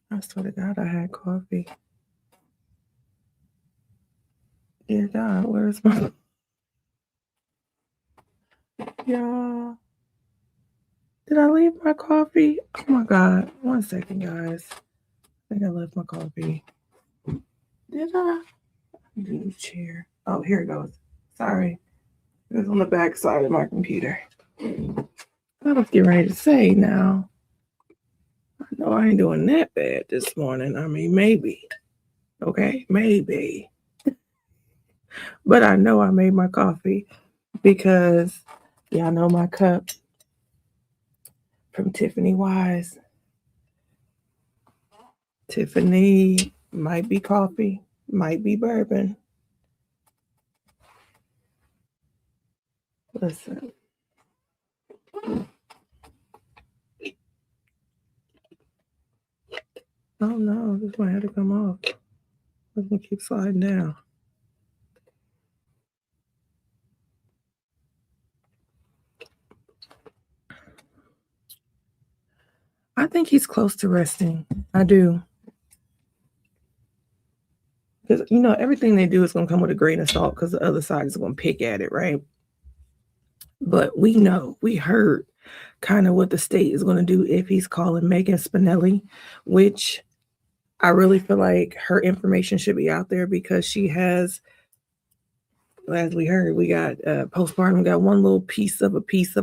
I swear to God, I had coffee. Dear God, where's my... Y'all, did I leave my coffee? Oh my God. 1 second, guys. I think I left my coffee. Did I? New chair. Oh, here it goes. Sorry. It was on the back side of my computer. I was getting ready to say now. I know I ain't doing that bad this morning. I mean, maybe. Okay, maybe. But I know I made my coffee because y'all know my cup from Tiffany Wise. Tiffany might be coffee, might be bourbon. Listen. Oh no, this might have to come off. Let me keep sliding down. I think he's close to resting. I do. Because, you know, everything they do is going to come with a grain of salt because the other side is going to pick at it, right? But we heard kind of what the state is going to do if he's calling Megan Spinelli, which I really feel like her information should be out there because she has, as we heard, we got postpartum, we got one little piece of a page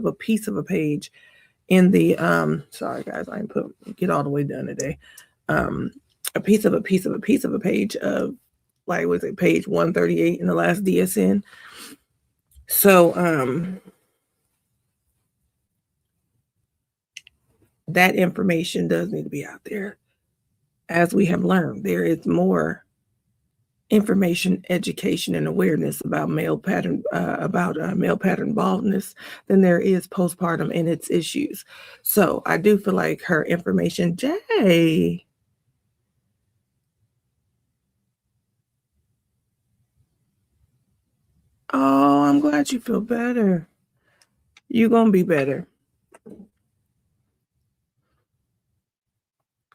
in the sorry guys, I didn't get all the way done today. A piece of a page of, like, was it page 138 in the last DSN. So that information does need to be out there. As we have learned, there is more information, education, and awareness about male pattern baldness than there is postpartum and its issues. So I do feel like her information, Jay. Oh, I'm glad you feel better. You're gonna be better.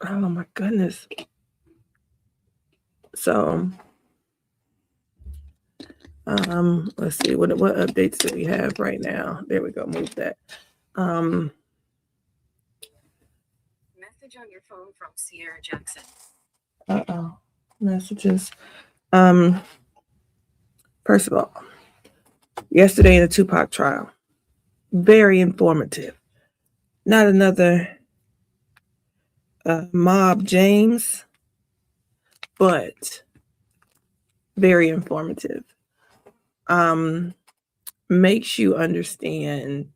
Oh my goodness. So let's see what updates do we have right now. There we go. Move that. Message on your phone from Sierra Jackson. Messages. First of all, yesterday in the Tupac trial, very informative. Not another Mob James, but very informative. Makes you understand,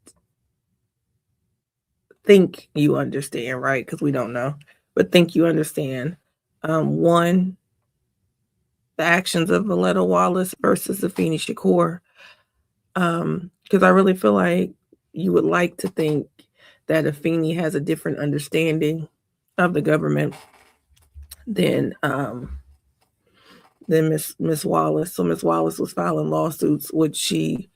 think you understand, right? Because we don't know, but think you understand. One, the actions of Valletta Wallace versus Keffe Shakur. Because I really feel like you would like to think that Keffe has a different understanding of the government than Miss Wallace. So Miss Wallace was filing lawsuits, which she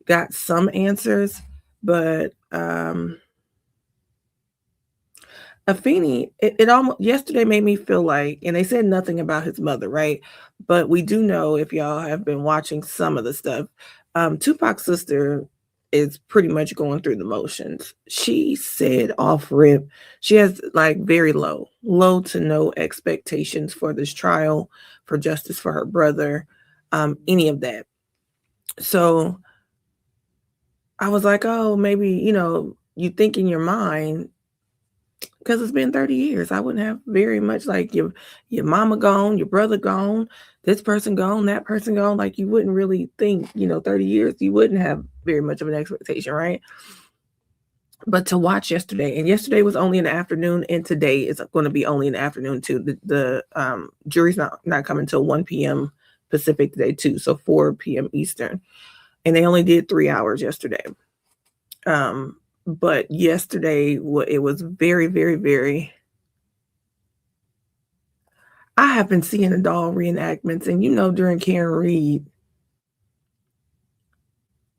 got some answers, but Keffe, it almost yesterday made me feel like, and they said nothing about his mother, right? But we do know, if y'all have been watching some of the stuff, Tupac's sister is pretty much going through the motions. She said off rip, she has like very low to no expectations for this trial, for justice for her brother, any of that. So I was like, oh, maybe, you think in your mind, because it's been 30 years. I wouldn't have very much, like, your mama gone, your brother gone, this person gone, that person gone. Like, you wouldn't really think, 30 years, you wouldn't have very much of an expectation, right? But to watch yesterday, and yesterday was only in the afternoon, and today is going to be only in the afternoon too. The jury's not coming until 1 p.m. Pacific today too, so 4 p.m. Eastern. And they only did 3 hours yesterday. But yesterday, it was very, very, very... I have been seeing the doll reenactments, and during Karen Reed,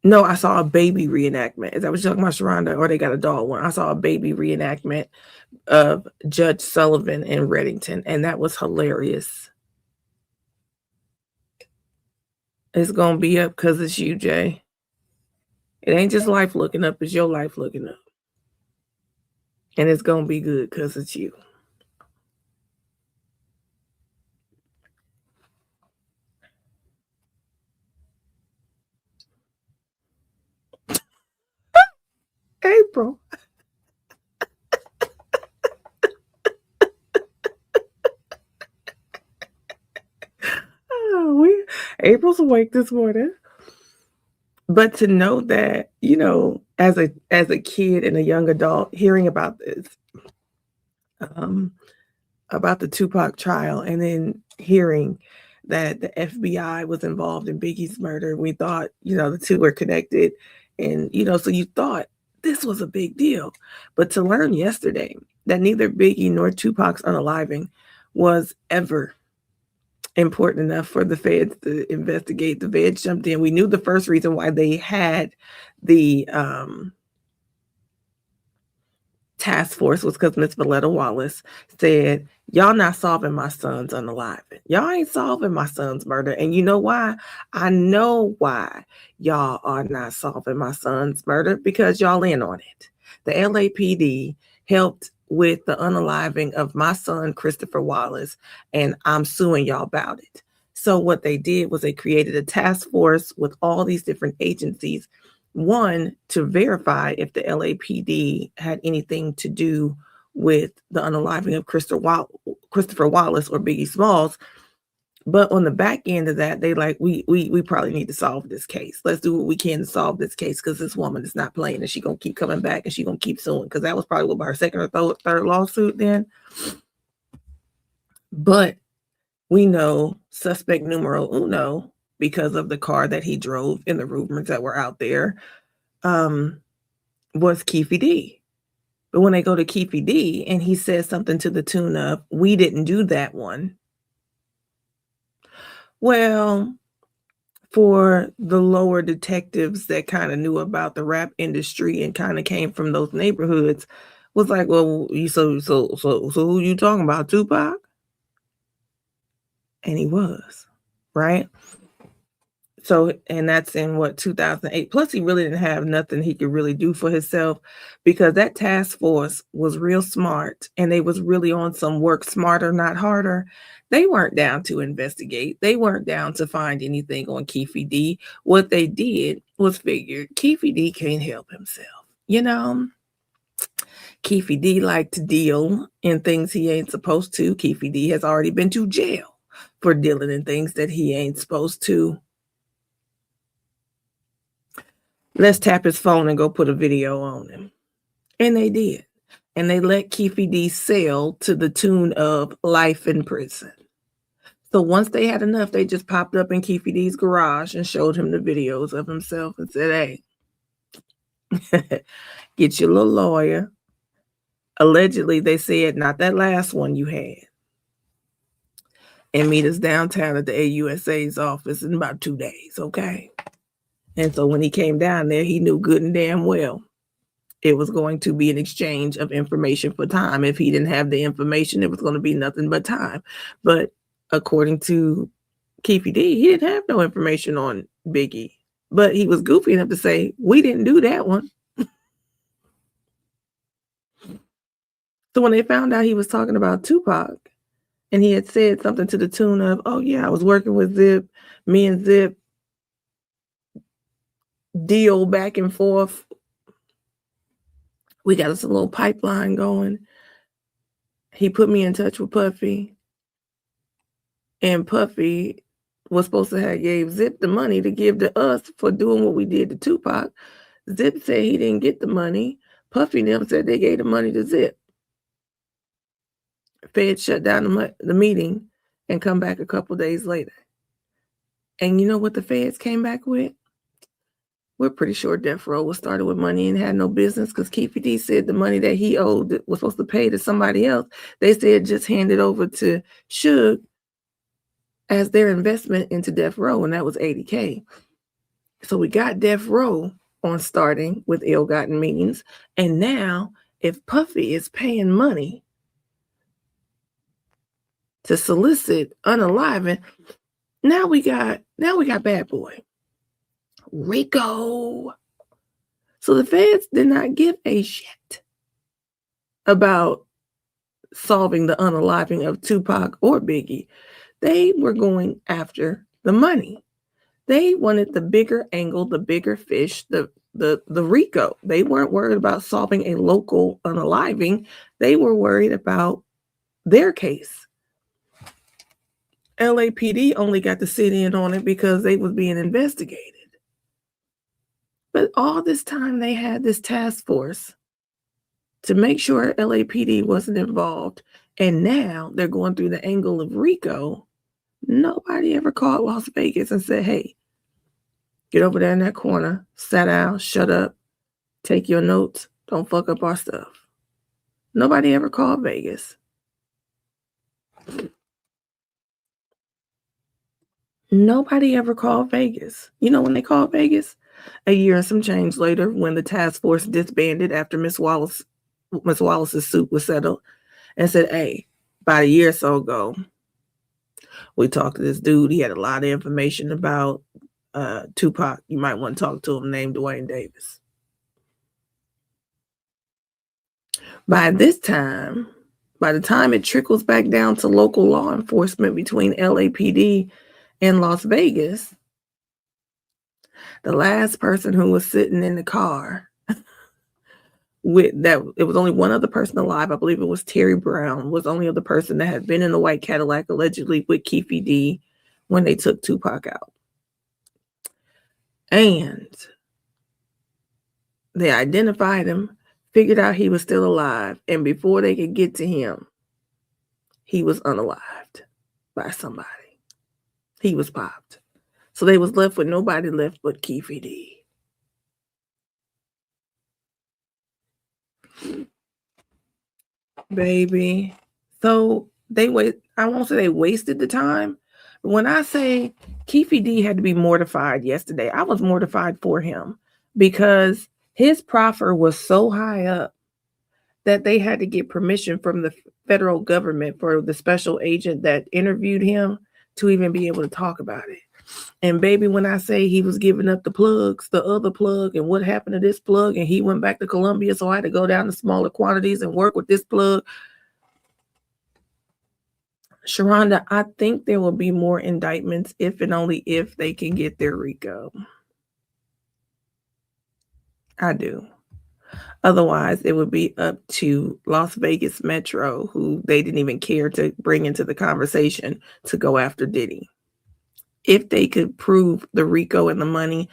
No, I saw a baby reenactment. Is that what you're talking about, Sharonda? Or they got a doll one? I saw a baby reenactment of Judge Sullivan in Reddington, and that was hilarious. It's gonna be up because it's you, Jay. It ain't just life looking up, it's your life looking up. And it's gonna be good because it's you. April. Oh, April's awake this morning. But to know that, as a kid and a young adult, hearing about this, um, about the Tupac trial, and then hearing that the FBI was involved in Biggie's murder, we thought, the two were connected. And, so you thought this was a big deal. But to learn yesterday that neither Biggie nor Tupac's unaliving was ever important enough for the feds to investigate. The feds jumped in. We knew the first reason why they had the task force was because Miss Valletta Wallace said, y'all not solving my son's unaliving. Y'all ain't solving my son's murder. And you know why? I know why y'all are not solving my son's murder, because y'all in on it. The LAPD helped with the unaliving of my son, Christopher Wallace, and I'm suing y'all about it. So what they did was they created a task force with all these different agencies. One, to verify if the LAPD had anything to do with the unaliving of Christopher Wallace or Biggie Smalls. But on the back end of that, they we probably need to solve this case. Let's do what we can to solve this case, because this woman is not playing, and she's going to keep coming back, and she's going to keep suing, because that was probably her second or third lawsuit then. But we know suspect numero uno, because of the car that he drove and the rumors that were out there, was Keffe D. But when they go to Keffe D and he says something to the tune of, we didn't do that one. Well, for the lower detectives that kind of knew about the rap industry and kind of came from those neighborhoods, was like, well, so who you talking about, Tupac? And he was, right? So, and that's in 2008. Plus, he really didn't have nothing he could really do for himself, because that task force was real smart, and they was really on some work smarter, not harder. They weren't down to investigate. They weren't down to find anything on Keffe D. What they did was figure Keffe D can't help himself. Keffe D like to deal in things he ain't supposed to. Keffe D has already been to jail for dealing in things that he ain't supposed to. Let's tap his phone and go put a video on him. And they did. And they let Keffe D sail to the tune of life in prison. So once they had enough, they just popped up in Keffe D's garage and showed him the videos of himself and said, hey, get your little lawyer. Allegedly, they said, not that last one you had. And meet us downtown at the AUSA's office in about 2 days, okay? And so when he came down there, he knew good and damn well it was going to be an exchange of information for time. If he didn't have the information, it was going to be nothing but time. But according to Keffe D, he didn't have no information on Biggie. But he was goofy enough to say, we didn't do that one. So when they found out he was talking about Tupac, and he had said something to the tune of, oh, yeah, I was working with Zip, me and Zip deal back and forth. We got us a little pipeline going. He put me in touch with Puffy. And Puffy was supposed to have gave Zip the money to give to us for doing what we did to Tupac. Zip said he didn't get the money. Puffy and them said they gave the money to Zip. Fed shut down the meeting and come back a couple days later. And you know what the feds came back with? We're pretty sure Death Row was started with money and had no business, because Keffe D said the money that he owed was supposed to pay to somebody else. They said just hand it over to Suge as their investment into Death Row, and that was $80K. So we got death row on starting with ill-gotten means. And now if Puffy is paying money to solicit unaliving, now we got bad boy. Rico. So the feds did not give a shit about solving the unaliving of Tupac or Biggie. They were going after the money. They wanted the bigger angle, the bigger fish, the Rico. They weren't worried about solving a local unaliving. They were worried about their case. LAPD only got to sit in on it because they was being investigated. But all this time they had this task force to make sure LAPD wasn't involved. And now they're going through the angle of Rico. Nobody ever called Las Vegas and said, hey, get over there in that corner, sit down, shut up, take your notes, don't fuck up our stuff. Nobody ever called Vegas. Nobody ever called Vegas. You know when they called Vegas? A year and some change later, when the task force disbanded after Miss Wallace's suit was settled, and said, hey, about a year or so ago, we talked to this dude. He had a lot of information about Tupac. You might want to talk to him, named Duane Davis. By the time it trickles back down to local law enforcement between LAPD and Las Vegas, the last person who was sitting in the car with that, it was only one other person alive. I believe it was Terry Brown, was only other person that had been in the white Cadillac allegedly with Keffe D when they took Tupac out. And they identified him, figured out he was still alive, and before they could get to him, he was unalived by somebody. He was popped. So they was left with nobody left but Keffe D. Baby. So I won't say they wasted the time. When I say Keffe D had to be mortified yesterday, I was mortified for him because his proffer was so high up that they had to get permission from the federal government for the special agent that interviewed him to even be able to talk about it. And baby, when I say he was giving up the plugs, the other plug, and what happened to this plug, and he went back to Columbia, so I had to go down to smaller quantities and work with this plug. Sharonda, I think there will be more indictments if and only if they can get their RICO. I do. Otherwise, it would be up to Las Vegas Metro, who they didn't even care to bring into the conversation, to go after Diddy. If they could prove the RICO and the money,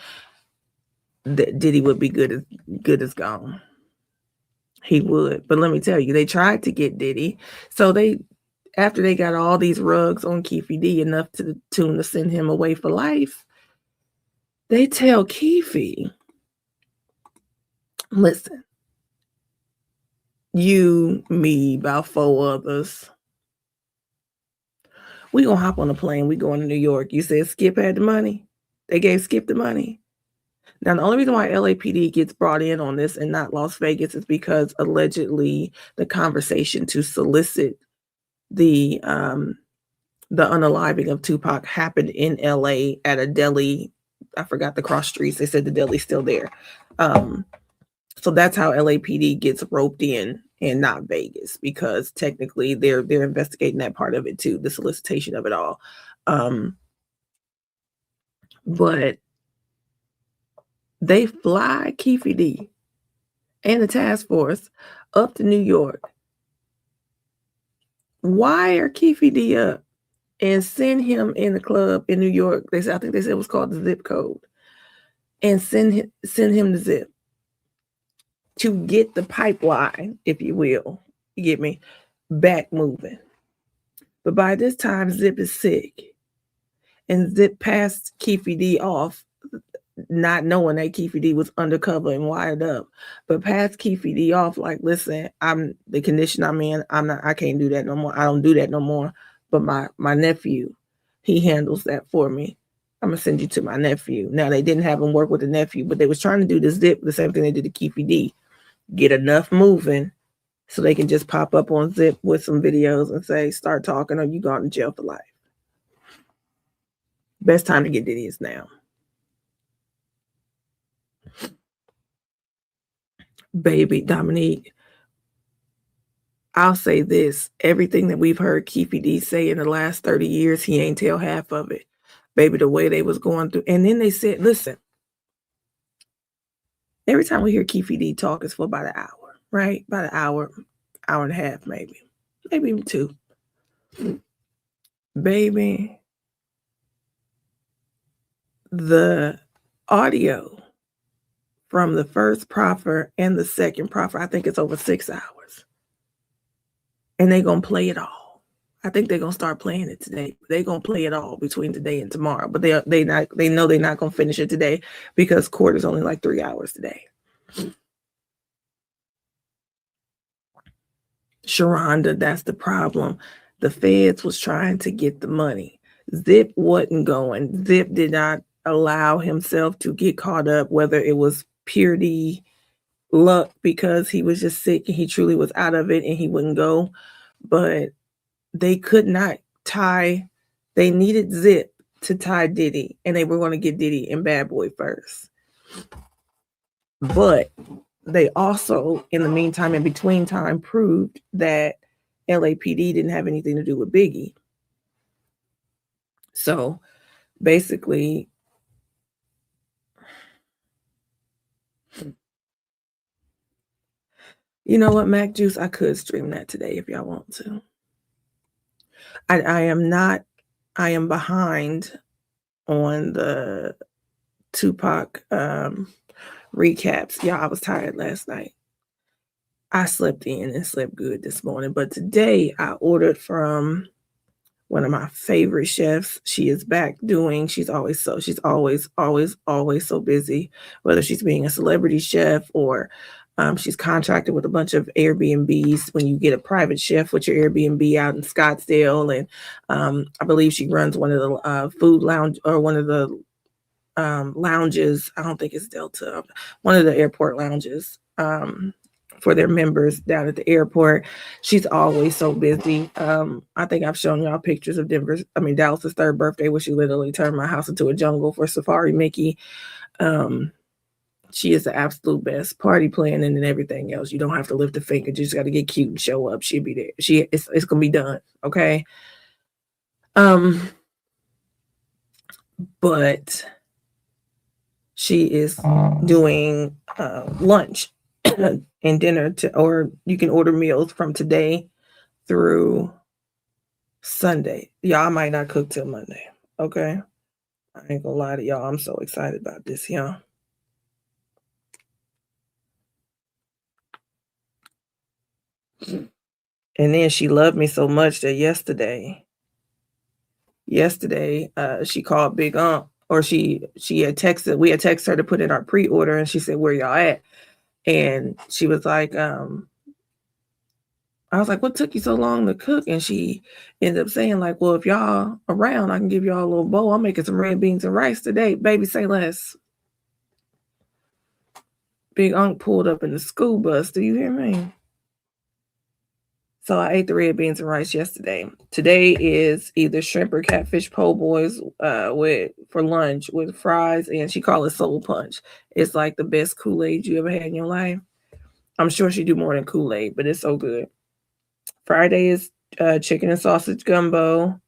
Diddy would be good as gone. He would. But let me tell you, they tried to get Diddy. So after they got all these rugs on Keffe D, enough to the tune to send him away for life, they tell Keffe, listen, you, me, about 4 others, we gonna hop on a plane. We going to New York. You said Skip had the money. They gave Skip the money. Now, the only reason why LAPD gets brought in on this and not Las Vegas is because allegedly the conversation to solicit the unaliving of Tupac happened in LA at a deli. I forgot the cross streets. They said the deli's still there. So that's how LAPD gets roped in and not Vegas, because technically they're investigating that part of it too, the solicitation of it all. But they fly Keffe D and the task force up to New York, wire Keffe D up, and send him in the club in New York. I think they said it was called the Zip Code, and send him the zip to get the pipeline, if you will, you get me, back moving. But by this time, Zip is sick, and Zip passed Keffe D off, not knowing that Keffe D was undercover and wired up, but passed Keffe D off like, listen, I'm the condition I'm in. I can't do that no more. I don't do that no more. But my nephew, he handles that for me. I'm gonna send you to my nephew. Now they didn't have him work with the nephew, but they was trying to do the Zip, the same thing they did to Keffe D. Get enough moving so they can just pop up on Zip with some videos and say, start talking or you gone to jail for life. Best time to get Diddy is now. Baby, Dominique, I'll say this. Everything that we've heard Keffe D say in the last 30 years, he ain't tell half of it. Baby, the way they was going through. And then they said, listen, every time we hear Keffe D talk, it's for about an hour, right? About an hour, hour and a half, maybe even 2. Baby, the audio from the first proffer and the second proffer, I think it's over 6 hours. And they're going to play it all. I think they're going to start playing it today. They're going to play it all between today and tomorrow. But they know they're not going to finish it today because court is only like 3 hours today. Sharonda, that's the problem. The feds was trying to get the money. Zip wasn't going. Zip did not allow himself to get caught up, whether it was purity, luck, because he was just sick and he truly was out of it and he wouldn't go. But they could not tie. They needed Zip to tie Diddy, and they were going to get Diddy and Bad Boy first. But they also, in the meantime, in between time, proved that LAPD didn't have anything to do with Biggie. So basically, you know what, Mac Juice, I could stream that today if y'all want to. I am behind on the Tupac recaps. Y'all, I was tired last night. I slept in and slept good this morning, but today I ordered from one of my favorite chefs. She is back doing, she's always so busy, whether she's being a celebrity chef or she's contracted with a bunch of Airbnbs. When you get a private chef with your Airbnb out in Scottsdale, and I believe she runs one of the food lounge or one of the lounges. I don't think it's Delta, one of the airport lounges for their members down at the airport. She's always so busy. I think I've shown y'all pictures of Dallas's 3rd birthday, where she literally turned my house into a jungle for Safari Mickey. She is the absolute best, party planning and everything else. You don't have to lift a finger. You just got to get cute and show up. She'll be there. It's gonna be done. Okay. But she is doing lunch and dinner or you can order meals from today through Sunday. Y'all, I might not cook till Monday. Okay. I ain't gonna lie to y'all. I'm so excited about this, y'all. And then she loved me so much that yesterday, she called Big Unc, or she had texted, we had texted her to put in our pre-order, and she said, where y'all at? And she was like, I was like, what took you so long to cook? And she ended up saying, like, well, if y'all around, I can give y'all a little bowl. I'm making some red beans and rice today. Baby, say less. Big Unc pulled up in the school bus. Do you hear me? So I ate the red beans and rice yesterday. Today is either shrimp or catfish po' boys for lunch with fries, and she called it soul punch. It's like the best Kool-Aid you ever had in your life. I'm sure she do more than Kool-Aid, but it's so good. Friday is chicken and sausage gumbo.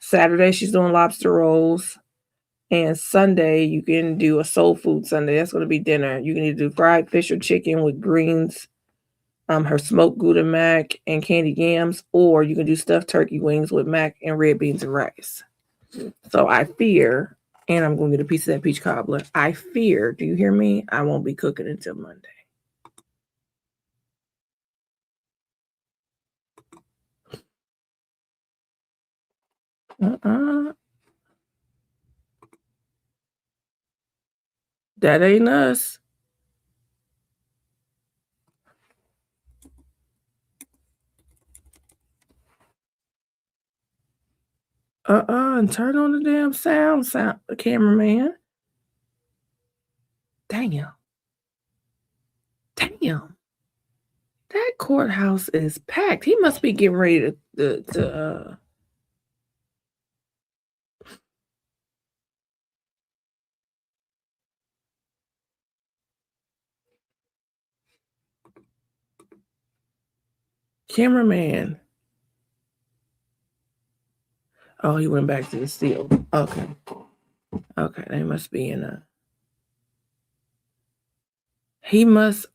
Saturday she's doing lobster rolls. And Sunday you can do a soul food Sunday. That's going to be dinner. You can either do fried fish or chicken with greens, her smoked Gouda mac and candied yams, or you can do stuffed turkey wings with mac and red beans and rice. So I fear, and I'm going to get a piece of that peach cobbler. I fear, do you hear me? I won't be cooking until Monday. That ain't us. And turn on the damn sound, cameraman. Damn. Damn. That courthouse is packed. He must be getting ready to cameraman. Oh, he went back to the steel. Okay. Okay, they must be in a. He must.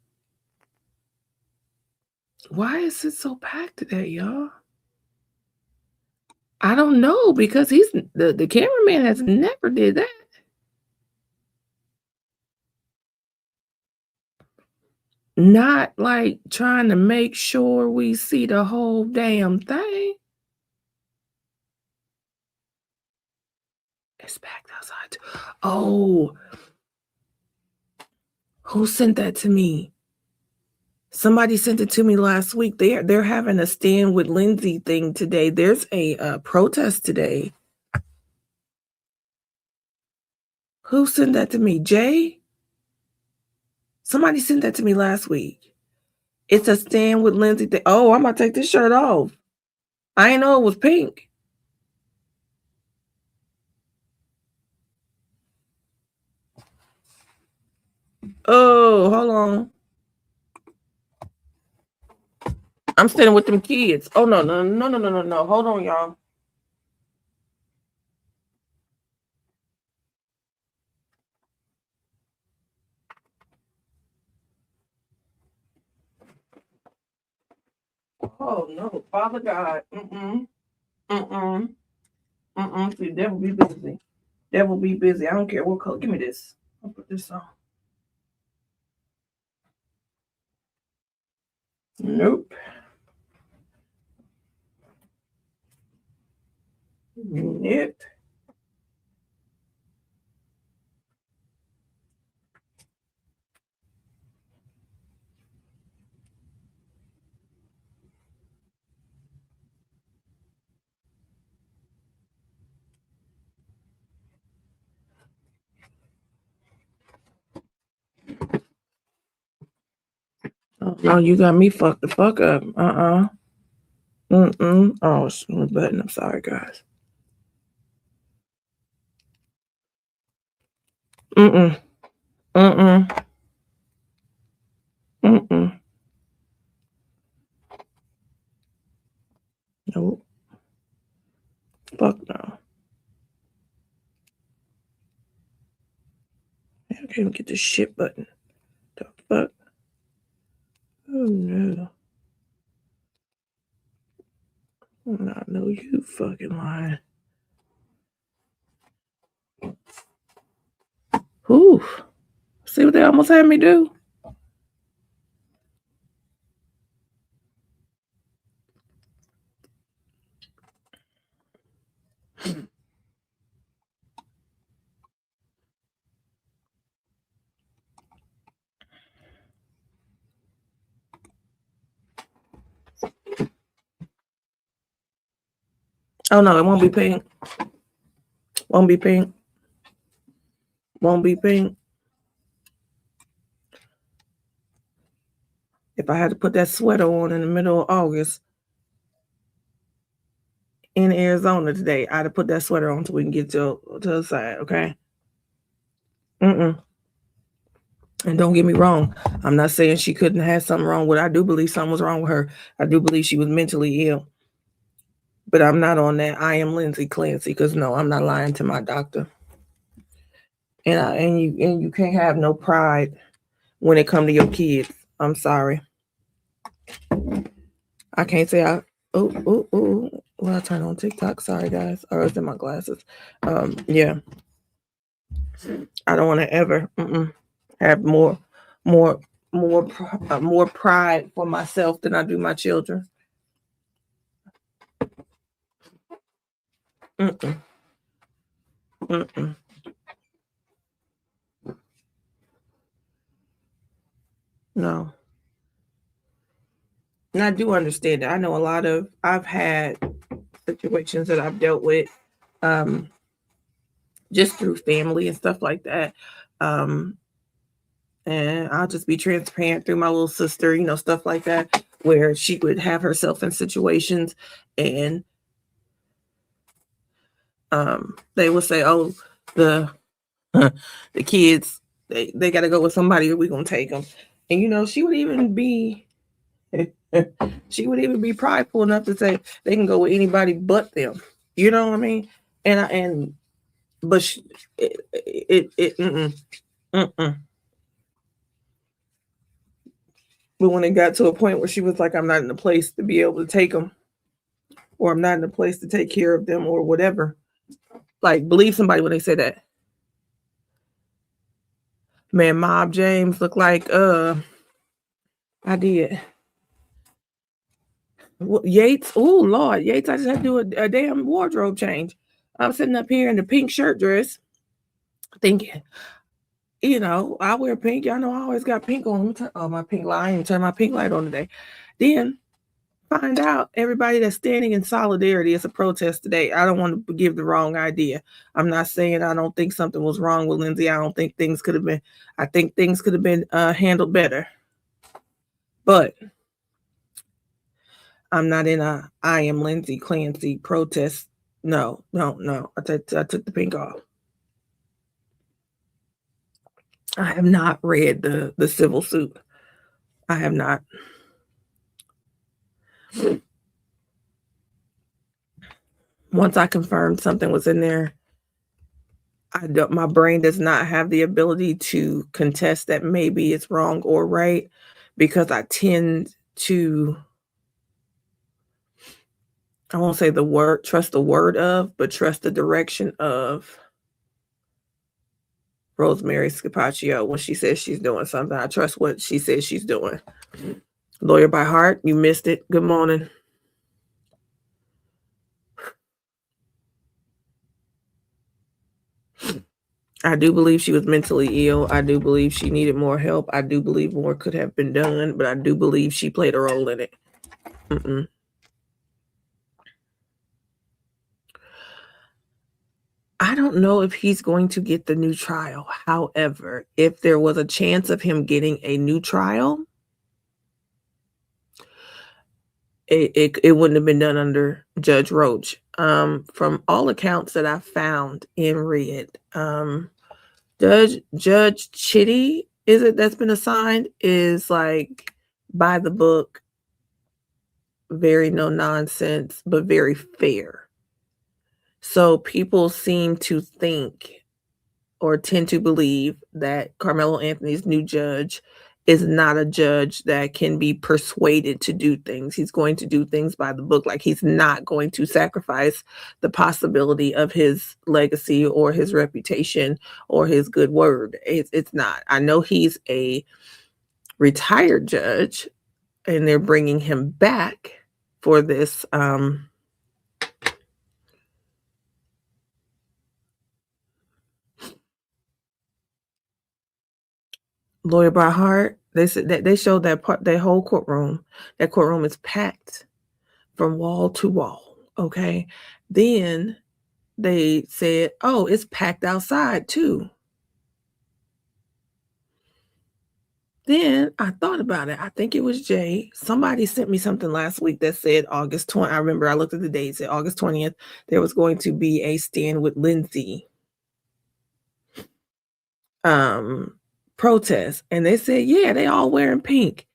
Why is it so packed today, y'all? I don't know because the cameraman has never did that. Not like trying to make sure we see the whole damn thing. It's packed outside. Oh, who sent that to me? Somebody sent it to me last week. They're having a stand with Lindsay thing today. There's a protest today. Who sent that to me? Jay? Somebody sent that to me last week. It's a stand with Lindsay thing. Oh, I'm gonna take this shirt off. I didn't know it was pink. Oh, hold on. I'm standing with them kids. Oh no. Hold on, y'all. Oh no, Father God. See, devil be busy. Devil be busy. I don't care what color. Give me this. I'll put this on. Nope. Nope. Oh, no, you got me fucked the fuck up. Oh, it's my button. I'm sorry, guys. Mm-mm. Nope. Fuck no. I can't even get the shit button. The fuck? Oh no. I know you fucking lying. Whew. See what they almost had me do? Oh no, it won't be pink. Won't be pink. Won't be pink. If I had to put that sweater on in the middle of August in Arizona today, I'd have put that sweater on so we can get to the side, okay? And don't get me wrong. I'm not saying she couldn't have something wrong with her. I do believe something was wrong with her. I do believe she was mentally ill. But I'm not on that. I am Lindsay Clancy because no, I'm not lying to my doctor. And you can't have no pride when it come to your kids. I'm sorry. I can't say I. Well, I turn on TikTok. Sorry, guys. Or it's in my glasses. Yeah. I don't want to ever have more pride for myself than I do my children. No. And I do understand that. I know I've had situations that I've dealt with just through family and stuff like that. Um, and I'll just be transparent through my little sister, stuff like that, where she would have herself in situations and they would say, "Oh, the the kids, they got to go with somebody, or we gonna take them." And she would even be she would even be prideful enough to say they can go with anybody but them. You know what I mean? And but she, it mm-mm, mm-mm. But when it got to a point where she was like, "I'm not in a place to be able to take them, or I'm not in a place to take care of them, or whatever." Like, believe somebody when they say that. Man, Mob James looked like I did. Yates, oh Lord, Yates, I just had to do a damn wardrobe change. I'm sitting up here in the pink shirt dress, thinking, I wear pink. Y'all know I always got pink on. My pink light. I didn't turn my pink light on today. Then find out everybody that's standing in solidarity. It's a protest today. I don't want to give the wrong idea. I'm not saying I don't think something was wrong with Lindsay. I don't think things could have been. I think things could have been handled better. But I'm not in a I am Lindsay Clancy protest. No. I took the pink off. I have not read the civil suit. I have not. Once I confirmed something was in there, my brain does not have the ability to contest that maybe it's wrong or right, because I tend to, I won't say trust the word of, but trust the direction of Rosemary Scapaccio. When she says she's doing something, I trust what she says she's doing. Lawyer by heart, you missed it. Good morning. I do believe she was mentally ill. I do believe she needed more help. I do believe more could have been done, but I do believe she played a role in it. Mm-mm. I don't know if he's going to get the new trial. However, if there was a chance of him getting a new trial, it wouldn't have been done under Judge Roach. From all accounts that I found and read, Judge Chitty, is it, that's been assigned, is like by the book, very no nonsense, but very fair. So people seem to think or tend to believe that Carmelo Anthony's new judge is not a judge that can be persuaded to do things. He's going to do things by the book. Like, he's not going to sacrifice the possibility of his legacy or his reputation or his good word. It's not. I know he's a retired judge and they're bringing him back for this lawyer by heart. They said that they showed that part, that whole courtroom. That courtroom is packed from wall to wall. Okay. Then they said, "Oh, it's packed outside too." Then I thought about it. I think it was Jay. Somebody sent me something last week that said August 20th. I remember I looked at the date, it said August 20th. There was going to be a stand with Lindsay protest. And they said, yeah, they all wearing pink.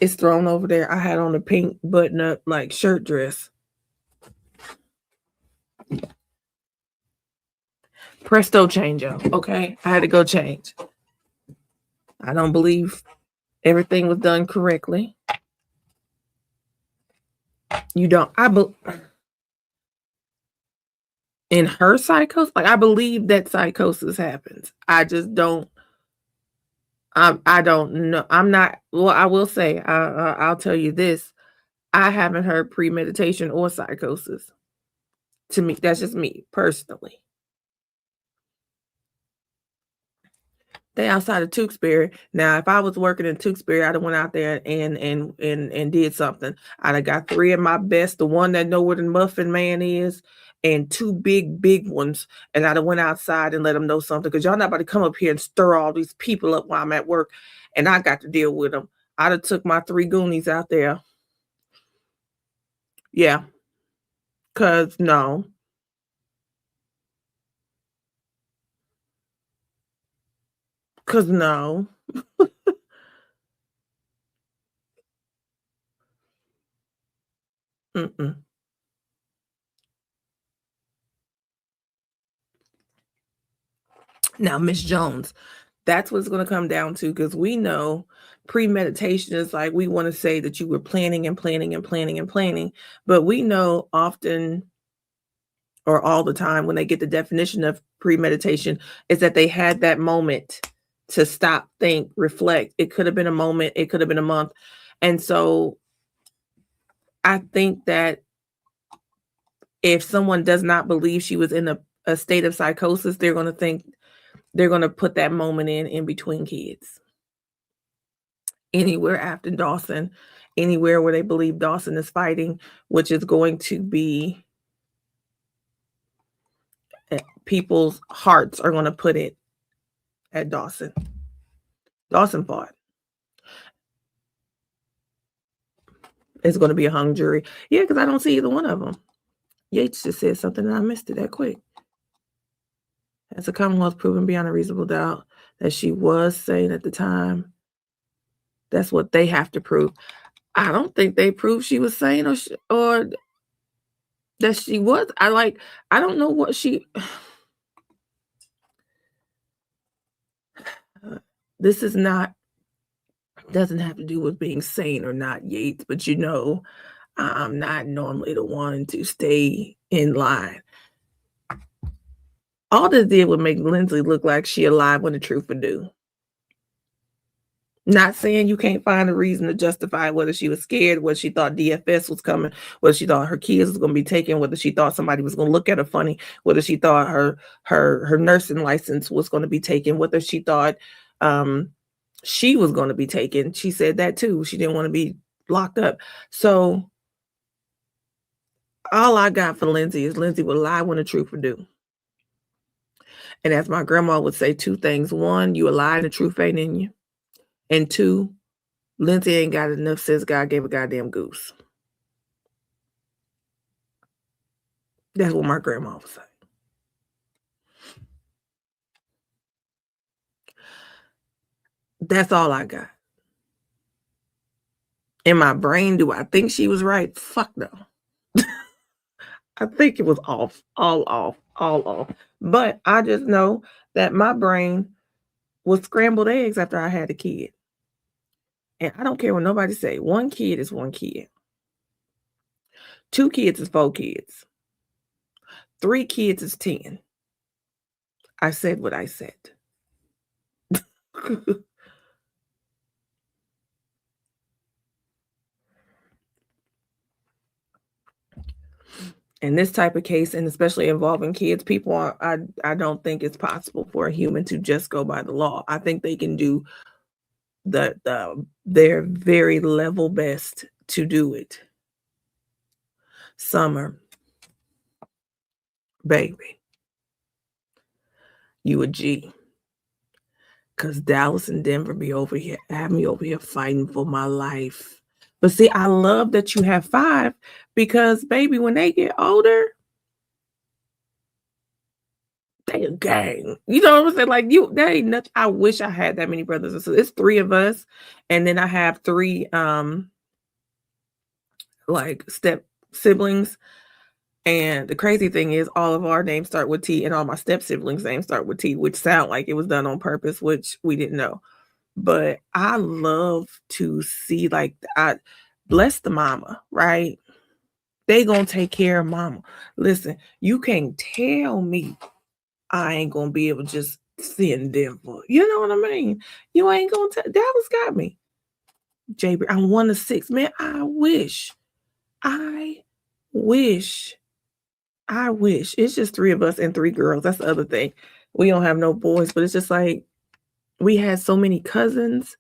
It's thrown over there. I had on a pink button up like shirt dress. Presto changeo. Okay. I had to go change. I don't believe everything was done correctly. You don't, in her psychosis, like, I believe that psychosis happens. I just don't, I don't know. I'm not, well, I will say, I'll tell you this. I haven't heard premeditation or psychosis. To me, that's just me personally. They outside of Tewksbury. Now, if I was working in Tewksbury, I'd have went out there and did something. I'd have got 3 of my best, the one that know where the Muffin Man is, and 2 big ones, and I'd have went outside and let them know something. Because 'cause y'all not about to come up here and stir all these people up while I'm at work, and I got to deal with them. 'em. I'd have took my 3 Goonies out there. Yeah, cause no. 'Cause no. Mm-mm. Now, Miss Jones, that's what it's gonna come down to, because we know premeditation is like we wanna say that you were planning and planning and planning and planning, but we know often or all the time when they get the definition of premeditation is that they had that moment to stop, think, reflect. It could have been a moment, it could have been a month. And so I think that if someone does not believe she was in a state of psychosis, they're gonna think they're gonna put that moment in between kids. Anywhere after Dawson, anywhere where they believe Dawson is fighting, which is going to be people's hearts are gonna put it at Dawson. Dawson fought. It's gonna be a hung jury. Yeah, because I don't see either one of them. Yates just said something and I missed it that quick. As the Commonwealth proven beyond a reasonable doubt that she was sane at the time, that's what they have to prove. I don't think they proved she was sane or that she was. I don't know what she. This is not doesn't have to do with being sane or not, Yates, but I'm not normally the one to stay in line. All this did was make Lindsay look like she alive when the truth would do. Not saying you can't find a reason to justify whether she was scared, whether she thought DFS was coming, whether she thought her kids was gonna be taken, whether she thought somebody was gonna look at her funny, whether she thought her nursing license was gonna be taken, whether she thought she was gonna be taken. She said that too. She didn't want to be locked up. So all I got for Lindsay is Lindsay would lie when the truth would do. And as my grandma would say, 2 things. 1, you a lie and the truth ain't in you. And 2, Lindsay ain't got enough sense. God gave a goddamn goose. That's what my grandma would say. That's all I got. In my brain, do I think she was right? Fuck no. I think it was off, all off, all off. But I just know that my brain was scrambled eggs after I had a kid. And I don't care what nobody say. 1 kid is 1 kid. 2 kids is 4 kids. 3 kids is 10. I said what I said. In this type of case, and especially involving kids, I don't think it's possible for a human to just go by the law. I think they can do their very level best to do it. Summer, baby, you a G. Cause Dallas and Denver be over here, have me over here fighting for my life. But see, I love that you have 5 because baby, when they get older, they a gang. You know what I'm saying? Like there ain't nothing. I wish I had that many brothers and sisters. It's 3 of us, and then I have 3 like step siblings. And the crazy thing is all of our names start with T and all my step siblings' names start with T, which sound like it was done on purpose, which we didn't know. But I love to see I bless the mama, right? They gonna take care of mama. Listen, you can't tell me I ain't gonna be able to just send Denver. You know what I mean? You ain't gonna tell. Dallas got me. JB, I'm 1 of 6. Man, I wish. I wish. I wish. It's just 3 of us and 3 girls. That's the other thing. We don't have no boys, but it's just like We had so many cousins,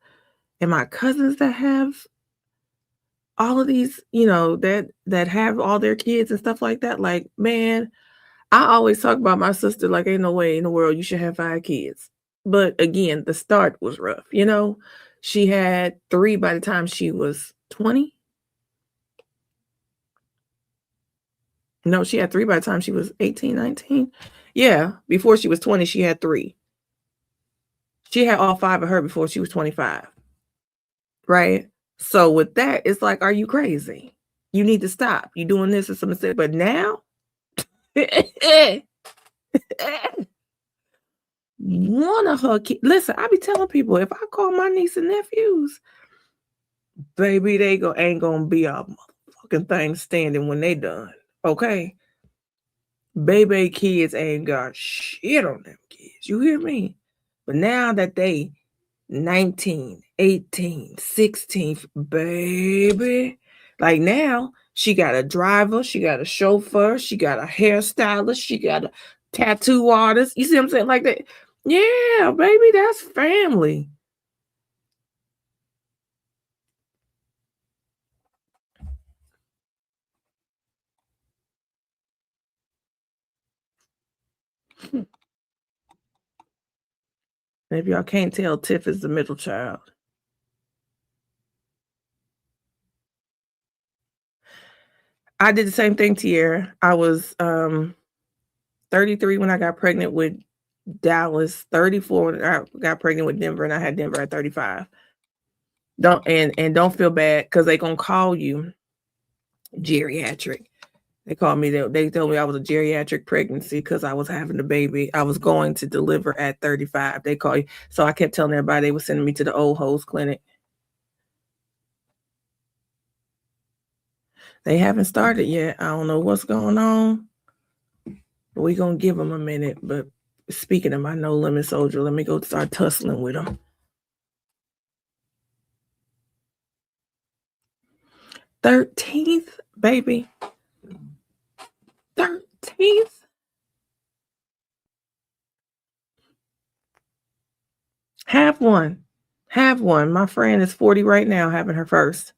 and my cousins that have all of these, that have all their kids and stuff like that. Like, man, I always talk about my sister like ain't no way in the world you should have 5 kids. But again, the start was rough. She had 3 by the time she was 20. No, she had 3 by the time she was 18, 19. Yeah, before she was 20, she had 3. She had all 5 of her before she was 25, right? So with that, it's like, are you crazy? You need to stop. You doing this is a mistake. But now, one of her kids, listen, I be telling people if I call my niece and nephews, baby, ain't gonna be a motherfucking thing standing when they done. Okay. Baby kids ain't got shit on them kids. You hear me? But now that they 19, 18, 16, baby. Like now, she got a driver, she got a chauffeur, she got a hairstylist, she got a tattoo artist. You see what I'm saying? Like that. Yeah, baby, that's family. Maybe y'all can't tell Tiff is the middle child. I did the same thing, Tierra. I was 33 when I got pregnant with Dallas, 34 when I got pregnant with Denver, and I had Denver at 35. Don't feel bad because they gonna call you geriatric. They called me. They told me I was a geriatric pregnancy because I was having a baby. I was going to deliver at 35. They call you. So I kept telling everybody they were sending me to the old host clinic. They haven't started yet. I don't know what's going on. But we're gonna give them a minute. But speaking of my no limit soldier, let me go start tussling with them. 13th, baby. 13th. Have one. Have one. My friend is 40 right now, having her first.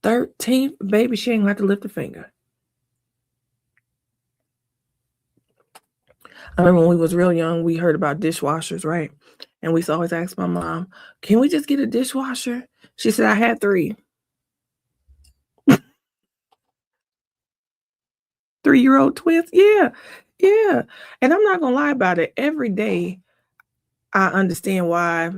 13th, baby, she ain't gonna have to lift a finger. I remember when we was real young, we heard about dishwashers, right? And we used to always ask my mom, can we just get a dishwasher? She said, I had 3. 3-year-old twins. Yeah. Yeah. And I'm not gonna lie about it. Every day I understand why.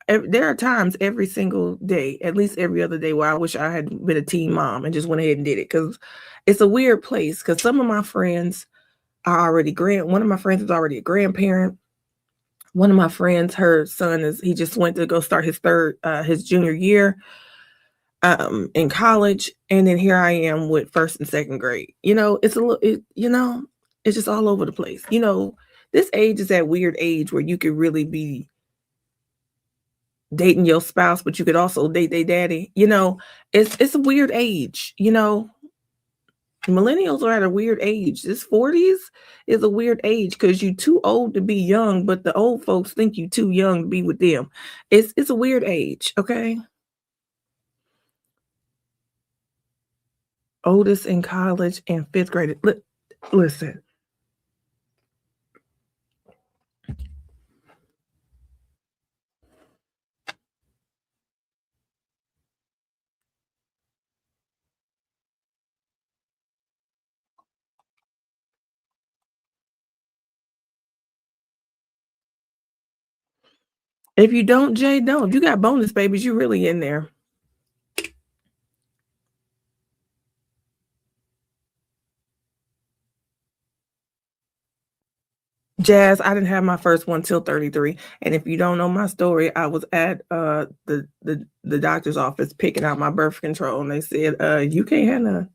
There are times every single day, at least every other day, where I wish I had been a teen mom and just went ahead and did it. Because it's a weird place. Because some of my friends are already one of my friends is already a grandparent. One of my friends, her son he just went to go start his junior year in college, and then here I am with first and second grade. It's a little, it's just all over the place. This age is that weird age where you could really be dating your spouse, but you could also date their daddy. It's a weird age. Millennials are at a weird age. This 40s is a weird age because you're too old to be young, but the old folks think you're too young to be with them. It's a weird age, okay? Oldest in college and fifth grade. Listen. If you don't, Jay, don't. If you got bonus babies, you're really in there. Jazz, I didn't have my first one till 33. And if you don't know my story, I was at the doctor's office picking out my birth control, and they said, you can't have none.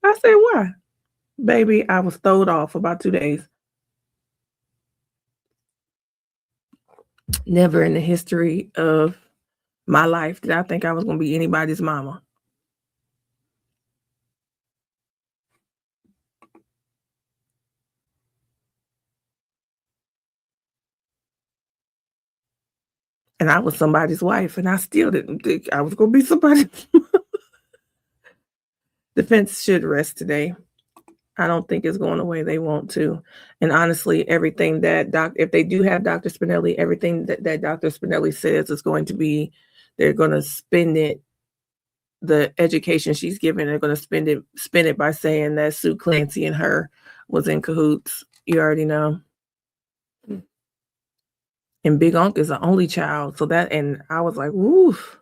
I said, why? Baby, I was throwed off for about 2 days. Never in the history of my life did I think I was going to be anybody's mama. And I was somebody's wife, and I still didn't think I was gonna be somebody's defense should rest today. I don't think it's going away, they want to. And honestly, everything that doc if they do have Dr. Spinelli, everything that Dr. Spinelli says is going to be they're gonna spend it the education she's given, they're gonna spin it by saying that Sue Clancy and her was in cahoots. You already know. And Big Unc is the only child, so that and I was like, "Oof."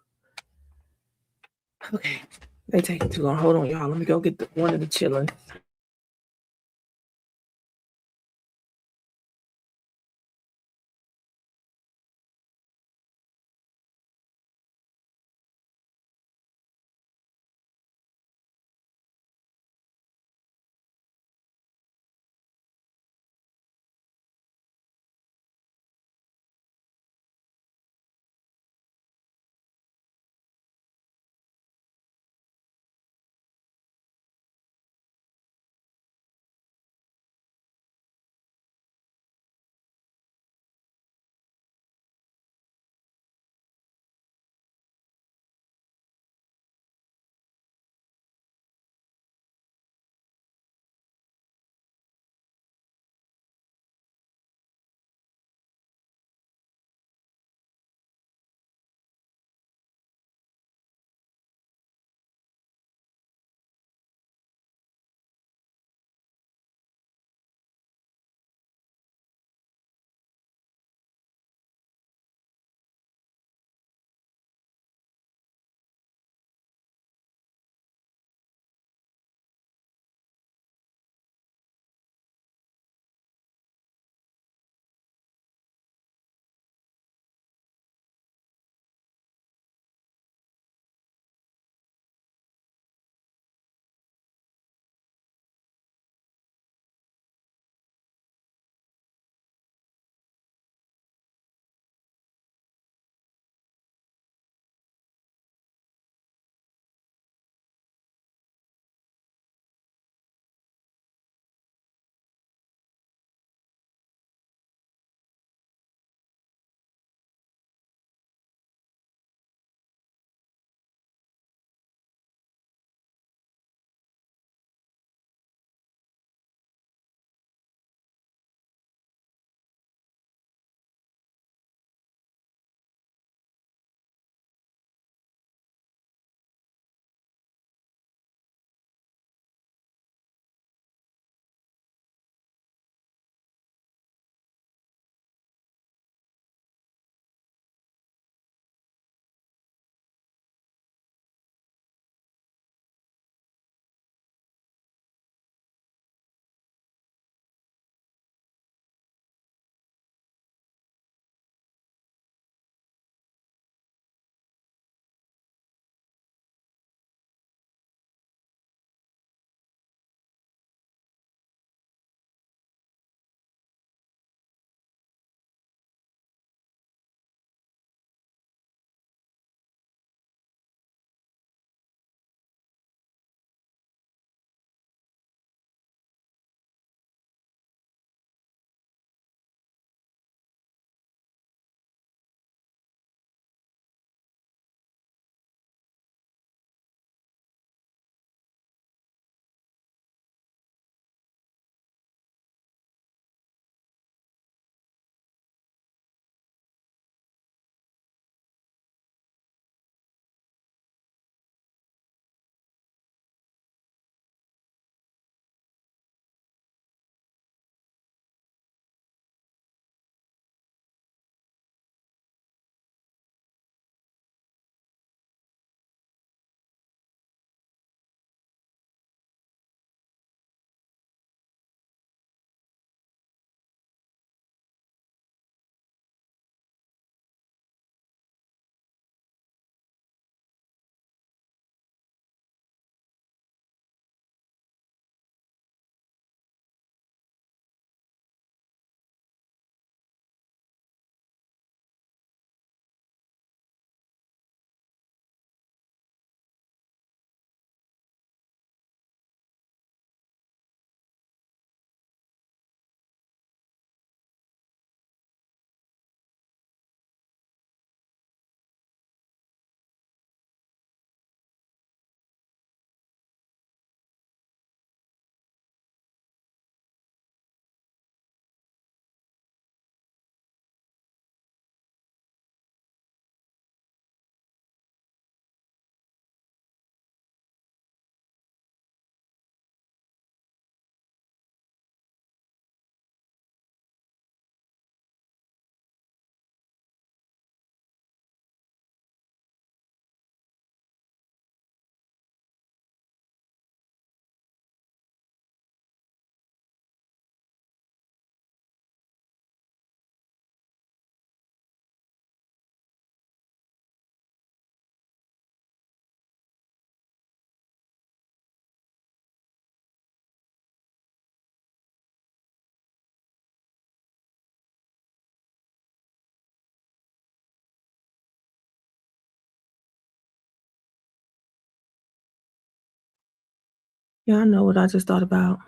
Okay. They taking too long. Hold on, y'all. Let me go get one of the chillin'. Yeah, I know what I just thought about.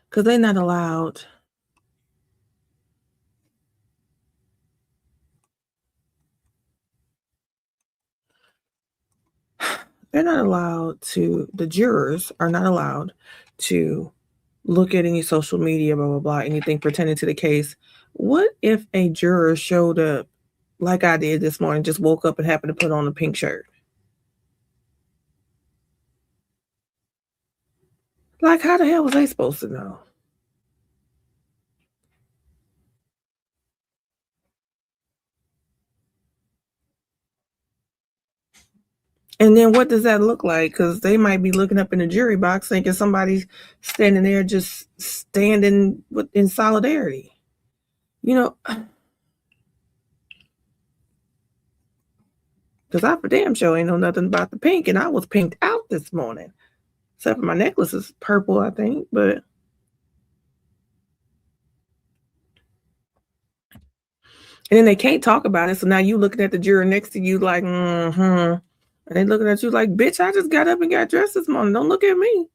Because they're not allowed. They're not allowed to, the jurors are not allowed to look at any social media, blah, blah, blah, anything pertaining to the case. What if a juror showed up like I did this morning, just woke up and happened to put on a pink shirt? Like, how the hell was they supposed to know? And then what does that look like? Because they might be looking up in the jury box thinking somebody's standing there just standing in solidarity. You know, because I for damn sure ain't know nothing about the pink, and I was pinked out this morning. Except for my necklace is purple, I think, but and then they can't talk about it. So now you looking at the juror next to you like, mm-hmm. And they looking at you like, bitch, I just got up and got dressed this morning. Don't look at me.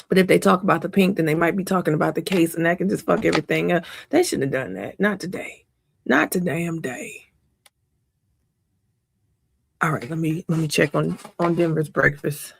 But if they talk about the pink, then they might be talking about the case, and that can just fuck everything up. They shouldn't have done that. Not today. Not the damn day. All right, let me check on Denver's breakfast.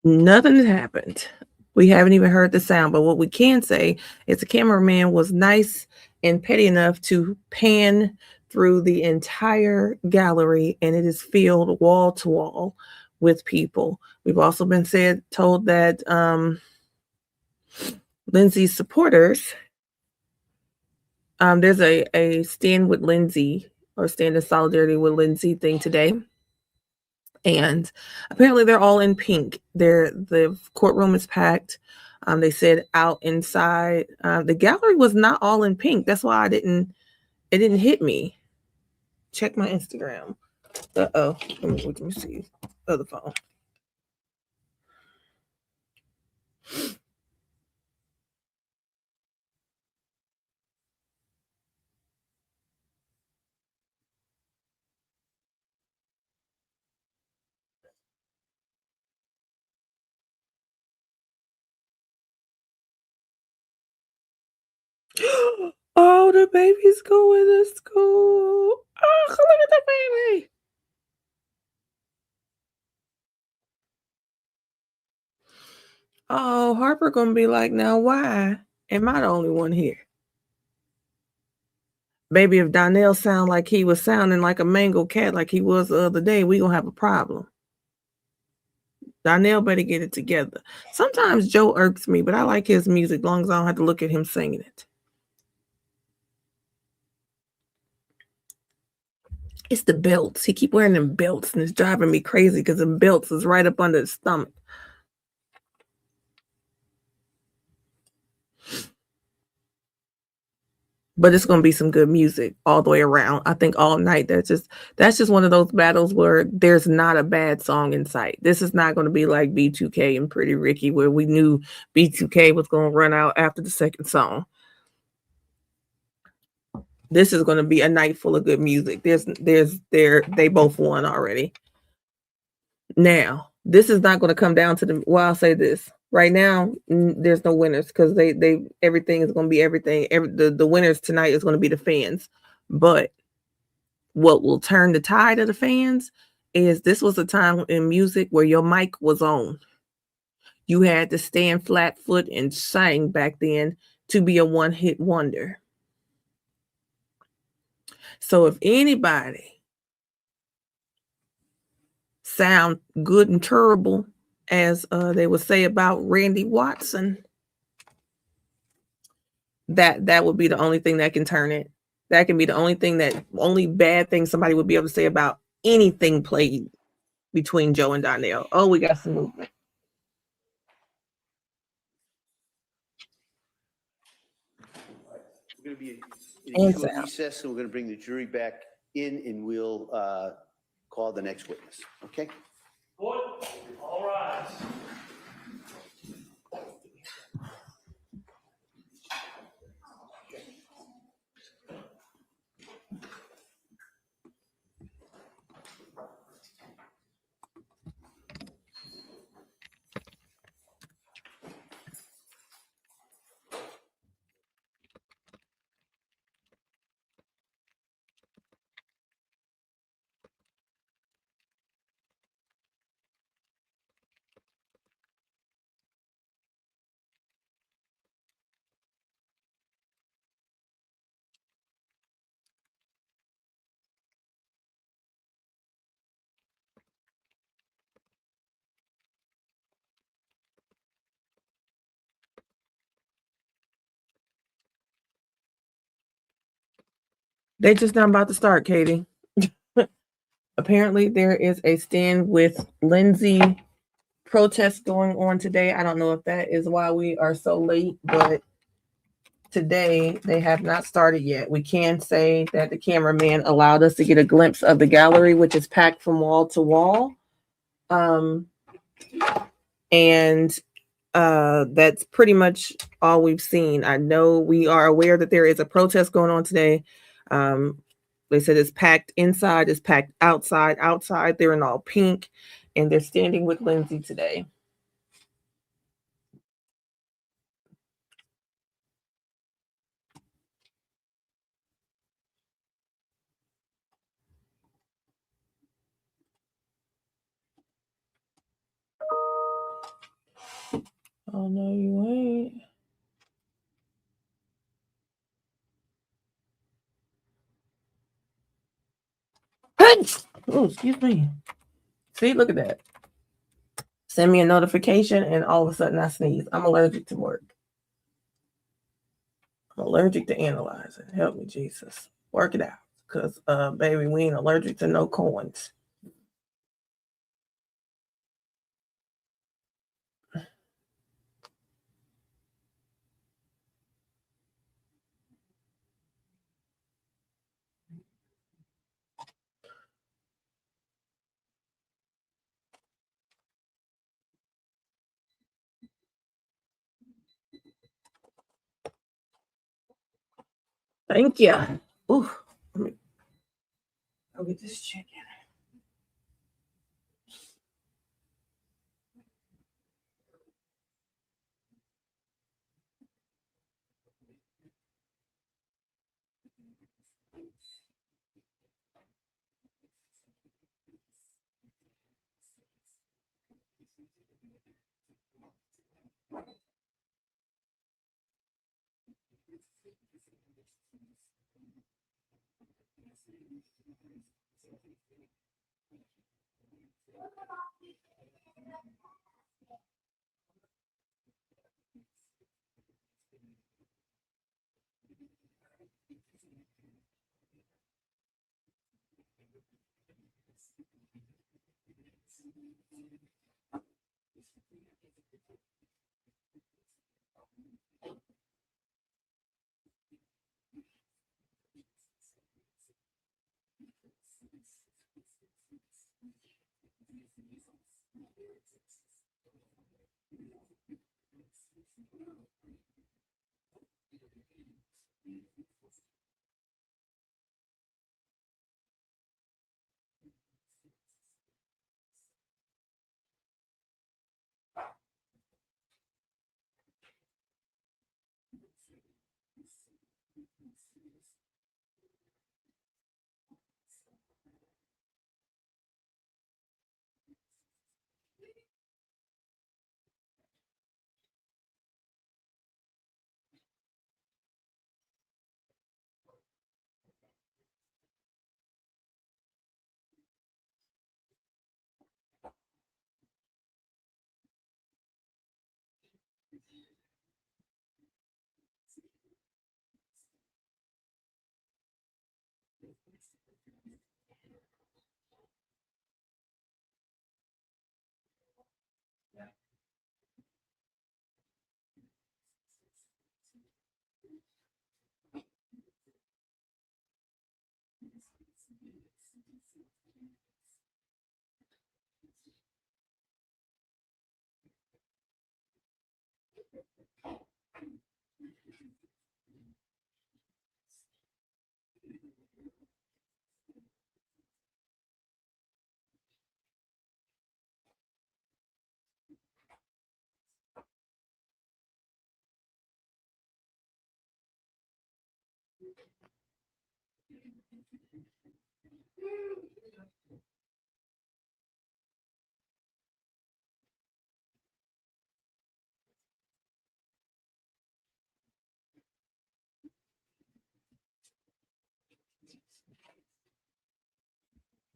Nothing has happened. We haven't even heard the sound, but what we can say is the cameraman was nice and petty enough to pan through the entire gallery, and it is filled wall to wall with people. We've also been told that Lindsay's supporters, there's a stand with Lindsay or stand in solidarity with Lindsay thing today. And apparently they're all in pink. The courtroom is packed. They said out inside. The gallery was not all in pink. That's why it didn't hit me. Check my Instagram. Uh-oh. Let me see. Other phone. Oh, the baby's going to school. Oh, look at the baby. Oh, Harper gonna be like, now why am I the only one here? Baby, if Donnell sound like he was sounding like a mangled cat like he was the other day, we gonna have a problem. Donnell better get it together. Sometimes Joe irks me, but I like his music as long as I don't have to look at him singing it. It's the belts. He keep wearing them belts, and it's driving me crazy because the belts is right up under his stomach. But it's gonna be some good music all the way around. I think all night. That's just one of those battles where there's not a bad song in sight. This is not gonna be like B2K and Pretty Ricky, where we knew B2K was gonna run out after the second song. This is gonna be a night full of good music. They both won already. Now, this is not gonna come down to I'll say this. Right now, there's no winners because they everything is gonna be everything. The winners tonight is gonna be the fans. But what will turn the tide of the fans is this was a time in music where your mic was on. You had to stand flat foot and sing back then to be a one-hit wonder. So if anybody sound good and terrible, as they would say about Randy Watson, that would be the only thing that can turn it. That can be the only bad thing somebody would be able to say about anything played between Joe and Donnell. Oh, we got some movement. We're going to be in a short recess, and we're going to bring the jury back in, and we'll call the next witness. Okay? Court, all rise. They just not about to start, Katie. Apparently, there is a stand with Lindsay protest going on today. I don't know if that is why we are so late, but today they have not started yet. We can say that the cameraman allowed us to get a glimpse of the gallery, which is packed from wall to wall. And that's pretty much all we've seen. I know we are aware that there is a protest going on today. They said it's packed inside, it's packed outside. Outside, they're in all pink, and they're standing with Lindsay today. Oh, no, you ain't. Oh, excuse me. See, look at that. Send me a notification, and all of a sudden I sneeze. I'm allergic to work. I'm allergic to analyzing. Help me, Jesus. Work it out. Because, baby, we ain't allergic to no coins. Thank you. Ooh, let me go get this chicken.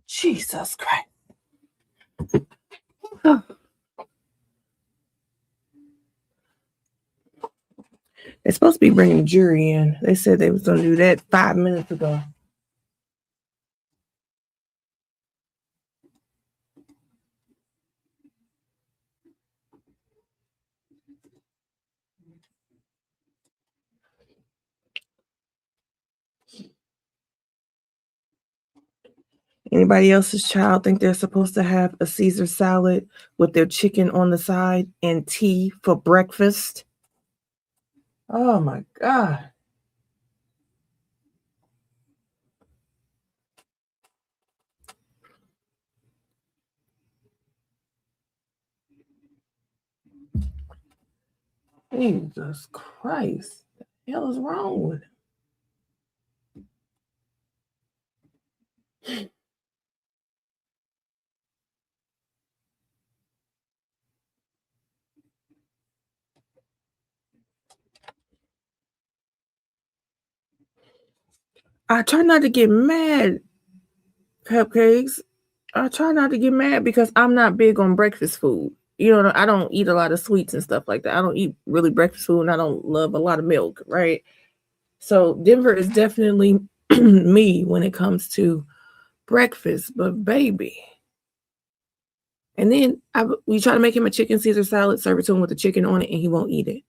Jesus Christ. They're supposed to be bringing the jury in. They said they was going to do that 5 minutes ago. Anybody else's child think they're supposed to have a Caesar salad with their chicken on the side and tea for breakfast? Oh my God. Jesus Christ. What the hell is wrong with him? I try not to get mad, Cupcakes. I try not to get mad because I'm not big on breakfast food. You know, I don't eat a lot of sweets and stuff like that. I don't eat really breakfast food and I don't love a lot of milk, right? So Denver is definitely me when it comes to breakfast, but baby. And then we try to make him a chicken Caesar salad, serve it to him with the chicken on it, and he won't eat it.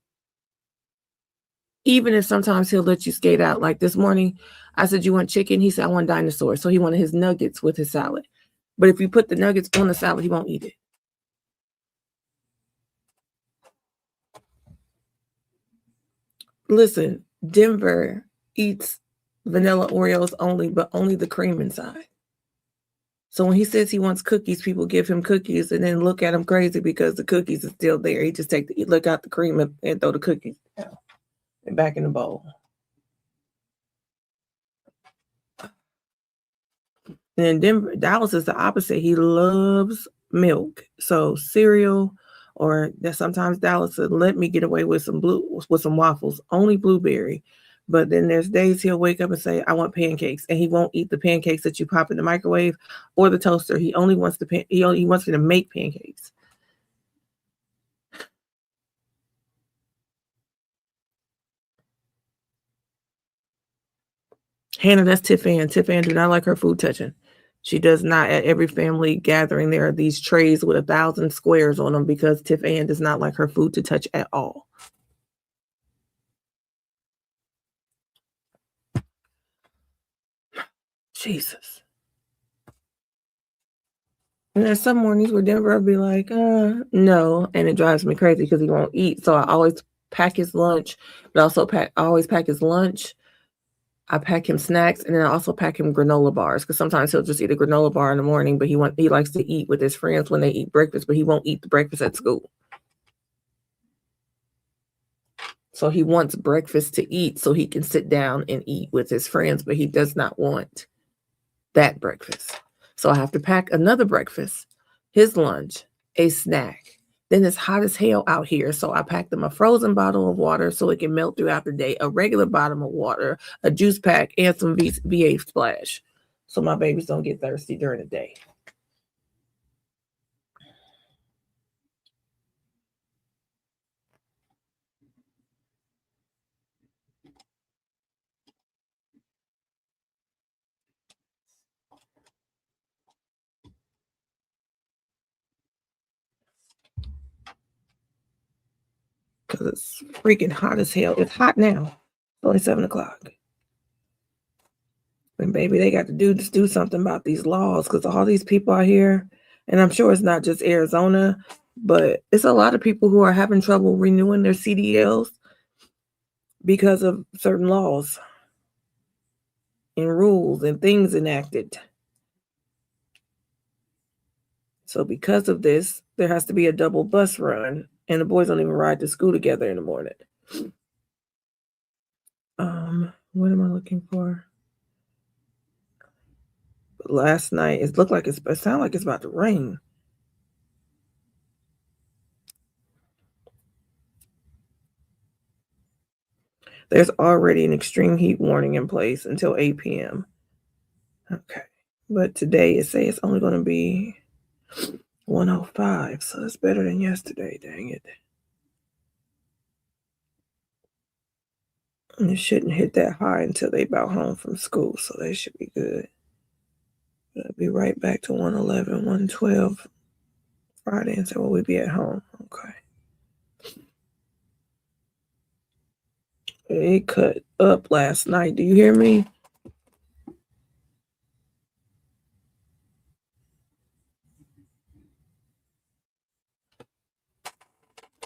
Even if sometimes he'll let you skate out. Like this morning, I said, "You want chicken?" He said, "I want dinosaur." So he wanted his nuggets with his salad. But if you put the nuggets on the salad, he won't eat it. Listen, Denver eats vanilla Oreos only, but only the cream inside. So when he says he wants cookies, people give him cookies and then look at him crazy because the cookies are still there. He just look out the cream and throw the cookies down and back in the bowl. And in Denver, Dallas is the opposite. He loves milk. So cereal, or that sometimes Dallas would let me get away with some waffles, only blueberry. But then there's days he'll wake up and say, "I want pancakes," and he won't eat the pancakes that you pop in the microwave or the toaster. He only wants he wants me to make pancakes. Hannah, that's Tiffany. Tiffany do not like her food touching. She does not. At every family gathering, there are these trays with 1,000 squares on them because Tiff Ann does not like her food to touch at all. Jesus. And there's some mornings where Denver will be like, no. And it drives me crazy because he won't eat. So I always pack his lunch, but I always pack his lunch. I pack him snacks, and then I also pack him granola bars because sometimes he'll just eat a granola bar in the morning, but he likes to eat with his friends when they eat breakfast, but he won't eat the breakfast at school. So he wants breakfast to eat so he can sit down and eat with his friends, but he does not want that breakfast. So I have to pack another breakfast, his lunch, a snack. Then it's hot as hell out here. So I packed him a frozen bottle of water so it can melt throughout the day, a regular bottle of water, a juice pack, and some VA Splash. So my babies don't get thirsty during the day. Because it's freaking hot as hell. It's hot now. It's only 7 o'clock. And baby, they got to do something about these laws because all these people out here, and I'm sure it's not just Arizona, but it's a lot of people who are having trouble renewing their CDLs because of certain laws and rules and things enacted. So because of this, there has to be a double bus run, and the boys don't even ride to school together in the morning. What am I looking for? But last night, it sounded like it's about to rain. There's already an extreme heat warning in place until 8 p.m. Okay. But today it says it's only going to be 105, so it's better than yesterday, dang it. And it shouldn't hit that high until they about home from school, so they should be good. But I'll be right back to 111, 112 Friday until we'll be at home. Okay. It cut up last night. Do you hear me?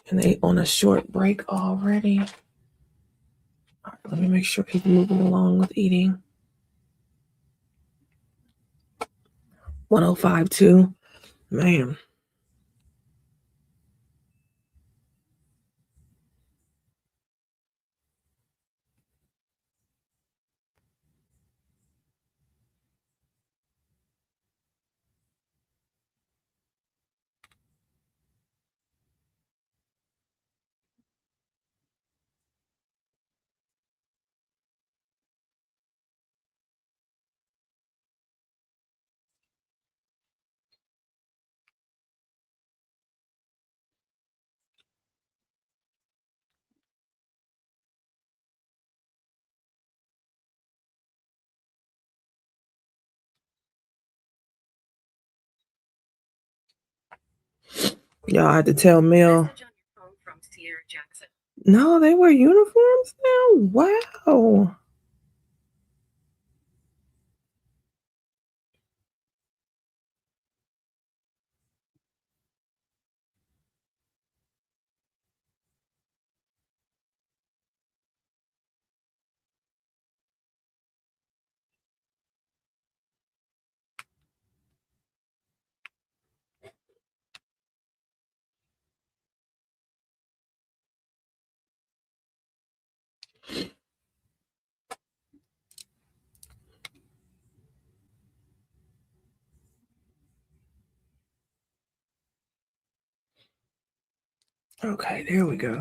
And they on a short break already. All right, let me make sure he's moving along with eating. 105.2. Man. Y'all had to tell Mel. No, they wear uniforms now? Wow. Okay, there we go.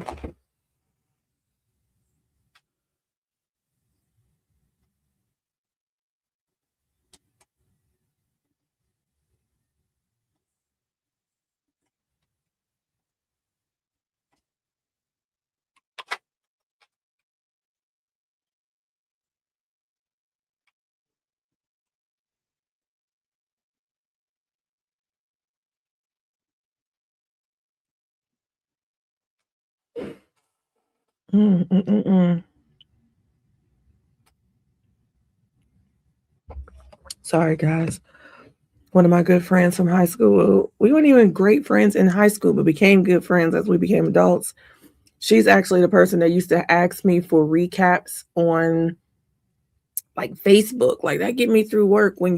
Sorry, guys. One of my good friends from high school, we weren't even great friends in high school, but became good friends as we became adults. She's actually the person that used to ask me for recaps on like Facebook. Like that get me through work when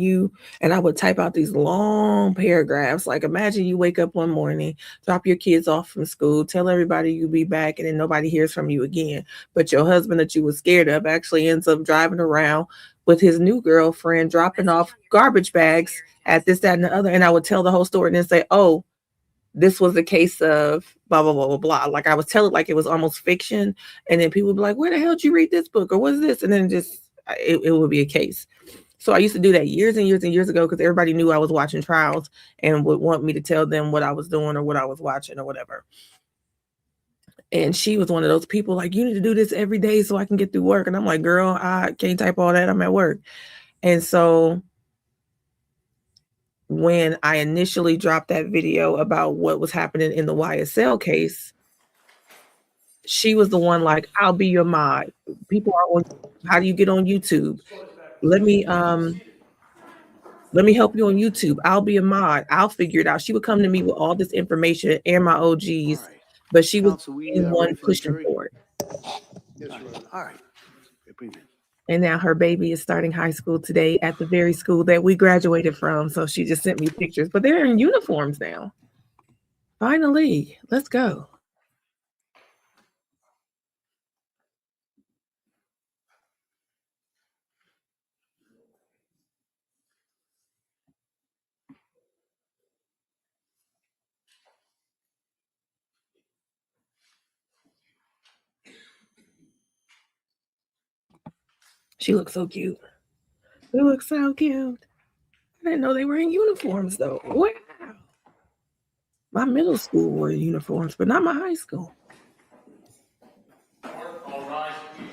and I would type out these long paragraphs. Like imagine you wake up one morning, drop your kids off from school, tell everybody you'll be back, and then nobody hears from you again. But your husband that you were scared of actually ends up driving around with his new girlfriend, dropping off garbage bags at this, that, and the other. And I would tell the whole story and then say, oh, this was a case of blah, blah, blah, blah, blah. Like I would tell it like it was almost fiction. And then people would be like, where the hell did you read this book? Or what is this? And then it would be a case. So I used to do that years and years and years ago because everybody knew I was watching trials and would want me to tell them what I was doing or what I was watching or whatever. And she was one of those people like, you need to do this every day so I can get through work. And I'm like, girl, I can't type all that. I'm at work. And so when I initially dropped that video about what was happening in the YSL case, she was the one like, I'll be your mod. People are on, how do you get on YouTube? Let me help you on YouTube. I'll be a mod. I'll figure it out. She would come to me with all this information and my OGs, All right. but she was Counsel, the one ready for the pushing jury? for it. Yes, all right. Bring it in. And now her baby is starting high school today at the very school that we graduated from. So she just sent me pictures, but they're in uniforms now. Finally, let's go. She looks so cute. They look so cute. I didn't know they were in uniforms though. Wow. My middle school wore uniforms, but not my high school. All rise, please.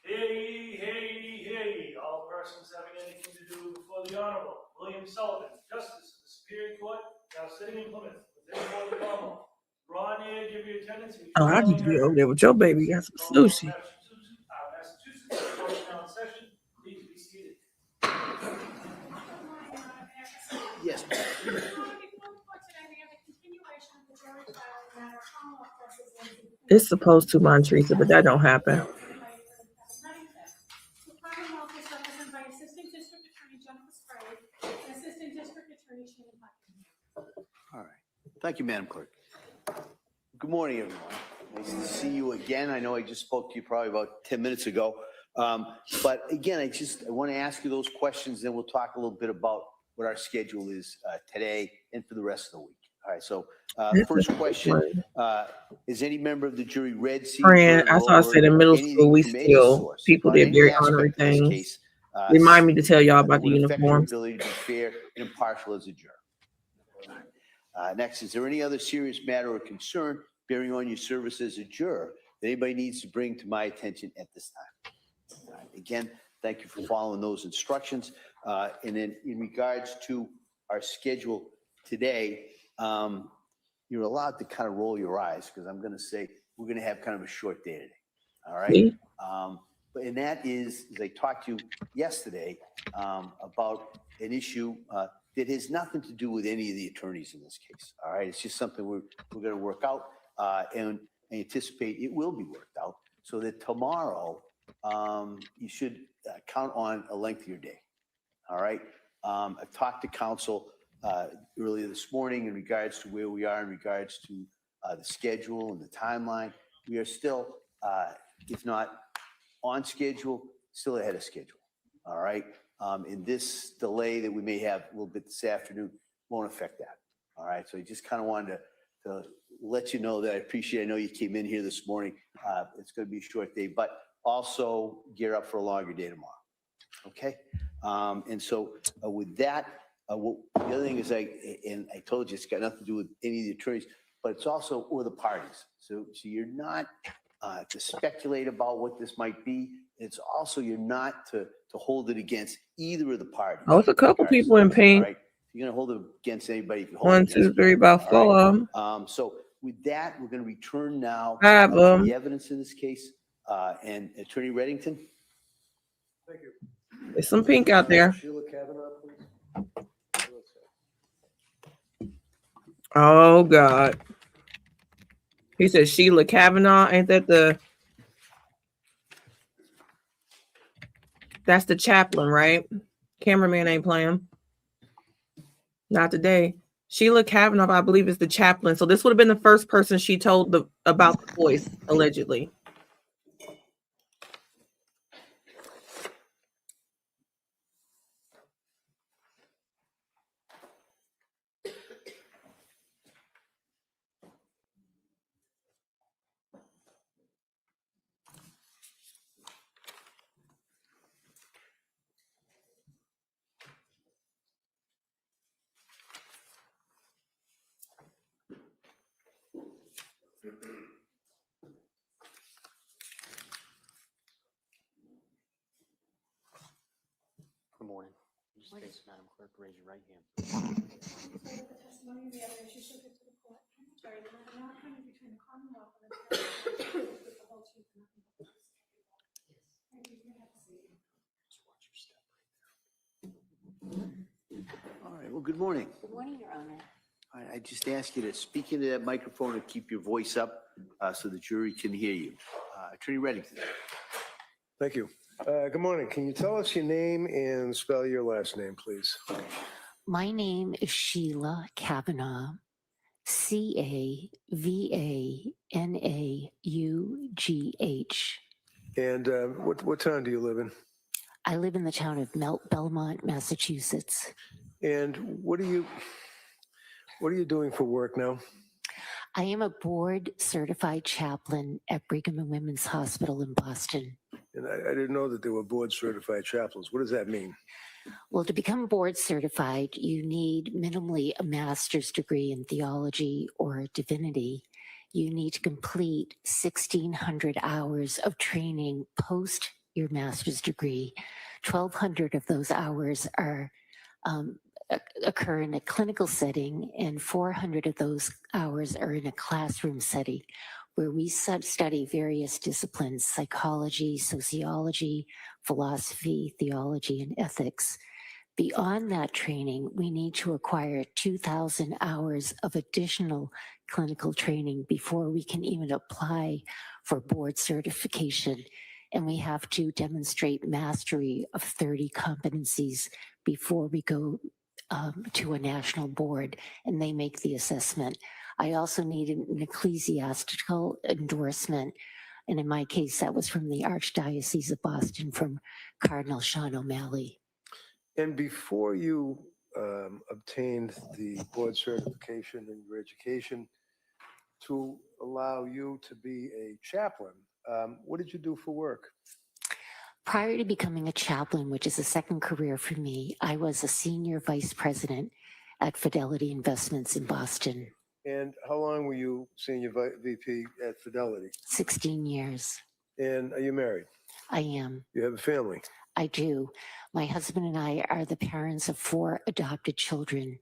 Hey, all persons having anything to do before the Honorable William Sullivan, Justice of the Superior Court, now sitting in Plymouth, within the normal. Draw near, give your attendance. Oh, I need to be over there with your baby. Got some sushi. Massachusetts, court is now in session. Please be seated. Yes. It's supposed to, Montresa, but that don't happen. All right. Thank you, Madam Clerk. Good morning, everyone. Nice to see you again. I know I just spoke to you probably about 10 minutes ago. But again, I want to ask you those questions, then we'll talk a little bit about what our schedule is today and for the rest of the week. All right, so first question, is any member of the jury read, seen, Friend, I saw I said in middle school, we still, people did very honorary things. Remind me to tell y'all about the uniforms. Ability to be fair and impartial as a juror. Next, is there any other serious matter or concern bearing on your service as a juror that anybody needs to bring to my attention at this time? Again, thank you for following those instructions. And then in regards to our schedule today, you're allowed to kind of roll your eyes because I'm going to say we're going to have kind of a short day today. All right. And that is, as I talked to you yesterday about an issue that has nothing to do with any of the attorneys in this case. All right. It's just something we're going to work out and anticipate it will be worked out so that tomorrow you should count on a lengthier day. All right. I've talked to counsel earlier this morning in regards to where we are in regards to the schedule and the timeline. We are still, if not on schedule, still ahead of schedule. All right. And this delay that we may have a little bit this afternoon won't affect that. All right. So I just kind of wanted to let you know that I appreciate, I know you came in here this morning. It's going to be a short day, but also gear up for a longer day tomorrow. Okay? And so with that, the other thing is I told you it's got nothing to do with any of the attorneys, but it's also or the parties. So you're not to speculate about what this might be. It's also you're not to hold it against either of the parties. Oh, it's a couple people in pink. All right. If you're going to hold it against anybody, you can hold 1, it 2, against 3, about 4 of them. So with that, we're going to return now 5 to of the them. evidence in this case. And Attorney Reddington. Thank you. There's some pink out there. Sheila Kavanaugh, please. Oh God. He said Sheila Kavanaugh. Ain't that that's the chaplain, right? Cameraman ain't playing. Not today. Sheila Kavanaugh, I believe, is the chaplain. So this would have been the first person she told about the voice, allegedly. Good morning. Just face Madam Clerk, raise your right hand. All right. Well, good morning. Good morning, Your Honor. All right, I just ask you to speak into that microphone and keep your voice up so the jury can hear you. Attorney Reddington. Thank you. Good morning. Can you tell us your name and spell your last name, please? My name is Sheila Kavanaugh, Cavanaughh. And what town do you live in? I live in the town of Belmont, Massachusetts. And what are you doing for work now? I am a board certified chaplain at Brigham and Women's Hospital in Boston. And I didn't know that there were board certified chaplains. What does that mean? Well, to become board certified, you need minimally a master's degree in theology or divinity. You need to complete 1,600 hours of training post your master's degree. 1,200 of those hours are occur in a clinical setting, and 400 of those hours are in a classroom setting where we study various disciplines: psychology, sociology, philosophy, theology, and ethics. Beyond that training, we need to acquire 2,000 hours of additional clinical training before we can even apply for board certification. And we have to demonstrate mastery of 30 competencies before we go to a national board and they make the assessment. I also need an ecclesiastical endorsement. And in my case, that was from the Archdiocese of Boston, from Cardinal Sean O'Malley. And before you obtained the board certification in your education to allow you to be a chaplain, what did you do for work? Prior to becoming a chaplain, which is a second career for me, I was a senior vice president at Fidelity Investments in Boston. And how long were you senior VP at Fidelity? 16 years. And are you married? I am. You have a family? I do. My husband and I are the parents of 4 adopted children.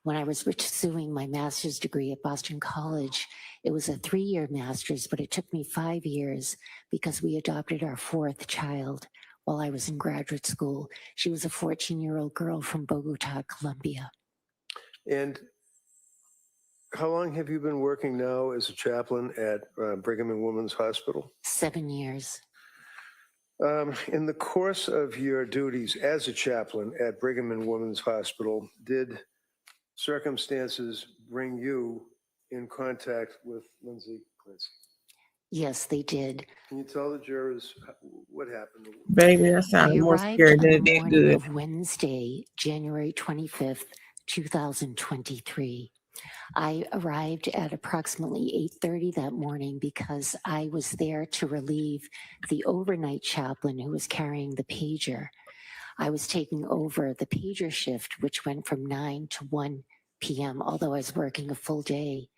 When I was pursuing my master's degree at Boston College, it was a 3-year master's, but it took me 5 years because we adopted our 4th child while I was in graduate school. She was a 14-year-old girl from Bogota, Colombia. And how long have you been working now as a chaplain at Brigham and Women's Hospital? 7 years. In the course of your duties as a chaplain at Brigham and Women's Hospital, did circumstances bring you in contact with Lindsay Clancy? Yes, they did. Can you tell the jurors what happened? Baby, that I sounded more arrived scary on than the it did morning good. of Wednesday, January 25th, 2023. I arrived at approximately 8:30 that morning because I was there to relieve the overnight chaplain who was carrying the pager. I was taking over the pager shift, which went from 9 to 1 p.m., although I was working a full day.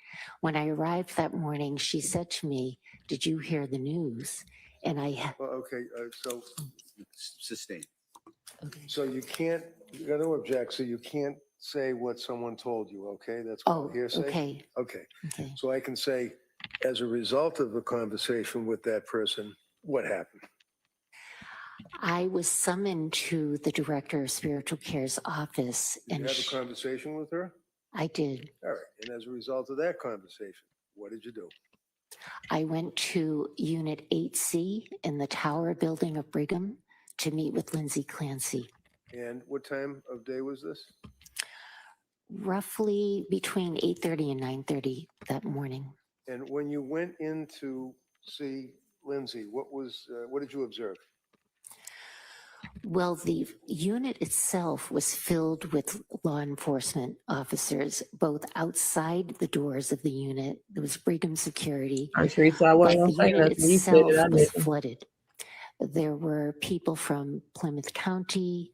When I arrived that morning, she said to me, "Did you hear the news?" And Well, okay, so, Sustain. okay. so you can't, you got to object, so you can't say what someone told you, okay? That's called Oh, hearsay? okay. Okay, Okay. so I can say, as a result of the conversation with that person, what happened? I was summoned to the director of spiritual care's office, Did you and have a conversation with her? I did. All right, and as a result of that conversation, what did you do? I went to Unit 8C in the Tower Building of Brigham to meet with Lindsay Clancy, And what time of day was this? roughly between 8:30 and 9:30 that morning. And when you went in to see Lindsay, what did you observe? Well, the unit itself was filled with law enforcement officers, both outside the doors of the unit. There was Brigham security, I'm sure you saw what but I'm the saying. unit That's you said it. itself I was didn't. flooded. There were people from Plymouth County,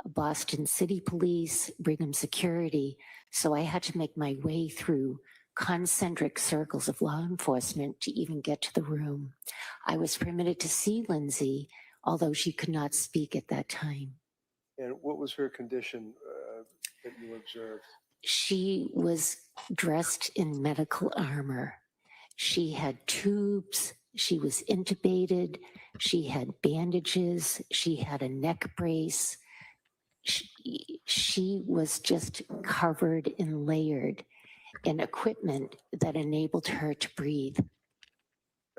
Boston City Police, Brigham Security. So I had to make my way through concentric circles of law enforcement to even get to the room. I was permitted to see Lindsay, although she could not speak at that time. And what was her condition that you observed? She was dressed in medical armor. She had tubes. She was intubated. She had bandages. She had a neck brace. She was just covered and layered in equipment that enabled her to breathe.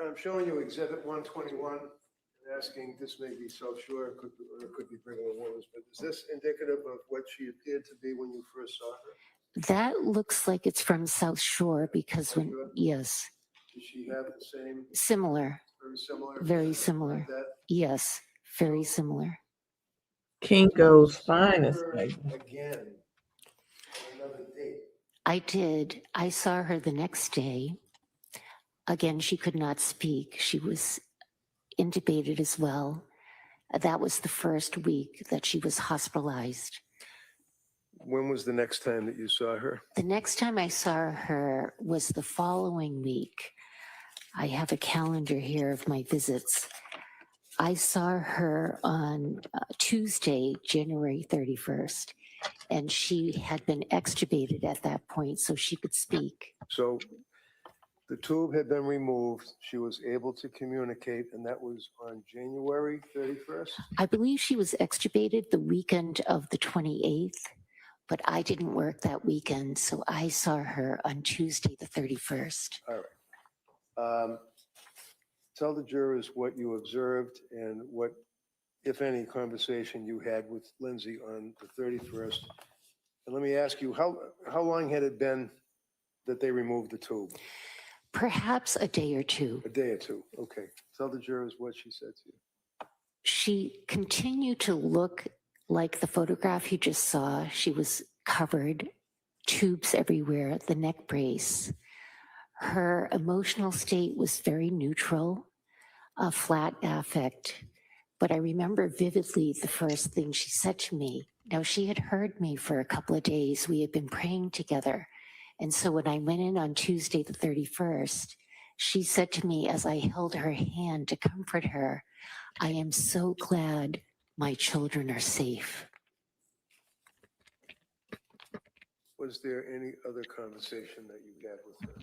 I'm showing you Exhibit 121, and asking, this may be South Shore, or it could be Brigham and Women's, but is this indicative of what she appeared to be when you first saw her? That looks like it's from South Shore because when, yes, Does she have the same, similar, very similar? very similar. Like that? Yes, very similar. Kinko's finest, Her baby. again, on another date. I did. I saw her the next day. Again, she could not speak. She was intubated as well. That was the first week that she was hospitalized. When was the next time that you saw her? The next time I saw her was the following week. I have a calendar here of my visits. I saw her on Tuesday, January 31st, and she had been extubated at that point so she could speak. So the tube had been removed, she was able to communicate, and that was on January 31st? I believe she was extubated the weekend of the 28th, but I didn't work that weekend, so I saw her on Tuesday, the 31st. All right. Tell the jurors what you observed and what, if any, conversation you had with Lindsay on the 31st. And let me ask you, how long had it been that they removed the tube? Perhaps a day or two. A day or two. Okay. Tell the jurors what she said to you. She continued to look like the photograph you just saw. She was covered, tubes everywhere, the neck brace. Her emotional state was very neutral, a flat affect. But I remember vividly the first thing she said to me. Now, she had heard me for a couple of days. We had been praying together. And so when I went in on Tuesday, the 31st, she said to me as I held her hand to comfort her, "I am so glad my children are safe." Was there any other conversation that you had with her?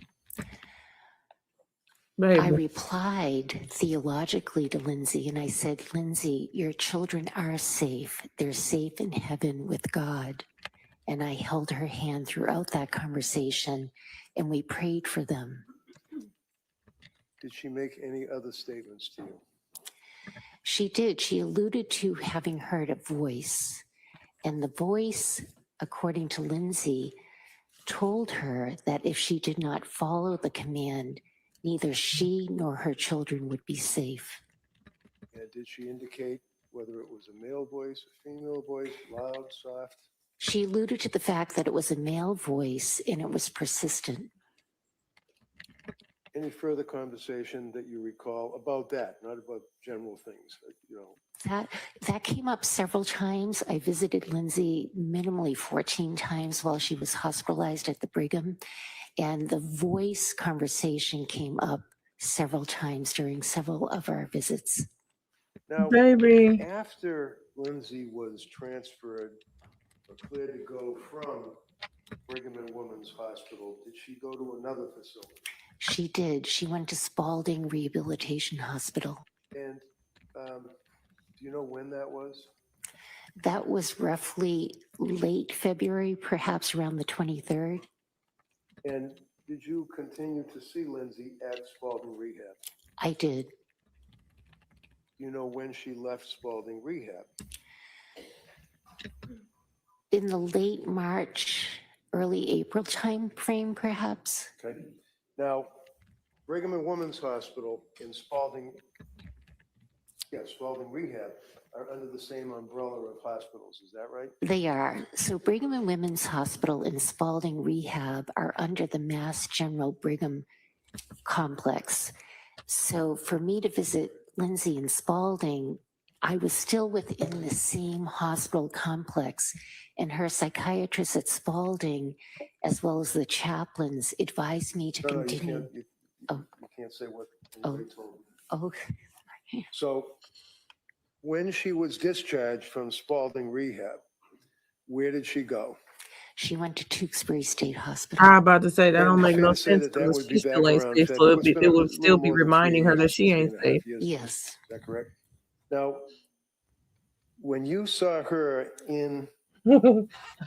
I Baby. replied theologically to Lindsay and I said, "Lindsay, your children are safe. They're safe in heaven with God." And I held her hand throughout that conversation and we prayed for them. Did she make any other statements to you? She did. She alluded to having heard a voice. And the voice, according to Lindsay, told her that if she did not follow the command, neither she nor her children would be safe. And did she indicate whether it was a male voice, a female voice, loud, soft? She alluded to the fact that it was a male voice and it was persistent. Any further conversation that you recall about that, not about general things, you know? That came up several times. I visited Lindsay minimally 14 times while she was hospitalized at the Brigham, and the voice conversation came up several times during several of our visits. Now, Baby. after Lindsay was transferred or cleared to go from Brigham and Women's Hospital, did she go to another facility? She did. She went to Spalding Rehabilitation Hospital. And do you know when that was? That was roughly late February, perhaps around the 23rd. And did you continue to see Lindsay at Spalding Rehab? I did. You know when she left Spalding Rehab? In the late March, early April time frame, perhaps. Okay. Now, Brigham and Women's Hospital and Spalding Rehab are under the same umbrella of hospitals. Is that right? They are. So Brigham and Women's Hospital and Spalding Rehab are under the Mass General Brigham complex. So for me to visit Lindsay in Spalding, I was still within the same hospital complex, and her psychiatrist at Spalding, as well as the chaplains, advised me to continue. You can't say what anybody told you. Oh, So when she was discharged from Spalding Rehab, where did she go? she went to Duxbury State Hospital. I'm about to say that don't And make fair no to say sense that that because would be she back still ain't around safe. So February. It's been it a would little still be more than 3 reminding her years, that she ain't 3.5 safe. years. Yes. Is that correct? Now, when you saw her in I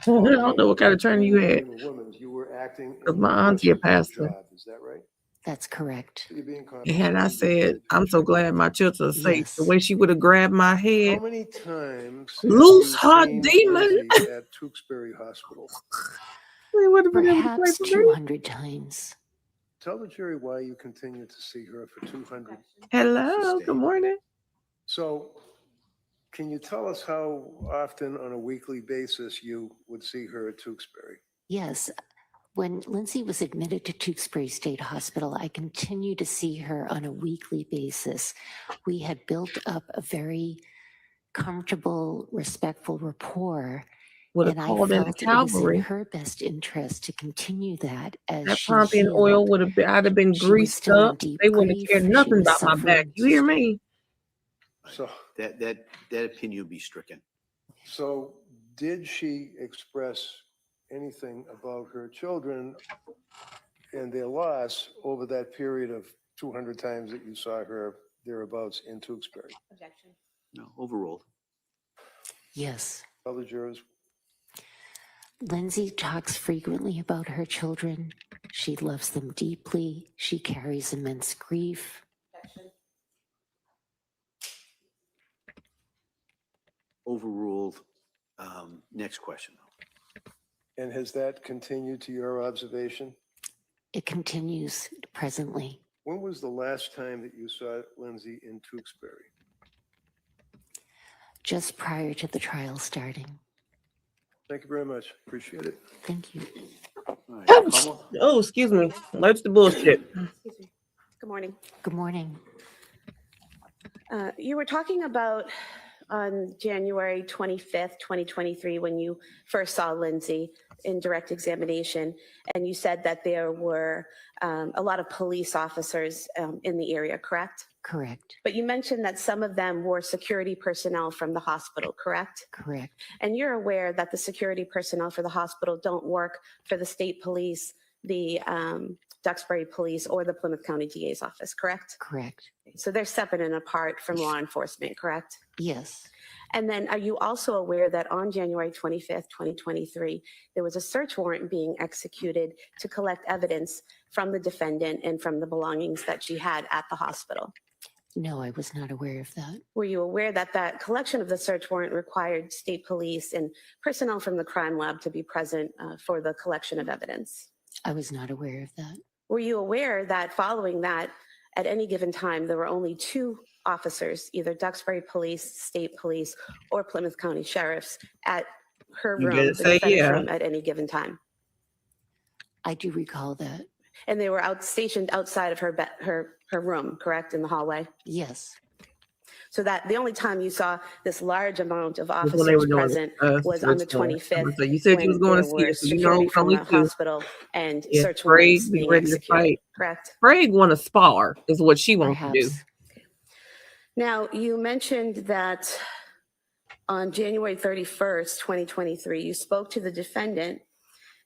don't know what kind of training you had. Brigham and Women's, you were acting in 'Cause the my auntie a course of your pastor. job. Is that right? That's correct. You're being And had I compensated. said, I'm so glad my children are safe, Yes. the way she would have grabbed my How head, many times have loose you heart seen demon. Lindsay at Duxbury Hospital? We would have been able to play Perhaps for me. 200 times. Tell the jury why you continue to see her for 200. Hello, good morning. So can you tell us how often on a weekly basis you would see her at Tewksbury? Yes. When Lindsay was admitted to Duxbury State Hospital, I continued to see her on a weekly basis. We had built up a very comfortable, respectful rapport. Would have And I called in the felt it was in cavalry. her best interest to continue that as That she Pompeii healed. oil would have been, I'd have been She was greased still in up. deep They wouldn't have grief. cared She nothing was about my back. suffering. You hear me? So, That opinion will be stricken. so did she express anything about her children and their loss over that period of 200 times that you saw her thereabouts in Tewksbury? No, overruled. Yes. Other jurors? Lindsay talks frequently about her children. She loves them deeply. She carries immense grief. Overruled. Next question. And has that continued to your observation? It continues presently. When was the last time that you saw Lindsay in Tewksbury? Just prior to the trial starting. Thank you very much. Appreciate it. Thank you. All right, Kamal? Oh, excuse me. Let's the bullshit. Excuse me. Good morning. Good morning. You were talking about on January 25th, 2023, when you first saw Lindsay in direct examination, and you said that there were a lot of police officers in the area, correct? Correct. But you mentioned that some of them were security personnel from the hospital, correct? Correct. And you're aware that the security personnel for the hospital don't work for the state police, the Duxbury police, or the Plymouth County DA's office, correct? Correct. So they're separate and apart from law enforcement, correct? Yes. And then are you also aware that on January 25th, 2023, there was a search warrant being executed to collect evidence from the defendant and from the belongings that she had at the hospital? No, I was not aware of that. Were you aware that that collection of the search warrant required state police and personnel from the crime lab to be present for the collection of evidence? I was not aware of that. Were you aware that following that, at any given time, there were only 2 officers, either Duxbury Police, State Police, or Plymouth County Sheriffs at her You room, better the say defendant's yeah. room, at any given time. I do recall that. And they were stationed outside of her room, correct, in the hallway? Yes, So that the only time you saw this large amount of Was when they were officers doing present was on the search warrant. 25th, So you said you was when going to there see were it, so you know security from only the two. hospital and Yeah, search Sprague, warrants be being ready to executed, fight. correct? Sprague want to spar, is what she wants to do. perhaps. Now, you mentioned that on January 31st, 2023, you spoke to the defendant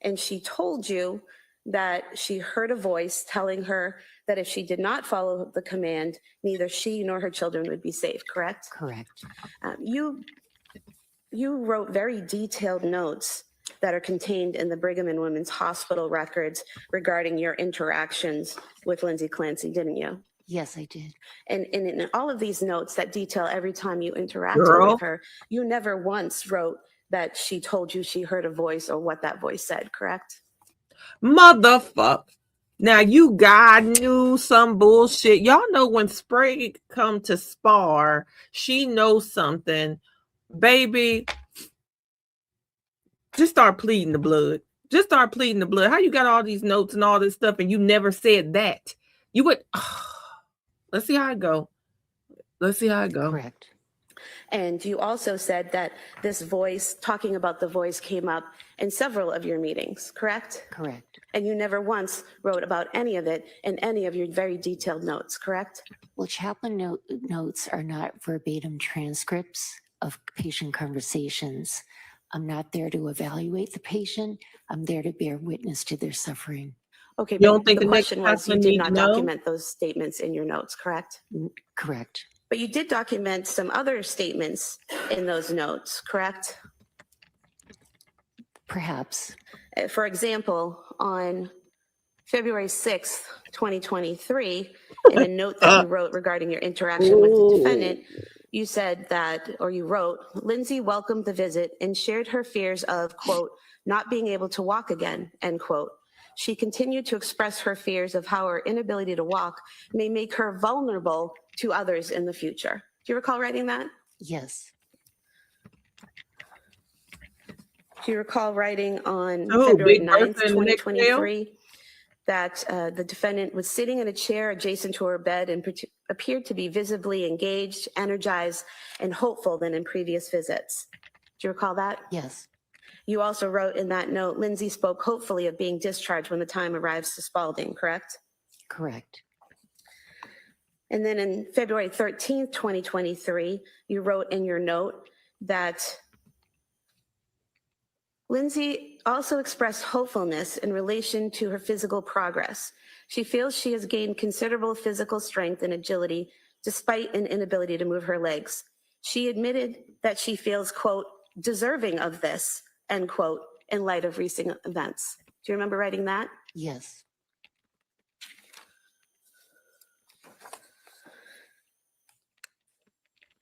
and she told you that she heard a voice telling her that if she did not follow the command, neither she nor her children would be safe, correct? Correct. You wrote very detailed notes that are contained in the Brigham and Women's Hospital records regarding your interactions with Lindsay Clancy, didn't you? Yes, I did. And in all of these notes that detail every time you interacted Girl. with her, you never once wrote that she told you she heard a voice or what that voice said, correct? Motherfucker. Now you God knew some bullshit. Y'all know when Sprague come to spar, she knows something. Baby, just start pleading the blood. Just start pleading the blood. How you got all these notes and all this stuff and you never said that? You would let's see how it go. Let's see how it go. Correct. And you also said that this voice, talking about the voice, came up in several of your meetings, correct? Correct. And you never once wrote about any of it in any of your very detailed notes, correct? Well, chaplain notes are not verbatim transcripts of patient conversations. I'm not there to evaluate the patient. I'm there to bear witness to their suffering. Okay, You don't but think the the next question was you chaplain did need not to know? document those statements in your notes, correct? Correct. But you did document some other statements in those notes, correct? Perhaps. For example, on February 6th, 2023, in a note that you wrote regarding your interaction with the defendant, you said that, or you wrote, Lindsay welcomed the visit and shared her fears of, quote, not being able to walk again, end quote. She continued to express her fears of how her inability to walk may make her vulnerable to others in the future. Do you recall writing that? Yes. Do you recall writing on Oh, February Big 9th, Bertha and Nick 2023, that the defendant was sitting in a chair adjacent to her bed and appeared to be visibly engaged, energized, and hopeful than in previous visits? Do you recall that? Yes. You also wrote in that note, Lindsay spoke hopefully of being discharged when the time arrives to Spalding, correct? Correct. And then in February 13th, 2023, you wrote in your note that Lindsay also expressed hopefulness in relation to her physical progress. She feels she has gained considerable physical strength and agility despite an inability to move her legs. She admitted that she feels, quote, deserving of this, end quote, in light of recent events. Do you remember writing that? Yes.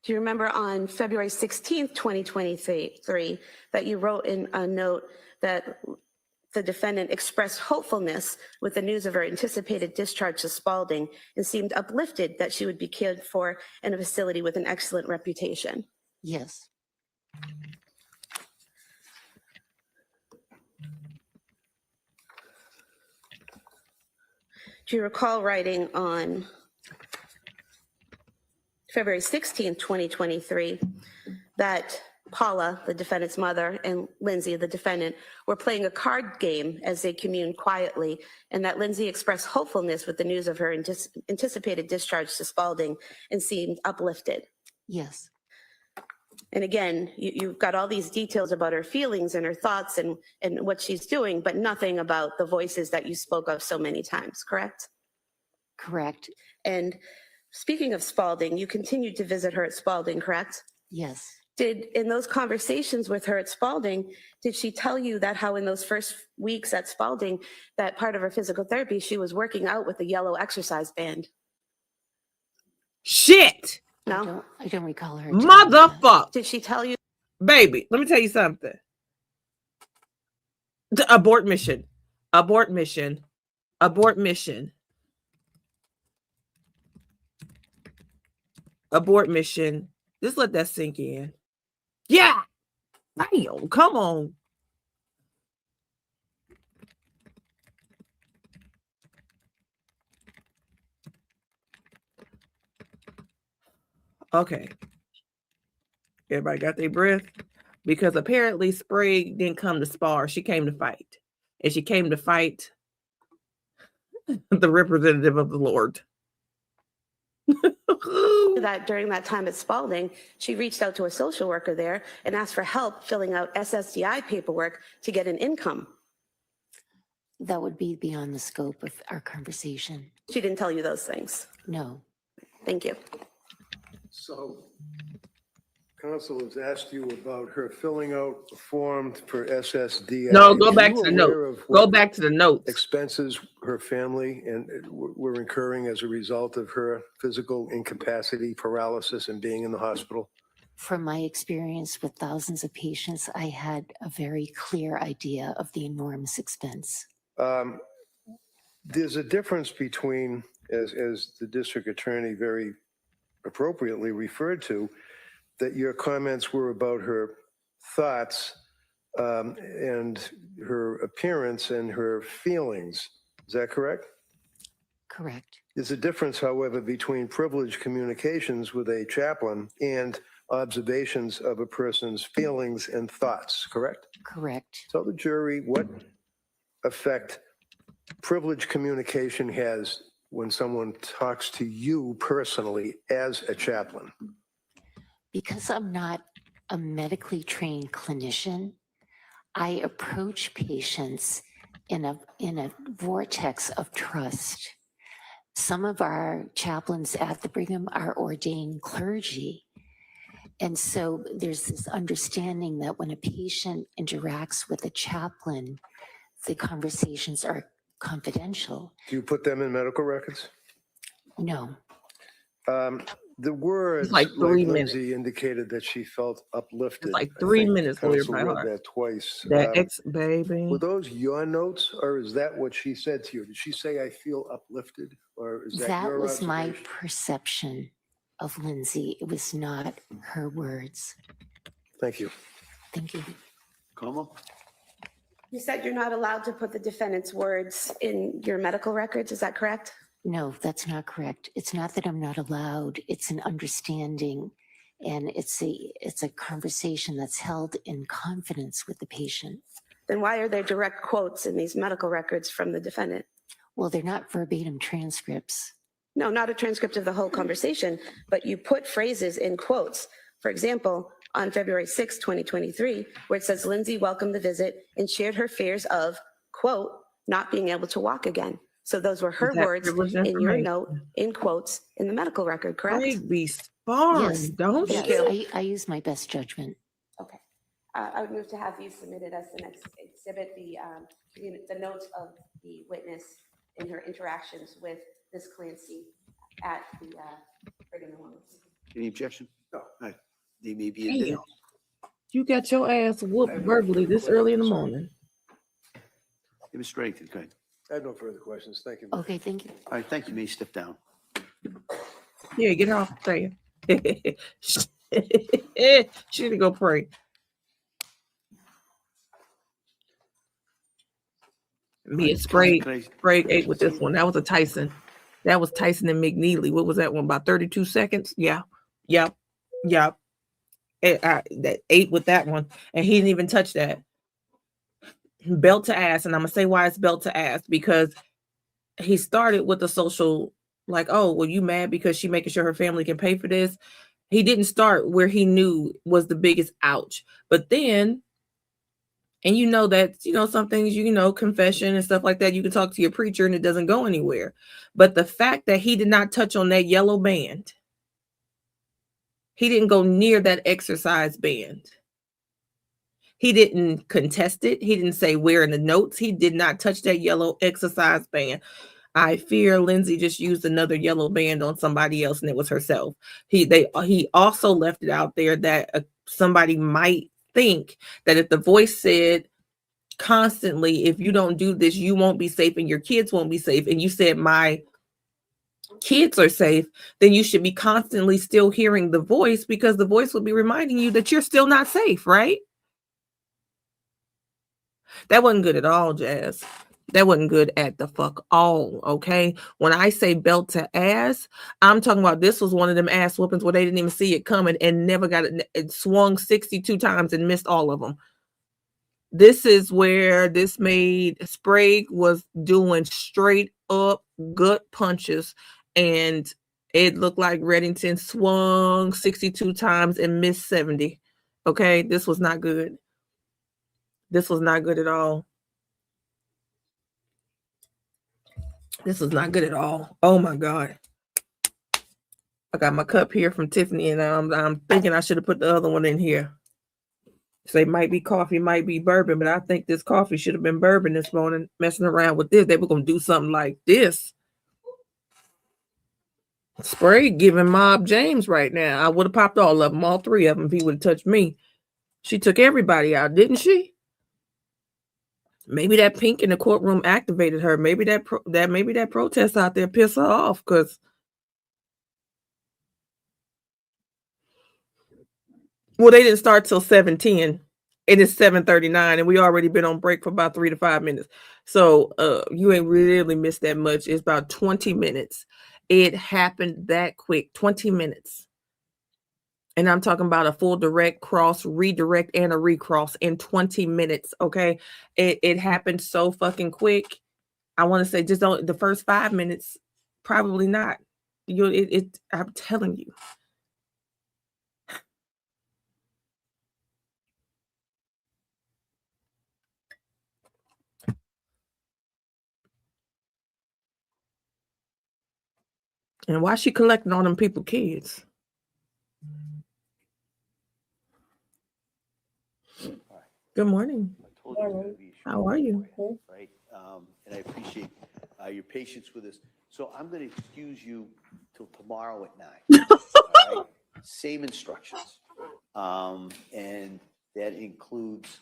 Do you remember on February 16th, 2023, that you wrote in a note that the defendant expressed hopefulness with the news of her anticipated discharge to Spalding and seemed uplifted that she would be cared for in a facility with an excellent reputation? Yes. Do you recall writing on February 16th, 2023, that Paula, the defendant's mother, and Lindsay, the defendant, were playing a card game as they communed quietly, and that Lindsay expressed hopefulness with the news of her anticipated discharge to Spalding and seemed uplifted? Yes. And again, you've got all these details about her feelings and her thoughts and what she's doing, but nothing about the voices that you spoke of so many times, correct? Correct. And speaking of Spalding, you continued to visit her at Spalding, correct? Yes. In those conversations with her at Spalding, did she tell you that how in those first weeks at Spalding, that part of her physical therapy, she was working out with a yellow exercise band? Shit. No? I don't recall her. telling me that. Motherfucker. Did she tell you? Baby, let me tell you something. The abort mission. Abort mission. Abort mission. Abort mission. Just let that sink in. Yeah. Damn, come on. Okay. Everybody got their breath? Because apparently Sprague didn't come to spar. She came to fight. And she came to fight the representative of the Lord. That during that time at Spalding, she reached out to a social worker there and asked for help filling out SSDI paperwork to get an income. That would be beyond the scope of our conversation. She didn't tell you those things. No. Thank you. So, counsel has asked you about her filling out a form for SSDI. No, go Are back you to the aware notes. of Go what back to the notes. expenses her family and were incurring as a result of her physical incapacity, paralysis, and being in the hospital? From my experience with thousands of patients, I had a very clear idea of the enormous expense. There's a difference between, as the district attorney very appropriately referred to, that your comments were about her thoughts and her appearance and her feelings. Is that correct? Correct. There's a difference, however, between privileged communications with a chaplain and observations of a person's feelings and thoughts, correct? Correct. Tell the jury what effect privileged communication has when someone talks to you personally as a chaplain. Because I'm not a medically trained clinician, I approach patients in a vortex of trust. Some of our chaplains at the Brigham are ordained clergy. And so there's this understanding that when a patient interacts with a chaplain, the conversations are confidential. Do you put them in medical records? No. The words, like 3 minutes. Lindsay indicated that she felt uplifted. It's like I 3 think minutes, Lawyer counsel read Byheart. that twice. That ex-baby. Were those your notes, or is that what she said to you? Did she say, "I feel uplifted," or is that That your was my observation? perception of Lindsay. It was not her words. Thank you. Thank you. Como? You said you're not allowed to put the defendant's words in your medical records. Is that correct? No, that's not correct. It's not that I'm not allowed. It's an understanding, and it's a conversation that's held in confidence with the patient. Then why are there direct quotes in these medical records from the defendant? Well, they're not verbatim transcripts. No, not a transcript of the whole conversation, but you put phrases in quotes. For example, on February 6, 2023, where it says Lindsay welcomed the visit and shared her fears of, quote, not being able to walk again. So those were her Is that words privileged in your information? note, in quotes, in the medical record, correct? Craig be sparring, Yes. don't Thank you? you. I use my best judgment. Okay. I would move to have these submitted as the next exhibit, the notes of the witness in her interactions with Ms. Clancy at the Brigham and Women's. Any objection? No. All right. They may be admitted. Damn. You got your ass whooped verbally this early in the morning. Mr. Rankin, go ahead. I have no further questions. Thank you. Okay, thank you. All right, thank you. May you step down. Yeah, get her off the stand. She need to go pray. Me and Sprague ate with this one. That was a Tyson. That was Tyson and McNeely. What was that one? About 32 seconds? Yeah. Yep. Yep. That ate with that one. And he didn't even touch that. Belt to ass. And I'm going to say why it's belt to ass. Because he started with the social, like, oh, well, you mad because she making sure her family can pay for this? He didn't start where he knew was the biggest ouch. But then, and you know that, some things, confession and stuff like that, you can talk to your preacher and it doesn't go anywhere. But the fact that he did not touch on that yellow band, he didn't go near that exercise band. He didn't contest it. He didn't say where in the notes. He did not touch that yellow exercise band. I fear Lindsay just used another yellow band on somebody else, and it was herself. He also left it out there that somebody might think that if the voice said constantly, if you don't do this, you won't be safe and your kids won't be safe, and you said my kids are safe, then you should be constantly still hearing the voice, because the voice will be reminding you that you're still not safe, right? That wasn't good at all, Jazz. That wasn't good at the fuck all, okay? When I say belt to ass, I'm talking about this was one of them ass whoopings where they didn't even see it coming and never got it. It swung 62 times and missed all of them. This is where this made Sprague was doing straight up gut punches, and it looked like Reddington swung 62 times and missed 70. Okay, this was not good. This was not good at all. This was not good at all. Oh my God. I got my cup here from Tiffany, and I'm thinking I should have put the other one in here. So it might be coffee, might be bourbon, but I think this coffee should have been bourbon this morning. Messing around with this, they were going to do something like this. Sprague giving Mob James right now. I would have popped all of them, all three of them, if he would have touched me. She took everybody out, didn't she? Maybe that pink in the courtroom activated her. Maybe that protest out there pissed her off, because well, they didn't start till 7:10. It is 7:39, and we already been on break for about 3 to 5 minutes. So you ain't really missed that much. It's about 20 minutes. It happened that quick, 20 minutes. And I'm talking about a full direct, cross, redirect, and a recross in 20 minutes, okay? It happened so fucking quick. I want to say just don't, the first 5 minutes, probably not. I'm telling you. And why she collecting all them people kids? Good morning. I told you it was gonna be a short How are you? for right? And I appreciate your patience with us. So I'm going to excuse you till tomorrow at 9. All right? Same instructions. And that includes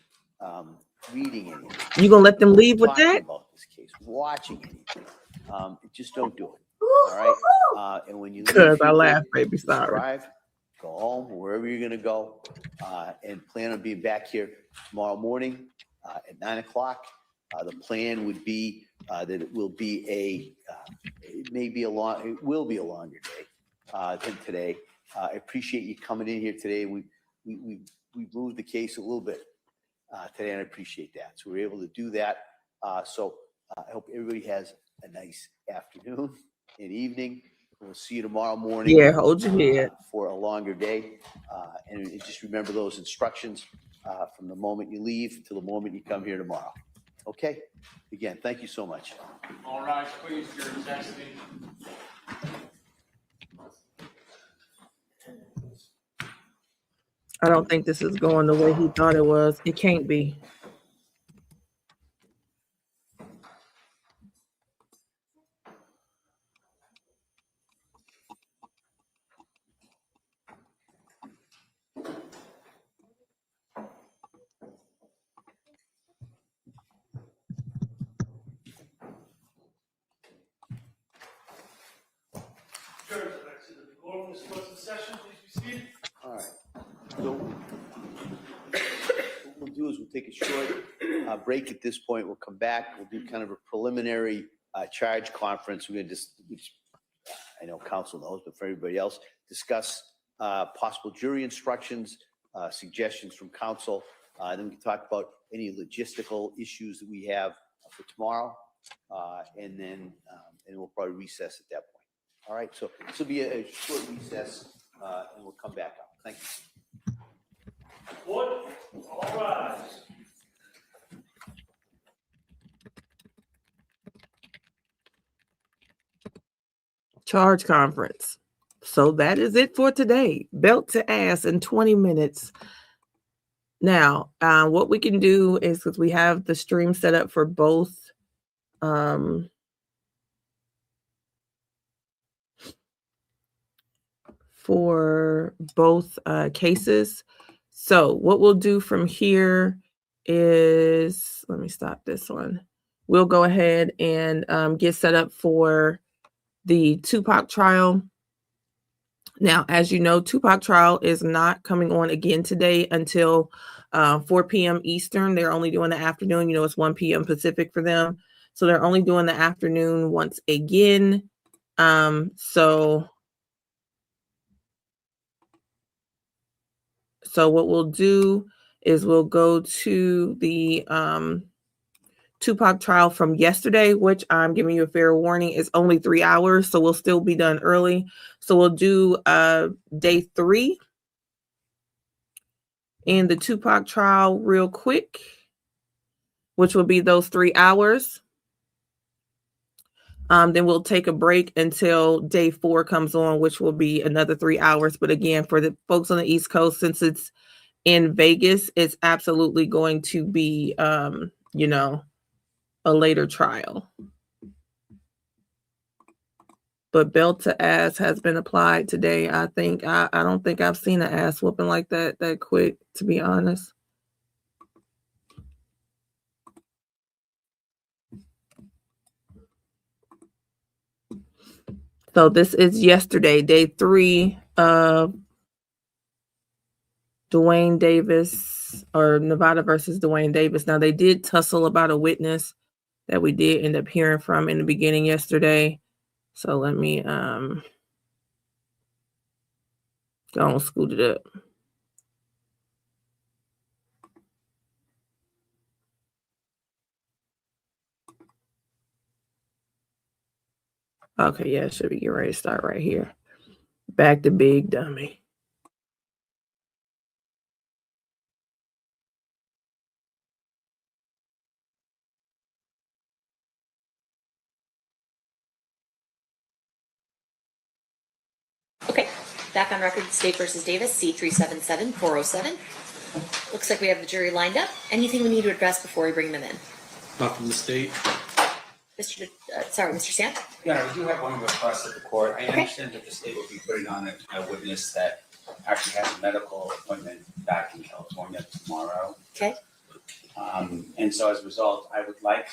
reading anything. You gonna let them leave with talking that? about this case, watching anything. Just don't do it. All right? And when you leave, Because I feel laugh, free baby. to Sorry. drive, go home, wherever you're going to go, and plan on being back here tomorrow morning at 9 o'clock. The plan would be that it will be it will be a longer day than today. I appreciate you coming in here today. We moved the case a little bit today, and I appreciate that. So we're able to do that. So I hope everybody has a nice afternoon and evening. We'll see you tomorrow morning. Yeah, hold your head. For a longer day. And just remember those instructions from the moment you leave to the moment you come here tomorrow. Okay? Again, thank you so much. All right, please, your testing. I don't think this is going the way he thought it was. It can't be. All right. So what we'll do is we'll take a short break at this point. We'll come back. We'll do kind of a preliminary charge conference. We're going to just, which I know council knows, but for everybody else, discuss possible jury instructions, suggestions from council. Then we can talk about any logistical issues that we have for tomorrow. And then we'll probably recess at that point. All right. So this will be a short recess and we'll come back up. Thank you. What? All rise. Charge conference. So that is it for today. Belt to ass in 20 minutes. Now, what we can do is, because we have the stream set up for both cases. So what we'll do from here is, let me stop this one. We'll go ahead and get set up for the Tupac trial. Now, as you know, Tupac trial is not coming on again today until 4 p.m. Eastern. They're only doing the afternoon. It's 1 p.m. Pacific for them. So they're only doing the afternoon once again. So what we'll do is we'll go to the Tupac trial from yesterday, which I'm giving you a fair warning is only 3 hours. So we'll still be done early. So we'll do day 3 in the Tupac trial real quick, which will be those 3 hours. Then we'll take a break until day 4 comes on, which will be another 3 hours. But again, for the folks on the East Coast, since it's in Vegas, it's absolutely going to be, a later trial. But belt to ass has been applied today. I think I don't think I've seen an ass whooping like that quick, to be honest. So this is yesterday, day 3 of Duane Davis, or Nevada versus Duane Davis. Now, they did tussle about a witness that we did end up hearing from in the beginning yesterday. So let me go and scoot it up. Okay, yeah, should we get ready to start right here? Back to Big Dummy. Okay, back on record, State versus Davis, C-377-407. Looks like we have the jury lined up. Anything we need to address before we bring them in? Not from the state. Mr. Sam? Yeah, we do have one request of the court. I understand that the state will be putting on a witness that actually has a medical appointment back in California tomorrow. Okay. And so as a result, I would like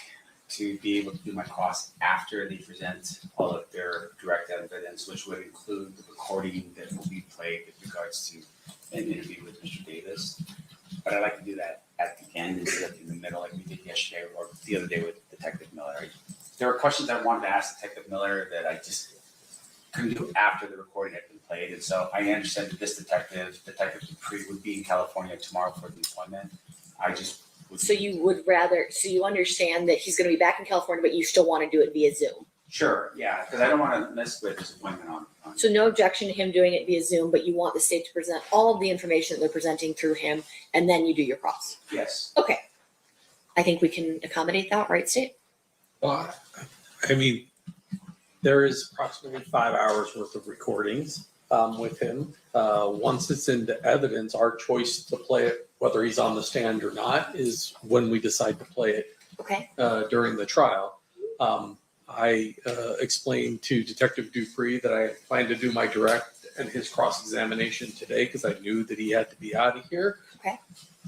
to be able to do my cross after they present all of their direct evidence, which would include the recording that will be played with regards to an interview with Mr. Davis. But I'd like to do that at the end instead of in the middle like we did yesterday or the other day with Detective Miller. There were questions I wanted to ask Detective Miller that I just couldn't do after the recording had been played. And so I understand that this Detective Dupree, would be in California tomorrow for the appointment. So you understand that he's going to be back in California, but you still want to do it via Zoom? Sure, yeah, because I don't want to miss with his appointment on. So no objection to him doing it via Zoom, but you want the state to present all of the information that they're presenting through him, and then you do your cross? Yes. Okay. I think we can accommodate that, right, State? Well, I mean, there is approximately 5 hours worth of recordings with him. Once it's into evidence, our choice to play it, whether he's on the stand or not, is when we decide to play it. Okay. During the trial. I explained to Detective Dupree that I plan to do my direct and his cross-examination today because I knew that he had to be out of here. Okay.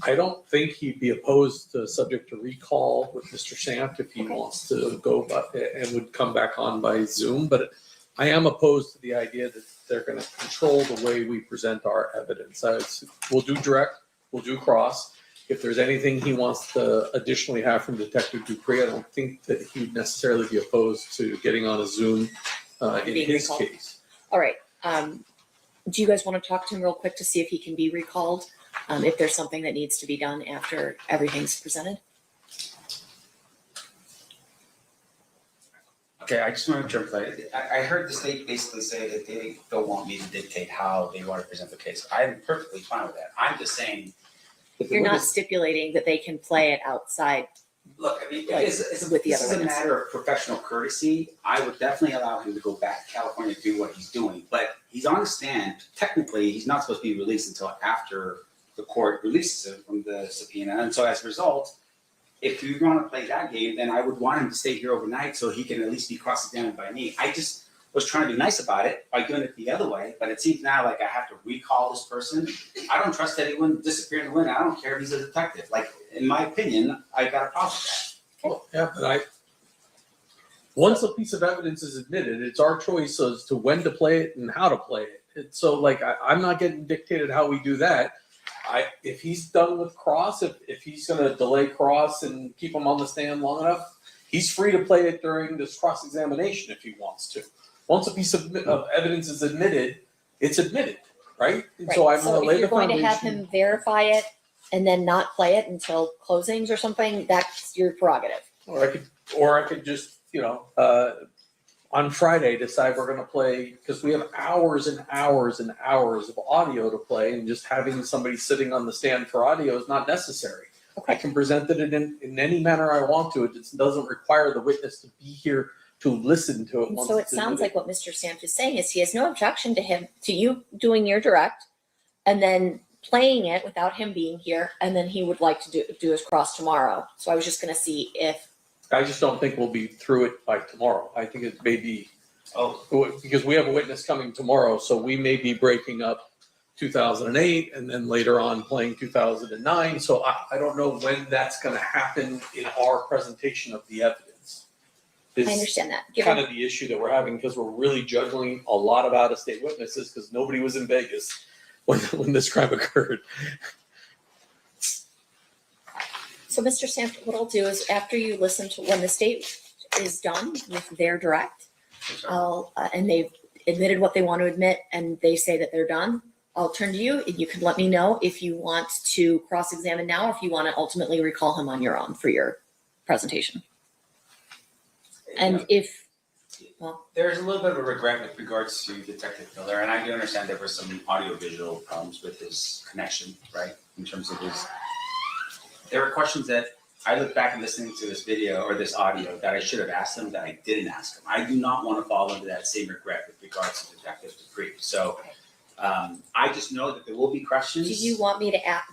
I don't think he'd be opposed to subject to recall with Mr. Sant if he wants to go and would come back on by Zoom. But I am opposed to the idea that they're going to control the way we present our evidence. We'll do direct, we'll do cross. If there's anything he wants to additionally have from Detective Dupree, I don't think that he'd necessarily be opposed to getting on a Zoom in his case. All right. Do you guys want to talk to him real quick to see if he can be recalled? If there's something that needs to be done after everything's presented? Okay, I just want to clarify. I heard the state basically say that they don't want me to dictate how they want to present the case. I'm perfectly fine with that. I'm just saying. You're not stipulating that they can play it outside. Look, I mean, This this is is a matter of professional courtesy. I would definitely allow him to go back to California to do what he's doing, but he's on the stand. Technically, he's not supposed to be released until after the court releases him from the subpoena. And so as a result, if we want to play that game, then I would want him to stay here overnight so he can at least be cross-examined by me. I just was trying to be nice about it by doing it the other way, but it seems now like I have to recall this person. I don't trust anyone disappearing in the wind. I don't care if he's a detective. Like, in my opinion, I got a problem with that. Well, yeah, but once a piece of evidence is admitted, it's our choice as to when to play it and how to play it. So, like, I'm not getting dictated how we do that. if he's done with cross, if he's going to delay cross and keep him on the stand long enough, he's free to play it during this cross-examination if he wants to. Once a piece of evidence is admitted, it's admitted, right? And so I'm going to lay if the you're going to have foundation. him verify it and then not play it until closings or something, that's your prerogative. Or I could just, on Friday decide we're going to play, because we have hours and hours and hours of audio to play, and just having somebody sitting on the stand for audio is not necessary. I can present it in any manner I want to. It just doesn't require the witness to be here to listen to it. And once so it it's sounds admitted. like what Mr. Samp is saying is he has no objection to you doing your direct and then playing it without him being here, and then he would like to do his cross tomorrow. So I was just going to see if. I just don't think we'll be through it by tomorrow. I think it may be, because we have a witness coming tomorrow, so we may be breaking up 2008 and then later on playing 2009. So I don't know when that's going to happen in our presentation of the evidence. I understand that. Kind of the issue that we're having, because we're really juggling a lot of out-of-state witnesses because nobody was in Vegas when this crime occurred. So Mr. Samp, what I'll do is after you listen to when the state is done with their direct, and they've admitted what they want to admit and they say that they're done, I'll turn to you and you can let me know if you want to cross-examine now or if you want to ultimately recall him on your own for your presentation. And There's a little bit of a regret with regards to Detective Miller, and I do understand there were some audio-visual problems with his connection, right? In terms of there were questions that I look back and listening to this video or this audio that I should have asked him that I didn't ask him. I do not want to fall into that same regret with regards to Detective Dupree. So I just know that there will be questions. do you want me to ask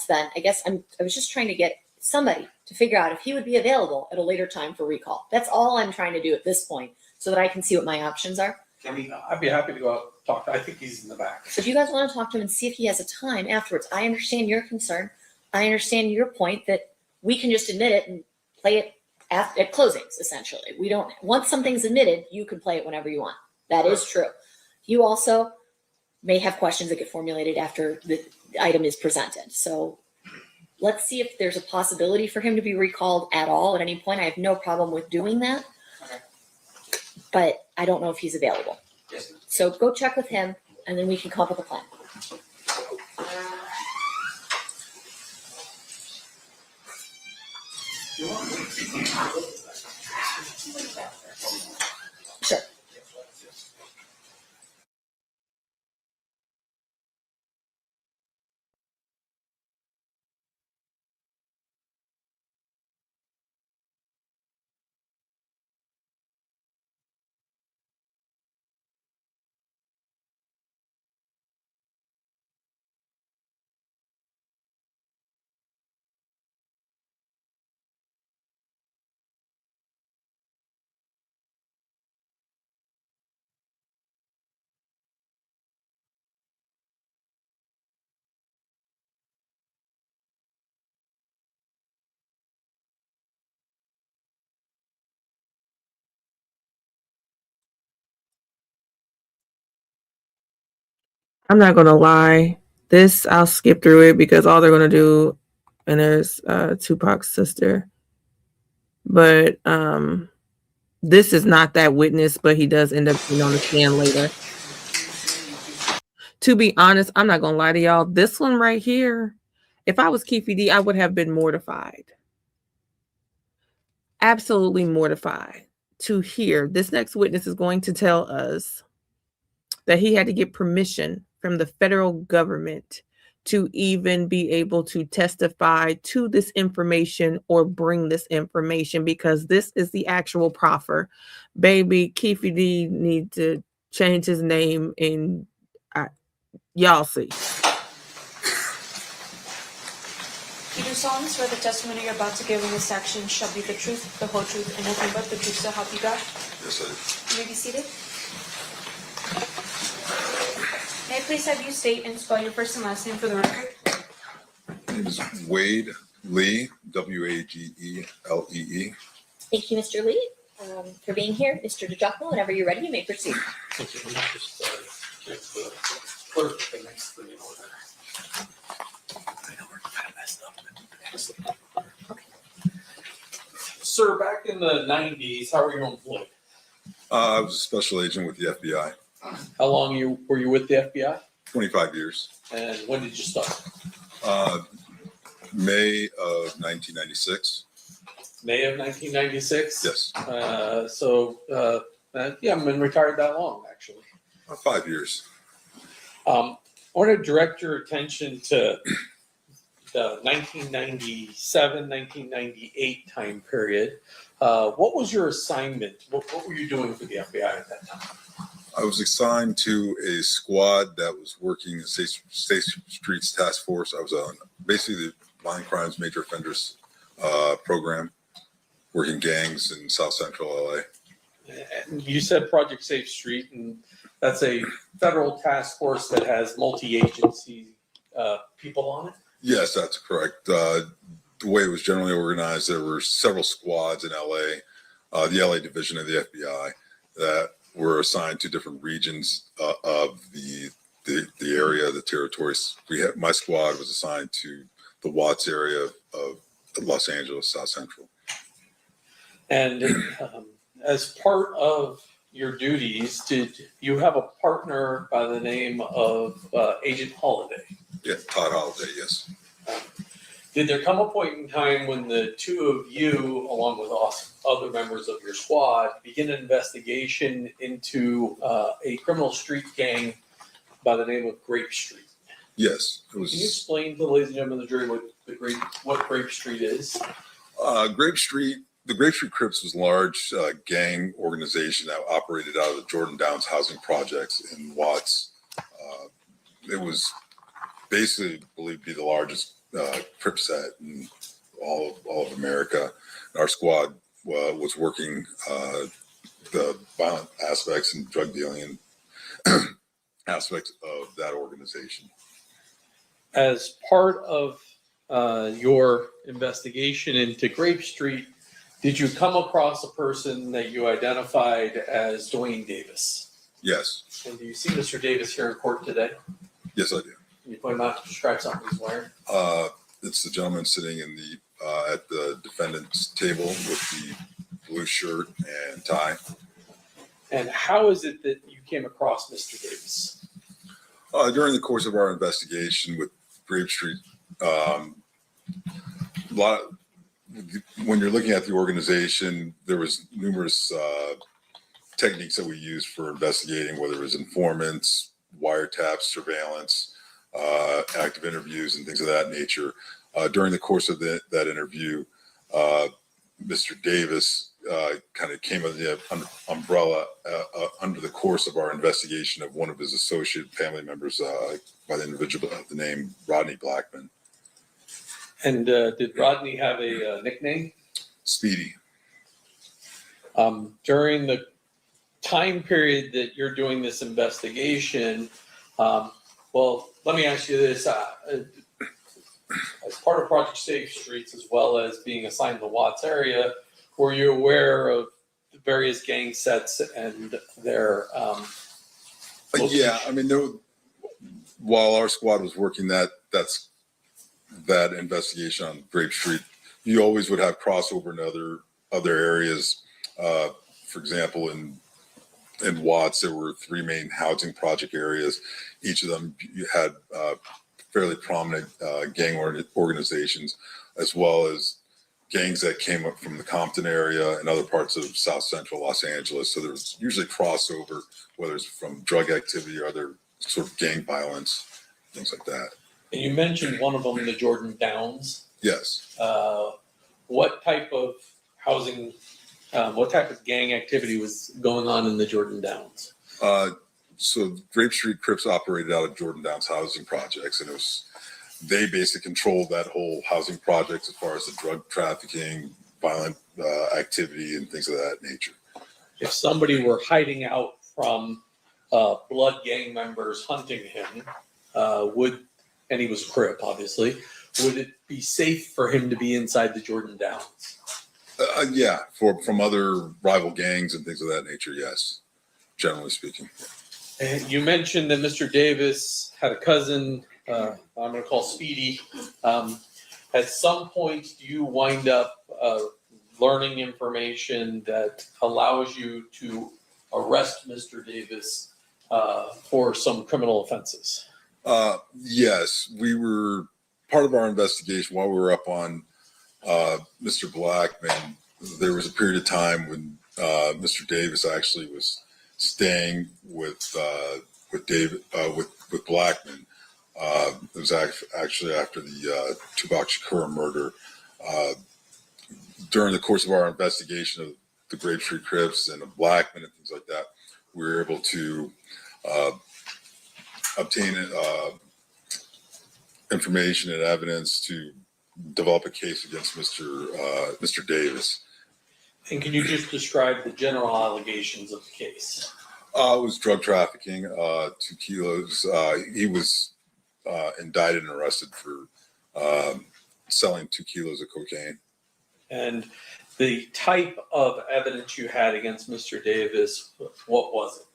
then? I guess I was just trying to get somebody to figure out if he would be available at a later time for recall. That's all I'm trying to do at this point so that I can see what my options are. I'd be happy to go out and talk. I think he's in the back. So if you guys want to talk to him and see if he has a time afterwards, I understand your concern. I understand your point that we can just admit it and play it at closings, essentially. We don't, once something's admitted, you can play it whenever you want. That is true. You also may have questions that get formulated after the item is presented. So let's see if there's a possibility for him to be recalled at all at any point. I have no problem with doing that. Okay. But I don't know if he's available. Yes. So go check with him and then we can come up with a plan. Sure. I'm not gonna lie. This I'll skip through it because all they're gonna do, and there's Tupac's sister. But this is not that witness, but he does end up being on the stand later. To be honest, I'm not gonna lie to y'all. This one right here, if I was Keffe D, I would have been mortified. Absolutely mortified to hear this next witness is going to tell us that he had to get permission from the federal government to even be able to testify to this information or bring this information, because this is the actual proffer. Baby, Keffe D need to change his name and y'all see. You do solemnly swear the testimony you're about to give in this section shall be the truth, the whole truth, and nothing but the truth, so help you God? Yes, I do. You may be seated. May I please have you state and spell your first and last name for the record? My name is Wade Lee, W-A-G-E-L-E-E. Thank you, Mr. Lee, for being here. Mr. DeJuckle, whenever you're ready, you may proceed. Thank you. Let me just get the clerk the next thing in order. Sir, back in the 90s, how were you employed? I was a special agent with the FBI, How long were you with the FBI? 25 years. And when did you start? May of 1996. May of 1996? Yes, Yeah, I've been retired that long, actually. 5 years. I want to direct your attention to the 1997, 1998 time period. What was your assignment? What were you doing for the FBI at that time? I was assigned to a squad that was working in State Streets Task Force. I was on basically the Violent Crimes Major Offenders program, working gangs in South Central LA. And you said Project Safe Street, and that's a federal task force that has multi-agency people on it? Yes, that's correct. The way it was generally organized, there were several squads in LA, the LA division of the FBI, that were assigned to different regions of the area, the territories. My squad was assigned to the Watts area of Los Angeles, South Central. And as part of your duties, did you have a partner by the name of Agent Holiday? Yeah, Todd Holiday, yes. Did there come a point in time when the two of you, along with other members of your squad, begin an investigation into a criminal street gang by the name of Grape Street? Yes, it Can you was explain to the ladies and gentlemen of the jury what Grape Street is? Grape Street. The Grape Street Crips was a large gang organization that operated out of the Jordan Downs housing projects in Watts. It was basically believed to be the largest Crip set in all of America. Our squad was working the violent aspects and drug dealing aspects of that organization. As part of your investigation into Grape Street, did you come across a person that you identified as Duane Davis? Yes, And do you see Mr. Davis here in court today? yes, I do. Can you point him out to describe something he's wearing? It's the gentleman sitting in the at the defendant's table with the blue shirt and tie. And how is it that you came across Mr. Davis? During the course of our investigation with Grape Street, when you're looking at the organization, there was numerous techniques that we used for investigating, whether it was informants, wiretaps, surveillance, active interviews, and things of that nature. During the course of that interview, Mr. Davis kind of came under the umbrella under the course of our investigation of one of his associate family members by the individual of the name Rodney Blackman. And did Rodney have a nickname? Speedy. During the time period that you're doing this investigation, well, let me ask you this. As part of Project Safe Streets, as well as being assigned to the Watts area, were you aware of the various gang sets and their Yeah, I mean, while our squad was working that investigation on Grape Street, you always would have crossover in other areas. For example, in Watts, there were 3 main housing project areas. Each of them you had fairly prominent gang organizations, as well as gangs that came up from the Compton area and other parts of South Central Los Angeles. So there was usually crossover, whether it's from drug activity or other sort of gang violence, things like that. And you mentioned one of them, the Jordan Downs. Yes. What type of housing, what type of gang activity was going on in the Jordan Downs? So Grape Street Crips operated out of Jordan Downs housing projects, and they basically controlled that whole housing project as far as the drug trafficking, violent activity, and things of that nature. If somebody were hiding out from blood gang members hunting him, and he was a Crip, obviously, would it be safe for him to be inside the Jordan Downs? Yeah, from other rival gangs and things of that nature, yes, generally speaking. And you mentioned that Mr. Davis had a cousin, I'm going to call Speedy. at some point, do you wind up learning information that allows you to arrest Mr. Davis for some criminal offenses? Yes, we were part of our investigation while we were up on Mr. Blackman. There was a period of time when Mr. Davis actually was staying with Blackman. It was actually after the Tupac Shakur murder. During the course of our investigation of the Grape Street Crips and of Blackman and things like that, we were able to obtain information and evidence to develop a case against Mr. Davis. And can you just describe the general allegations of the case? It was drug trafficking, 2 kilos. He was indicted and arrested for selling 2 kilos of cocaine. And the type of evidence you had against Mr. Davis, what was it?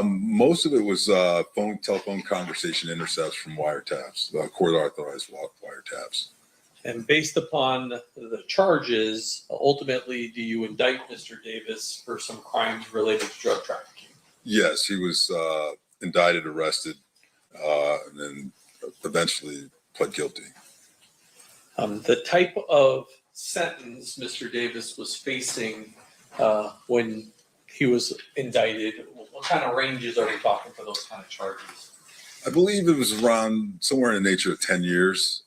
Most of it was telephone conversation intercepts from wiretaps, court authorized wiretaps. And based upon the charges, ultimately, do you indict Mr. Davis for some crimes related to drug trafficking? Yes, he was indicted, arrested, and then eventually pled guilty. The type of sentence Mr. Davis was facing when he was indicted, what kind of ranges are we talking for those kind of charges? I believe it was around somewhere in the nature of 10 years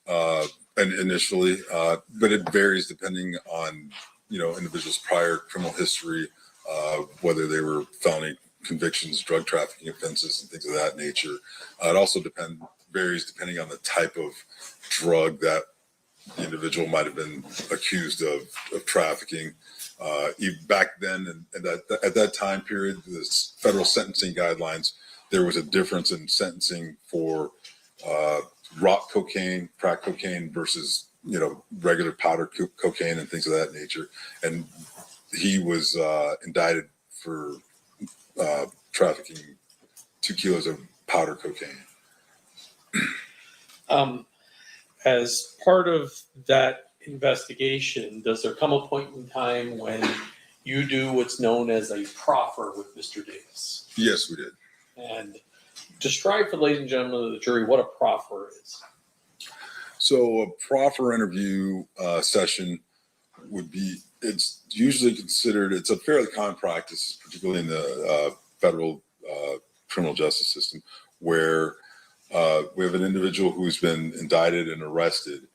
initially, but it varies depending on, individuals' prior criminal history, whether they were felony convictions, drug trafficking offenses, and things of that nature. It also varies depending on the type of drug that the individual might have been accused of trafficking. Back then, and at that time period, the federal sentencing guidelines, there was a difference in sentencing for rock cocaine, crack cocaine versus regular powder cocaine and things of that nature. And he was indicted for trafficking 2 kilos of powder cocaine. As part of that investigation, does there come a point in time when you do what's known as a proffer with Mr. Davis? Yes, we did. And describe for ladies and gentlemen of the jury what a proffer is. So a proffer interview session it's usually considered, it's a fairly common practice, particularly in the federal criminal justice system, where we have an individual who's been indicted and arrested,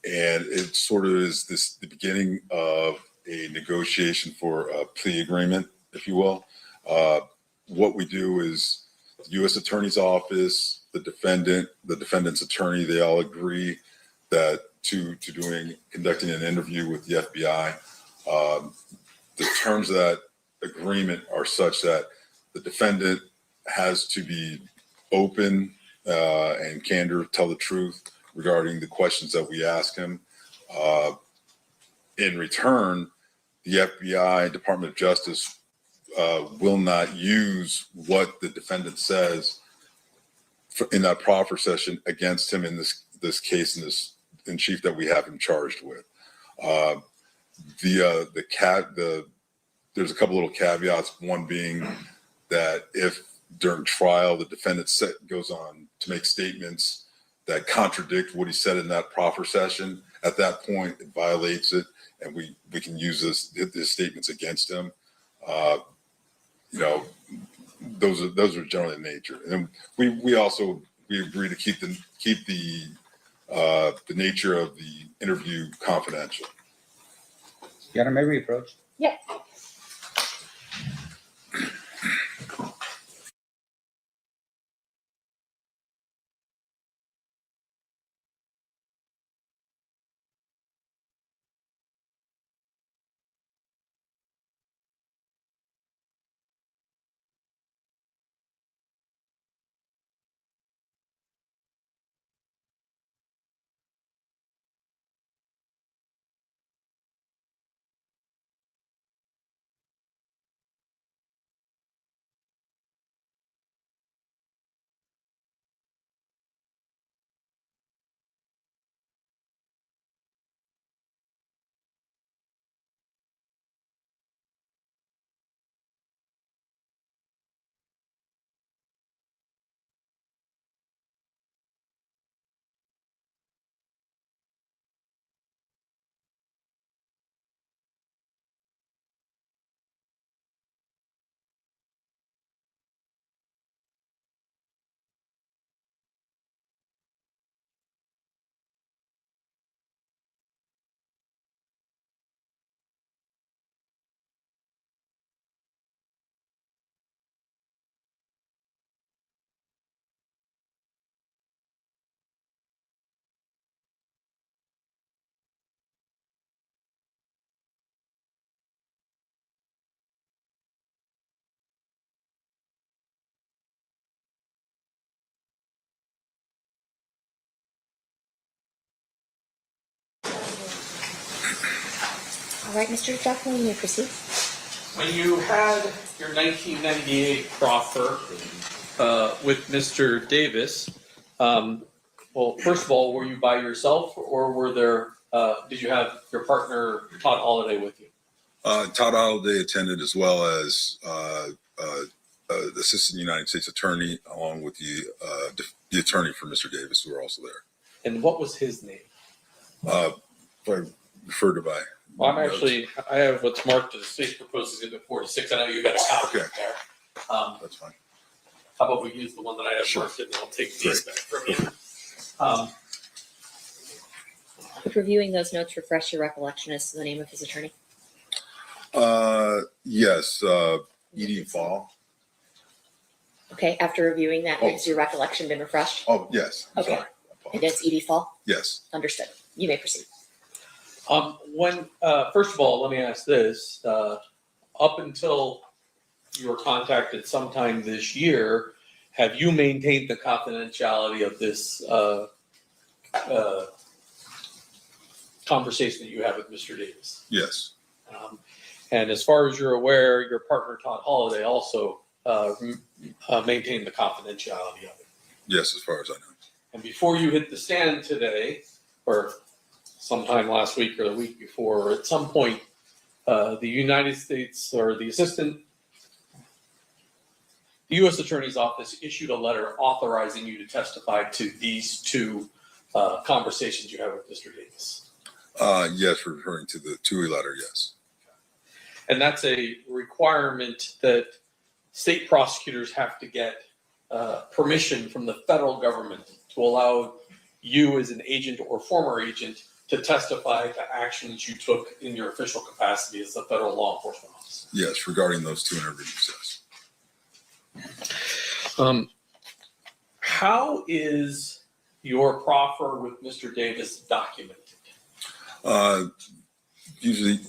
and it sort of is the beginning of a negotiation for a plea agreement, if you will. What we do is the U.S. Attorney's Office, the defendant's attorney, they all agree that to conducting an interview with the FBI. The terms of that agreement are such that the defendant has to be open and candor, tell the truth regarding the questions that we ask him. In return, the FBI, Department of Justice, will not use what the defendant says in that proffer session against him in this case in chief that we have him charged with. There's a couple little caveats. One being that if during trial the defendant goes on to make statements that contradict what he said in that proffer session, at that point it violates it, and we can use his statements against him. Those are generally in nature. And then we agree to keep the nature of the interview confidential. Your Honor, may we approach? Yeah. All right, Mr. Duxbury, you may proceed. When you had your 1998 proffer with Mr. Davis, well, first of all, were you by yourself or were there, did you have your partner Todd Holliday with you? Todd Holliday attended, as well as the Assistant United States Attorney, along with the attorney for Mr. Davis, who were also there. And what was his name? I referred to by. Well, I have what's marked as state proposed exhibit 46. I know you got a copy Okay. there. That's fine. How about we use the one that I have Sure. marked and I'll take these back from you. Would reviewing those notes refresh your recollection as to the name of his attorney? Yes, Edie Fall. Okay, after reviewing that, Oh. has your recollection been refreshed? Oh, yes. I'm Okay. sorry. And it's Edie Fall? Yes. Understood. You may proceed. First of all, let me ask this, up until you were contacted sometime this year, have you maintained the confidentiality of this, conversation that you had with Mr. Davis? Yes. And as far as you're aware, your partner Todd Holliday also, maintained the confidentiality of it. Yes, as far as I know. And before you hit the stand today, or sometime last week or the week before, or at some point, the United States or the U.S. Attorney's Office issued a letter authorizing you to testify to these two conversations you had with Mr. Davis. Yes, referring to the TUI letter, yes. And that's a requirement that state prosecutors have to get permission from the federal government to allow you as an agent or former agent to testify to actions you took in your official capacity as a federal law enforcement officer. Yes, regarding those two interviews, yes. How is your proffer with Mr. Davis documented? Usually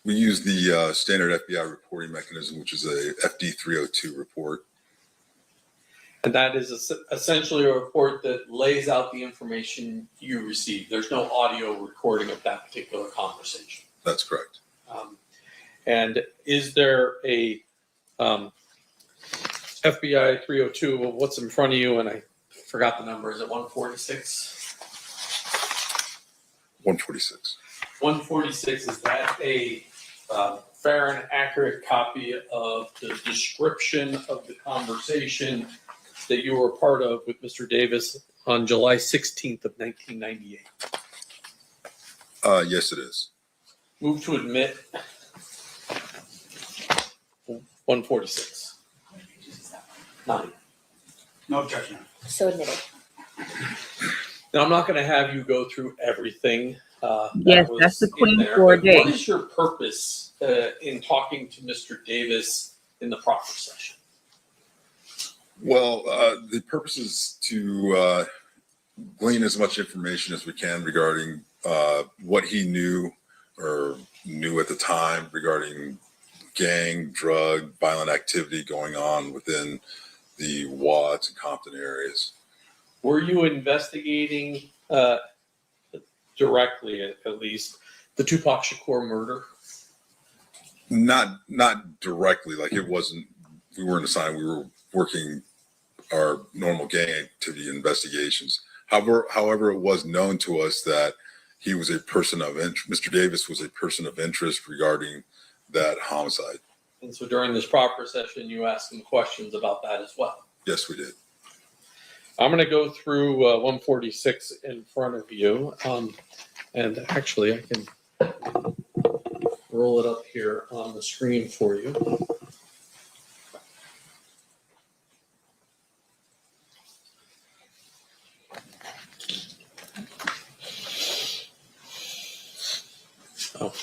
we use the standard FBI reporting mechanism, which is a FD 302 report. And that is essentially a report that lays out the information you received. There's no audio recording of that particular conversation. That's correct. And is there a FBI 302, well, what's in front of you? And I forgot the number. Is it 146? 146. 146, is that a fair and accurate copy of the description of the conversation that you were a part of with Mr. Davis on July 16th of 1998? Yes, it is. Move to admit 146. 9. No objection. So admitted. Now, I'm not going to have you go through everything. Yes, was that's the in Queen there, for a but day. What is your purpose in talking to Mr. Davis in the proffer session? Well, the purpose is to glean as much information as we can regarding what he knew or knew at the time regarding gang, drug, violent activity going on within the Watts and Compton areas. Were you investigating directly, at least, the Tupac Shakur murder? Not directly, like it wasn't, we weren't assigned, we were working our normal gang activity investigations. However, it was known to us that he was a person of interest, Mr. Davis was a person of interest regarding that homicide. And so during this proffer session, you asked him questions about that as well. Yes, we did. I'm going to go through 146 in front of you. And actually, I can roll it up here on the screen for you. Oh,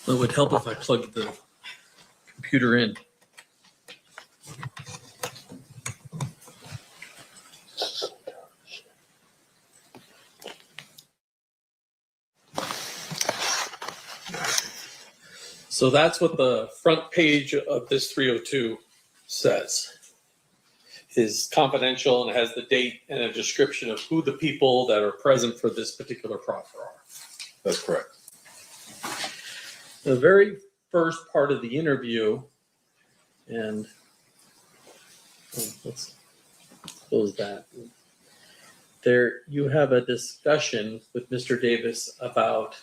it would help if I plugged the computer in. So that's what the front page of this 302 says. Is confidential and has the date and a description of who the people that are present for this particular proffer are. That's correct. The very first part of the interview, and let's close that. There, you have a discussion with Mr. Davis about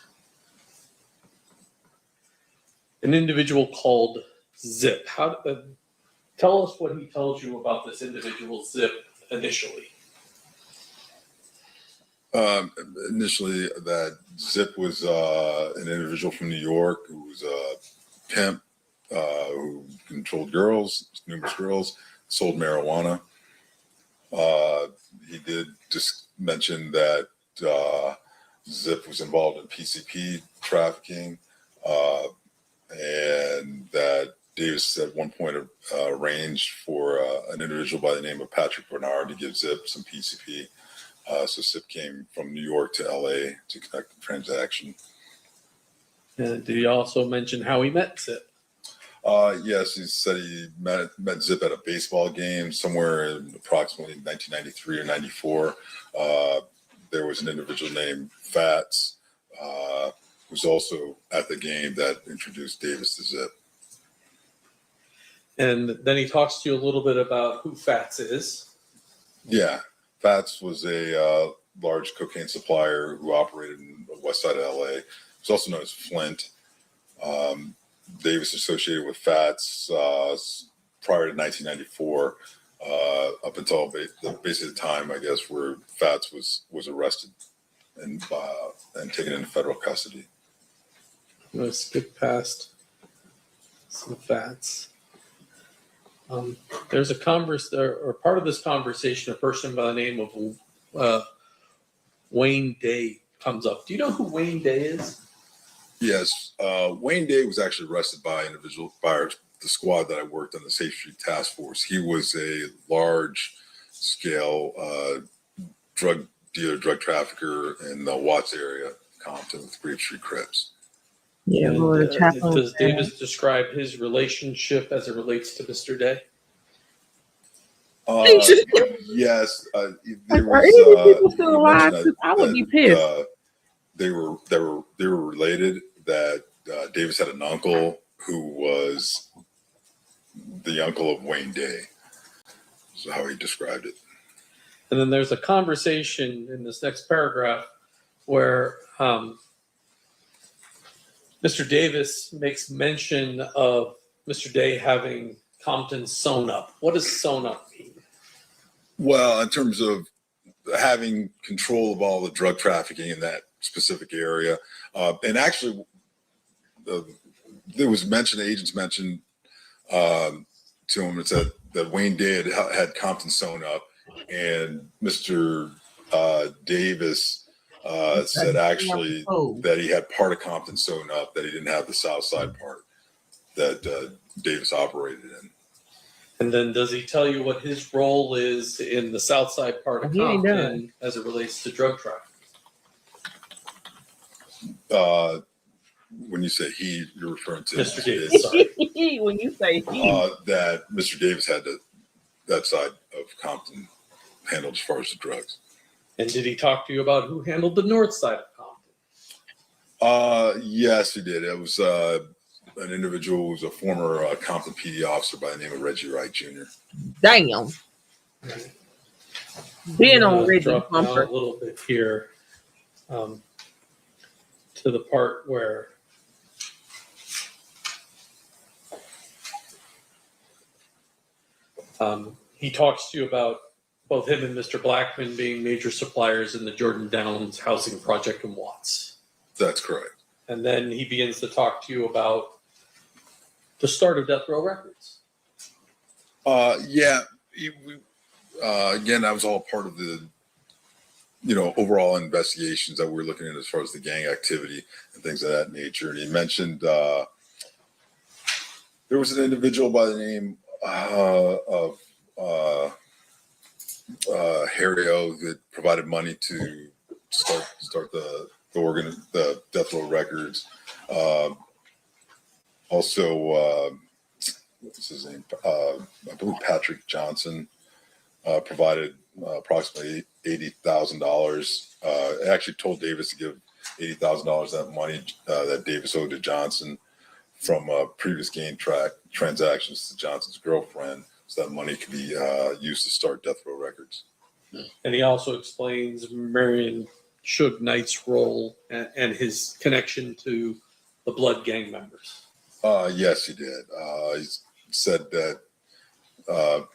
an individual called Zip. Tell us what he tells you about this individual Zip initially. Initially, that Zip was an individual from New York who was a pimp who controlled girls, numerous girls, sold marijuana. He did just mention that Zip was involved in PCP trafficking, and that Davis at one point arranged for an individual by the name of Patrick Bernard to give Zip some PCP. So Zip came from New York to LA to conduct the transaction. And did he also mention how he met Zip? Yes, he said he met Zip at a baseball game somewhere in approximately 1993 or 94. There was an individual named Fats who was also at the game that introduced Davis to Zip. And then he talks to you a little bit about who Fats is. Yeah, Fats was a large cocaine supplier who operated in the west side of LA. He was also known as Flint. Davis associated with Fats prior to 1994, up until basically the time, I guess, where Fats was arrested and taken into federal custody. Let's skip past some Fats. There's a or part of this conversation, a person by the name of Wayne Day comes up. Do you know who Wayne Day is? Yes, Wayne Day was actually arrested by the squad that I worked on, the Safe Street Task Force. He was a large-scale drug dealer, drug trafficker in the Watts area, Compton, with Grape Street Crips. Yeah, And, Lord, does Davis describe his relationship as it relates to Mr. Day? Yes, there Are any of these people was. still alive? I would be pissed. They were related. That Davis had an uncle who was the uncle of Wayne Day. Is how he described it. And then there's a conversation in this next paragraph where Mr. Davis makes mention of Mr. Day having Compton sewn up. What does sewn up mean? Well, in terms of having control of all the drug trafficking in that specific area, and actually, there was agents mentioned to him. It said that Wayne Day had Compton sewn up, and Mr. Davis said actually that he had part of Compton sewn up, that he didn't have the south side part that Davis operated in. And then does he tell you what his role is in the south side part of Compton as it relates to drug trafficking? When you say he, you're referring to Mr. Davis. When you say he, that Mr. Davis had that side of Compton handled as far as the drugs. And did he talk to you about who handled the north side of Compton? Yes, he did. It was an individual who was a former Compton PD officer by the name of Reggie Wright Jr. damn. Being on Reggie drop down Bumper. a little bit here to the part where he talks to you about both him and Mr. Blackman being major suppliers in the Jordan Downs housing project in Watts. That's correct. And then he begins to talk to you about the start of Death Row Records. Yeah. Again, that was all part of the, overall investigations that we're looking at as far as the gang activity and things of that nature. And he mentioned there was an individual by the name of Harry O that provided money to start the Death Row Records. Also, what's his name? I believe Patrick Johnson provided approximately $80,000. Actually told Davis to give $80,000 of that money that Davis owed to Johnson. from previous gain transactions to Johnson's girlfriend, so that money could be used to start death row records. And he also explains Marion Suge Knight's role and his connection to the Blood gang members. Yes, he did. He said that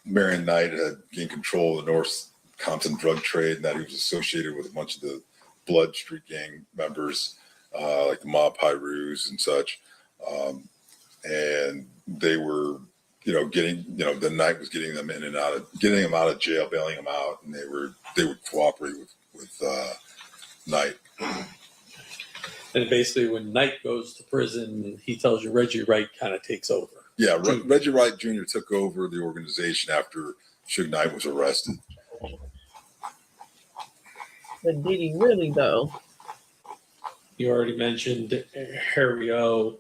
Marion Knight had gained control of the North Compton drug trade, and that he was associated with a bunch of the Blood Street gang members, like the Mob Pyrus and such. And they were, the Knight was getting them in and out of, getting them out of jail, bailing them out, and they would cooperate with Knight. And basically, when Knight goes to prison, he tells you Reggie Wright kind of takes over. Yeah, Reggie Wright Jr. took over the organization after Suge Knight was arrested. But did he really, though? You already mentioned Harry O.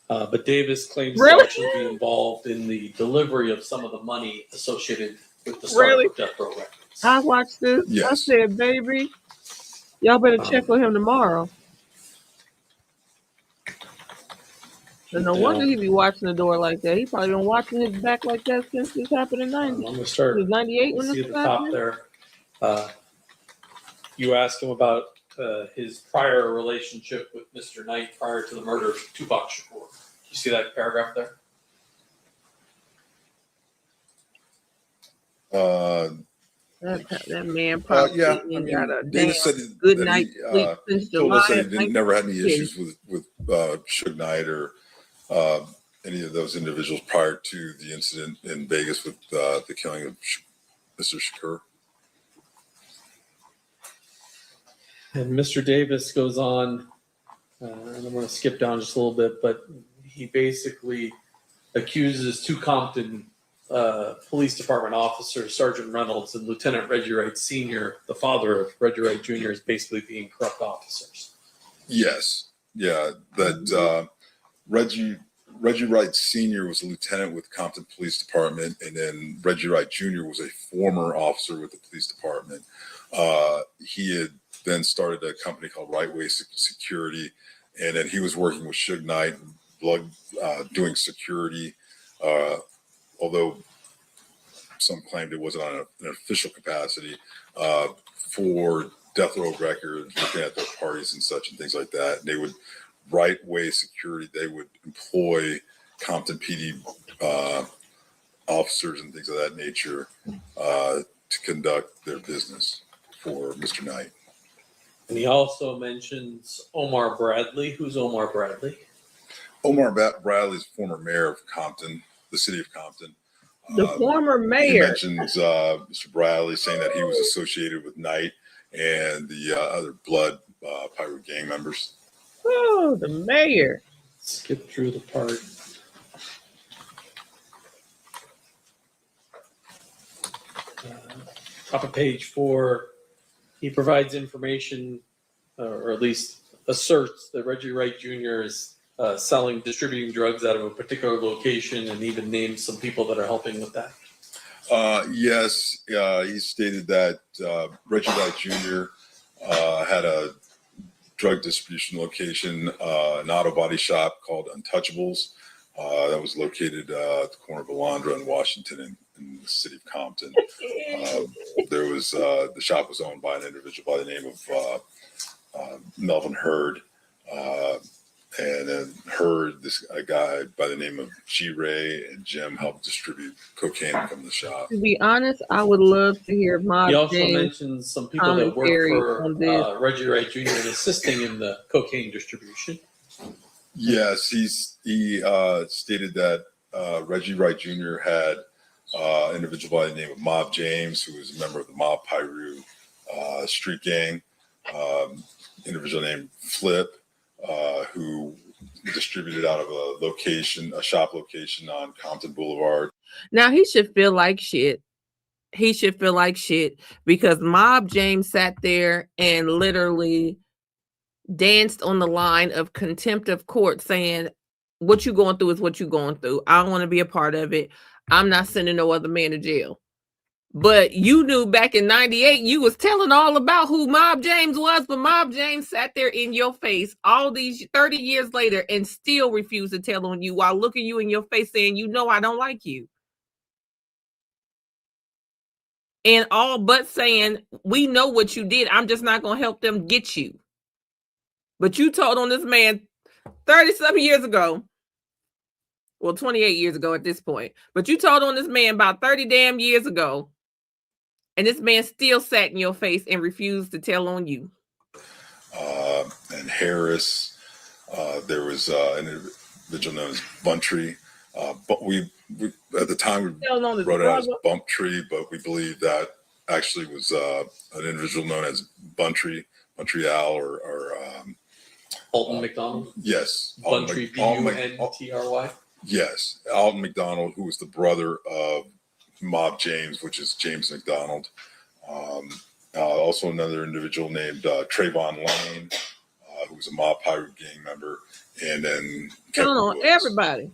But Davis claims Really? to actually be involved in the delivery of some of the money associated with the start of Death Row Records. I watched this. I Yes. said, baby, y'all better check with him tomorrow. And no wonder he be watching the door like that. He probably been watching his back like that since this happened in I'm 90. going to start. It was 98 when See this at the top happened? there. You asked him about his prior relationship with Mr. Knight prior to the murder of Tupac Shakur. You see that paragraph there? That man probably Yeah, got a damn Davis said good that night he, sleep since told July. us that of he never had any 1990. issues with Suge Knight or any of those individuals prior to the incident in Vegas with the killing of Mr. Shakur. And Mr. Davis goes on, and I'm going to skip down just a little bit, but he basically accuses two Compton Police Department officers, Sergeant Reynolds and Lieutenant Reggie Wright Sr., the father of Reggie Wright Jr., as basically being corrupt officers. Yes, yeah, that Reggie Wright Sr. was a lieutenant with Compton Police Department, and then Reggie Wright Jr. was a former officer with the police department. He had then started a company called Right Way Security, and then he was working with Suge Knight and Blood, doing security, although some claimed it wasn't on an official capacity, for Death Row Records, looking at their parties and such and things like that. And they would, Right Way Security, they would employ Compton PD officers and things of that nature to conduct their business for Mr. Knight. And he also mentions Omar Bradley. Who's Omar Bradley? Omar Bradley is former mayor of Compton, the city of Compton. The former He mayor. mentions Mr. Bradley saying that he was associated with Knight and the other Blood Pyro gang members. Oh, the mayor. Skip through the part. Top of page 4, he provides information, or at least asserts that Reggie Wright Jr. is distributing drugs out of a particular location, and even names some people that are helping with that. Yes, he stated that Reggie Wright Jr. Had a drug distribution location, an auto body shop called Untouchables, that was located at the corner of Alondra and Washington in the city of Compton. There was the shop was owned by an individual by the name of Melvin Hurd, and then Hurd, a guy by the name of G. Ray and Jim helped distribute cocaine from the shop. To be honest, I would love to hear Mob He also James mentions some people that work commentary for on this. Reggie Wright Jr. and assisting in the cocaine distribution. Yes, he stated that Reggie Wright Jr. had an individual by the name of Mob James, who was a member of the Mob Pyru street gang, individual named Flip, who distributed out of a shop location on Compton Boulevard. Now he should feel like shit. He should feel like shit because Mob James sat there and literally danced on the line of contempt of court saying, what you going through is what you going through. I don't want to be a part of it. I'm not sending no other man to jail. But you knew back in 98, you was telling all about who Mob James was, but Mob James sat there in your face all these 30 years later and still refused to tell on you while looking you in your face saying, you know, I don't like you. And all but saying, we know what you did. I'm just not going to help them get you. But you told on this man 30-something years ago. Well, 28 years ago at this point. But you told on this man about 30 damn years ago. And this man still sat in your face and refused to tell on you. And Harris, there was an individual known as Buntry. But we at the time we wrote it out as Bumptree, but we believe that actually was an individual known as Buntry, Montreal, or Alton McDonald? Yes. Buntry, B-U-N-T-R-Y? Yes. Alton McDonald, who was the brother of Mob James, which is James McDonald. Also another individual named Trayvon Lane, who was a Mob Pirate gang member. And then everybody.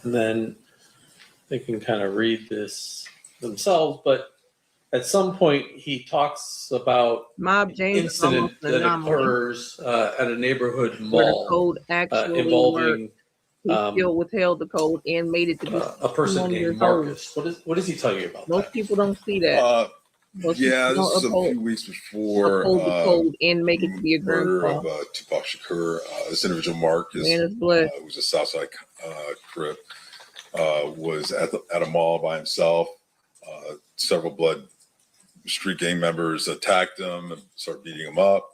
And then they can kind of read this themselves, but at some point he talks about Mob James incident that occurs at a neighborhood mall the code actually involving he still withheld the code and made it to be a person named Marcus. What is he telling you about? Most people don't see that. Yeah, this is a few weeks before the code and make it to be a murder of Tupac Shakur. This individual, Marcus, who was a Southside Crip, was at a mall by himself. Several blood street gang members attacked him and started beating him up.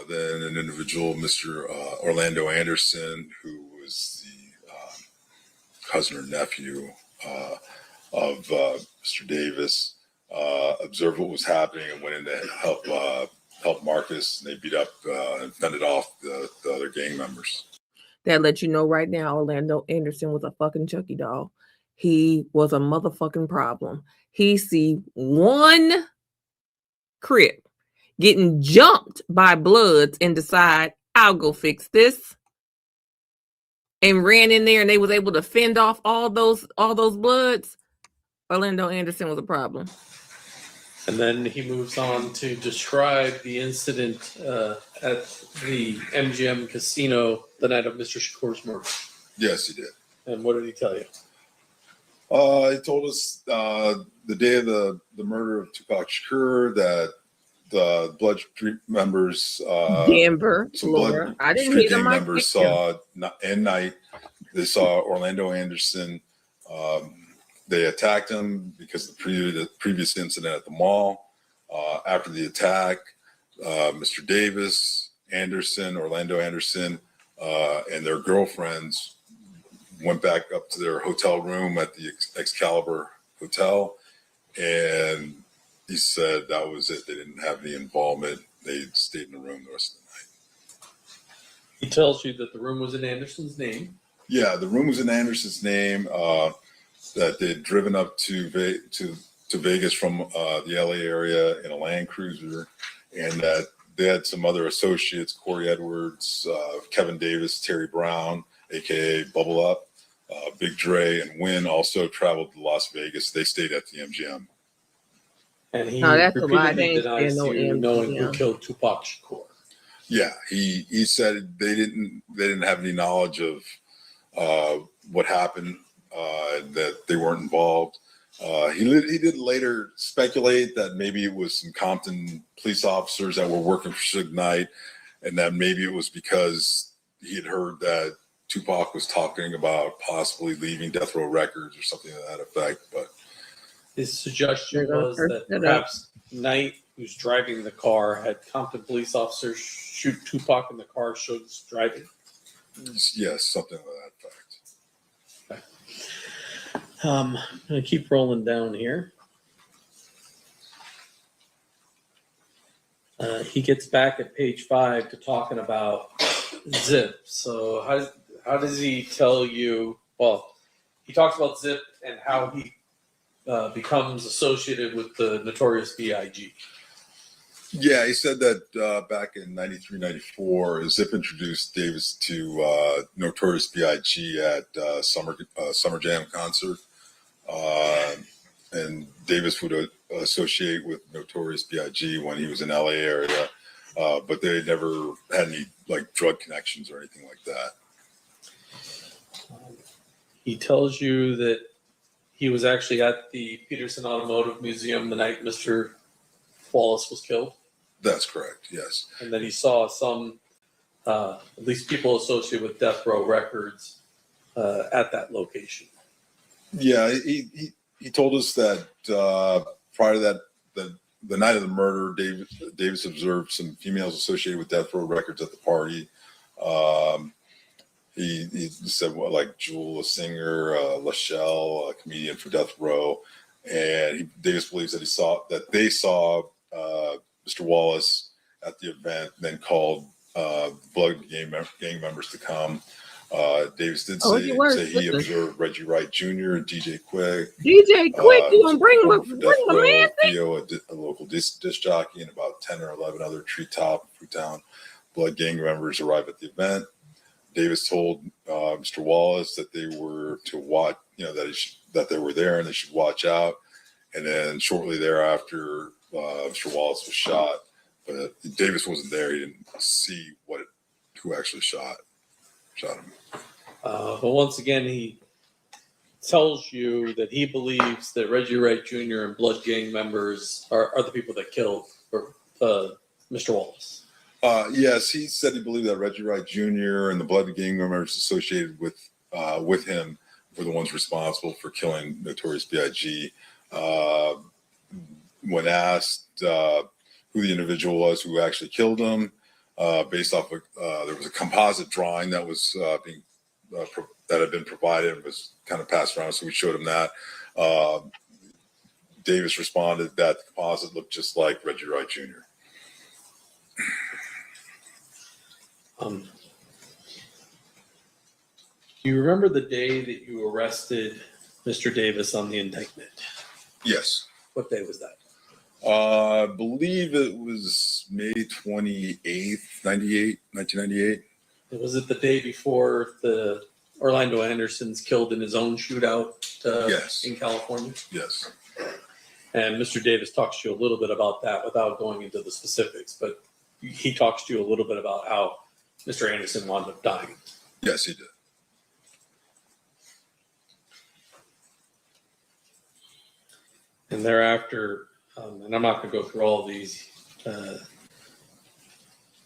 Then an individual, Mr. Orlando Anderson, who was the cousin or nephew of Mr. Davis, observed what was happening and went in to help Marcus. And they beat up and fended off the other gang members. That let you know right now, Orlando Anderson was a fucking Chucky doll. He was a motherfucking problem. He see one Crip getting jumped by Bloods and decide, I'll go fix this. And ran in there and they was able to fend off all those Bloods. Orlando Anderson was a problem. And then he moves on to describe the incident at the MGM casino the night of Mr. Shakur's murder. Yes, he did. And what did he tell you? He told us the day of the murder of Tupac Shakur that the Blood Street members, Denver, Florida. I didn't hear them. Members saw at night. They saw Orlando Anderson. They attacked him because of the previous incident at the mall. After the attack, Mr. Davis, Anderson, Orlando Anderson, and their girlfriends went back up to their hotel room at the Excalibur Hotel, and he said that was it. They didn't have any involvement. They stayed in the room the rest of the night. He tells you that the room was in Anderson's name. Yeah, the room was in Anderson's name. That they'd driven up to Vegas from the LA area in a Land Cruiser, and that they had some other associates, Corey Edwards, Kevin Davis, Terry Brown, aka Bubble Up, Big Dre, and Wynn also traveled to Las Vegas. They stayed at the MGM. And he repeatedly denies you knowing who killed Tupac Shakur. Yeah, he said they didn't have any knowledge of what happened, that they weren't involved. He did later speculate that maybe it was some Compton police officers that were working for Suge Knight, and that maybe it was because he had heard that Tupac was talking about possibly leaving Death Row Records or something to that effect. But his suggestion was that perhaps Knight, who's driving the car, had Compton police officers shoot Tupac in the car, showed us driving. Yes, something to that effect. I'm going to keep rolling down here. He gets back at page 5 to talking about Zip. So how does he tell you? Well, he talks about Zip and how he becomes associated with the Notorious B.I.G. Yeah, he said that back in 93, 94, Zip introduced Davis to Notorious B.I.G. at Summer Jam concert. And Davis would associate with Notorious B.I.G. when he was in LA area, but they never had any like drug connections or anything like that. He tells you that he was actually at the Peterson Automotive Museum the night Mr. Wallace was killed. That's correct. Yes. And then he saw some, at least people associated with Death Row Records at that location. Yeah, he told us that prior to that, the night of the murder, Davis observed some females associated with Death Row Records at the party. He said, well, like Jewel, a singer, Lachelle, a comedian for Death Row, and Davis believes that they saw Mr. Wallace at the event, then called Blood gang members to come. Davis did say he observed Reggie Wright Jr., DJ Quick. DJ Quick, you gonna bring the man? Theo, a local disc jockey, and about 10 or 11 other Treetop, Fruitown Blood gang members arrived at the event. Davis told Mr. Wallace that they were to watch, that they were there and they should watch out. And then shortly thereafter, Mr. Wallace was shot, but Davis wasn't there. He didn't see who actually shot him. But once again, he tells you that he believes that Reggie Wright Jr. and Blood gang members are the people that killed Mr. Wallace. Yes, he said he believed that Reggie Wright Jr. and the Blood gang members associated with him were the ones responsible for killing Notorious B.I.G. When asked who the individual was who actually killed him, based off of there was a composite drawing that was that had been provided and was kind of passed around, so we showed him that. Davis responded that the composite looked just like Reggie Wright Jr. Do you remember the day that you arrested Mr. Davis on the indictment? Yes. What day was that? I believe it was May 28th, 1998. Was it the day before the Orlando Anderson's killed in his own shootout Yes. in California? Yes. And Mr. Davis talks to you a little bit about that without going into the specifics, but he talks to you a little bit about how Mr. Anderson wound up dying. Yes, he did. And thereafter, and I'm not going to go through all of these,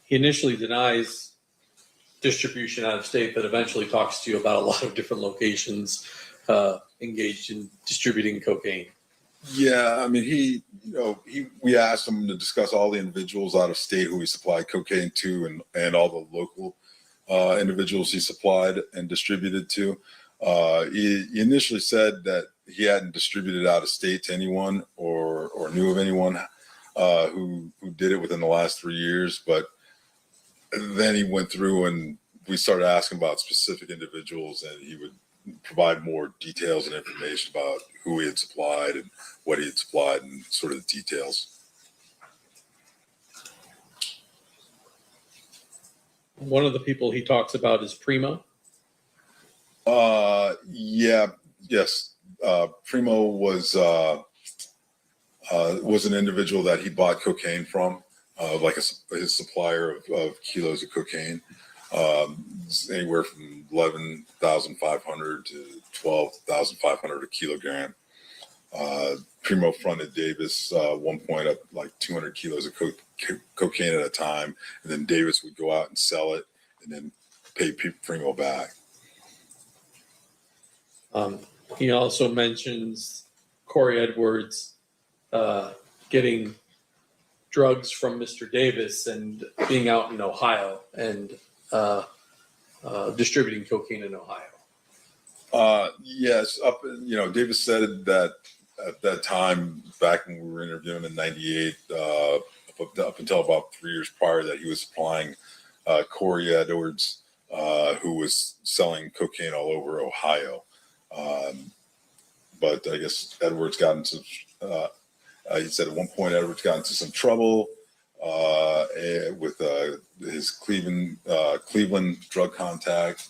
he initially denies distribution out of state, but eventually talks to you about a lot of different locations engaged in distributing cocaine. Yeah, I mean, we asked him to discuss all the individuals out of state who he supplied cocaine to and all the local individuals he supplied and distributed to. He initially said that he hadn't distributed out of state to anyone or knew of anyone who did it within the last 3 years. But then he went through and we started asking about specific individuals, and he would provide more details and information about who he had supplied and what he had supplied and sort of the details. One of the people he talks about is Primo. Yes. Primo was an individual that he bought cocaine from, like his supplier of kilos of cocaine, anywhere from 11,500 to 12,500 a kilogram. Primo fronted Davis one point up like 200 kilos of cocaine at a time, and then Davis would go out and sell it and then pay Primo back. He also mentions Corey Edwards getting drugs from Mr. Davis and being out in Ohio and distributing cocaine in Ohio. Yes, Davis said that at that time, back when we were interviewing in '98, up until about 3 years prior, that he was supplying Corey Edwards, who was selling cocaine all over Ohio. But I guess Edwards got into, he said at one point Edwards got into some trouble with his Cleveland drug contact,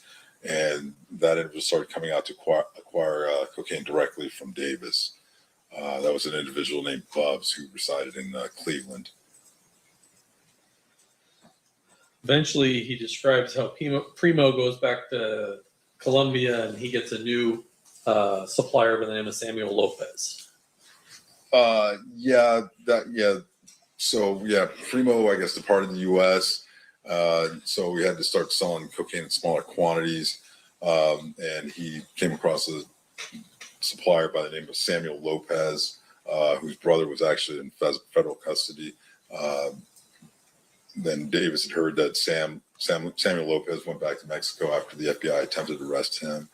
and that individual started coming out to acquire cocaine directly from Davis. That was an individual named Bubs who resided in Cleveland. Eventually, he describes how Primo goes back to Colombia and he gets a new supplier by the name of Samuel Lopez. So Primo, I guess, departed the U.S. So we had to start selling cocaine in smaller quantities, and he came across a supplier by the name of Samuel Lopez, whose brother was actually in federal custody. Then Davis had heard that Samuel Lopez went back to Mexico after the FBI attempted to arrest him.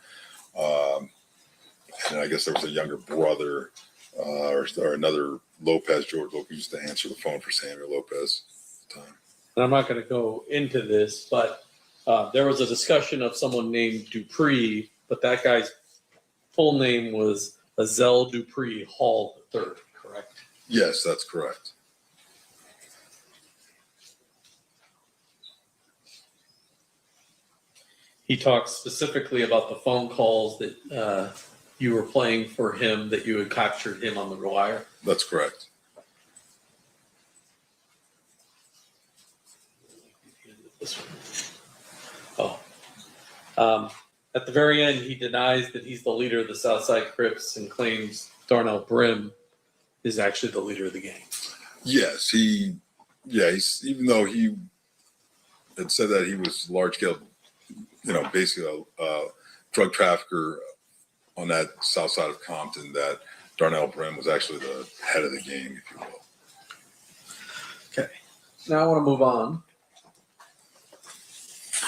And I guess there was a younger brother or another Lopez, George Lopez, used to answer the phone for Samuel Lopez at the time. And I'm not going to go into this, but there was a discussion of someone named Dupree, but that guy's full name was Azell Dupree Hall III, correct? Yes, that's correct. He talks specifically about the phone calls that you were playing for him, that you had captured him on the wire. That's correct. This one. At the very end, he denies that he's the leader of the Southside Crips and claims Darnell Brim is actually the leader of the gang. Yes, he's even though he had said that he was large scale, basically a drug trafficker on that south side of Compton, that Darnell Brim was actually the head of the gang, if you will. Okay. Now I want to move on.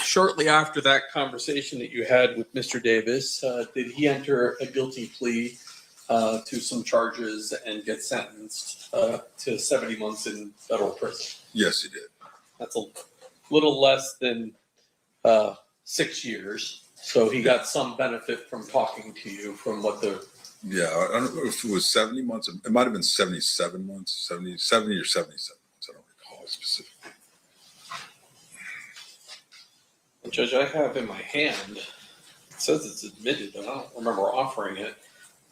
Shortly after that conversation that you had with Mr. Davis, did he enter a guilty plea to some charges and get sentenced to 70 months in federal prison? Yes, he did. That's a little less than 6 years. So he got some benefit from talking to you from what the... Yeah, I don't know if it was 70 months. It might have been 77 months, 70 or 77 months. I don't recall specifically. Judge, I have in my hand, it says it's admitted, but I don't remember offering it,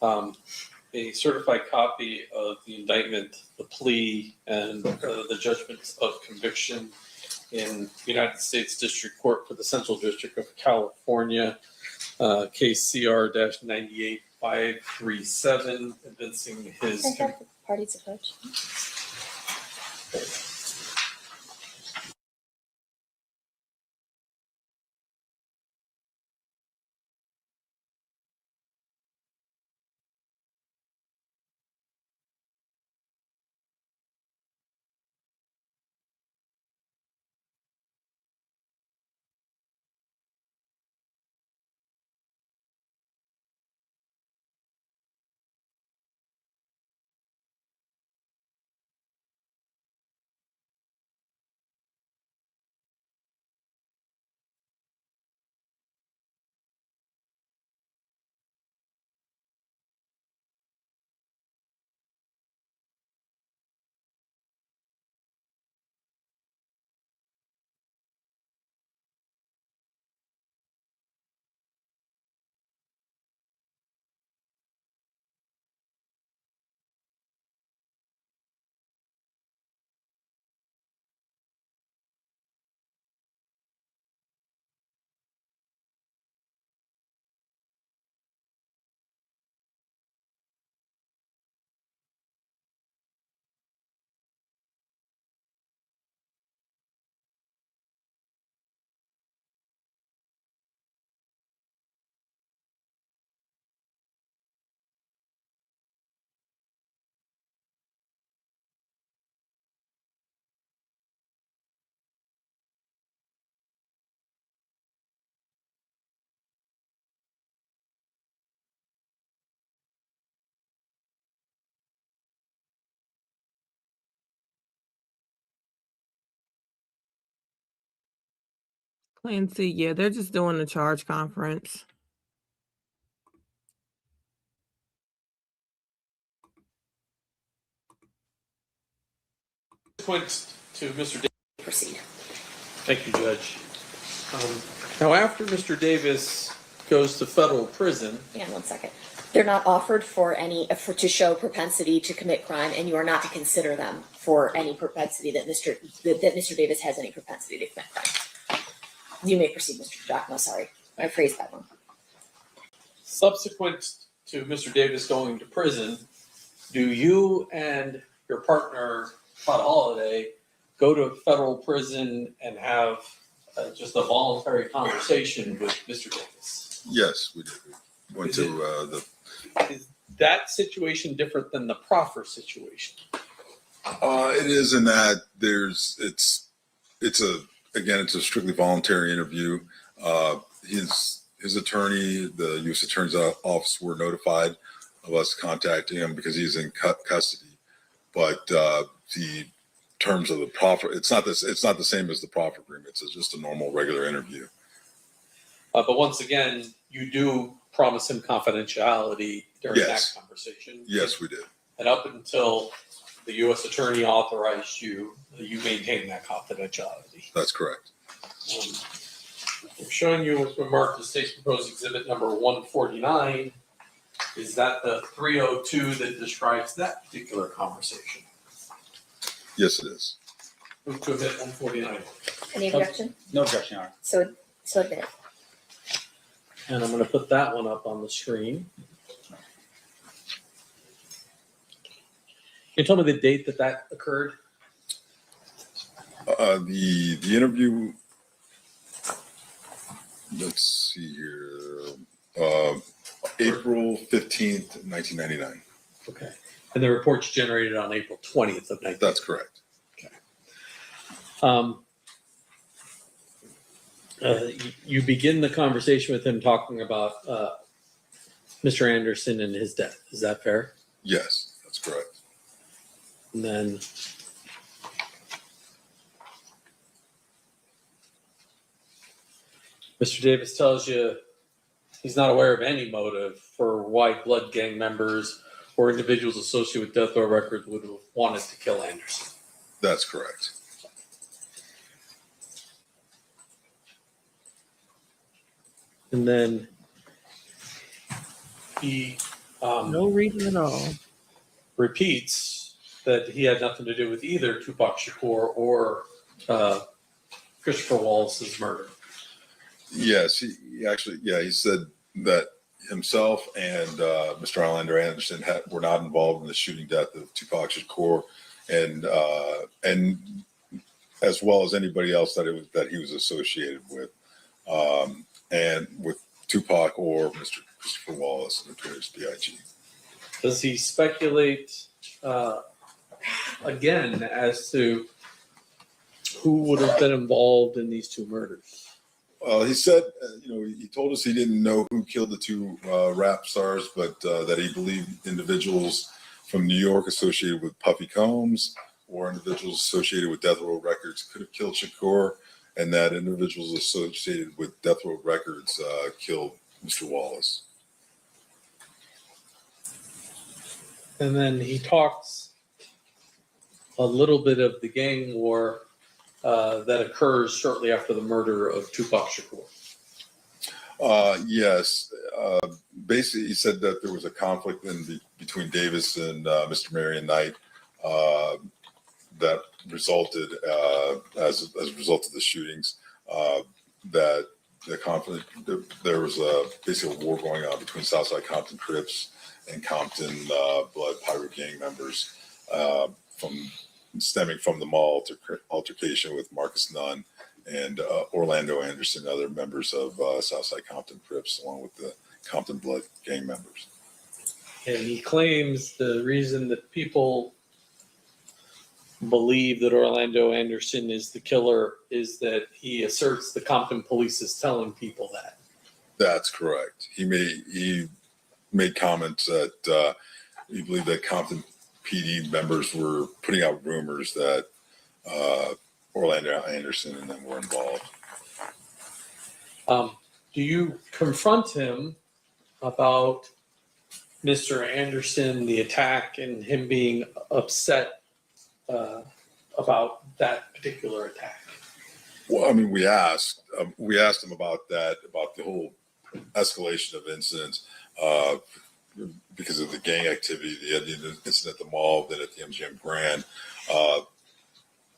a certified copy of the indictment, the plea, and the judgments of conviction in United States District Court for the Central District of California, case CR-98537, evincing his... I have the parties attached. Clancy, yeah, they're just doing the charge conference. Points to Mr. Davis. Proceed. Thank you, Judge. Now, after Mr. Davis goes to federal prison, Hang on 1 second. They're not offered for any, to show propensity to commit crime, and you are not to consider them for any propensity that Mr. Davis has any propensity to commit crime. You may proceed, Mr. Giacomo. Sorry, I phrased that wrong. subsequent to Mr. Davis going to prison, do you and your partner, Todd Holiday, go to federal prison and have just a voluntary conversation with Mr. Davis? Yes, we did. We went to the. Is that situation different than the proffer situation? It is in that it's a strictly voluntary interview. His attorney, the U.S. Attorney's Office, were notified of us contacting him because he's in custody. But the terms of the proffer, it's not the same as the proffer agreement. It's just a normal, regular interview. But once again, you do promise him confidentiality during that conversation. Yes, we did. And up until the U.S. Attorney authorized you, you maintain that confidentiality. That's correct. I'm showing you what's been marked as State's Proposed Exhibit number 149. Is that the 302 that describes that particular conversation? Yes, it is. Move to admit 149. Any objection? No objection, Your Honor. So admit. And I'm going to put that one up on the screen. Can you tell me the date that occurred? The interview. Let's see here. April 15th, 1999. Okay. And the report's generated on April 20th of 1999. That's correct. You begin the conversation with him talking about Mr. Anderson and his death. Is that fair? Yes, that's correct. And then Mr. Davis tells you he's not aware of any motive for why blood gang members or individuals associated with death row records would have wanted to kill Anderson. That's correct. And then he No reason at all. repeats that he had nothing to do with either Tupac Shakur or Christopher Wallace's murder. Yes, he said that himself and Mr. Orlando Anderson were not involved in the shooting death of Tupac Shakur, and as well as anybody else that he was associated with, and with Tupac or Mr. Christopher Wallace, Notorious B.I.G. Does he speculate again as to who would have been involved in these two murders? He said, he told us he didn't know who killed the two rap stars, but that he believed individuals from New York associated with Puffy Combs or individuals associated with Death Row Records could have killed Shakur, and that individuals associated with Death Row Records killed Mr. Wallace. And then he talks a little bit of the gang war that occurs shortly after the murder of Tupac Shakur. Yes. Basically, he said that there was a conflict between Davis and Mr. Marion Knight that resulted, as a result of the shootings, that the conflict, there was basically a war going on between Southside Compton Crips and Compton Blood Pirate gang members stemming from the altercation with Marcus Nunn and Orlando Anderson, other members of Southside Compton Crips, along with the Compton Blood gang members. And he claims the reason that people believe that Orlando Anderson is the killer is that he asserts the Compton police is telling people that. That's correct. He made comments that he believed that Compton PD members were putting out rumors that Orlando Anderson and them were involved. Do you confront him about Mr. Anderson, the attack, and him being upset about that particular attack? Well, I mean, we asked him about that, about the whole escalation of incidents because of the gang activity, the incident at the mall, then at the MGM Grand,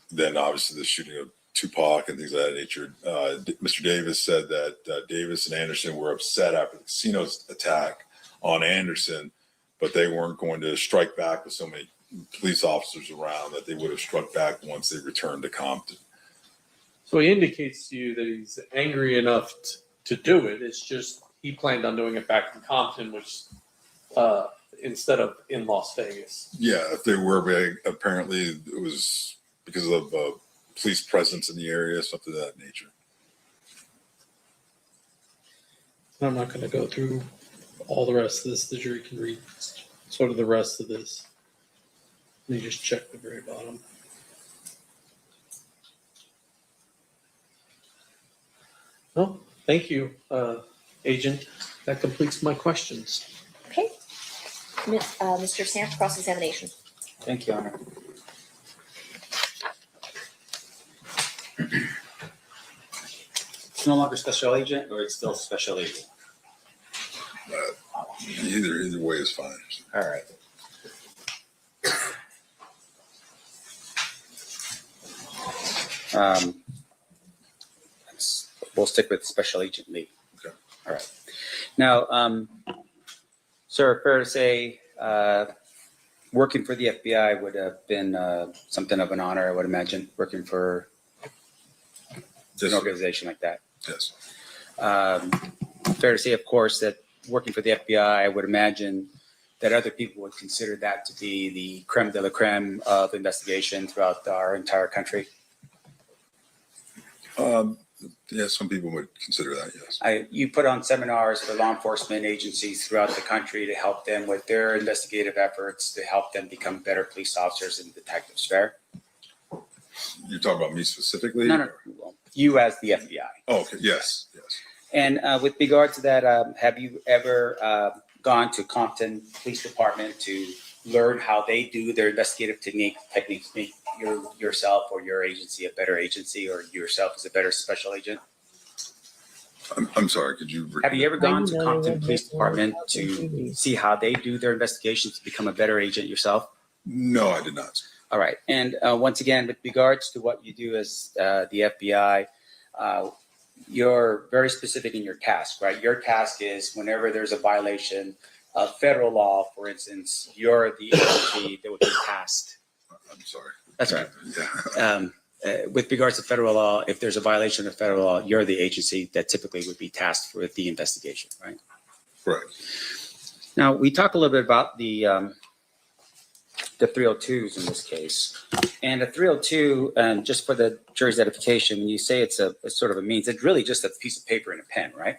then obviously the shooting of Tupac and things of that nature. Mr. Davis said that Davis and Anderson were upset after the casino's attack on Anderson, but they weren't going to strike back with so many police officers around that they would have struck back once they returned to Compton. So he indicates to you that he's angry enough to do it. It's just he planned on doing it back in Compton, which instead of in Las Vegas. Yeah, if they were, apparently it was because of police presence in the area, something of that nature. I'm not going to go through all the rest of this. The jury can read sort of the rest of this. Let me just check the very bottom. Oh, thank you, Agent. That completes my questions. Okay. Mr. Sant, cross-examination. Thank you, Your Honor. It's no longer special agent, or it's still special agent? Either way is fine. All right. We'll stick with special agent Lee. Okay. All right. Now, sir, fair to say, working for the FBI would have been something of an honor, I would imagine, working for an organization like that. Yes. Fair to say, of course, that working for the FBI, I would imagine that other people would consider that to be the creme de la creme of investigation throughout our entire country. Yeah, some people would consider that, yes. You put on seminars for law enforcement agencies throughout the country to help them with their investigative efforts, to help them become better police officers and detectives, fair? You're talking about me specifically? No. You as the FBI. Oh, okay, yes. And with regard to that, have you ever gone to Compton Police Department to learn how they do their investigative techniques, make yourself or your agency a better agency, or yourself as a better special agent? I'm sorry, could you? Have you ever gone to Compton Police Department to see how they do their investigations to become a better agent yourself? No, I did not. All right. And once again, with regards to what you do as the FBI, you're very specific in your task, right? Your task is whenever there's a violation of federal law, for instance, you're the agency that would be tasked. I'm sorry. That's right. Yeah. With regards to federal law, if there's a violation of federal law, you're the agency that typically would be tasked with the investigation, right? Correct. Now, we talk a little bit about the 302s in this case. And a 302, just for the jury's edification, when you say it's a sort of a means, it's really just a piece of paper and a pen, right?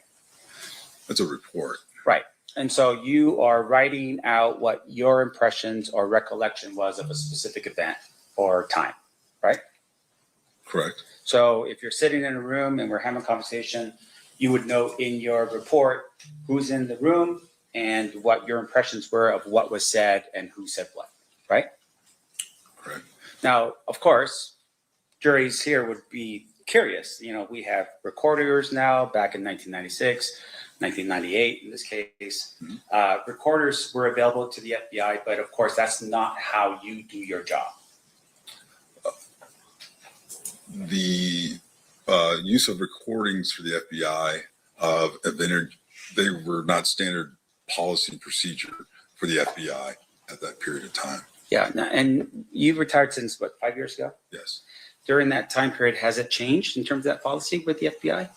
It's a report. Right. And so you are writing out what your impressions or recollection was of a specific event or time, right? Correct. So if you're sitting in a room and we're having a conversation, you would note in your report who's in the room and what your impressions were of what was said and who said what, right? Correct. Now, of course, juries here would be curious. You know, we have recorders now back in 1996, 1998 in this case. Recorders were available to the FBI, but of course, that's not how you do your job. The use of recordings for the FBI they were not standard policy and procedure for the FBI at that period of time. Yeah, and you've retired since what, 5 years ago? Yes. During that time period, has it changed in terms of that policy with the FBI?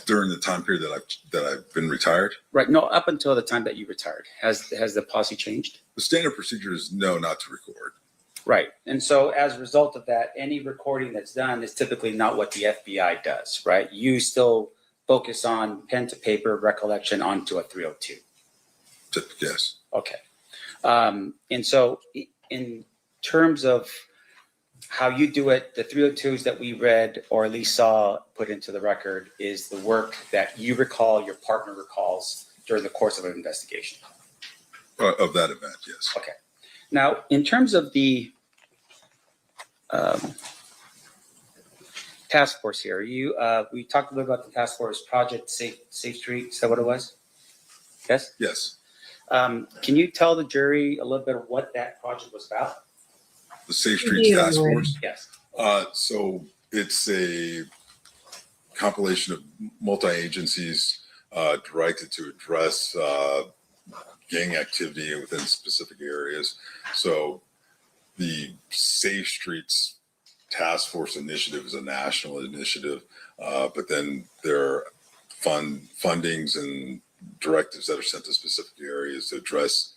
During the time period that I've been retired? Right, no, up until the time that you retired. Has the policy changed? The standard procedure is no, not to record. Right, and so as a result of that, any recording that's done is typically not what the FBI does, right? You still focus on pen to paper recollection onto a 302. Yes. Okay. And so in terms of how you do it, the 302s that we read or at least saw put into the record is the work that you recall, your partner recalls during the course of an investigation. Of that event, yes. Okay. Now, in terms of the task force here. We talked a little about the task force project, Safe Street. Is that what it was? Yes? Yes, Can you tell the jury a little bit of what that project was about? the Safe Streets Yeah, Task right. Force. Yes. So it's a compilation of multi-agencies directed to address gang activity within specific areas. So the Safe Streets Task Force initiative is a national initiative, but then there are fundings and directives that are sent to specific areas to address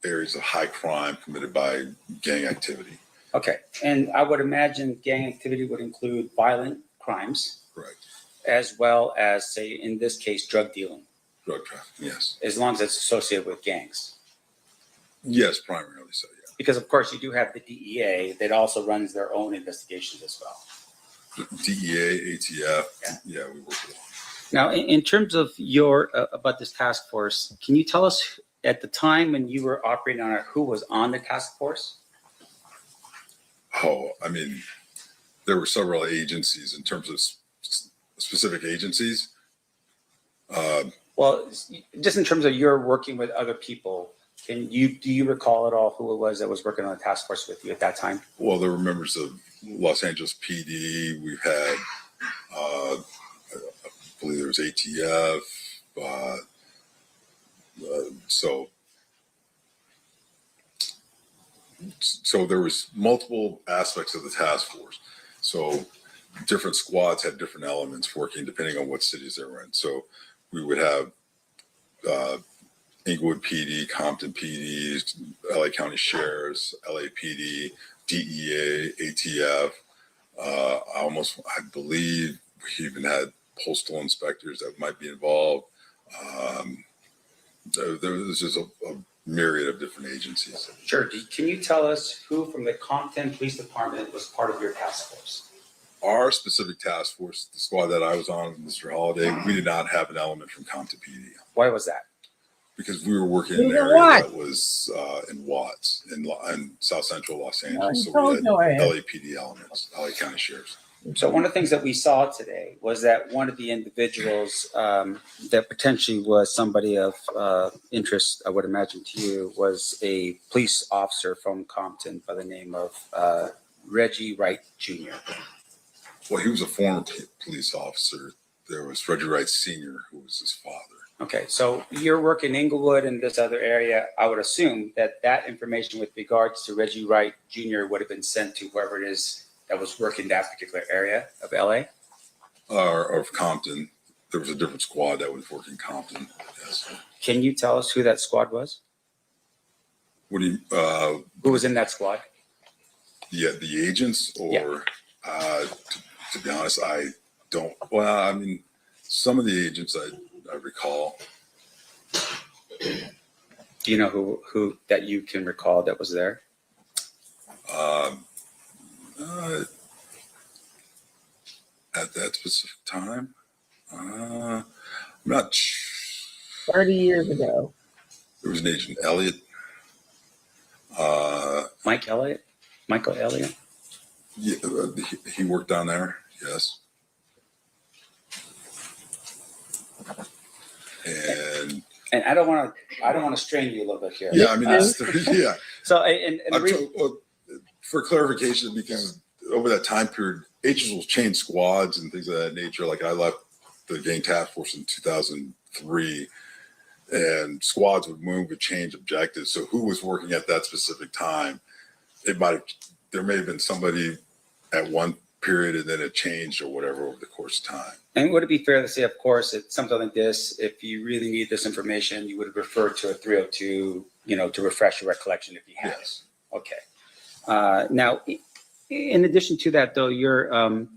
areas of high crime committed by gang activity. Okay. And I would imagine gang activity would include violent crimes, Correct. as well as, say, in this case, drug dealing, Drug trafficking, yes. as long as it's associated with gangs. Yes, primarily so, yeah. Because, of course, you do have the DEA that also runs their own investigations as well. DEA, ATF, yeah, we work with them. Now, in terms of your, about this task force, can you tell us at the time when you were operating on it, who was on the task force? Oh, I mean, there were several agencies in terms of specific agencies. Well, just in terms of your working with other people, do you recall at all who it was that was working on the task force with you at that time? Well, there were members of Los Angeles PD. We've had, I believe there was ATF. So there was multiple aspects of the task force. So different squads had different elements working depending on what cities they were in. So we would have Inglewood PD, Compton PD, LA County Sheriffs, LAPD, DEA, ATF. I believe we even had postal inspectors that might be involved. There was just a myriad of different agencies. Sure. Can you tell us who from the Compton Police Department was part of your task force? Our specific task force, the squad that I was on, Mr. Holiday, we did not have an element from Compton PD. Why was that? Because we were working in an area that was in Watts, in South Central Los Angeles. So we had LAPD elements, LA County Sheriffs. So one of the things that we saw today was that one of the individuals that potentially was somebody of interest, I would imagine to you, was a police officer from Compton by the name of Reggie Wright Jr. Well, he was a former police officer. There was Reggie Wright Sr., who was his father. Okay, so your work in Inglewood and this other area, I would assume that information with regards to Reggie Wright Jr. would have been sent to whoever it is that was working that particular area of LA? Or of Compton. There was a different squad that was working Compton. Yes. Can you tell us who that squad was? What do you, Who was in that squad? the agents or, to be honest, I don't, well, I mean, some of the agents I recall. Do you know who that you can recall that was there? At that specific time, I'm not. 30 years ago. There was an agent Elliott. Michael Elliott. Yeah, he worked down there. Yes. And I don't want to strain you a little bit here. yeah, I mean, yeah. So and for clarification, because over that time period, agents will change squads and things of that nature. Like I left the gang task force in 2003, and squads would move and change objectives. So who was working at that specific time? There may have been somebody at one period and then it changed or whatever over the course of time. And would it be fair to say, of course, it's something like this, if you really need this information, you would refer to a 302, to refresh your recollection if you have Yes. it. Okay. Now, in addition to that, though, in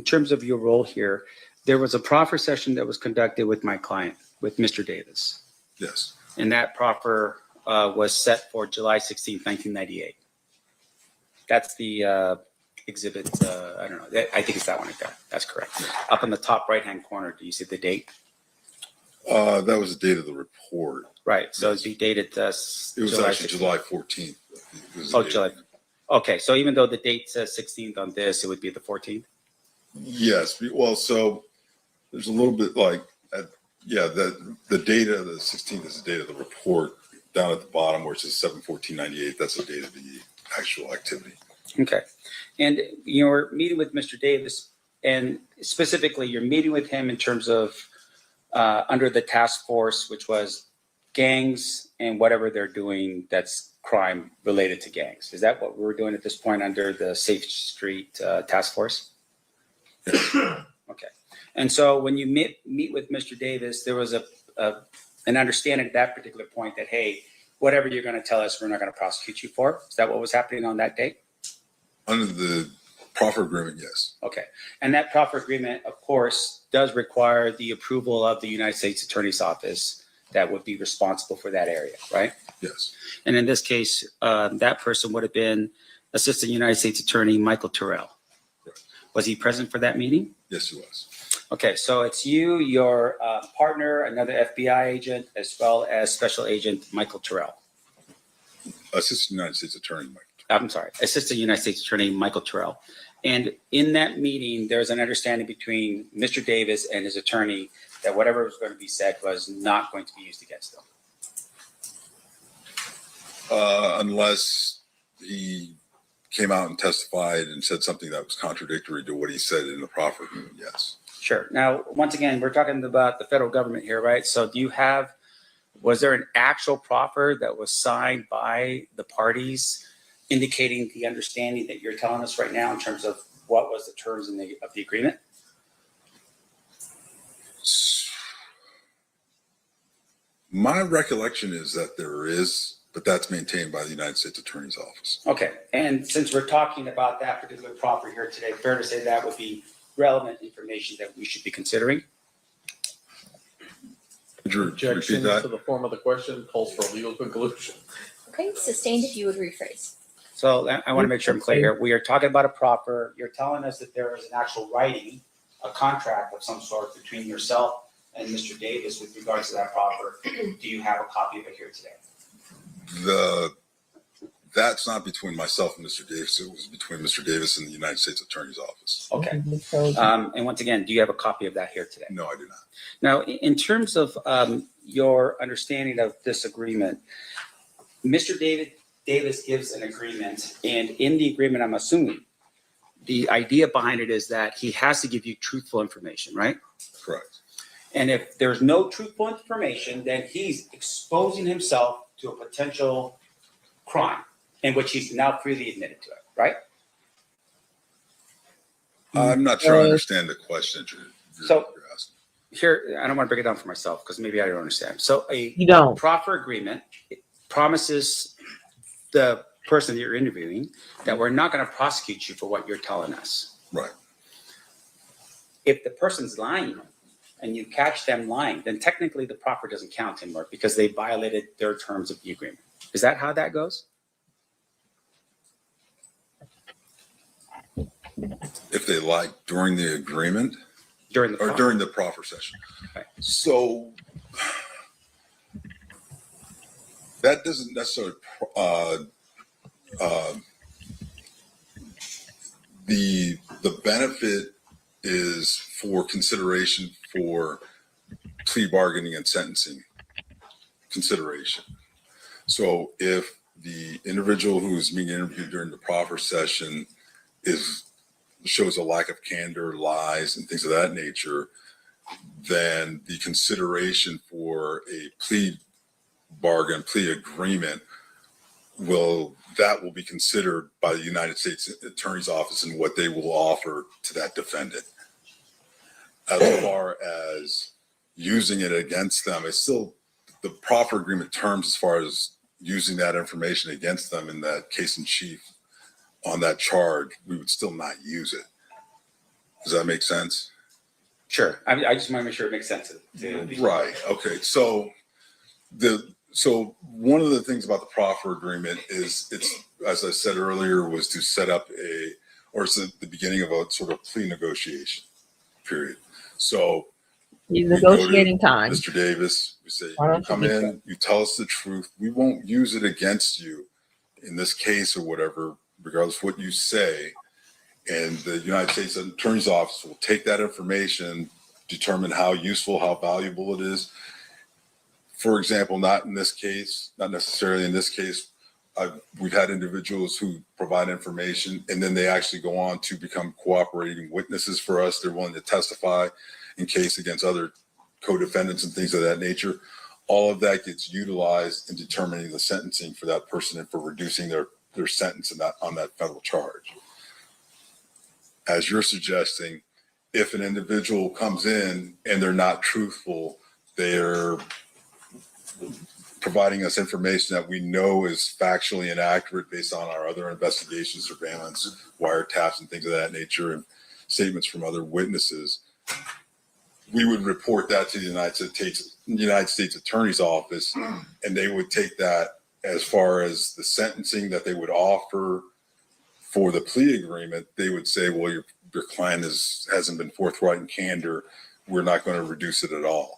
terms of your role here, there was a proffer session that was conducted with my client, with Mr. Davis. Yes. And that proffer was set for July 16th, 1998. That's the exhibit, I don't know, I think it's that one right there. That's correct. Up in the top right-hand corner, do you see the date? That was the date of the report. Right, so it'd be dated It was actually 16th. July 14th. Oh, July. Okay, so even though the date says 16th on this, it would be the 14th? Yes, well, so there's a little bit like, the data, the 16th is the date of the report. Down at the bottom where it says 7/14/98, that's the date of the actual activity. Okay. And you're meeting with Mr. Davis, and specifically you're meeting with him in terms of under the task force, which was gangs and whatever they're doing that's crime related to gangs. Is that what we're doing at this point under the Safe Street task force? Okay. And so when you meet with Mr. Davis, there was an understanding at that particular point that, hey, whatever you're going to tell us, we're not going to prosecute you for. Is that what was happening on that date? Under the proffer agreement, yes. Okay. And that proffer agreement, of course, does require the approval of the United States Attorney's Office that would be responsible for that area, right? Yes. And in this case, that person would have been Assistant United States Attorney Michael Terrell. Correct. Was he present for that meeting? Yes, he was. Okay, so it's you, your partner, another FBI agent, as well as Special Agent Michael Terrell. Assistant United States Attorney, Mike. I'm sorry, Assistant United States Attorney Michael Terrell. And in that meeting, there's an understanding between Mr. Davis and his attorney that whatever was going to be said was not going to be used against them. Unless he came out and testified and said something that was contradictory to what he said in the proffer agreement, yes. Sure. Now, once again, we're talking about the federal government here, right? So was there an actual proffer that was signed by the parties indicating the understanding that you're telling us right now in terms of what was the terms of the agreement? My recollection is that there is, but that's maintained by the United States Attorney's Office. Okay. And since we're talking about that particular proffer here today, fair to say that would be relevant information that we should be considering? Could you Objection repeat that? to the form of the question calls for a legal conclusion. Okay, sustained if you would rephrase. So I want to make sure I'm clear here. We are talking about a proffer. You're telling us that there is an actual writing, a contract of some sort between yourself and Mr. Davis with regards to that proffer. Do you have a copy of it here today? That's not between myself and Mr. Davis. It was between Mr. Davis and the United States Attorney's Office. Okay. And once again, do you have a copy of that here today? No, I do not. Now, in terms of your understanding of this agreement, Mr. Davis gives an agreement, and in the agreement, I'm assuming the idea behind it is that he has to give you truthful information, right? Correct. And if there's no truthful information, then he's exposing himself to a potential crime in which he's now freely admitted to it, right? I'm not sure I understand the question you're asking. Here, I don't want to break it down for myself because maybe I don't understand. So You don't. proffer agreement promises the person that you're interviewing that we're not going to prosecute you for what you're telling us. Right. If the person's lying and you catch them lying, then technically the proffer doesn't count anymore because they violated their terms of the agreement. Is that how that goes? If they lied during the agreement During the or proffer. during the proffer session. Right. So that doesn't necessarily, the benefit is for consideration for plea bargaining and sentencing consideration. So if the individual who is being interviewed during the proffer session shows a lack of candor, lies, and things of that nature, then the consideration for a plea bargain, plea agreement, will be considered by the United States Attorney's Office and what they will offer to that defendant. As far as using it against them, it's still the proffer agreement terms as far as using that information against them in that case in chief on that charge, we would still not use it. Does that make sense? Sure. I just want to make sure it makes sense. Right. Okay. So one of the things about the proffer agreement is it's, as I said earlier, was to set up it's the beginning of a sort of plea negotiation period. So You're negotiating time. Mr. Davis, we say, Why don't you come you do in, you tell us the truth. We won't use it against you in this case or whatever, regardless of what you say. And the United States Attorney's Office will take that information, determine how useful, how valuable it is. For example, not in this case, not necessarily in this case. We've had individuals who provide information and then they actually go on to become cooperating witnesses for us. They're willing to testify in case against other co-defendants and things of that nature. All of that gets utilized in determining the sentencing for that person and for reducing their sentence on that federal charge. As you're suggesting, if an individual comes in and they're not truthful, they're providing us information that we know is factually inaccurate based on our other investigations, surveillance, wiretaps, and things of that nature, and statements from other witnesses, we would report that to the United States Attorney's Office, and they would take that as far as the sentencing that they would offer for the plea agreement. They would say, well, your client hasn't been forthright and candor. We're not going to reduce it at all.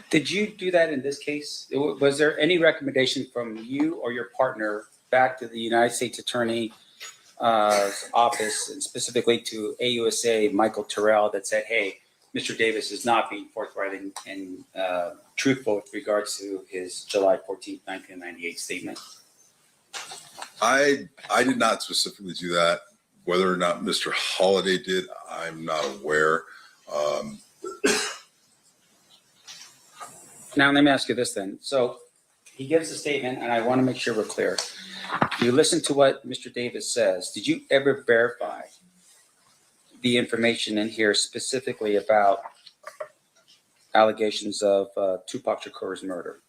Did you do that in this case? Was there any recommendation from you or your partner back to the United States Attorney's office, and specifically to AUSA Michael Terrell, that said, hey, Mr. Davis is not being forthright and truthful with regards to his July 14th, 1998 statement? I did not specifically do that. Whether or not Mr. Holliday did, I'm not aware. Now, let me ask you this then. So he gives a statement, and I want to make sure we're clear. You listen to what Mr. Davis says. Did you ever verify the information in here specifically about allegations of Tupac Shakur's murder?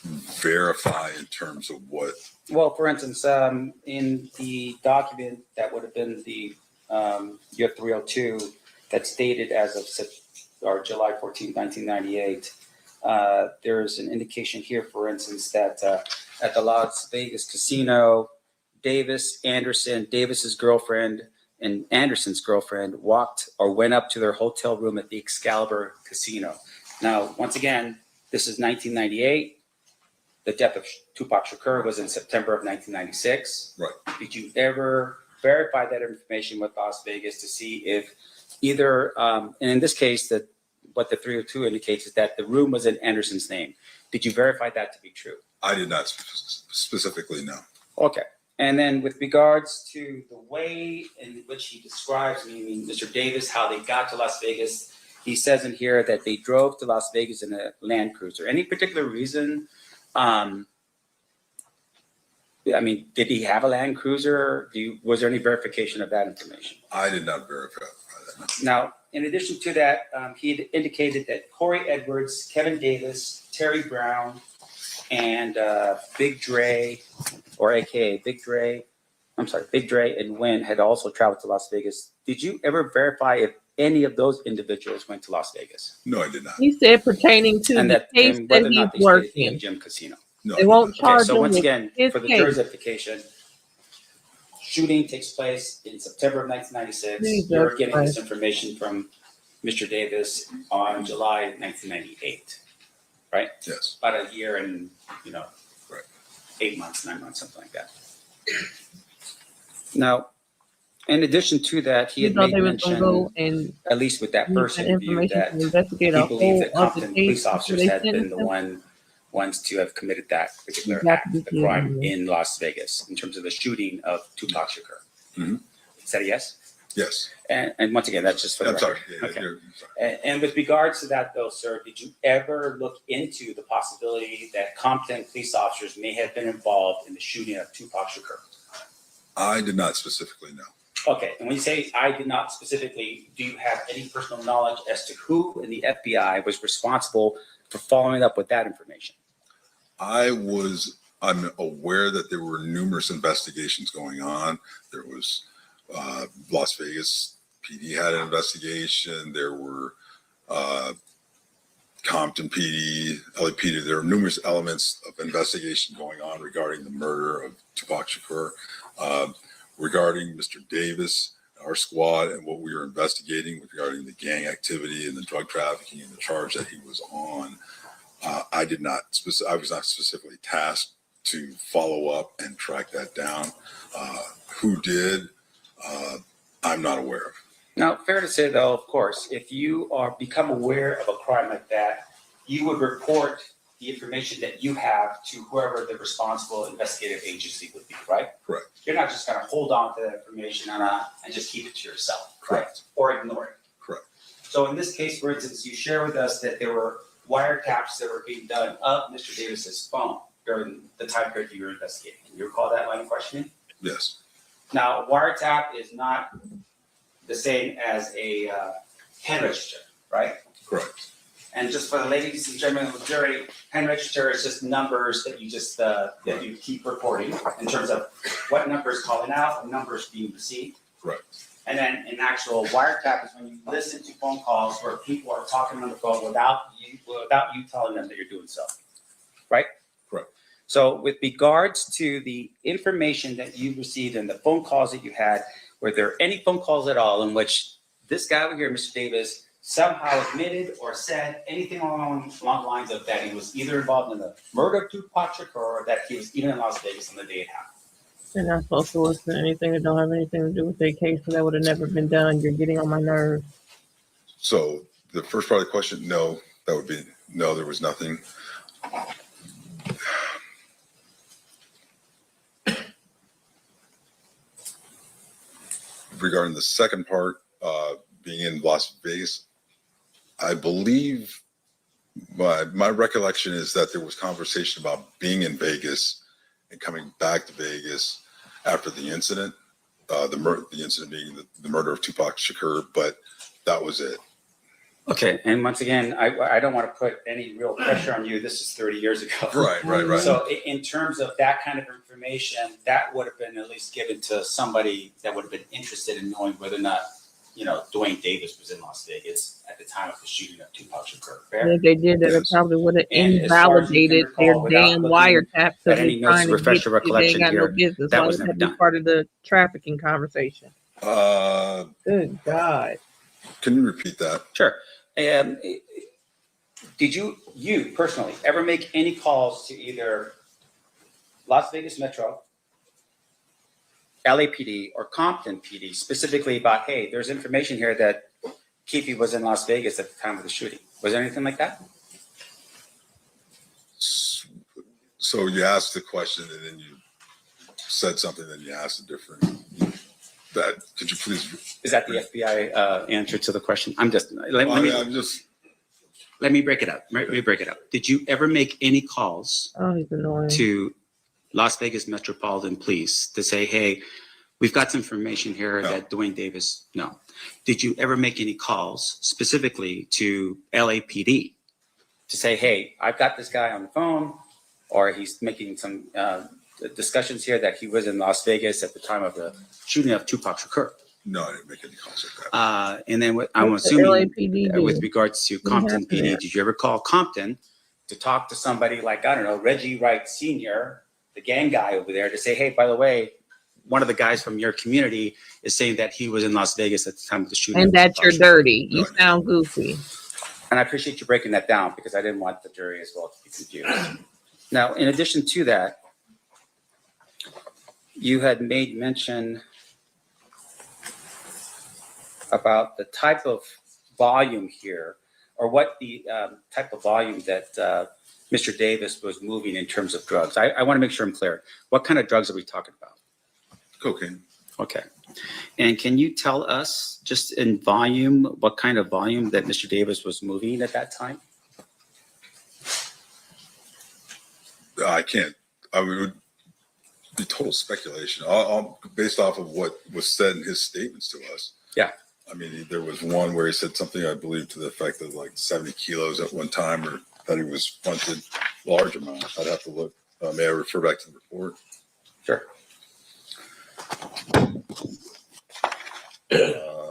Verify in terms of what? Well, for instance, in the document that would have been the year 302 that's dated as of July 14, 1998, there's an indication here, for instance, that at the Las Vegas casino, Davis's girlfriend, and Anderson's girlfriend went up to their hotel room at the Excalibur Casino. Now, once again, this is 1998. The death of Tupac Shakur was in September of 1996. Right. Did you ever verify that information with Las Vegas to see if either, and in this case, that what the 302 indicates is that the room was in Anderson's name. Did you verify that to be true? I did not specifically know. Okay. And then with regards to the way in which he describes, Mr. Davis, how they got to Las Vegas, he says in here that they drove to Las Vegas in a Land Cruiser. Any particular reason? Did he have a Land Cruiser? Was there any verification of that information? I did not verify that. Now, in addition to that, he indicated that Corey Edwards, Kevin Davis, Terry Brown, and Big Dre, or AKA Big Dre and Wynn had also traveled to Las Vegas. Did you ever verify if any of those individuals went to Las Vegas? No, I did not. He said pertaining to the case that he's working in. Jim Casino. No, They won't charge So him once with again, his for the case. jury's edification, shooting takes place in September of 1996. Jesus You're getting Christ. this information from Mr. Davis on July 1998, right? Yes. About a year and, Right. 8 months, 9 months, something like that. Now, in addition to that, he had made they was gonna mention, go and at least with that use first that interview, information that to investigate he a believed whole that other Compton case police before officers they had been sentenced the him. ones to have committed that particular Got to act, be the kidding crime me. in Las Vegas, in terms of the shooting of Tupac Shakur. Mhm. Is that a yes? Yes. And once again, that's just for the I'm sorry. record. Yeah, Okay. you're sorry. And with regards to that, though, sir, did you ever look into the possibility that Compton police officers may have been involved in the shooting of Tupac Shakur? I did not specifically know. Okay, and when you say I did not specifically, do you have any personal knowledge as to who in the FBI was responsible for following up with that information? I'm aware that there were numerous investigations going on. There was Las Vegas PD had an investigation. There were Compton PD, LAPD. There are numerous elements of investigation going on regarding the murder of Tupac Shakur. Regarding Mr. Davis, our squad, and what we were investigating regarding the gang activity and the drug trafficking and the charge that he was on, I was not specifically tasked to follow up and track that down. Who did? I'm not aware of. Now, fair to say though, of course, if you are become aware of a crime like that, you would report the information that you have to whoever the responsible investigative agency would be, right? Correct. You're not just gonna hold on to that information and just keep it to yourself, right? Correct. Or ignore it. Correct. So in this case, for instance, you share with us that there were wiretaps that were being done of Mr. Davis's phone during the time period you were investigating. Can you recall that line of questioning? Yes. Now, wiretap is not the same as a pen register, right? Correct. And just for the ladies and gentlemen of the jury, pen register is just numbers that you just that you keep recording in terms of what number is calling out, what number is being received. Correct. And then an actual wiretap is when you listen to phone calls where people are talking on the phone without you telling them that you're doing so, right? Correct. So with regards to the information that you received and the phone calls that you had, were there any phone calls at all in which this guy over here, Mr. Davis, somehow admitted or said anything along the lines of that he was either involved in the murder of Tupac Shakur or that he was even in Las Vegas on the day it happened? They're not supposed to listen to anything that don't have anything to do with their case, so that would have never been done. You're getting on my nerves. So the first part of the question, no, that would be no, there was nothing. Regarding the second part, being in Las Vegas, I believe my recollection is that there was conversation about being in Vegas and coming back to Vegas after the incident, the incident being the murder of Tupac Shakur, but that was it. Okay, and once again, I don't want to put any real pressure on you. This is 30 years ago. Right. So in terms of that kind of information, that would have been at least given to somebody that would have been interested in knowing whether or not, Duane Davis was in Las Vegas at the time of the shooting of Tupac Shakur. Fair? And if they did that, it probably would have And as far as you can invalidated their recall, without damn looking wiretap at any notes to refresh your they recollection ain't got no here, business. that Why was would never that be done. part of the trafficking conversation? Good God. Can you repeat that? Sure. Did you personally ever make any calls to either Las Vegas Metro, LAPD, or Compton PD specifically about, hey, there's information here that Keffe was in Las Vegas at the time of the shooting? Was there anything like that? So you asked the question and then you said something, then you asked a different. Could you please? Is that the FBI answer to the question? Let me break it up. Let me break it up. Did you ever make any calls He's annoying. to Las Vegas Metropolitan Police to say, hey, we've got some information here that Duane Davis, no. Did you ever make any calls specifically to LAPD to say, hey, I've got this guy on the phone, or he's making some discussions here that he was in Las Vegas at the time of the shooting of Tupac Shakur? No, I didn't make any calls like that. And then I'm What's the assuming LAPD do? with regards to Compton happened PD, there? did you ever call Compton to talk to somebody like, I don't know, Reggie Wright Sr., the gang guy over there, to say, hey, by the way, one of the guys from your community is saying that he was in Las Vegas at the time of the shooting. And that you're dirty. You sound goofy. And I appreciate you breaking that down because I didn't want the jury as well to be confused. Now, in addition to that, you had made mention about the type of volume here, or what the type of volume that Mr. Davis was moving in terms of drugs. I want to make sure I'm clear. What kind of drugs are we talking about? Cocaine. Okay. And can you tell us just in volume, what kind of volume that Mr. Davis was moving at that time? I can't. I mean, it would be total speculation. I'll based off of what was said in his statements to us. Yeah. I mean, there was one where he said something, I believe, to the effect of like 70 kilos at one time, or that he was punted large amount. I'd have to look. May I refer back to the report? Sure. Let's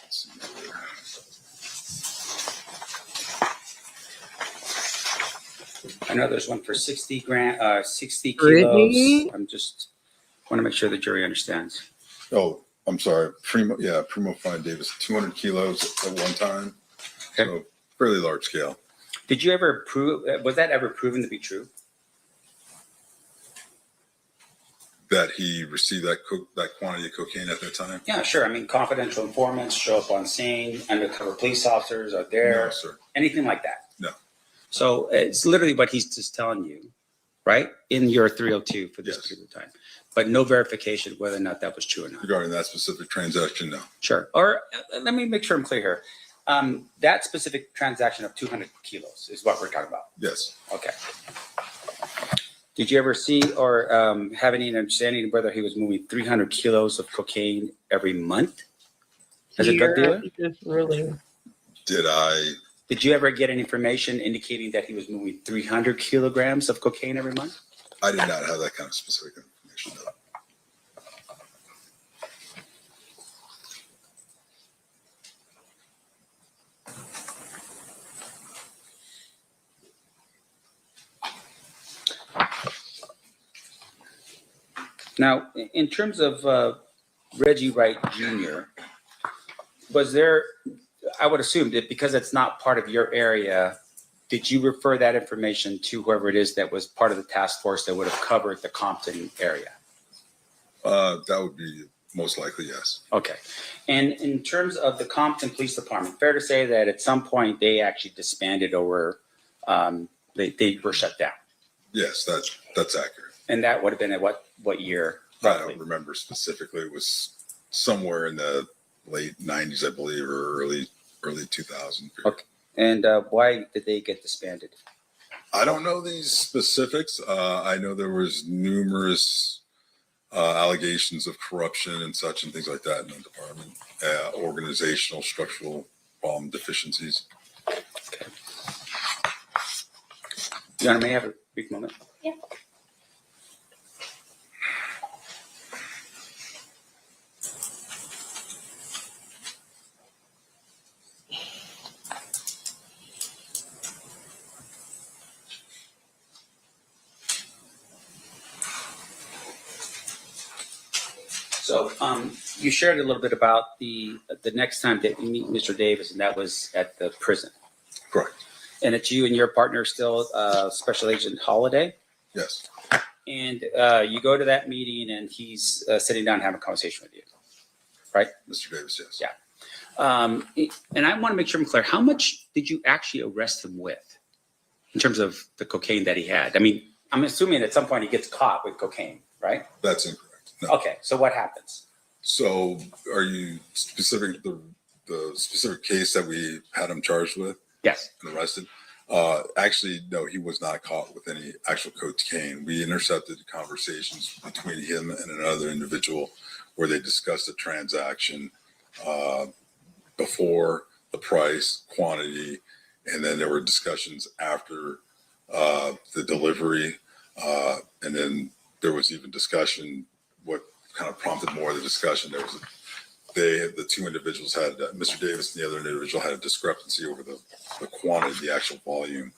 see here. I know there's one for 60 kilos. Really? I'm just want to make sure the jury understands. Oh, I'm sorry. Primo Fine Davis, 200 kilos at one time. Okay. So fairly large scale. Did you ever prove, was that ever proven to be true? that he received that quantity of cocaine at that time? Yeah, sure. I mean, confidential informants show up on scene, undercover police officers are there, No, sir. anything like that. No. So it's literally what he's just telling you, right? In your 302 for this Yes. particular time. But no verification whether or not that was true or not. Regarding that specific transaction, no. Sure. Or let me make sure I'm clear here. That specific transaction of 200 kilos is what we're talking about. Yes. Okay. Did you ever see or have any understanding of whether he was moving 300 kilos of cocaine every month as a drug dealer? Just really. Did you ever get any information indicating that he was moving 300 kilograms of cocaine every month? I did not have that kind of specific information. No. Now, in terms of Reggie Wright Jr., was there, I would assume that because it's not part of your area, did you refer that information to whoever it is that was part of the task force that would have covered the Compton area? That would be most likely, yes. Okay. And in terms of the Compton Police Department, fair to say that at some point they actually disbanded or they were shut down? Yes, that's accurate. And that would have been at what year? I don't remember specifically. It was somewhere in the late 90s, I believe, or early 2000. Okay. And why did they get disbanded? I don't know these specifics. I know there was numerous allegations of corruption and such and things like that in the department, organizational, structural deficiencies. Okay. Your Honor, may I have a brief moment? Yeah. So you shared a little bit about the next time that you meet Mr. Davis, and that was at the prison. Correct. And it's you and your partner still, Special Agent Holiday. Yes. And you go to that meeting, and he's sitting down and having a conversation with you, right? Mr. Davis, yes. Yeah. And I want to make sure I'm clear. How much did you actually arrest him with in terms of the cocaine that he had? I mean, I'm assuming at some point he gets caught with cocaine, right? That's incorrect. No. Okay. So what happens? So are you specific the specific case that we had him charged with? Yes. And arrested? Actually, no, he was not caught with any actual cocaine. We intercepted conversations between him and another individual where they discussed a transaction before, the price, quantity, and then there were discussions after the delivery. And then there was even discussion, what kind of prompted more of the discussion. There was the two individuals had, Mr. Davis and the other individual had a discrepancy over the quantity, the actual volume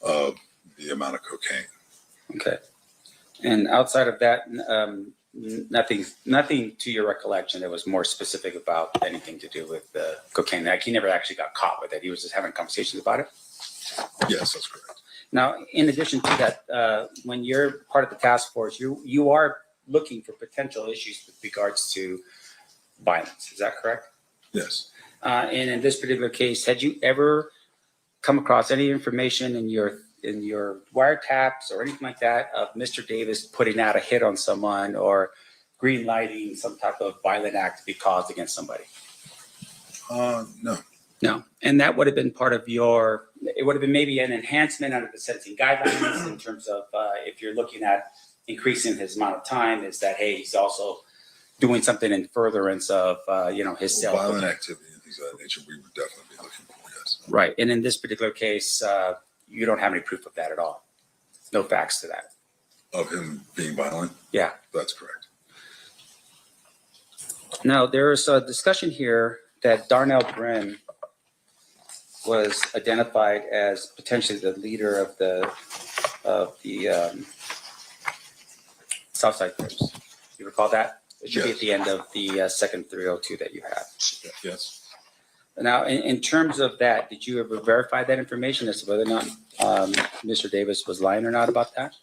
of the amount of cocaine. Okay. And outside of that, nothing to your recollection that was more specific about anything to do with the cocaine. Like he never actually got caught with it. He was just having conversations about it. Yes, that's correct. Now, in addition to that, when you're part of the task force, you are looking for potential issues with regards to violence. Is that correct? Yes. And in this particular case, had you ever come across any information in your wiretaps or anything like that of Mr. Davis putting out a hit on someone or green lighting some type of violent act to be caused against somebody? No. No. And that would have been part of it would have been maybe an enhancement under the sentencing guidelines in terms of if you're looking at increasing his amount of time, is that, hey, he's also doing something in furtherance of, his self. Violent activity and things of that nature, we would definitely be looking for, yes. Right. And in this particular case, you don't have any proof of that at all. No facts to that. Of him being violent? Yeah. That's correct. Now, there's a discussion here that Darnell Brin was identified as potentially the leader of the Southside Crips. You recall that? It should be at the end of the second 302 that you have. Yes. Now, in terms of that, did you ever verify that information as to whether or not Mr. Davis was lying or not about that?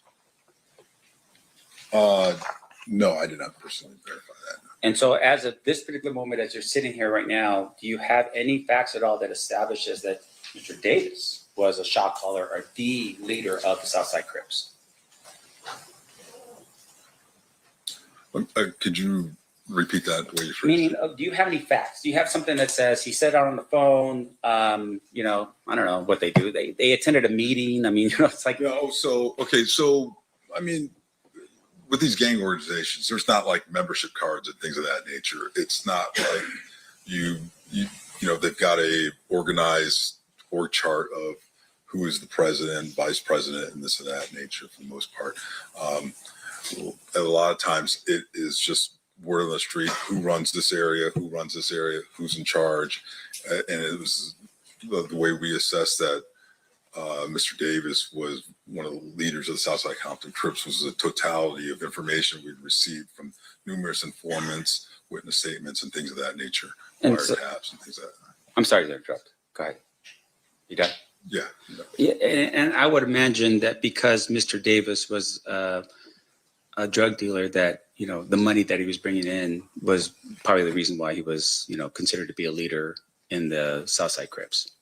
No, I did not personally verify that. And so as of this particular moment, as you're sitting here right now, do you have any facts at all that establishes that Mr. Davis was a shot caller or the leader of the Southside Crips? Could you repeat that way you phrased Meaning, it? do you have any facts? Do you have something that says he said out on the phone, you know, I don't know what they do. They attended a meeting. I mean, you know, it's like. No, so, okay, so, I mean, with these gang organizations, there's not like membership cards and things of that nature. It's not like you know, they've got a organized org chart of who is the president, vice president, and this and that nature for the most part. A lot of times it is just word on the street, who runs this area, who's in charge. And it was the way we assessed that Mr. Davis was one of the leaders of the Southside Compton Crips was the totality of information we'd received from numerous informants, witness statements, and things of that nature, And wiretaps and things like that. I'm sorry to interrupt. Go ahead. You done? Yeah. Yeah, and I would imagine that because Mr. Davis was a drug dealer, that, you know, the money that he was bringing in was probably the reason why he was, you know, considered to be a leader in the Southside Crips.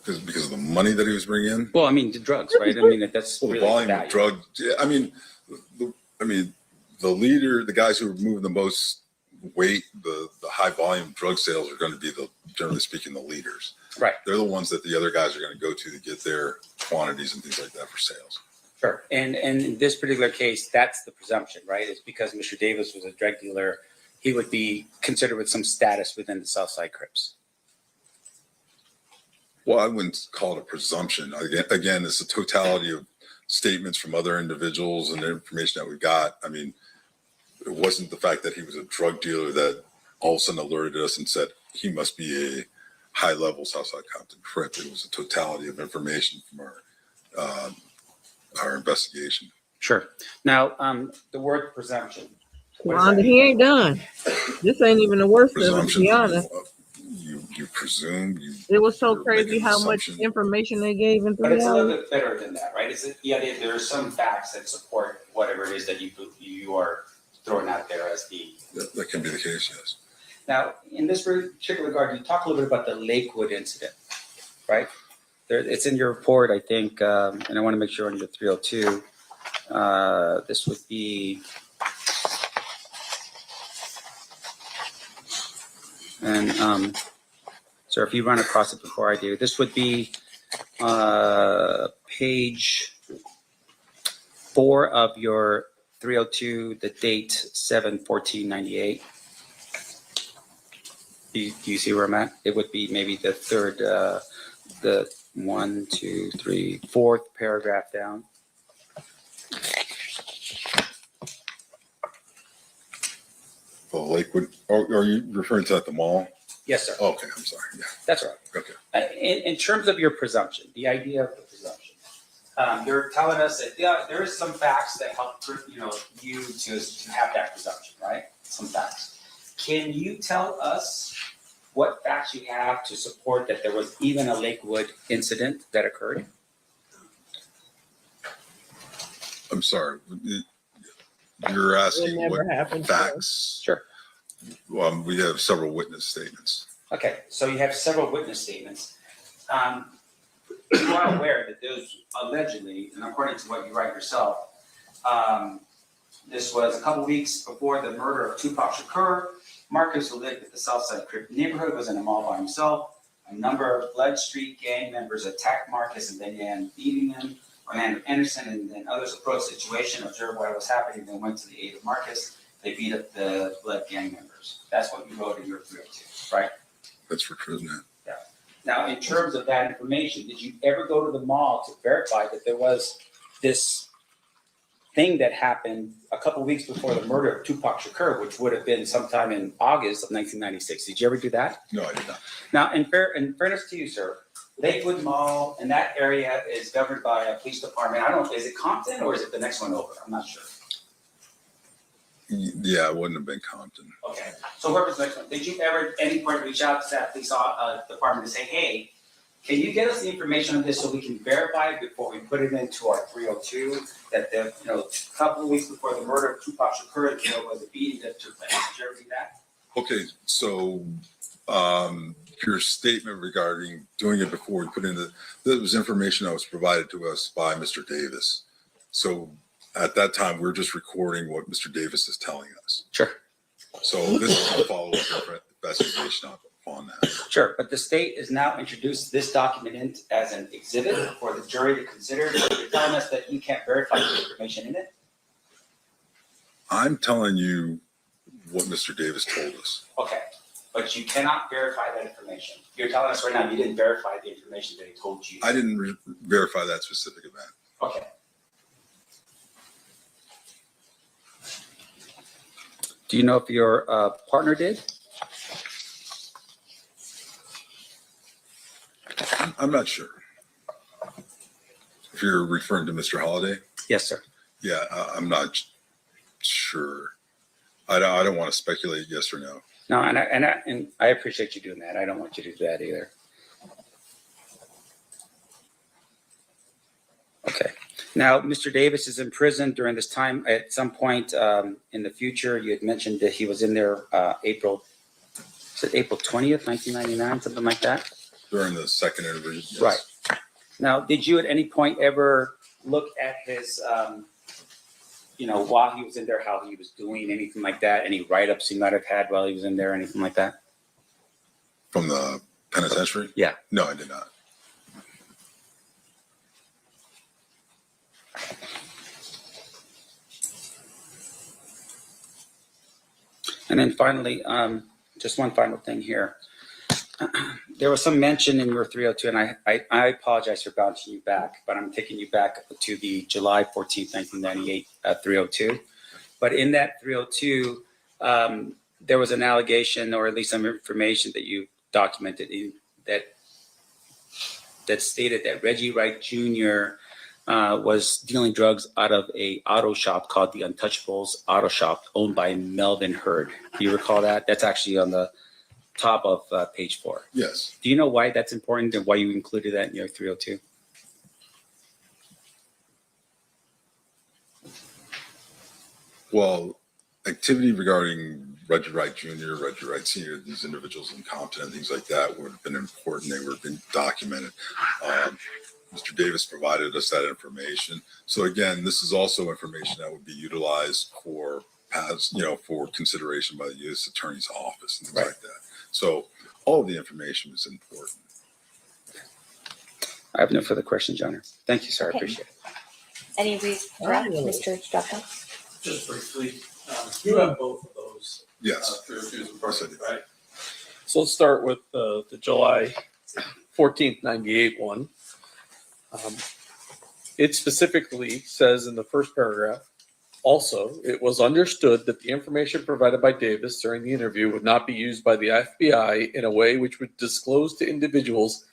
Because of the money that he was bringing in? Well, I mean, the drugs, right? I mean, that's Well, the really volume the of drugs. Yeah, I mean, the leader, the guys who are moving the most weight, the high volume drug sales are going to be generally speaking, the leaders. Right. They're the ones that the other guys are going to go to get their quantities and things like that for sales. Sure. And in this particular case, that's the presumption, right? It's because Mr. Davis was a drug dealer, he would be considered with some status within the Southside Crips. Well, I wouldn't call it a presumption. Again, it's the totality of statements from other individuals and the information that we got. I mean, it wasn't the fact that he was a drug dealer that all of a sudden alerted us and said he must be a high-level Southside Compton Crip. It was a totality of information from our investigation. Sure. Now, the word presumption. Rhonda, he ain't done. This ain't even the worst of it, to Presumption. be honest. You presume. It was so you're crazy making how much assumptions. information they gave in But 3 it's a little hours. bit better than that, right? There are some facts that support whatever it is that you are throwing out there as the. That can be the case, yes. Now, in this particular regard, you talk a little bit about the Lakewood incident, right? It's in your report, I think, and I want to make sure under 302, this would be. And so if you run across it before I do, this would be page 4 of your 302, the date 7/14/98. Do you see where I'm at? It would be maybe the third, the 1, 2, 3, 4th paragraph down. Well, Lakewood, are you referring to at the mall? Yes, sir. Okay, I'm sorry. Yeah. That's right. Okay. In terms of your presumption, the idea of the presumption, you're telling us that there is some facts that help you to have that presumption, right? Some facts. Can you tell us what facts you have to support that there was even a Lakewood incident that occurred? I'm sorry. You're asking never what happened. facts? Sure. We have several witness statements. Okay, so you have several witness statements. You are aware that those allegedly, and according to what you write yourself, this was a couple weeks before the murder of Tupac Shakur. Marcus, who lived at the Southside Crip neighborhood, was in a mall by himself. A number of Blood Street gang members attacked Marcus and began beating him. Orlando Anderson and then others approached the situation, observed what was happening, then went to the aid of Marcus. They beat up the Blood gang members. That's what you wrote in your 302, right? That's for true, isn't it? Yeah. Now, in terms of that information, did you ever go to the mall to verify that there was this thing that happened a couple weeks before the murder of Tupac Shakur, which would have been sometime in August of 1996? Did you ever do that? No, I did not. Now, in fairness to you, sir, Lakewood Mall and that area is governed by a police department. I don't know, is it Compton or is it the next one over? I'm not sure. Yeah, it wouldn't have been Compton. Okay, so whoever's the next one, did you ever at any point reach out to that police department to say, hey, Can you get us the information on this so we can verify it before we put it into our 302? That the, a couple of weeks before the murder of Tupac Shakur, there was a beating that took place. Did you ever do that? Okay, so your statement regarding doing it before we put in that was information that was provided to us by Mr. Davis. So at that time, we're just recording what Mr. Davis is telling us. Sure. So this is a follow-up investigation on that. Sure, but the state has now introduced this document in as an exhibit for the jury to consider. You're telling us that you can't verify the information in it? I'm telling you what Mr. Davis told us. Okay, but you cannot verify that information. You're telling us right now you didn't verify the information that he told you. I didn't verify that specific event. Okay. Do you know if your partner did? I'm not sure. If you're referring to Mr. Holliday? Yes, sir. Yeah, I'm not sure. I don't want to speculate yes or no. No, and I appreciate you doing that. I don't want you to do that either. Okay. Now, Mr. Davis is in prison during this time. At some point in the future, you had mentioned that he was in there April 20th, 1999, something like that? During the second interview, yes. Right. Now, did you at any point ever look at his, while he was in there, how he was doing, anything like that? Any write-ups he might have had while he was in there, anything like that? From the penitentiary? Yeah. No, I did not. And then finally, just one final thing here. There was some mention in your 302, and I apologize for bouncing you back, but I'm taking you back to the July 14th, 1998 302. But in that 302, there was an allegation, or at least some information that you documented that stated that Reggie Wright Jr. Was dealing drugs out of a auto shop called the Untouchables Auto Shop, owned by Melvin Hurd. Do you recall that? That's actually on the top of page 4. Yes. Do you know why that's important and why you included that in your 302? Well, activity regarding Reggie Wright Jr., Reggie Wright Sr., these individuals incompetent, things like that would have been important. They would have been documented. Mr. Davis provided us that information. So again, this is also information that would be utilized for for consideration by the U.S. Attorney's Office and things like that. So all of the information is important. I have no further questions, Your Honor. Thank you, sir. I appreciate it. Any reason, Mr. Duxbury? Just briefly, you have both of those. Yes. 302s in person, right? So let's start with the July 14th, 98 one. It specifically says in the first paragraph, also, it was understood that the information provided by Davis during the interview would not be used by the FBI in a way which would disclose to individuals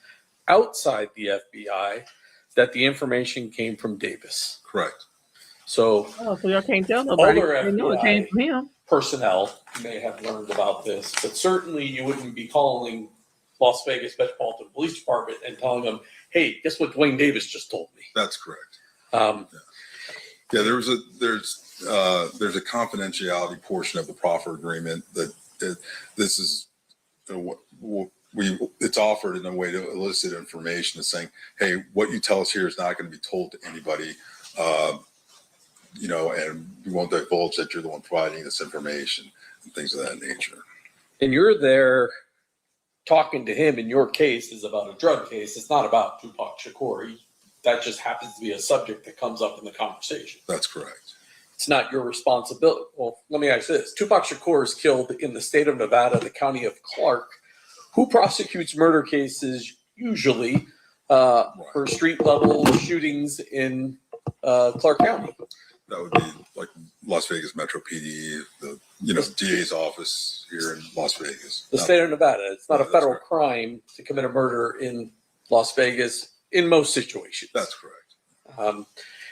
outside the FBI that the information came from Davis. Correct. So, so y'all can't tell nobody. other They know it came FBI from him. personnel may have learned about this, but certainly you wouldn't be calling Las Vegas Metropolitan Police Department and telling them, "Hey, guess what Duane Davis just told me." That's correct. Yeah, there's a confidentiality portion of the proffer agreement that this is it's offered in a way to elicit information and saying, hey, what you tell us here is not going to be told to anybody, and we won't divulge that you're the one providing this information and things of that nature. and you're there talking to him, in your case is about a drug case. It's not about Tupac Shakur. That just happens to be a subject that comes up in the conversation. That's correct. It's not your responsibility. Well, let me ask this. Tupac Shakur is killed in the state of Nevada, the county of Clark. Who prosecutes murder cases usually for street level shootings in Clark County? That would be like Las Vegas Metro PD, the DA's office here in Las Vegas. The state of Nevada. It's not a federal crime to commit a murder in Las Vegas in most situations. That's correct.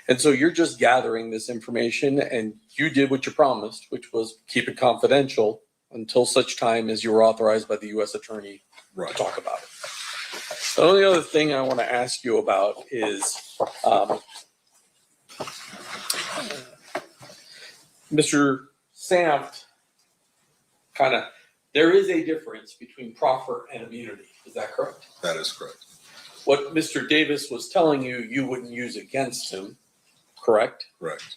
And so you're just gathering this information, and you did what you promised, which was keep it confidential until such time as you were authorized by the U.S. Attorney to talk about it. The only other thing I want to ask you about is Mr. Sampt there is a difference between proffer and immunity. Is that correct? That is correct. What Mr. Davis was telling you, you wouldn't use against him, correct? Correct.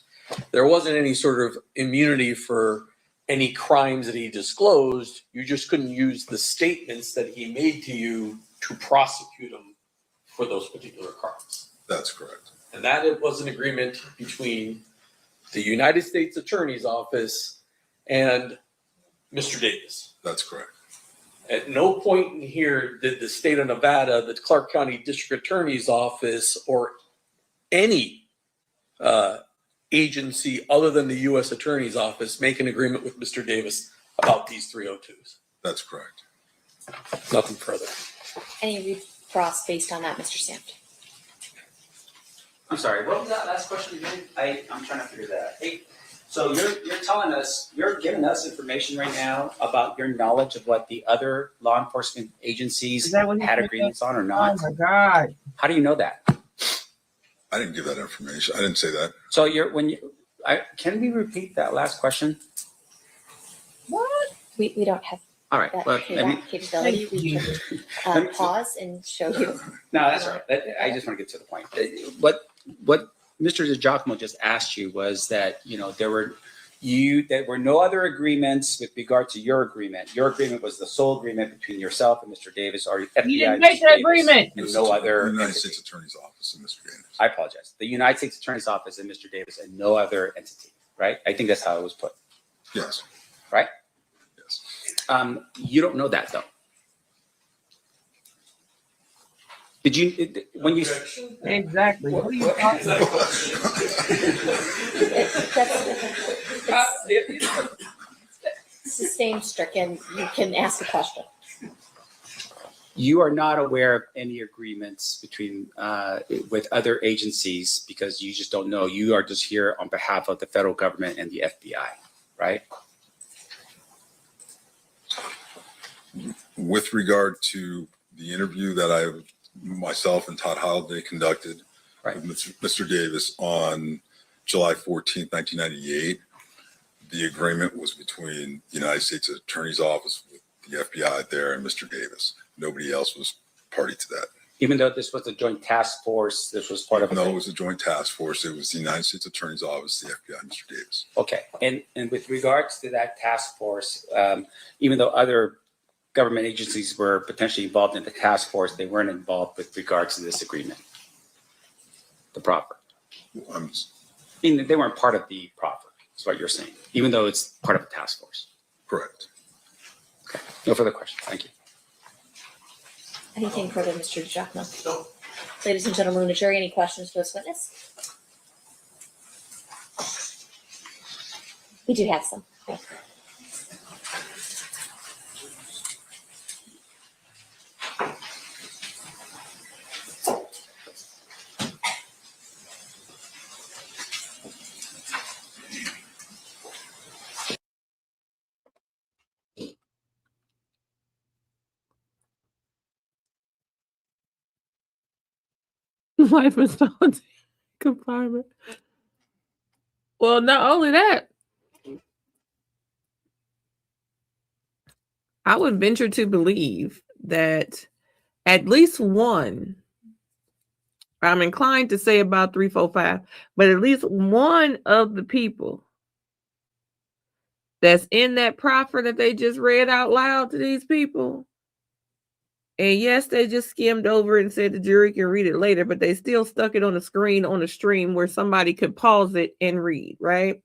There wasn't any sort of immunity for any crimes that he disclosed. You just couldn't use the statements that he made to you to prosecute him for those particular crimes. That's correct. And that it was an agreement between the United States Attorney's Office and Mr. Davis. That's correct. At no point in here did the state of Nevada, the Clark County District Attorney's Office, or any agency other than the U.S. Attorney's Office make an agreement with Mr. Davis about these 302s. That's correct. Nothing further. Any recross based on that, Mr. Sampt? I'm sorry, what was that last question again? I'm trying to figure that out. Hey, so you're telling us, you're giving us information right now about your knowledge of what the other law enforcement agencies had agreements on or not? Oh my God. How do you know that? I didn't give that information. I didn't say that. So can we repeat that last question? What? We don't have All right, that well, capability. We can pause and show you. No, that's all right. I just want to get to the point. What Mr. DiGiacomo just asked you was that, there were no other agreements with regard to your agreement. Your agreement was the sole agreement between yourself and Mr. Davis, or FBI. You didn't make that agreement. And no other. The United States Attorney's Office and Mr. Davis. I apologize. The United States Attorney's Office and Mr. Davis and no other entity, right? I think that's how it was put. Yes. Right? Yes. You don't know that though. Did you, when you. Exactly. What are you talking about? Sustained stricken, you can ask a question. You are not aware of any agreements between, with other agencies because you just don't know. You are just here on behalf of the federal government and the FBI, right? With regard to the interview that myself and Todd Holliday conducted with Mr. Davis on July 14th, 1998, the agreement was between the United States Attorney's Office with the FBI there and Mr. Davis. Nobody else was party to that. Even though this was a joint task force, this was part of No, it was a joint task force. It was the United States Attorney's Office, the FBI, and Mr. Davis. Okay, and with regards to that task force, even though other government agencies were potentially involved in the task force, they weren't involved with regards to this agreement, the proffer. I mean, they weren't part of the proffer, is what you're saying, even though it's part of the task force. Correct. Okay, no further questions. Thank you. Anything further, Mr. DiGiacomo? No. Ladies and gentlemen of the jury, any questions for this witness? We do have some. Okay. Life in solitary confinement. Well, not only that, I would venture to believe that at least one, I'm inclined to say about 3, 4, 5, but at least one of the people that's in that proffer that they just read out loud to these people. And yes, they just skimmed over and said the jury can read it later, but they still stuck it on the screen on the stream where somebody could pause it and read, right?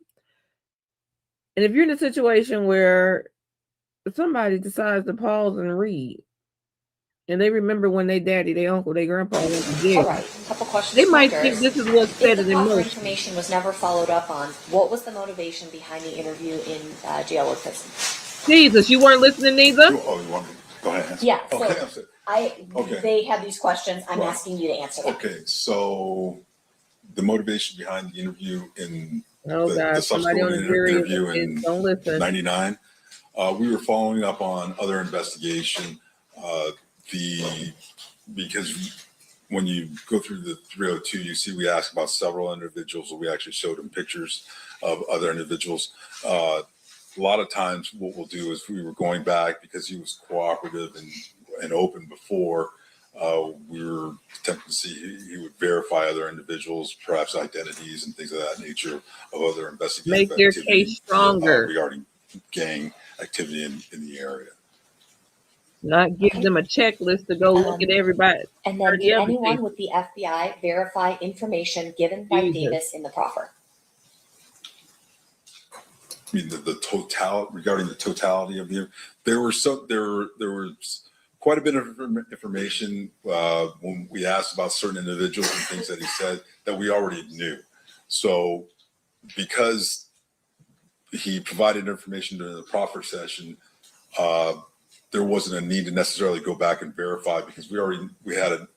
And if you're in a situation where somebody decides to pause and read, and they remember when they daddy, their uncle, their grandpa went to jail. All right, a couple questions. They might think this is what's said in the motion. information was never followed up on. What was the motivation behind the interview in jail or prison? Jesus, you weren't listening neither? Oh, you want me? Go ahead. Yeah, Okay. so they had these questions. I'm Right. asking you to answer them. Okay, so the motivation behind the interview in Oh, God, somebody on the jury don't listen. 99, we were following up on other investigation. The because when you go through the 302, you see we asked about several individuals. We actually showed him pictures of other individuals. A lot of times what we'll do is we were going back because he was cooperative and open before. We were attempting to see he would verify other individuals, perhaps identities and things of that nature of other investigative Make your activity, case stronger. regarding gang activity in the area. Not give them a checklist to go look at everybody. And then did anyone with the FBI verify information given by Jesus. Davis in the proffer? I mean, the totality regarding the totality of there was quite a bit of information when we asked about certain individuals and things that he said that we already knew. So because he provided information during the proffer session, there wasn't a need to necessarily go back and verify because we had an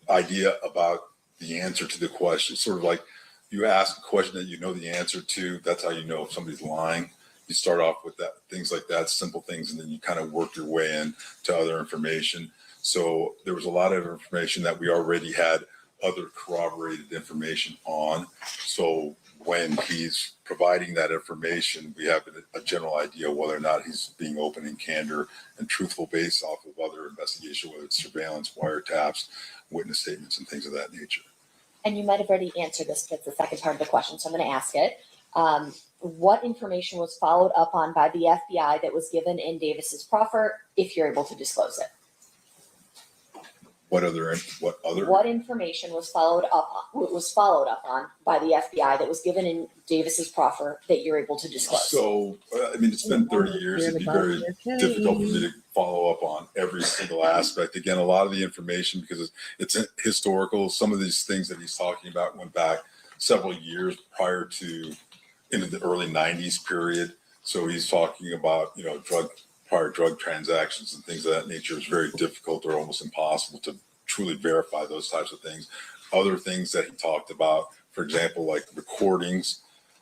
idea about the answer to the question. Sort of like you ask a question that you know the answer to, that's how you know if somebody's lying. You start off with that, things like that, simple things, and then you kind of work your way in to other information. So there was a lot of information that we already had other corroborated information on. So when he's providing that information, we have a general idea whether or not he's being open and candor and truthful based off of other investigation, whether it's surveillance, wiretaps, witness statements, and things of that nature. And you might have already answered this, that's the second part of the question, so I'm going to ask it. What information was followed up on by the FBI that was given in Davis's proffer, if you're able to disclose it? What information was followed up on by the FBI that was given in Davis's proffer that you're able to disclose? So, I mean, it's been 30 years. It'd be very difficult for me to follow up on every single aspect. Again, a lot of the information, because it's historical, some of these things that he's talking about went back several years prior to into the early 90s period. So he's talking about, prior drug transactions and things of that nature. Is very difficult or almost impossible to truly verify those types of things. Other things that he talked about, for example, like recordings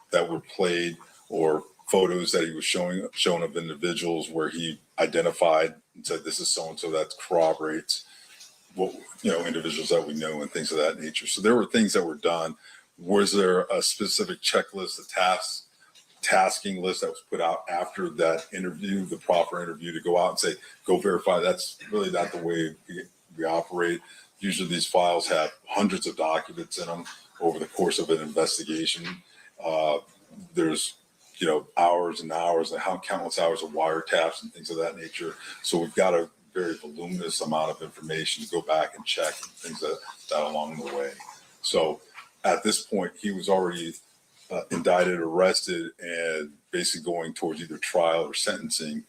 that were played or photos that he was shown of individuals where he identified and said, this is so-and-so, that corroborates what, individuals that we know and things of that nature. So there were things that were done. Was there a specific checklist, tasking list that was put out after that interview, the proper interview, to go out and say, go verify? That's really not the way we operate. Usually these files have hundreds of documents in them over the course of an investigation. There's, hours and hours and countless hours of wiretaps and things of that nature. So we've got a very voluminous amount of information to go back and check and things that along the way. So at this point, he was already indicted, arrested, and basically going towards either trial or sentencing.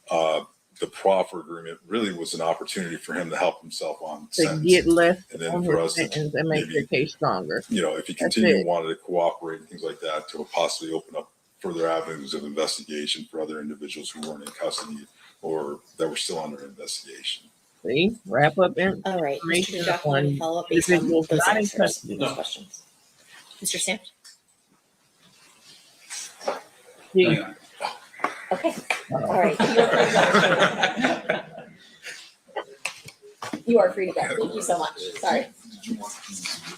The proffer agreement really was an opportunity for him to help himself on to get less and then for us to and make your case stronger. If he continued wanted to cooperate and things like that, to possibly open up further avenues of investigation for other individuals who weren't in custody or that were still under investigation. See, wrap up. All right, Mr. Duck, want to follow up based on those answers to those questions? Mr. Stamp? Yeah. Okay, all right. You are free to go. Thank you so much. Sorry.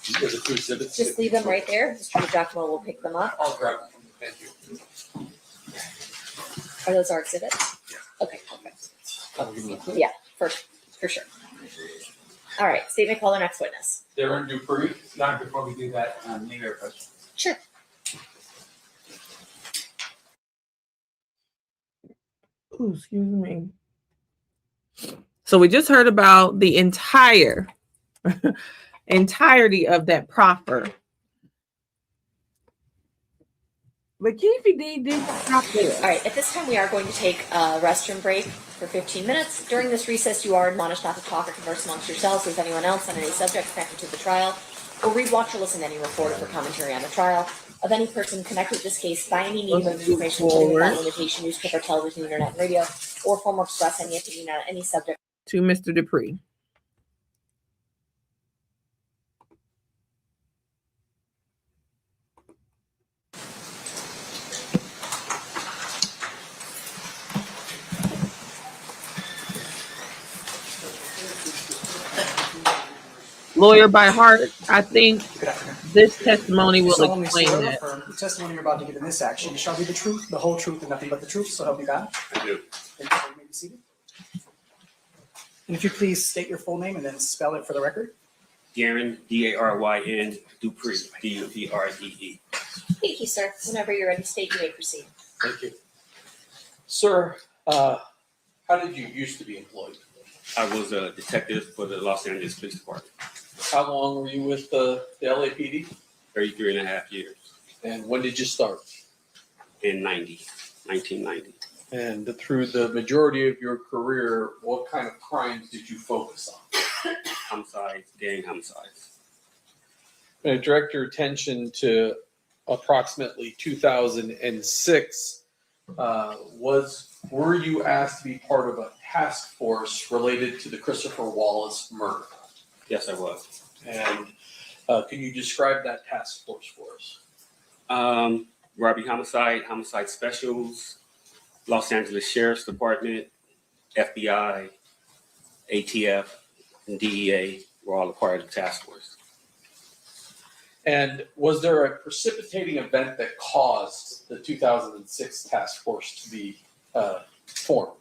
Just leave them right there. Mr. Giacomo will pick them up. I'll grab them. Thank you. Are those our exhibits? Okay, perfect. Yeah, for sure. All right, statement call the next witness. Darren Dupree. Not before we do that, maybe a question. Sure. Ooh, excuse me. So we just heard about the entirety of that proffer. But Keffe D didn't stop there. All right, at this time we are going to take a restroom break for 15 minutes. During this recess, you are admonished not to talk or converse amongst yourselves with anyone else on any subject connected to the trial, or read, watch, or listen to any report for commentary on the trial of any person connected with this case by any medium of information, including without limitation, newspaper, television, internet, and radio, or form or express any opinion on any subject. To Mr. Dupree. lawyer by heart, I think Good afternoon. this testimony You will solemnly explain swear or that. affirm the testimony you're about to give in this action shall be the truth, the whole truth, and nothing but the truth, so help you God? I do. Thank you, sir. You may be seated. And if you please state your full name and then spell it for the record. Darren, Daryn, Dupree, Dupre. Thank you, sir. Whenever you're ready, state you may proceed. Thank you. Sir, how did you used to be employed? I was a detective for the Los Angeles Police Department, How long were you with the LAPD? 33 and a half years And when did you start? in 1990. And through the majority of your career, what kind of crimes did you focus on? Homicides, gang homicides. I direct your attention to approximately 2006. Were you asked to be part of a task force related to the Christopher Wallace murder? Yes, I was. And can you describe that task force for us? Robbery homicide specials, Los Angeles Sheriff's Department, FBI, ATF, and DEA were all a part of the task force. And was there a precipitating event that caused the 2006 task force to be formed?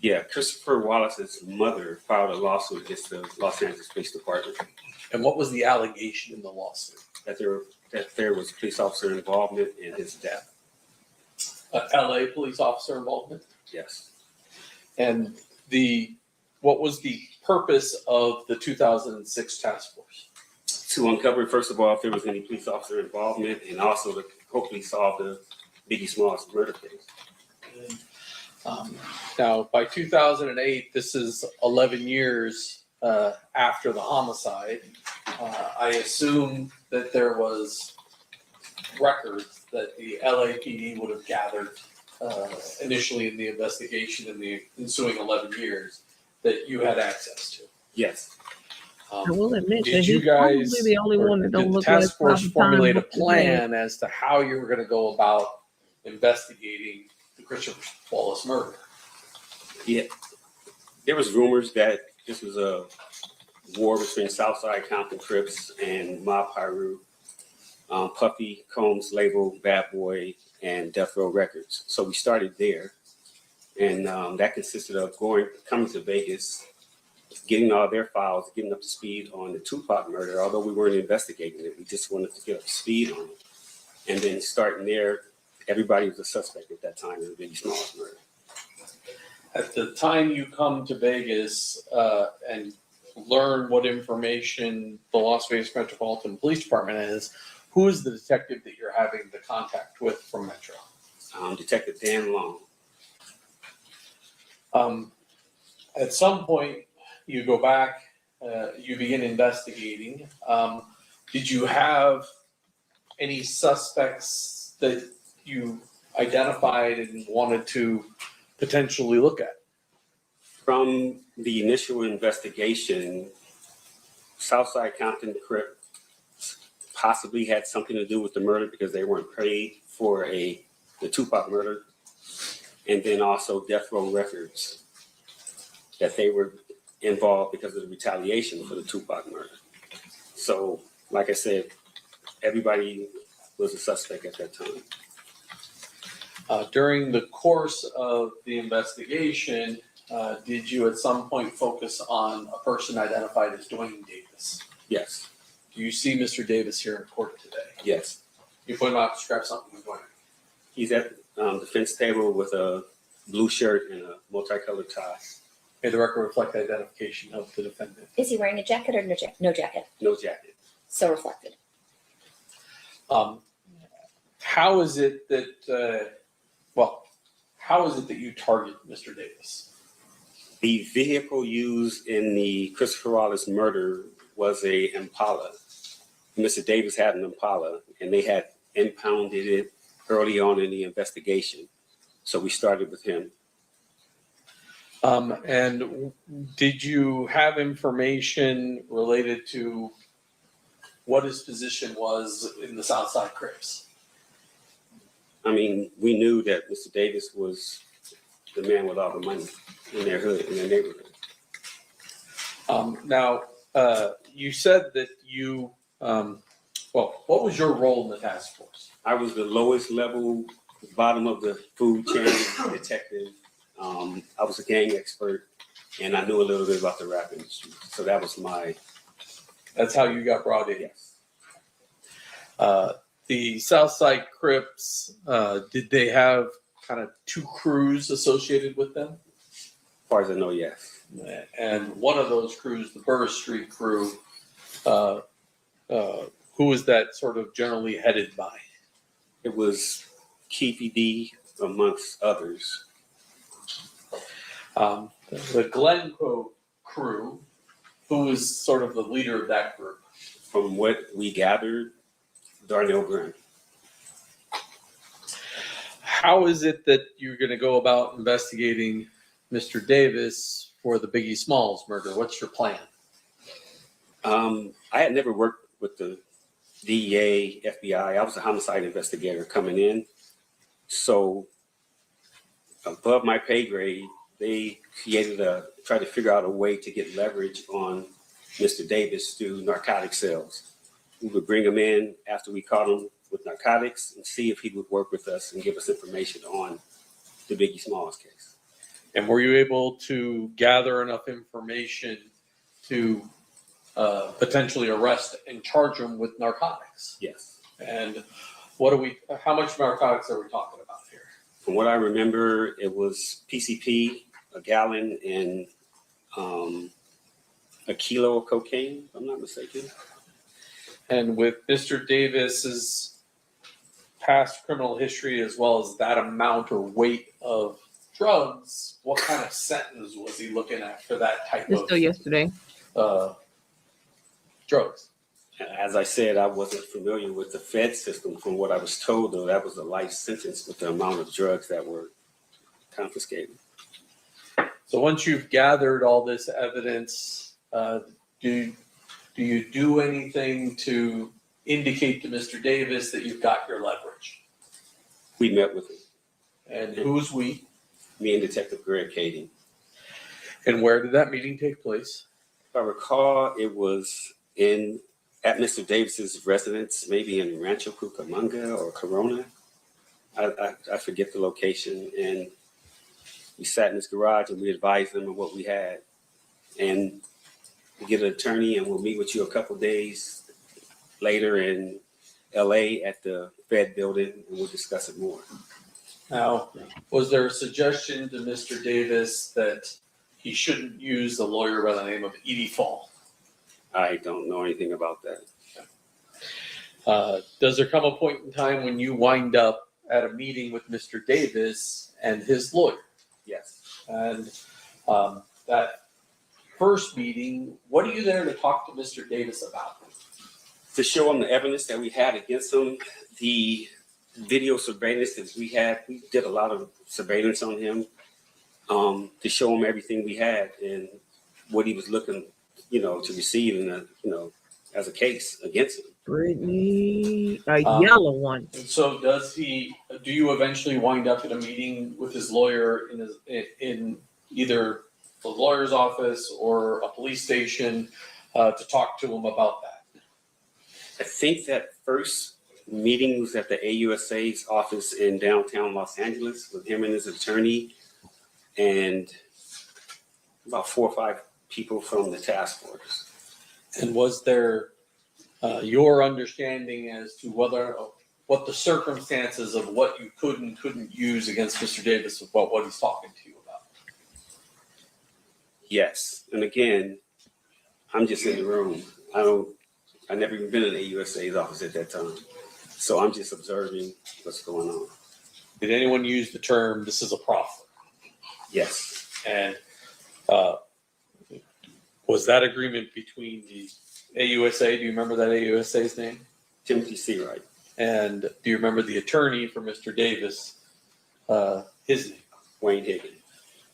Yeah, Christopher Wallace's mother filed a lawsuit against the Los Angeles Police Department. And what was the allegation in the lawsuit? That there was police officer involvement in his death. LA police officer involvement? Yes. And what was the purpose of the 2006 task force? To uncover, first of all, if there was any police officer involvement, and also to hopefully solve the Biggie Smalls murder case. Now, by 2008, this is 11 years after the homicide. I assume that there was records that the LAPD would have gathered initially in the investigation in the ensuing 11 years that you had access to. Yes. I will admit that Did you he's probably guys, the only or one that don't did the look like task force Father Time formulate a looked his plan as to how you were going to go about investigating the Christopher Wallace murder? Yeah. There was rumors that this was a war between Southside Compton Crips and Mob Piru, Puffy Combs label, Bad Boy, and Death Row Records. So we started there, and that consisted of coming to Vegas, getting all their files, getting up to speed on the Tupac murder. Although we weren't investigating it, we just wanted to get up to speed on it. And then starting there, everybody was a suspect at that time in the Biggie Smalls murder. At the time you come to Vegas and learn what information the Las Vegas Metropolitan Police Department is, who is the detective that you're having the contact with from Metro? Detective Dan Long. At some point, you go back, you begin investigating. Did you have any suspects that you identified and wanted to potentially look at? From the initial investigation, Southside Compton Crip possibly had something to do with the murder because they weren't paid for the Tupac murder. And then also Death Row Records, that they were involved because of the retaliation for the Tupac murder. So, like I said, everybody was a suspect at that time. During the course of the investigation, did you at some point focus on a person identified as Duane Davis? Yes. Do you see Mr. Davis here in court today? Yes. You point him out, describe something with Duane. He's at the defense table with a blue shirt and a multicolored tie. May the record reflect the identification of the defendant. Is he wearing a jacket or no jacket? No jacket. No jacket. So reflected. How is it that, how is it that you target Mr. Davis? The vehicle used in the Christopher Wallace murder was a Impala. Mr. Davis had an Impala, and they had impounded it early on in the investigation. So we started with him. And did you have information related to what his position was in the Southside Crips? I mean, we knew that Mr. Davis was the man with all the money in their hood, in their neighborhood. Now, you said that you, well, what was your role in the task force? I was the lowest level, bottom of the food chain detective. I was a gang expert, and I knew a little bit about the rap industry. So that was That's how you got brought in? Yes. The Southside Crips, did they have kind of two crews associated with them? As far as I know, yes. And one of those crews, the Burr Street crew, who was that sort of generally headed by? It was Keffe D, amongst others. The Glencoe crew, who was sort of the leader of that group? From what we gathered, Darnell Graham. How is it that you're going to go about investigating Mr. Davis for the Biggie Smalls murder? What's your plan? I had never worked with the DEA, FBI. I was a homicide investigator coming in. So above my pay grade, they tried to figure out a way to get leverage on Mr. Davis through narcotic sales. We would bring him in after we caught him with narcotics and see if he would work with us and give us information on the Biggie Smalls case. And were you able to gather enough information to potentially arrest and charge him with narcotics? Yes. And how much narcotics are we talking about here? From what I remember, it was PCP, a gallon, and a kilo of cocaine, if I'm not mistaken. And with Mr. Davis's past criminal history, as well as that amount or weight of drugs, what kind of sentence was he looking at for that type Just of yesterday. Drugs? As I said, I wasn't familiar with the Fed system. From what I was told, though, that was a life sentence with the amount of drugs that were confiscated. So once you've gathered all this evidence, do you do anything to indicate to Mr. Davis that you've got your leverage? We met with him. And who's we? Me and Detective Greg Cady. And where did that meeting take place? If I recall, it was at Mr. Davis's residence, maybe in Rancho Cucamonga or Corona. I forget the location. And we sat in his garage and we advised him of what we had. And we get an attorney and we'll meet with you a couple days later in LA at the Fed building and we'll discuss it more. Now, was there a suggestion to Mr. Davis that he shouldn't use a lawyer by the name of Edie Fall? I don't know anything about that. Does there come a point in time when you wind up at a meeting with Mr. Davis and his lawyer? Yes. And that first meeting, what are you there to talk to Mr. Davis about? To show him the evidence that we had against him, the video surveillance that we did a lot of surveillance on him, to show him everything we had and what he was looking, to receive as a case against him. Brittany, a yellow one. And so do you eventually wind up in a meeting with his lawyer in either the lawyer's office or a police station to talk to him about that? I think that first meeting was at the AUSA's office in downtown Los Angeles with him and his attorney and about 4 or 5 people from the task force. And was there your understanding as to what the circumstances of what you could and couldn't use against Mr. Davis about what he's talking to you about? Yes. And again, I'm just in the room. I never even been in the AUSA's office at that time. So I'm just observing what's going on. Did anyone use the term, this is a proffer? Yes. And was that agreement between the AUSA? Do you remember that AUSA's name? Timothy Seawright. And do you remember the attorney for Mr. Davis, his name? Wayne Higgins.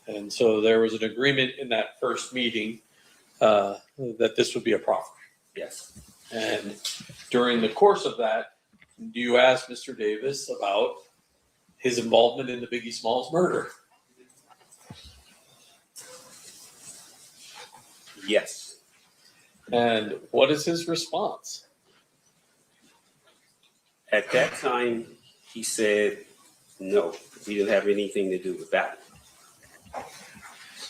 And so there was an agreement in that first meeting that this would be a proffer. Yes. And during the course of that, do you ask Mr. Davis about his involvement in the Biggie Smalls murder? Yes. And what is his response? At that time, he said, no, we didn't have anything to do with that.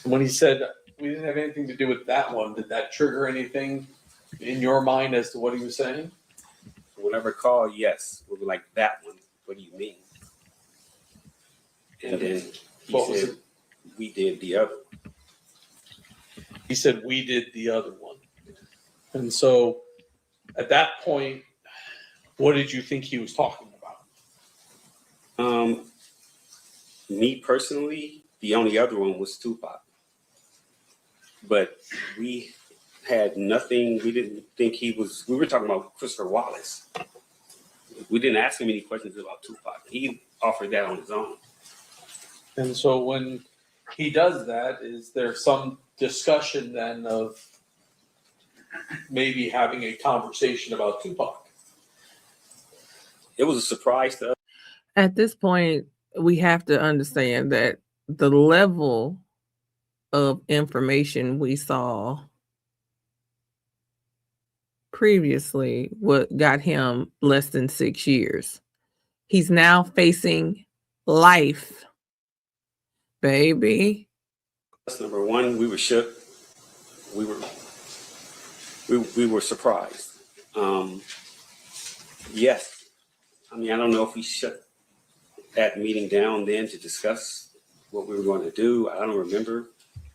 When he said we didn't have anything to do with that one, did that trigger anything in your mind as to what he was saying? When I recall, yes, we were like, that one, what do you mean? And then What he was said, it? we did the other. He said we did the other one. And so at that point, what did you think he was talking about? Me personally, the only other one was Tupac. But we had nothing, we didn't think he was, we were talking about Christopher Wallace. We didn't ask him any questions about Tupac. He offered that on his own. And so when he does that, is there some discussion then of maybe having a conversation about Tupac? It was a surprise to us. At this point, we have to understand that the level of information we saw previously what got him less than 6 years. He's now facing life, baby. That's number one, we were shook. We were surprised. Yes. I mean, I don't know if we shut that meeting down then to discuss what we were going to do. I don't remember,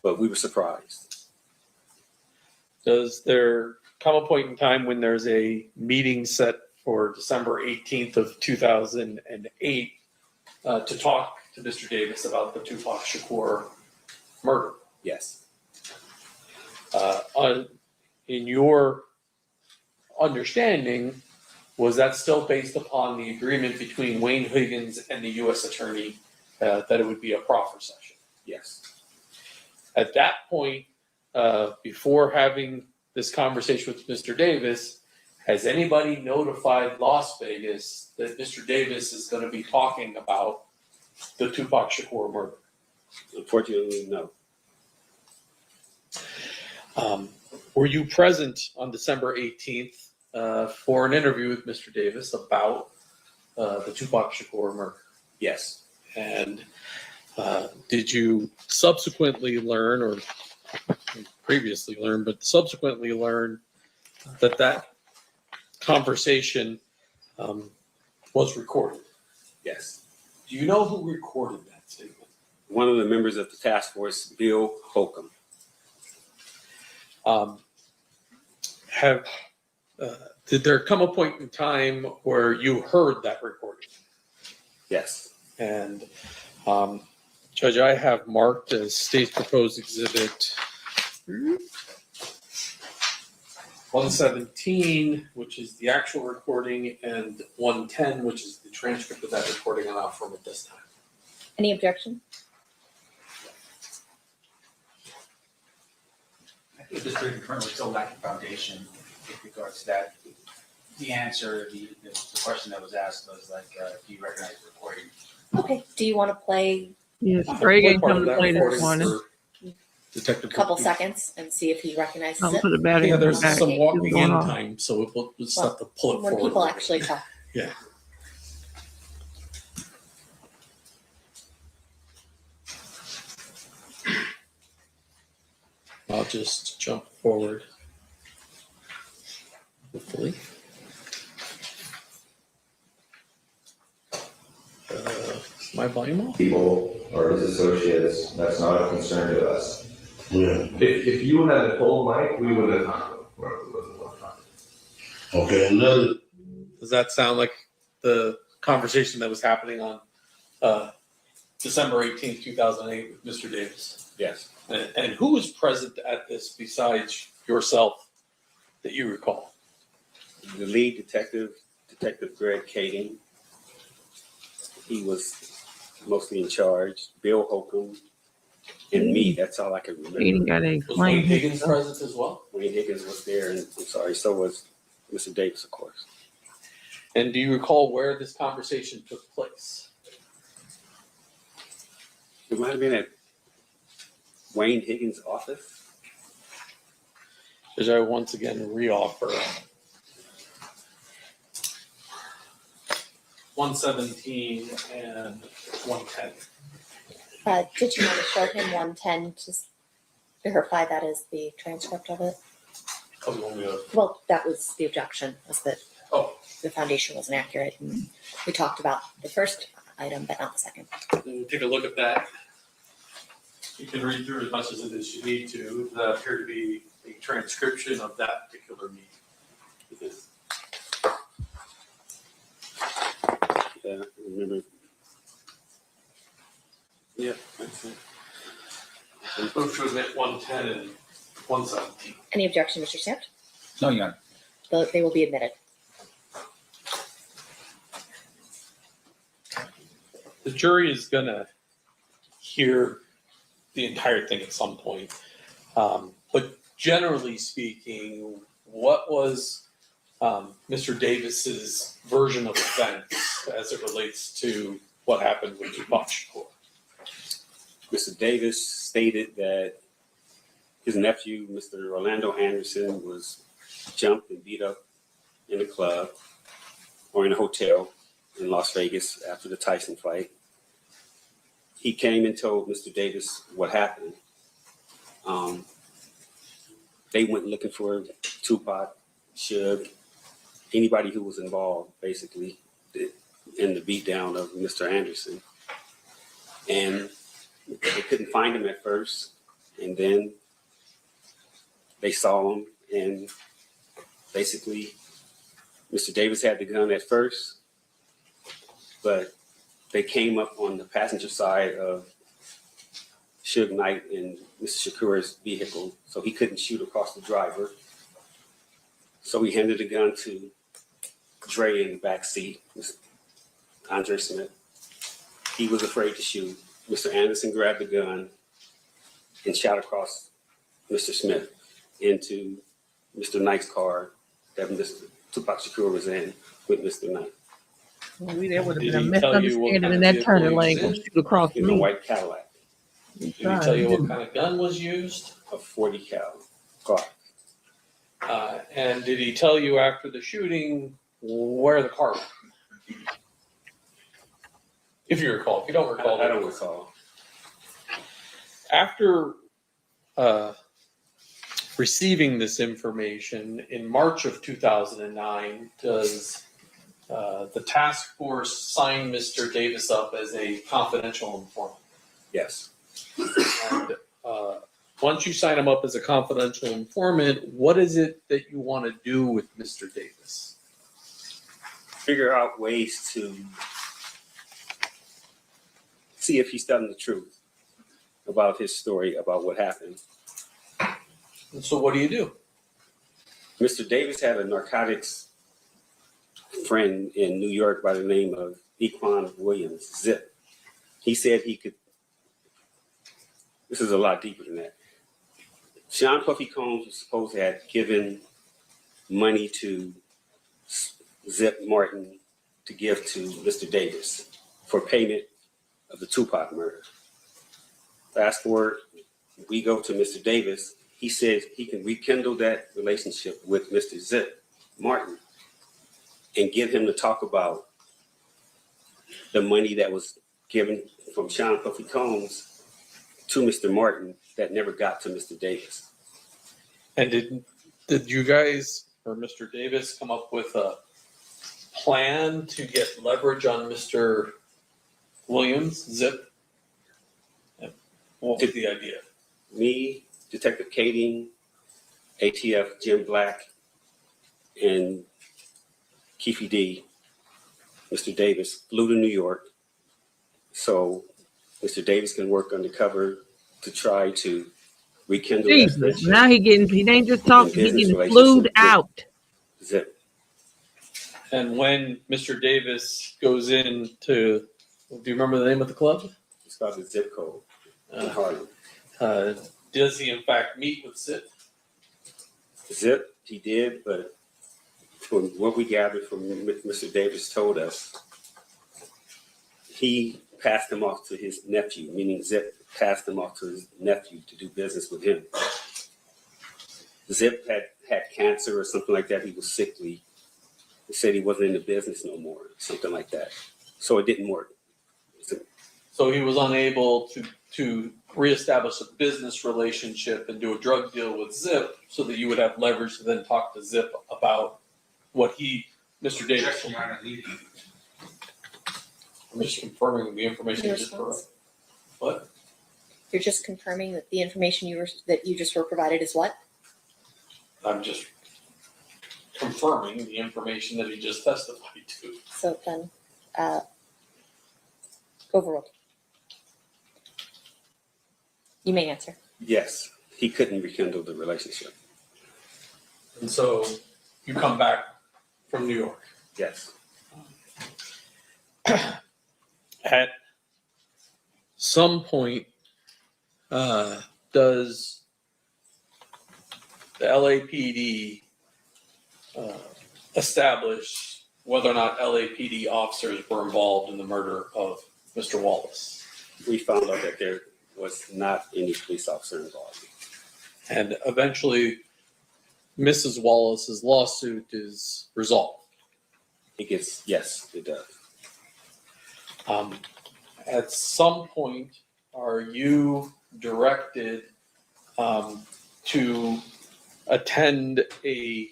but we were surprised. Does there come a point in time when there's a meeting set for December 18th of 2008 to talk to Mr. Davis about the Tupac Shakur murder? Yes. In your understanding, was that still based upon the agreement between Wayne Higgins and the U.S. Attorney that it would be a proffer session? Yes. At that point, before having this conversation with Mr. Davis, has anybody notified Las Vegas that Mr. Davis is going to be talking about the Tupac Shakur murder? Unfortunately, no. Were you present on December 18th for an interview with Mr. Davis about the Tupac Shakur murder? Yes. And did you subsequently learn, or previously learn, but subsequently learn that that conversation was recorded? Yes. Do you know who recorded that statement? One of the members of the task force, Bill Holcomb. Did there come a point in time where you heard that recording? Yes. And Judge, I have marked as state proposed exhibit 117, which is the actual recording, and 110, which is the transcript of that recording, and I'll from it this time. Any objection? I think this hearing currently still lacking foundation with regards to that. The answer, the question that was asked was like, do you recognize the recording? Okay, do you want to play Yes, Greg ain't come to play this morning. Detective a couple seconds and see if he recognizes I'll it? put it back Yeah, in there's back. some It's walking going in on. time, so we'll just have to pull it When forward. people actually talk. Yeah. I'll just jump forward. Hopefully. My volume off? People or his associates, that's not a concern to us. Yeah. If you had told Mike, we would have talked. Okay, another. Does that sound like the conversation that was happening on December 18th, 2008 with Mr. Davis? Yes. And who was present at this besides yourself that you recall? The lead detective, Detective Greg Kading. He was mostly in charge. Bill Holcomb and me. That's all I can remember. He got to Was explain Wayne Higgins himself. present as well? Wayne Higgins was there, and I'm sorry, so was Mr. Davis, of course. And do you recall where this conversation took place? It might have been at Wayne Higgins' office. As I once again reoffer 117 and 110. Did you want to show him 110 just to verify that is the transcript of it? Oh, you want me to? Well, that was the objection, was that the foundation wasn't accurate. And we talked about the first item, but not the second. Take a look at that. You can read through as much as it is you need to. That appear to be a transcription of that particular meeting. Yeah, I remember. Yeah, that's it. Move to admit 110 and 117. Any objection, Mr. Stamp? No, Your Honor. They will be admitted. The jury is going to hear the entire thing at some point. But generally speaking, what was Mr. Davis's version of events as it relates to what happened with Tupac Shakur? Mr. Davis stated that his nephew, Mr. Orlando Anderson, was jumped and beat up in a club or in a hotel in Las Vegas after the Tyson fight. He came and told Mr. Davis what happened. They went looking for Tupac, Suge, anybody who was involved, basically, in the beatdown of Mr. Anderson. And they couldn't find him at first. And then they saw him, and basically, Mr. Davis had the gun at first, but they came up on the passenger side of Suge Knight and Mr. Shakur's vehicle, so he couldn't shoot across the driver. So he handed the gun to Dre in the back seat, Andre Smith. He was afraid to shoot. Mr. Anderson grabbed the gun and shot across Mr. Smith into Mr. Knight's car that Mr. Tupac Shakur was in with Mr. Knight. Maybe there would have Did been a he tell you what misunderstanding kind in of that turning vehicle he lane. was Go in? shoot across In a me. white Cadillac, Did he tell you what kind of gun was used? a 40 cal car. And did he tell you after the shooting where the car went? If you recall. If you don't recall. I don't recall. After receiving this information in March of 2009, does the task force sign Mr. Davis up as a confidential informant? Yes. And once you sign him up as a confidential informant, what is it that you want to do with Mr. Davis? Figure out ways to see if he's telling the truth about his story, about what happened. And so what do you do? Mr. Davis had a narcotics friend in New York by the name of Equan Williams, Zip. He said he could, this is a lot deeper than that. Sean Puffy Combs was supposed to have given money to Zip Martin to give to Mr. Davis for payment of the Tupac murder. Fast forward, we go to Mr. Davis. He says he can rekindle that relationship with Mr. Zip Martin and get him to talk about the money that was given from Sean Puffy Combs to Mr. Martin that never got to Mr. Davis. And did you guys or Mr. Davis come up with a plan to get leverage on Mr. Williams, Zip? What was the idea? Me, Detective Kading, ATF Jim Black, and Keffe D, Mr. Davis, flew to New York so Mr. Davis can work undercover to try to rekindle that Jesus, friendship. now he ain't just talking, he business getting relationship flued out. Zip. And when Mr. Davis goes in to, do you remember the name of the club? It's called the Zip Code in Harlem. Does he in fact meet with Zip? Zip, he did, but from what we gathered from Mr. Davis told us, he passed him off to his nephew, meaning Zip passed him off to his nephew to do business with him. Zip had cancer or something like that. He was sickly. He said he wasn't in the business no more, something like that. So it didn't work. So he was unable to reestablish a business relationship and do a drug deal with Zip so that you would have leverage to then talk to Zip about what Mr. Davis. I'm just confirming the information you just provided. What? You're just confirming that the information that you just were provided is what? I'm just confirming the information that he just testified to. So then, overruled. You may answer. Yes, he couldn't rekindle the relationship. And so you come back from New York. Yes. At some point, does the LAPD establish whether or not LAPD officers were involved in the murder of Mr. Wallace? We found out that there was not any police officer involved. And eventually, Mrs. Wallace's lawsuit is resolved. Yes, it does. At some point, are you directed to attend a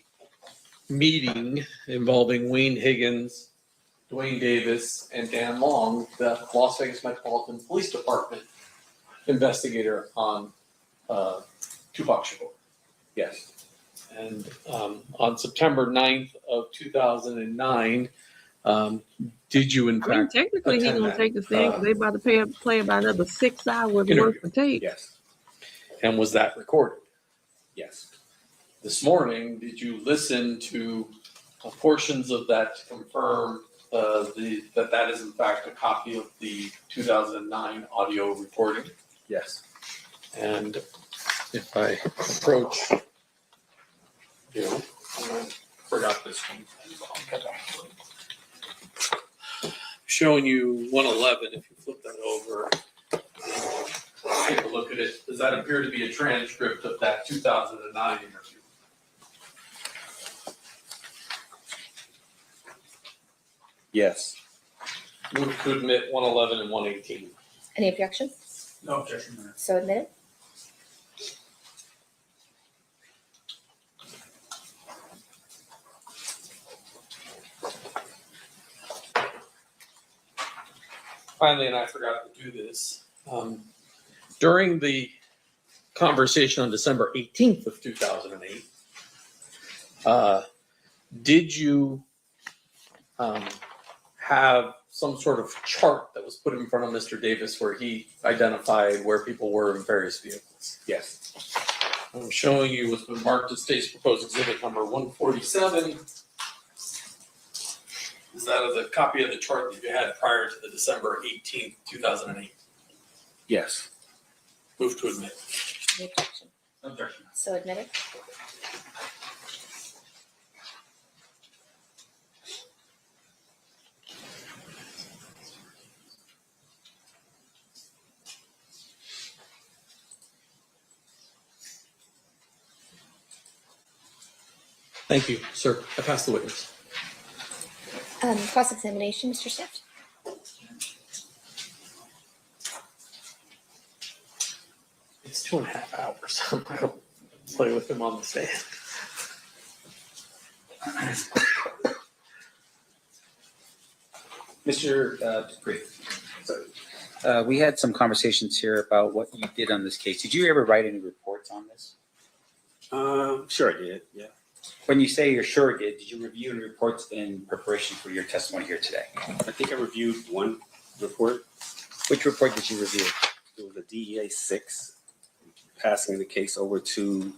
meeting involving Wayne Higgins, Duane Davis, and Dan Long, the Las Vegas Metropolitan Police Department investigator on Tupac Shakur? Yes. And on September 9th of 2009, did you in fact technically he's gonna take the stand because they about to play about another 6 hours worth of tape. Yes. And was that recorded? Yes. This morning, did you listen to portions of that to confirm that is in fact a copy of the 2009 audio recording? Yes. And if I approach you, I forgot this one. Showing you 111, if you flip that over, take a look at it. Does that appear to be a transcript of that 2009 interview? Yes. Move to admit 111 and 118. Any objection? No objection. So admitted. Finally, and I forgot to do this, during the conversation on December 18th of 2008, did you have some sort of chart that was put in front of Mr. Davis where he identified where people were in various vehicles? Yes. I'm showing you what's been marked as state's proposed exhibit number 147. Is that a copy of the chart that you had prior to the December 18th, 2008? Yes. Move to admit. Any objection? Objection. So admitted. Thank you, sir. I pass the witness. Cross-examination, Mr. Stift. It's 2.5 hours. I'm not going to play with him on the stand. Mr. Duxbury, we had some conversations here about what you did on this case. Did you ever write any reports on this? Sure I did, yeah. When you say you're sure did you review any reports in preparation for your testimony here today? I think I reviewed one report. Which report did you review? It was a DEA 6 passing the case over to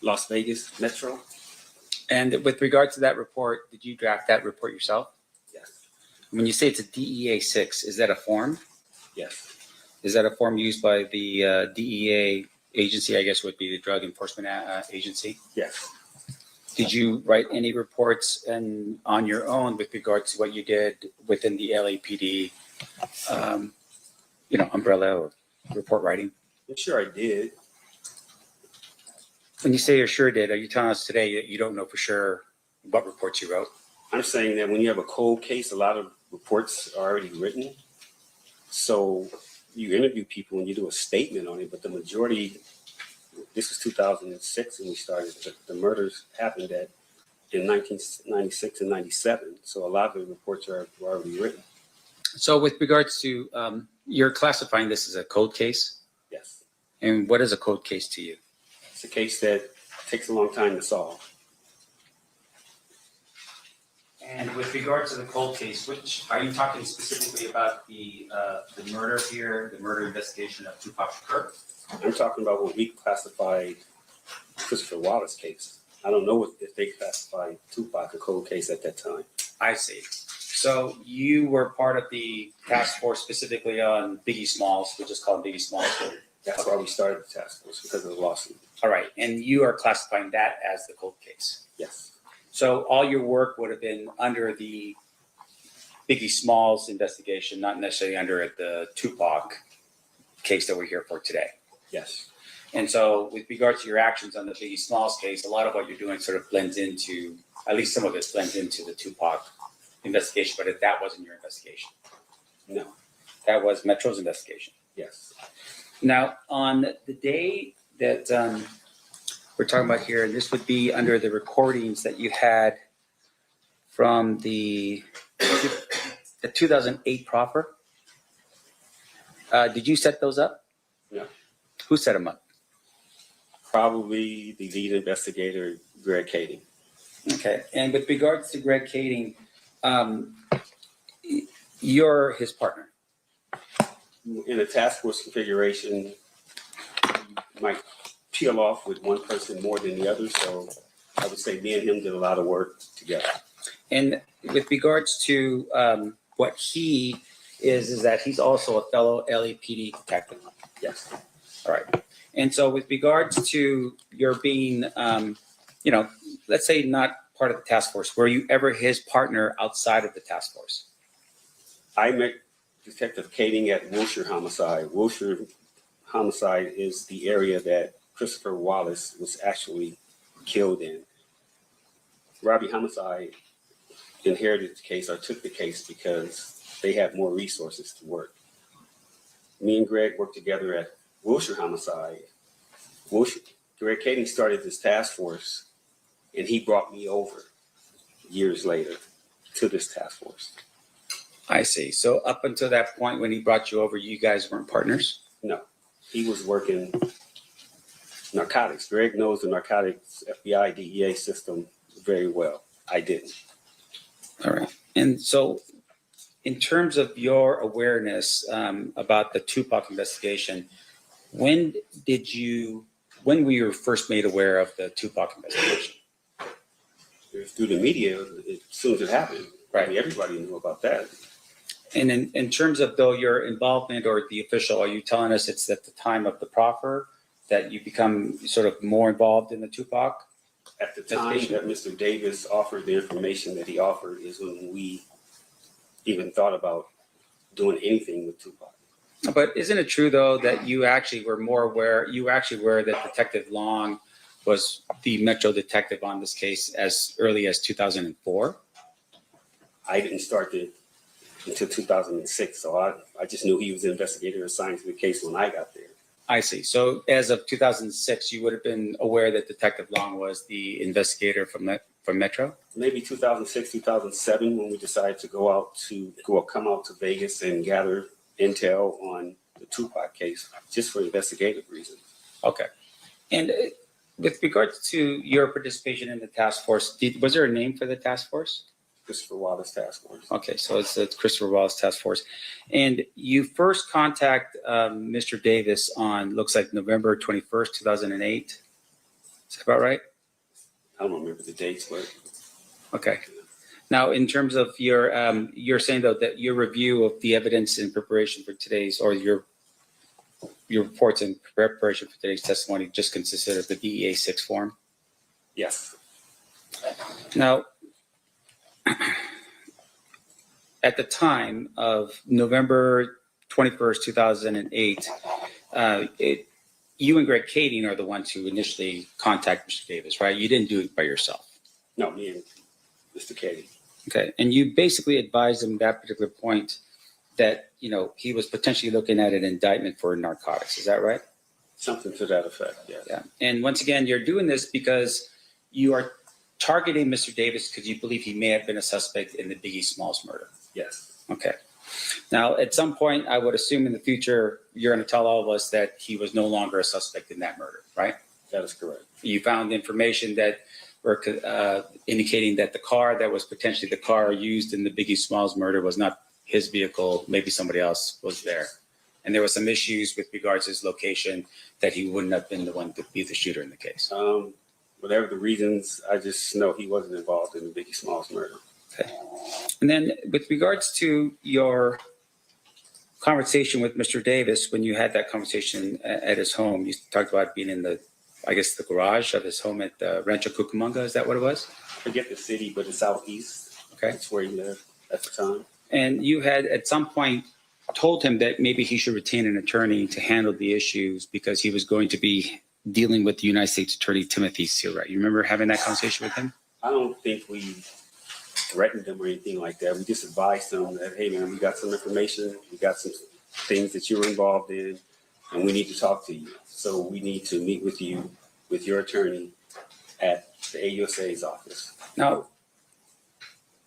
Las Vegas Metro. And with regard to that report, did you draft that report yourself? Yes. When you say it's a DEA 6, is that a form? Yes. Is that a form used by the DEA agency, I guess would be the Drug Enforcement Agency? Yes. Did you write any reports on your own with regard to what you did within the LAPD, umbrella or report writing? I'm sure I did. When you say you sure did, are you telling us today that you don't know for sure what reports you wrote? I'm saying that when you have a cold case, a lot of reports are already written. So you interview people and you do a statement on it, but the majority, this was 2006 and we started, the murders happened in 1996 and 97. So a lot of the reports were already written. So with regards to, you're classifying this as a cold case? Yes. And what is a cold case to you? It's a case that takes a long time to solve. And with regard to the cold case, which are you talking specifically about the murder here, the murder investigation of Tupac Shakur? I'm talking about what we classified Christopher Wallace case. I don't know if they classified Tupac a cold case at that time. I see. So you were part of the task force specifically on Biggie Smalls, we just call him Biggie Smalls. That's why we started the task force, because of the lawsuit. All right, and you are classifying that as the cold case? Yes. So all your work would have been under the Biggie Smalls investigation, not necessarily under the Tupac case that we're here for today. Yes. And so with regard to your actions on the Biggie Smalls case, a lot of what you're doing sort of blends into, at least some of it blends into the Tupac investigation, but that wasn't your investigation. No. That was Metro's investigation. Yes. Now, on the day that we're talking about here, and this would be under the recordings that you had from the 2008 proffer. Did you set those up? No. Who set them up? Probably the lead investigator, Greg Kading. Okay, and with regards to Greg Kading, you're his partner. In a task force configuration, you might peel off with one person more than the other. So I would say me and him did a lot of work together. And with regards to what he is that he's also a fellow LAPD detective. Yes. All right. And so with regards to your being, let's say not part of the task force, were you ever his partner outside of the task force? I met Detective Kading at Wilshire Homicide. Wilshire Homicide is the area that Christopher Wallace was actually killed in. Robbie Homicide inherited the case or took the case because they had more resources to work. Me and Greg worked together at Wilshire Homicide. Greg Kading started this task force and he brought me over years later to this task force. I see. So up until that point when he brought you over, you guys weren't partners? No, he was working narcotics. Greg knows the narcotics FBI DEA system very well. I didn't. All right. And so in terms of your awareness about the Tupac investigation, when were you first made aware of the Tupac investigation? Through the media, as soon as it happened. Right. I mean, everybody knew about that. And in terms of though your involvement or the official, are you telling us it's at the time of the proffer that you become sort of more involved in the Tupac? At the time that Mr. Davis offered the information that he offered is when we even thought about doing anything with Tupac. But isn't it true though that you actually were more aware, that Detective Long was the Metro detective on this case as early as 2004? I didn't start it until 2006, so I just knew he was an investigator assigned to the case when I got there. I see. So as of 2006, you would have been aware that Detective Long was the investigator from Metro? Maybe 2006, 2007, when we decided to come out to Vegas and gather intel on the Tupac case, just for investigative reasons. Okay. And with regards to your participation in the task force, was there a name for the task force? Christopher Wallace Task Force. Okay, so it's the Christopher Wallace Task Force. And you first contact Mr. Davis on, looks like November 21st, 2008. Is that about right? I don't remember the dates, but. Okay. Now, in terms of you're saying though that your review of the evidence in preparation for today's, or your reports in preparation for today's testimony just consisted of the DEA 6 form? Yes. Now, at the time of November 21st, 2008, you and Greg Kading are the ones who initially contacted Mr. Davis, right? You didn't do it by yourself. No, me and Mr. Kading. Okay. And you basically advised him at that particular point that, you know, he was potentially looking at an indictment for narcotics. Is that right? Something to that effect, yes. Yeah. And once again, you're doing this because you are targeting Mr. Davis because you believe he may have been a suspect in the Biggie Smalls murder. Yes. Okay. Now, at some point, I would assume in the future, you're going to tell all of us that he was no longer a suspect in that murder, right? That is correct. You found information that were indicating that the car that was potentially the car used in the Biggie Smalls murder was not his vehicle. Maybe somebody else was there. And there were some issues with regards to his location that he wouldn't have been the one to be the shooter in the case. Whatever the reasons, I just know he wasn't involved in the Biggie Smalls murder. Okay. And then with regards to your conversation with Mr. Davis, when you had that conversation at his home, you talked about being in the, I guess, the garage of his home at Rancho Cucamonga. Is that what it was? I forget the city, but it's southeast. Okay. That's where he lived at the time. And you had at some point told him that maybe he should retain an attorney to handle the issues because he was going to be dealing with the United States Attorney Timothy Seawright. You remember having that conversation with him? I don't think we threatened him or anything like that. We just advised him that, hey, man, we got some information. We got some things that you were involved in, and we need to talk to you. So we need to meet with you, with your attorney at the AUSA's office. Now,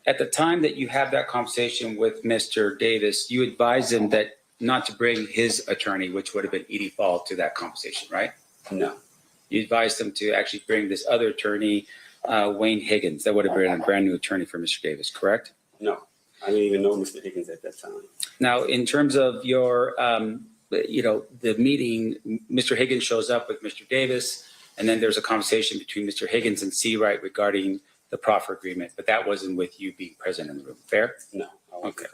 at the time that you had that conversation with Mr. Davis, you advised him that not to bring his attorney, which would have been Edie Fall, to that conversation, right? No. You advised him to actually bring this other attorney, Wayne Higgins. That would have been a brand new attorney for Mr. Davis, correct? No. I didn't even know Mr. Higgins at that time. Now, in terms of your, the meeting, Mr. Higgins shows up with Mr. Davis, and then there's a conversation between Mr. Higgins and Seawright regarding the proffer agreement, but that wasn't with you being present in the room. Fair? No. Okay.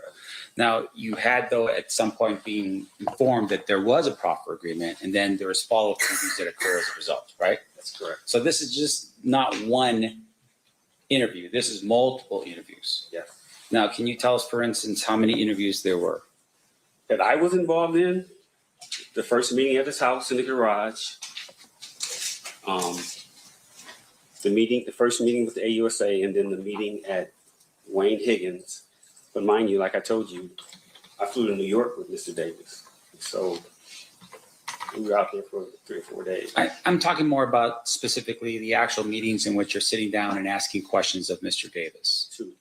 Now, you had, though, at some point being informed that there was a proffer agreement, and then there was follow-up interviews that occur as a result, right? That's correct. So this is just not one interview. This is multiple interviews. Yes. Now, can you tell us, for instance, how many interviews there were? That I was involved in, the first meeting at his house in the garage, the first meeting with the AUSA, and then the meeting at Wayne Higgins. But mind you, like I told you, I flew to New York with Mr. Davis. So we were out there for 3 or 4 days. I'm talking more about specifically the actual meetings in which you're sitting down and asking questions of Mr. Davis. 2.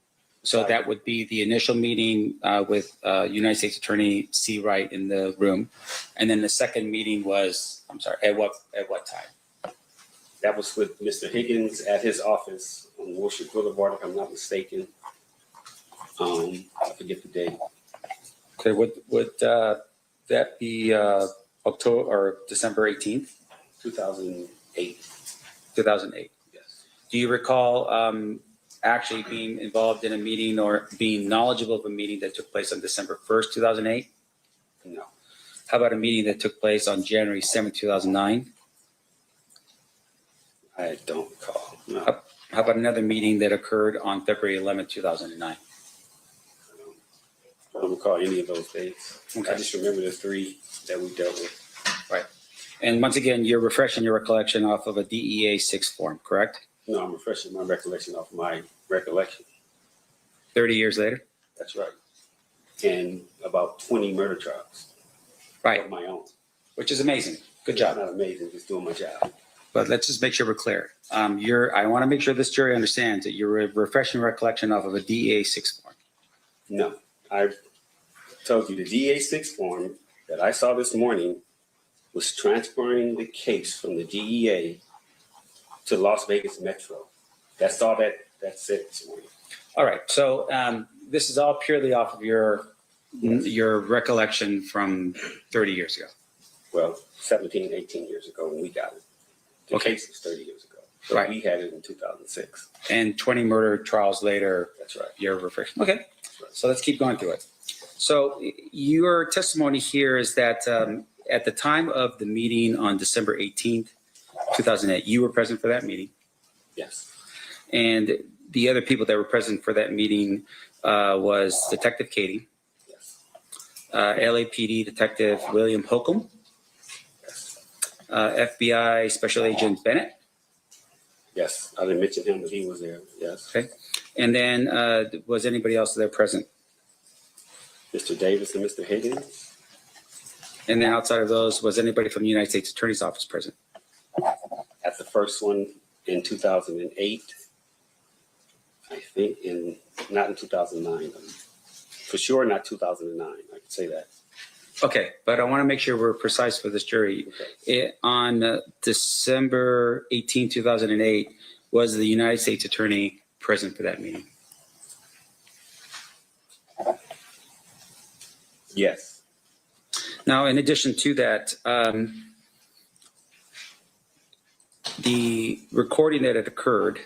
So that would be the initial meeting with United States Attorney Seawright in the room. And then the second meeting was, I'm sorry, at what time? That was with Mr. Higgins at his office on Wilshire Boulevard, if I'm not mistaken. I forget the date. Okay, would that be October or December 18th? 2008. 2008. Yes. Do you recall actually being involved in a meeting or being knowledgeable of a meeting that took place on December 1st, 2008? No. How about a meeting that took place on January 7th, 2009? I don't recall. No. How about another meeting that occurred on February 11th, 2009? I don't recall any of those dates. Okay. I just remember the 3 that we dealt with. Right. And once again, you're refreshing your recollection off of a DEA 6 form, correct? No, I'm refreshing my recollection off my recollection. 30 years later? That's right. And about 20 murder trials. Right. Of my own. Which is amazing. Good job. Not amazing, just doing my job. But let's just make sure we're clear. I want to make sure this jury understands that you're refreshing recollection off of a DEA 6 form. No, I told you the DEA 6 form that I saw this morning was transferring the case from the DEA to Las Vegas Metro. That's all that said this morning. All right. So this is all purely off of your recollection from 30 years ago. Well, 17, 18 years ago when we got it. The Okay. case was 30 years ago. So Right. we had it in 2006. And 20 murder trials later, That's right. you're refreshing. Okay. Right. So let's keep going through it. So your testimony here is that at the time of the meeting on December 18th, 2008, you were present for that meeting. Yes. And the other people that were present for that meeting was Detective Katie, Yes. LAPD Detective William Holcomb, Yes. FBI Special Agent Bennett. Yes, I didn't mention him, but he was there, yes. Okay. And then was anybody else there present? Mr. Davis and Mr. Higgins. And then outside of those, was anybody from the United States Attorney's Office present? At the first one in 2008, I think not in 2009. For sure not 2009, I can say that. Okay, but I want to make sure we're precise for this jury. On December 18, 2008, was the United States Attorney present for that meeting? Yes. Now, in addition to that, the recording that had occurred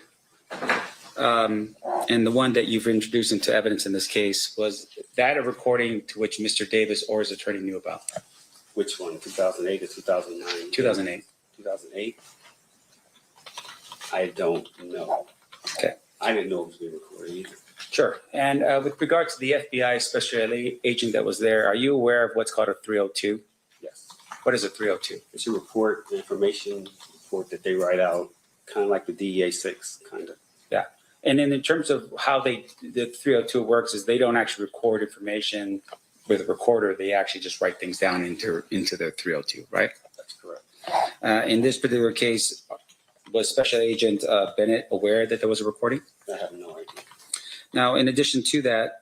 and the one that you've introduced into evidence in this case, was that a recording to which Mr. Davis or his attorney knew about? Which one, 2008 or 2009? 2008. 2008? I don't know. Okay. I didn't know it was being recorded either. Sure. And with regard to the FBI special agent that was there, are you aware of what's called a 302? Yes. What is a 302? It's a report, information report that they write out, kind of like the DEA 6, kind of. Yeah. And then in terms of how the 302 works is they don't actually record information with a recorder. They actually just write things down into the 302, right? That's correct. In this particular case, was Special Agent Bennett aware that there was a recording? I have no idea. Now, in addition to that,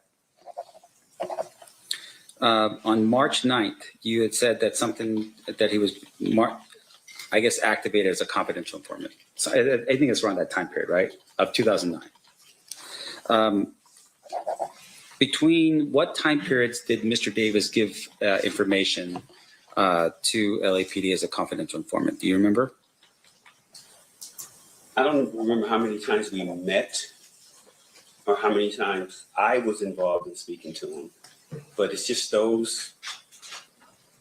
on March 9th, you had said that something that he was, I guess, activated as a confidential informant. So I think it's around that time period, right, of 2009. Between what time periods did Mr. Davis give information to LAPD as a confidential informant? Do you remember? I don't remember how many times we met or how many times I was involved in speaking to him, but it's just those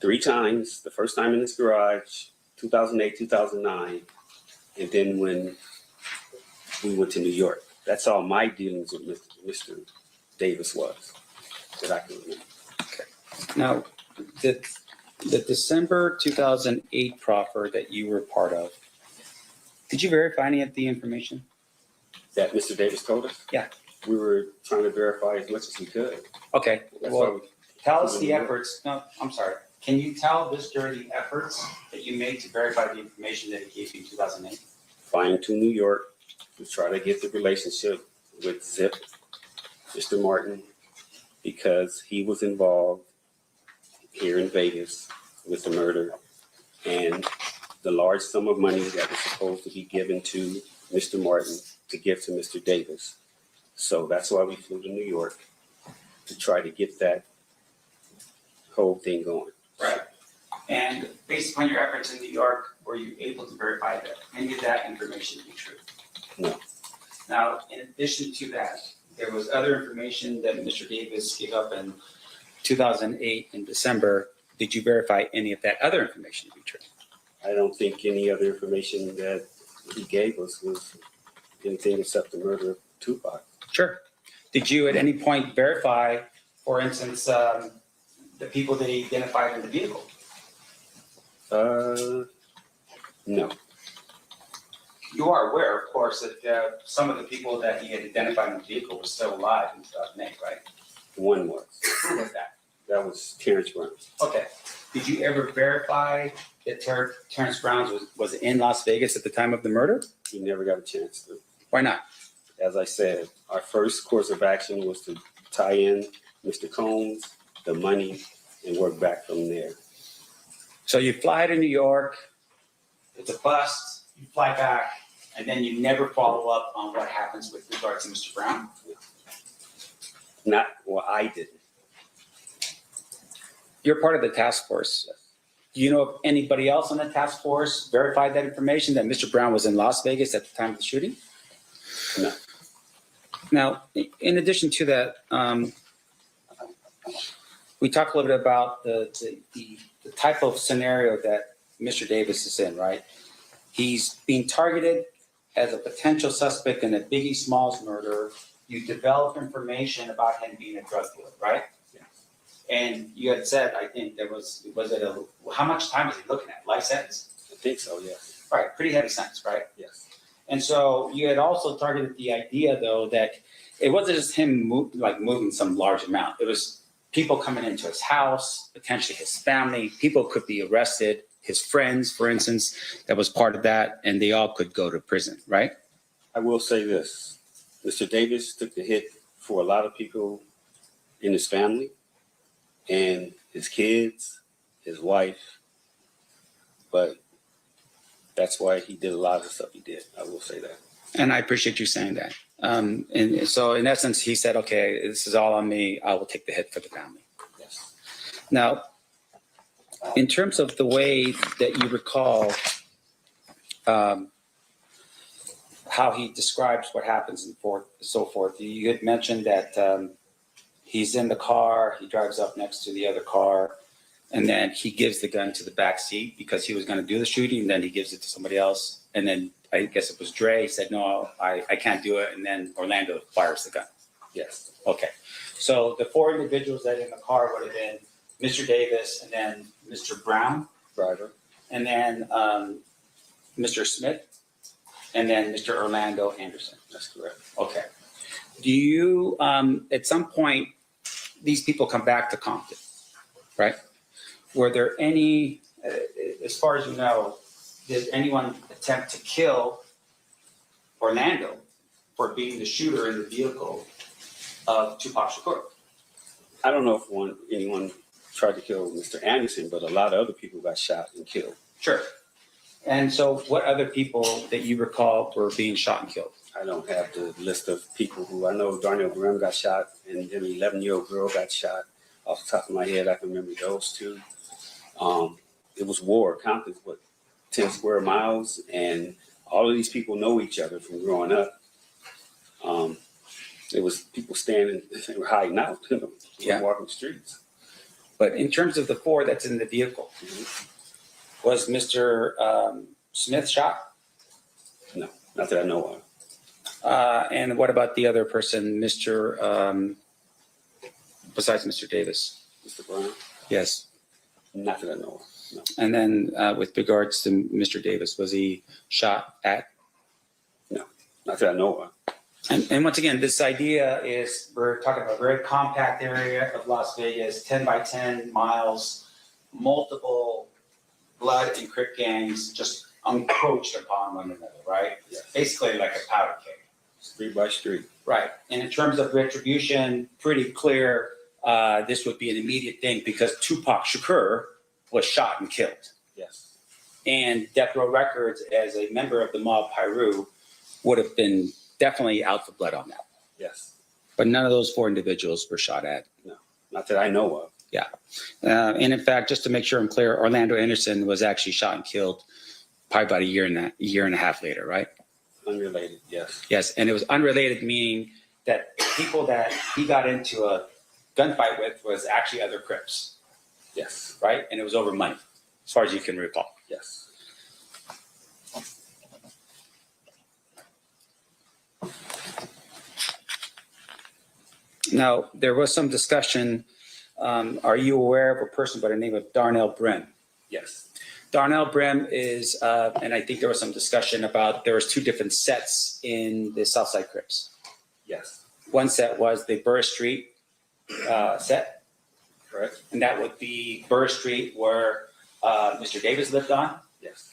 3 times. The first time in his garage, 2008, 2009, and then when we went to New York. That's all my dealings with Mr. Davis was that I can remember. Okay. Now, the December 2008 proffer that you were part of, did you verify any of the information? That Mr. Davis told us? Yeah. We were trying to verify as much as we could. Okay. That's why Well, tell us the efforts. No, I'm sorry. Can you tell this jury the efforts that you made to verify the information that he gave you in 2008? Flying to New York to try to get the relationship with Zip, Mr. Martin, because he was involved here in Vegas with the murder and the large sum of money that was supposed to be given to Mr. Martin to give to Mr. Davis. So that's why we flew to New York, to try to get that whole thing going. Right. And based upon your efforts in New York, were you able to verify that any of that information to be true? No. Now, in addition to that, there was other information that Mr. Davis gave up in 2008 in December. Did you verify any of that other information to be true? I don't think any other information that he gave us was anything except the murder of Tupac. Sure. Did you at any point verify, for instance, the people that he identified in the vehicle? No. You are aware, of course, that some of the people that he had identified in the vehicle were still alive in 2008, right? One was. Who was that? That was Terrence Brown. Okay. Did you ever verify that Terrence Brown was in Las Vegas at the time of the murder? He never got a chance to. Why not? As I said, our first course of action was to tie in Mr. Combs, the money, and work back from there. So you fly to New York, it's a bust, you fly back, and then you never follow up on what happens with regard to Mr. Brown? I didn't. You're part of the task force. Do you know if anybody else on the task force verified that information, that Mr. Brown was in Las Vegas at the time of the shooting? No. Now, in addition to that, we talked a little bit about the type of scenario that Mr. Davis is in, right? He's being targeted as a potential suspect in a Biggie Smalls murder. You develop information about him being a drug dealer, right? Yeah. And you had said, I think how much time was he looking at? Life sentence? I think so, yes. Right, pretty heavy sentence, right? Yes. And so you had also targeted the idea, though, that it wasn't just him moving some large amount. It was people coming into his house, potentially his family. People could be arrested, his friends, for instance, that was part of that, and they all could go to prison, right? I will say this. Mr. Davis took the hit for a lot of people in his family and his kids, his wife, but that's why he did a lot of the stuff he did. I will say that. And I appreciate you saying that. And so in essence, he said, okay, this is all on me. I will take the hit for the family. Yes. Now, in terms of the way that you recall how he describes what happens and so forth, you had mentioned that he's in the car, he drives up next to the other car, and then he gives the gun to the back seat because he was going to do the shooting, and then he gives it to somebody else. And then I guess it was Dre said, no, I can't do it. And then Orlando fires the gun. Yes. Okay. So the four individuals that in the car would have been Mr. Davis, and then Mr. Brown, driver, and then Mr. Smith, and then Mr. Orlando Anderson. That's correct. Okay. Do you, at some point, these people come back to Compton, right? Were there any, as far as you know, did anyone attempt to kill Orlando for being the shooter in the vehicle of Tupac Shakur? I don't know if anyone tried to kill Mr. Anderson, but a lot of other people got shot and killed. Sure. And so what other people that you recall were being shot and killed? I don't have the list of people who I know. Darnell Graham got shot, and then an 11-year-old girl got shot. Off the top of my head, I can remember those two. It was war. Compton's 10 square miles, and all of these people know each other from growing up. It was people standing, they were hiding out, walking the streets. But in terms of the four that's in the vehicle, was Mr. Smith shot? No, not that I know of. And what about the other person, Mr. Besides Mr. Davis? Mr. Brown? Yes. Not that I know of. No. And then with regards to Mr. Davis, was he shot at? No, not that I know of. And once again, this idea is we're talking about a very compact area of Las Vegas, 10 by 10 miles, multiple blood and Crip gangs just encroached upon one another, right? Yes. Basically like a powder keg. Street by street. Right. And in terms of retribution, pretty clear this would be an immediate thing because Tupac Shakur was shot and killed. Yes. And Death Row Records, as a member of the mob Pyru, would have been definitely out for blood on that. Yes. But none of those four individuals were shot at. No, not that I know of. Yeah. And in fact, just to make sure I'm clear, Orlando Anderson was actually shot and killed probably about a year and a half later, right? Unrelated, yes. Yes. And it was unrelated, meaning that people that he got into a gunfight with was actually other Crips. Yes. Right? And it was over money, as far as you can recall. Yes. Now, there was some discussion. Are you aware of a person by the name of Darnell Brim? Yes. Darnell Brim is, and I think there was some discussion about there was two different sets in the Southside Crips. Yes. One set was the Burr Street set. Correct. And that would be Burr Street where Mr. Davis lived on. Yes.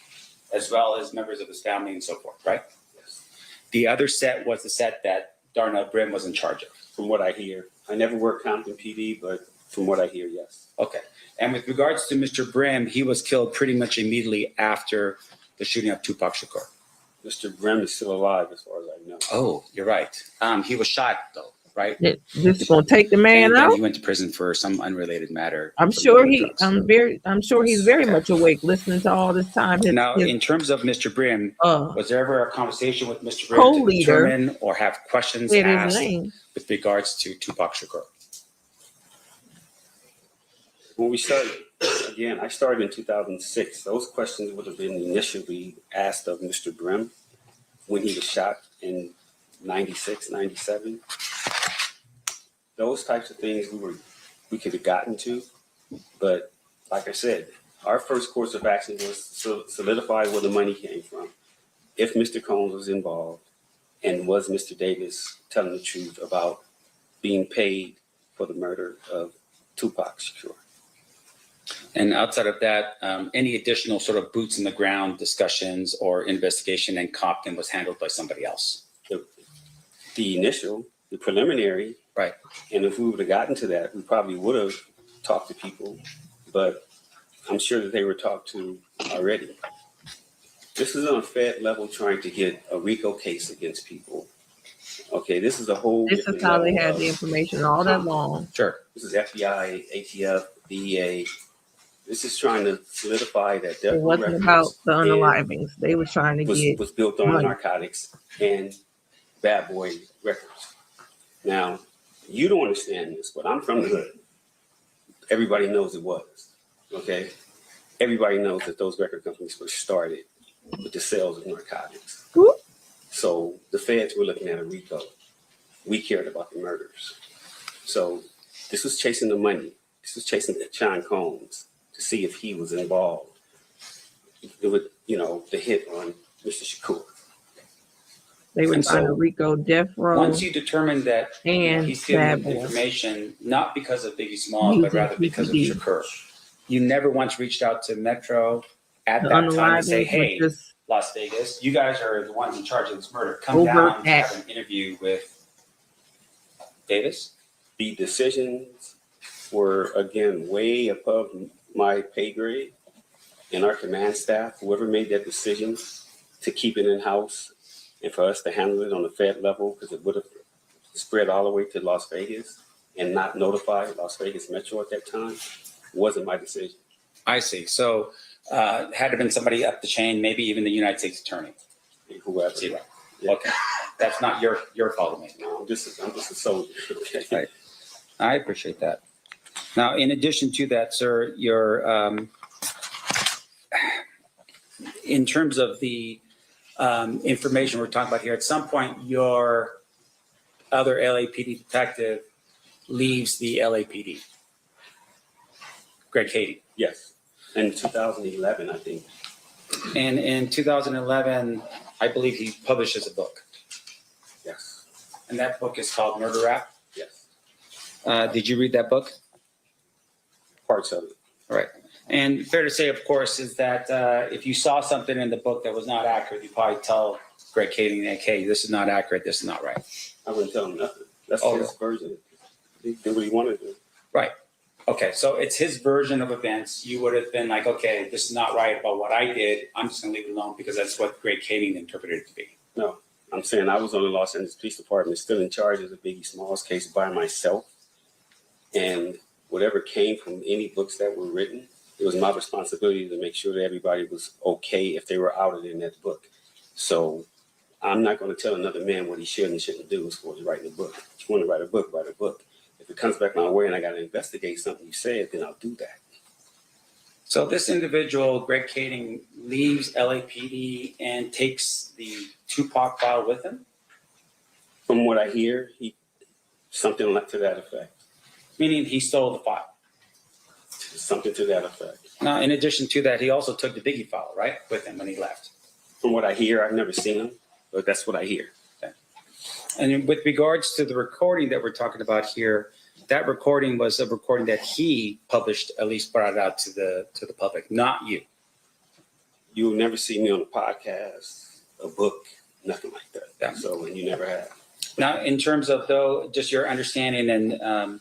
As well as members of his family and so forth, right? Yes. The other set was the set that Darnell Brim was in charge of. From what I hear. I never worked Compton PD, but from what I hear, yes. Okay. And with regards to Mr. Brim, he was killed pretty much immediately after the shooting of Tupac Shakur. Mr. Brim is still alive as far as I know. Oh, you're right. He was shot though, right? This is gonna take the man And then out. he went to prison for some unrelated matter. I'm sure he's very much awake listening to all this time. Now, in terms of Mr. Brim, was there ever a conversation with Mr. Brim to co-leader determine or have questions said his asked name. with regards to Tupac Shakur? When we started, again, I started in 2006. Those questions would have been initially asked of Mr. Brim when he was shot in 96, 97. Those types of things we could have gotten to. But like I said, our first course of action was to solidify where the money came from. If Mr. Combs was involved, and was Mr. Davis telling the truth about being paid for the murder of Tupac Shakur. And outside of that, any additional sort of boots in the ground discussions or investigation in Compton was handled by somebody else? The initial, the preliminary. Right. And if we would have gotten to that, we probably would have talked to people, but I'm sure that they were talked to already. This is on a Fed level trying to get a RICO case against people. Okay, this is a whole. This is how they had the information all that long. Sure. This is FBI, ATF, DEA. This is trying to solidify that. It wasn't about the unalivings. They were trying to get. Was built on money. narcotics and bad boy records. Now, you don't understand this, but I'm from the hood. Everybody knows it was. Okay, everybody knows that those record companies were started with the sales of narcotics. Whoop. So the feds were looking at a RICO. We cared about the murders. So this was chasing the money. This was chasing Sean Combs to see if he was involved with, the hit on Mr. Shakur. They were trying to RICO death row. Once you determine that and he's giving bad boy. information, not because of Biggie Smalls, but rather because of Shakur, you never once reached out to Metro at that time and say, hey, Las Vegas, you guys are the ones in charge of this murder. Come down and have an interview with Davis. The decisions were, again, way above my pay grade, and our command staff, whoever made that decision to keep it in-house and for us to handle it on the Fed level, because it would have spread all the way to Las Vegas and not notify Las Vegas Metro at that time, wasn't my decision. I see. So had it been somebody up the chain, maybe even the United States Attorney. Whoever. Zero. Yeah. Okay. That's not your fault, mate. No, I'm just a soldier. Okay. Right. I appreciate that. Now, in addition to that, sir, your in terms of the information we're talking about here, at some point your other LAPD detective leaves the LAPD. Greg Cady. Yes. In 2011, I think. And in 2011, I believe he publishes a book. Yes. And that book is called Murder Rap. Yes. Did you read that book? Parts of it. All right. And fair to say, of course, is that if you saw something in the book that was not accurate, you probably tell Greg Cady, hey, this is not accurate, this is not right. I wouldn't tell him nothing. That's his version. He did what he wanted to do. Right. Okay, so it's his version of events. You would have been like, okay, this is not right about what I did. I'm just going to leave it alone because that's what Greg Cady interpreted it to be. No, I'm saying I was on the Los Angeles Police Department, still in charge of the Biggie Smalls case by myself. And whatever came from any books that were written, it was my responsibility to make sure that everybody was okay if they were outed in that book. So I'm not going to tell another man what he should and shouldn't do as far as writing a book. If you want to write a book, write a book. If it comes back my way and I got to investigate something you said, then I'll do that. So this individual, Greg Cady, leaves LAPD and takes the Tupac file with him? From what I hear, something like to that effect. Meaning he stole the file? Something to that effect. Now, in addition to that, he also took the Biggie file, right, with him when he left? From what I hear, I've never seen him, but that's what I hear. Okay. And with regards to the recording that we're talking about here, that recording was a recording that he published, at least brought it out to the public, not you. You'll never see me on a podcast, a book, nothing like that. Yeah. So, and you never have. Now, in terms of, though, just your understanding and,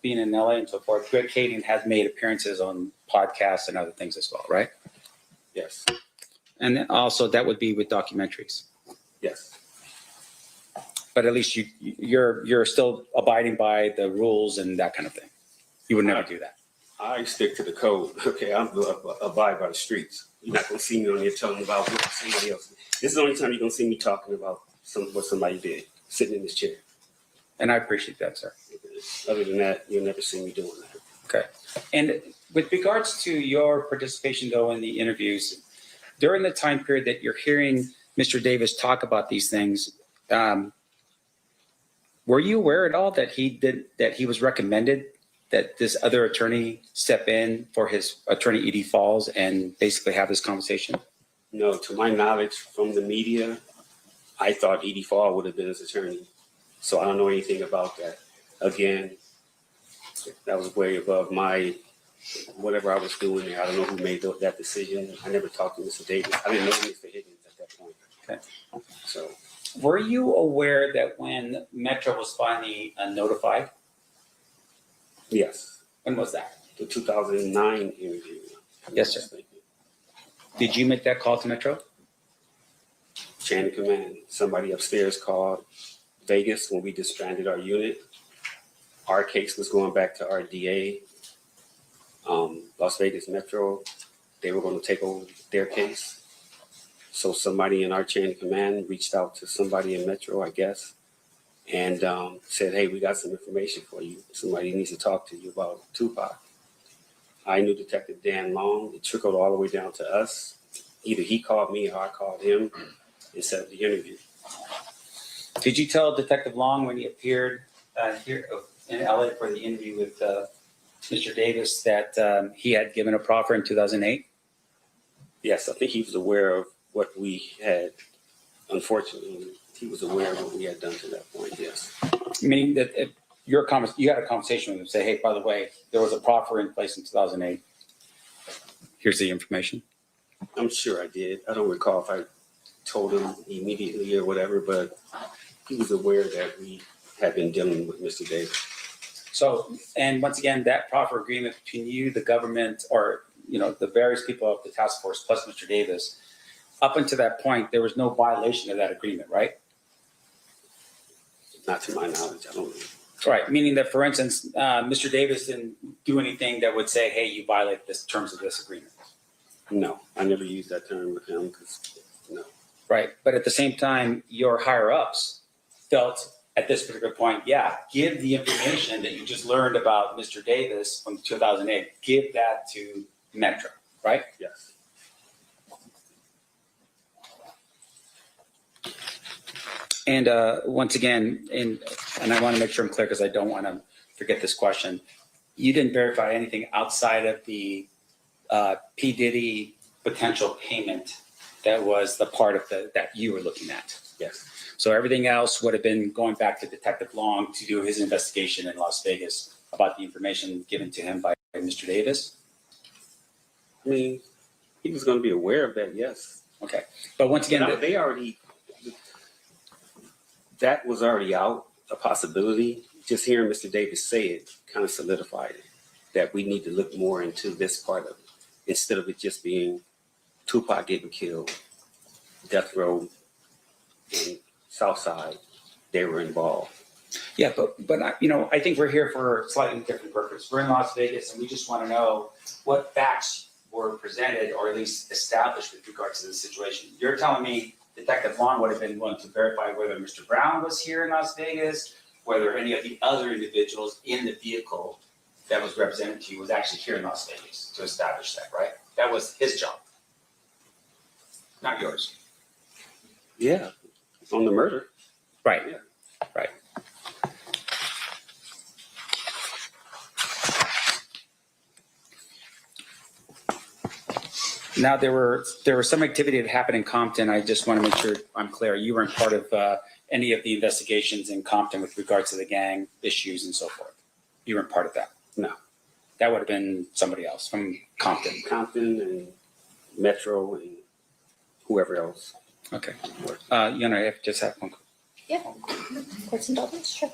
being in LA and so forth, Greg Cady has made appearances on podcasts and other things as well, right? Yes. And also that would be with documentaries. Yes. But at least you're still abiding by the rules and that kind of thing. You would never do that. I stick to the code. Okay, I'm abide by the streets. You're not gonna see me on here telling about what somebody else. This is the only time you're gonna see me talking about what somebody did, sitting in this chair. And I appreciate that, sir. Other than that, you'll never see me doing that. Okay. And with regards to your participation, though, in the interviews, during the time period that you're hearing Mr. Davis talk about these things, were you aware at all that he was recommended that this other attorney step in for his attorney Edie Falls and basically have this conversation? No, to my knowledge from the media, I thought Edie Fall would have been his attorney. So I don't know anything about that. Again, that was way above my, whatever I was doing there. I don't know who made that decision. I never talked to Mr. Davis. I didn't know Mr. Higgins at that point. Okay. So. Were you aware that when Metro was finally notified? Yes. When was that? The 2009 interview. Yes, sir. Did you make that call to Metro? Chain of command. Somebody upstairs called Vegas when we disbanded our unit. Our case was going back to our DA. Las Vegas Metro, they were going to take over their case. So somebody in our chain of command reached out to somebody in Metro, I guess, and said, hey, we got some information for you. Somebody needs to talk to you about Tupac. I knew Detective Dan Long. It trickled all the way down to us. Either he called me or I called him and set up the interview. Did you tell Detective Long when he appeared here in LA for the interview with Mr. Davis that he had given a proffer in 2008? Yes, I think he was aware of what we had. Unfortunately, he was aware of what we had done to that point, yes. Meaning that if you had a conversation with him, say, hey, by the way, there was a proffer in place in 2008. Here's the information. I'm sure I did. I don't recall if I told him immediately or whatever, but he was aware that we had been dealing with Mr. Davis. So, and once again, that proffer agreement between you, the government, or the various people of the task force plus Mr. Davis, up until that point, there was no violation of that agreement, right? Not to my knowledge, I don't know. Right, meaning that, for instance, Mr. Davis didn't do anything that would say, hey, you violate the terms of this agreement. No, I never used that term with him because no. Right, but at the same time, your higher ups felt at this particular point, yeah, give the information that you just learned about Mr. Davis from 2008, give that to Metro, right? Yes. And once again, and I want to make sure I'm clear because I don't want to forget this question. You didn't verify anything outside of the P. Diddy potential payment that was the part of that you were looking at. Yes. So everything else would have been going back to Detective Long to do his investigation in Las Vegas about the information given to him by Mr. Davis. I mean, he was going to be aware of that, yes. Okay, but once again, that was already out, a possibility. Just hearing Mr. Davis say it kind of solidified it, that we need to look more into this part of it, instead of it just being Tupac getting killed, Death Row, and Southside, they were involved. Yeah, but I think we're here for a slightly different purpose. We're in Las Vegas, and we just want to know what facts were presented or at least established with regards to the situation. You're telling me Detective Long would have been willing to verify whether Mr. Brown was here in Las Vegas, whether any of the other individuals in the vehicle that was represented to you was actually here in Las Vegas to establish that, right? That was his job, not yours. Yeah, on the murder. Right, yeah. Right. Now there was some activity that happened in Compton. I just want to make sure I'm clear. You weren't part of any of the investigations in Compton with regards to the gang issues and so forth. You weren't part of that. No. That would have been somebody else from Compton. Compton and Metro and whoever else. Okay. I just have one. Yeah. Court's indulgence, sure.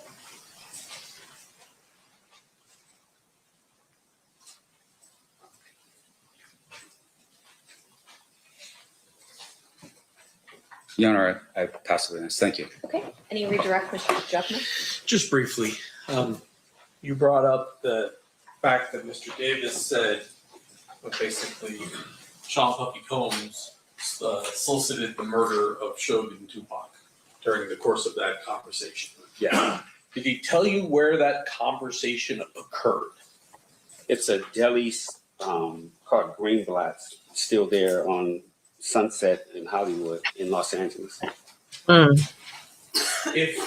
Your Honor, I pass the witness. Thank you. Okay. Any redirect, Mr. Juckman? Just briefly, you brought up the fact that Mr. Davis said, basically, Sean Puffy Combs solicited the murder of Shogun Tupac during the course of that conversation. Yeah. Did he tell you where that conversation occurred? It's a deli called Greenblatt's, still there on Sunset in Hollywood in Los Angeles. if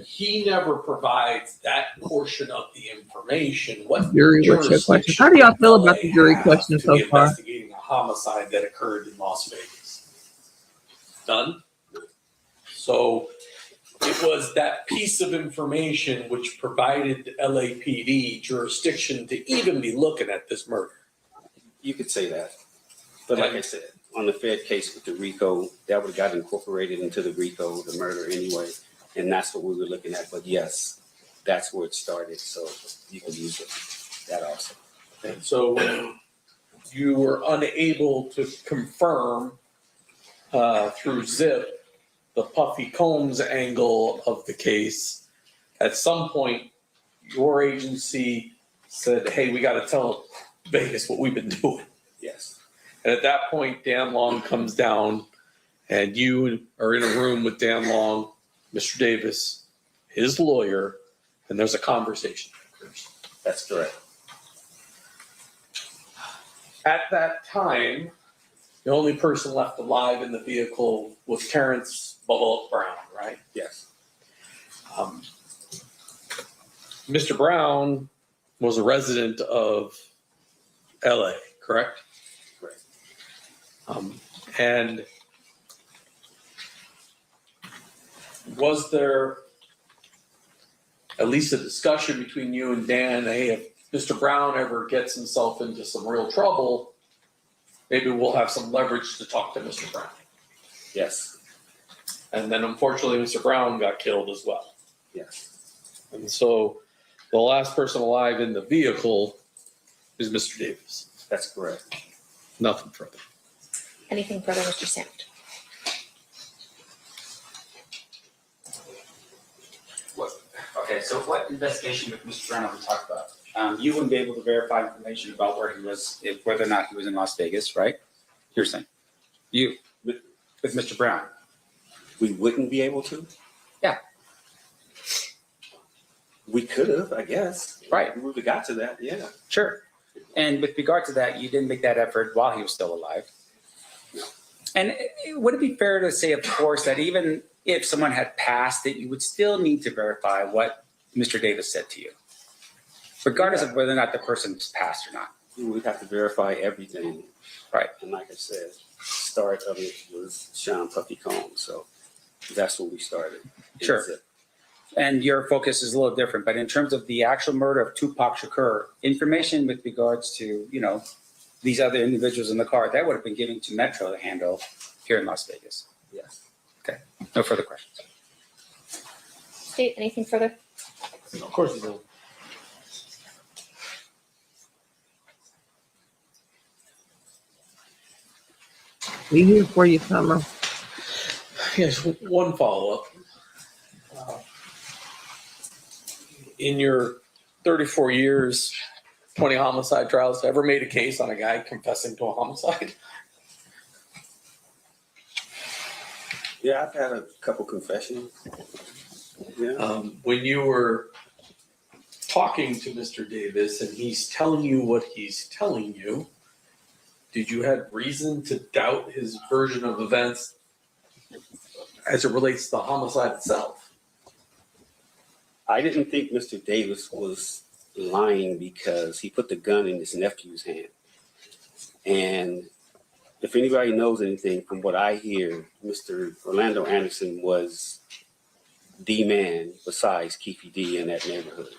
he never provides that portion of the information, what Jury, what's your question? How do y'all feel about the jury questions so far? Investigating a homicide that occurred in Las Vegas. Done. So it was that piece of information which provided LAPD jurisdiction to even be looking at this murder. You could say that. But like I said, on the Fed case with the RICO, that would have got incorporated into the RICO, the murder anyway. And that's what we were looking at. But yes, that's where it started. So you can use that also. And so when you were unable to confirm through ZIP the Puffy Combs angle of the case, at some point your agency said, hey, we got to tell Vegas what we've been doing. Yes. And at that point, Dan Long comes down and you are in a room with Dan Long, Mr. Davis, his lawyer, and there's a conversation that occurs. That's correct. At that time, the only person left alive in the vehicle was Terrence Bubba Brown, right? Yes. Mr. Brown was a resident of LA, correct? Correct. And was there at least a discussion between you and Dan, hey, if Mr. Brown ever gets himself into some real trouble, maybe we'll have some leverage to talk to Mr. Brown? Yes. And then unfortunately, Mr. Brown got killed as well. Yes. And so the last person alive in the vehicle is Mr. Davis. That's correct. Nothing further. Anything further, Mr. Sant? Okay, so what investigation with Mr. Brown have we talked about? You wouldn't be able to verify information about where he was, whether or not he was in Las Vegas, right? You're saying you with Mr. Brown. We wouldn't be able to? Yeah. We could have, I guess. Right. We would have got to that, yeah. Sure. And with regard to that, you didn't make that effort while he was still alive. No. And would it be fair to say, of course, that even if someone had passed, that you would still need to verify what Mr. Davis said to you, regardless of whether or not the person's passed or not? We'd have to verify everything. Right. And like I said, start of it was Sean Puffy Combs, so that's when we started. Sure. And your focus is a little different, but in terms of the actual murder of Tupac Shakur, information with regards to, these other individuals in the car, that would have been given to Metro to handle here in Las Vegas. Yes. Okay. No further questions. State, anything further? Of course you do. We here for you, Summer. Yes, one follow-up. In your 34 years, 20 homicide trials, ever made a case on a guy confessing to a homicide? Yeah, I've had a couple confessions. Yeah. When you were talking to Mr. Davis and he's telling you what he's telling you, did you have reason to doubt his version of events as it relates to the homicide itself? I didn't think Mr. Davis was lying because he put the gun in his nephew's hand. And if anybody knows anything from what I hear, Mr. Orlando Anderson was the man besides Keffe D in that neighborhood.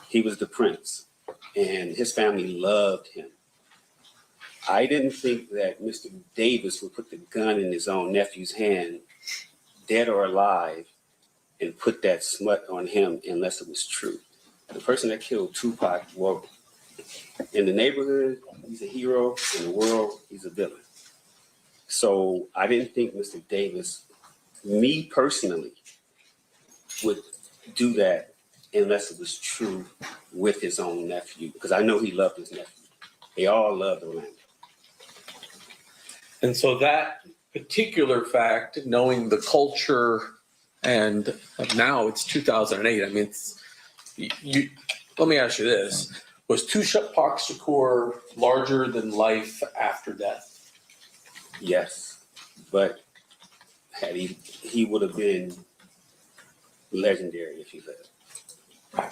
He was the prince and his family loved him. I didn't think that Mr. Davis would put the gun in his own nephew's hand, dead or alive, and put that smut on him unless it was true. The person that killed Tupac, well, in the neighborhood, he's a hero. In the world, he's a villain. So I didn't think Mr. Davis, me personally, would do that unless it was true with his own nephew, because I know he loved his nephew. They all loved Orlando. And so that particular fact, knowing the culture, and now it's 2008. I mean, it's, let me ask you this. Was Tupac Shakur larger than life after death? Yes, but had he would have been legendary, if you will.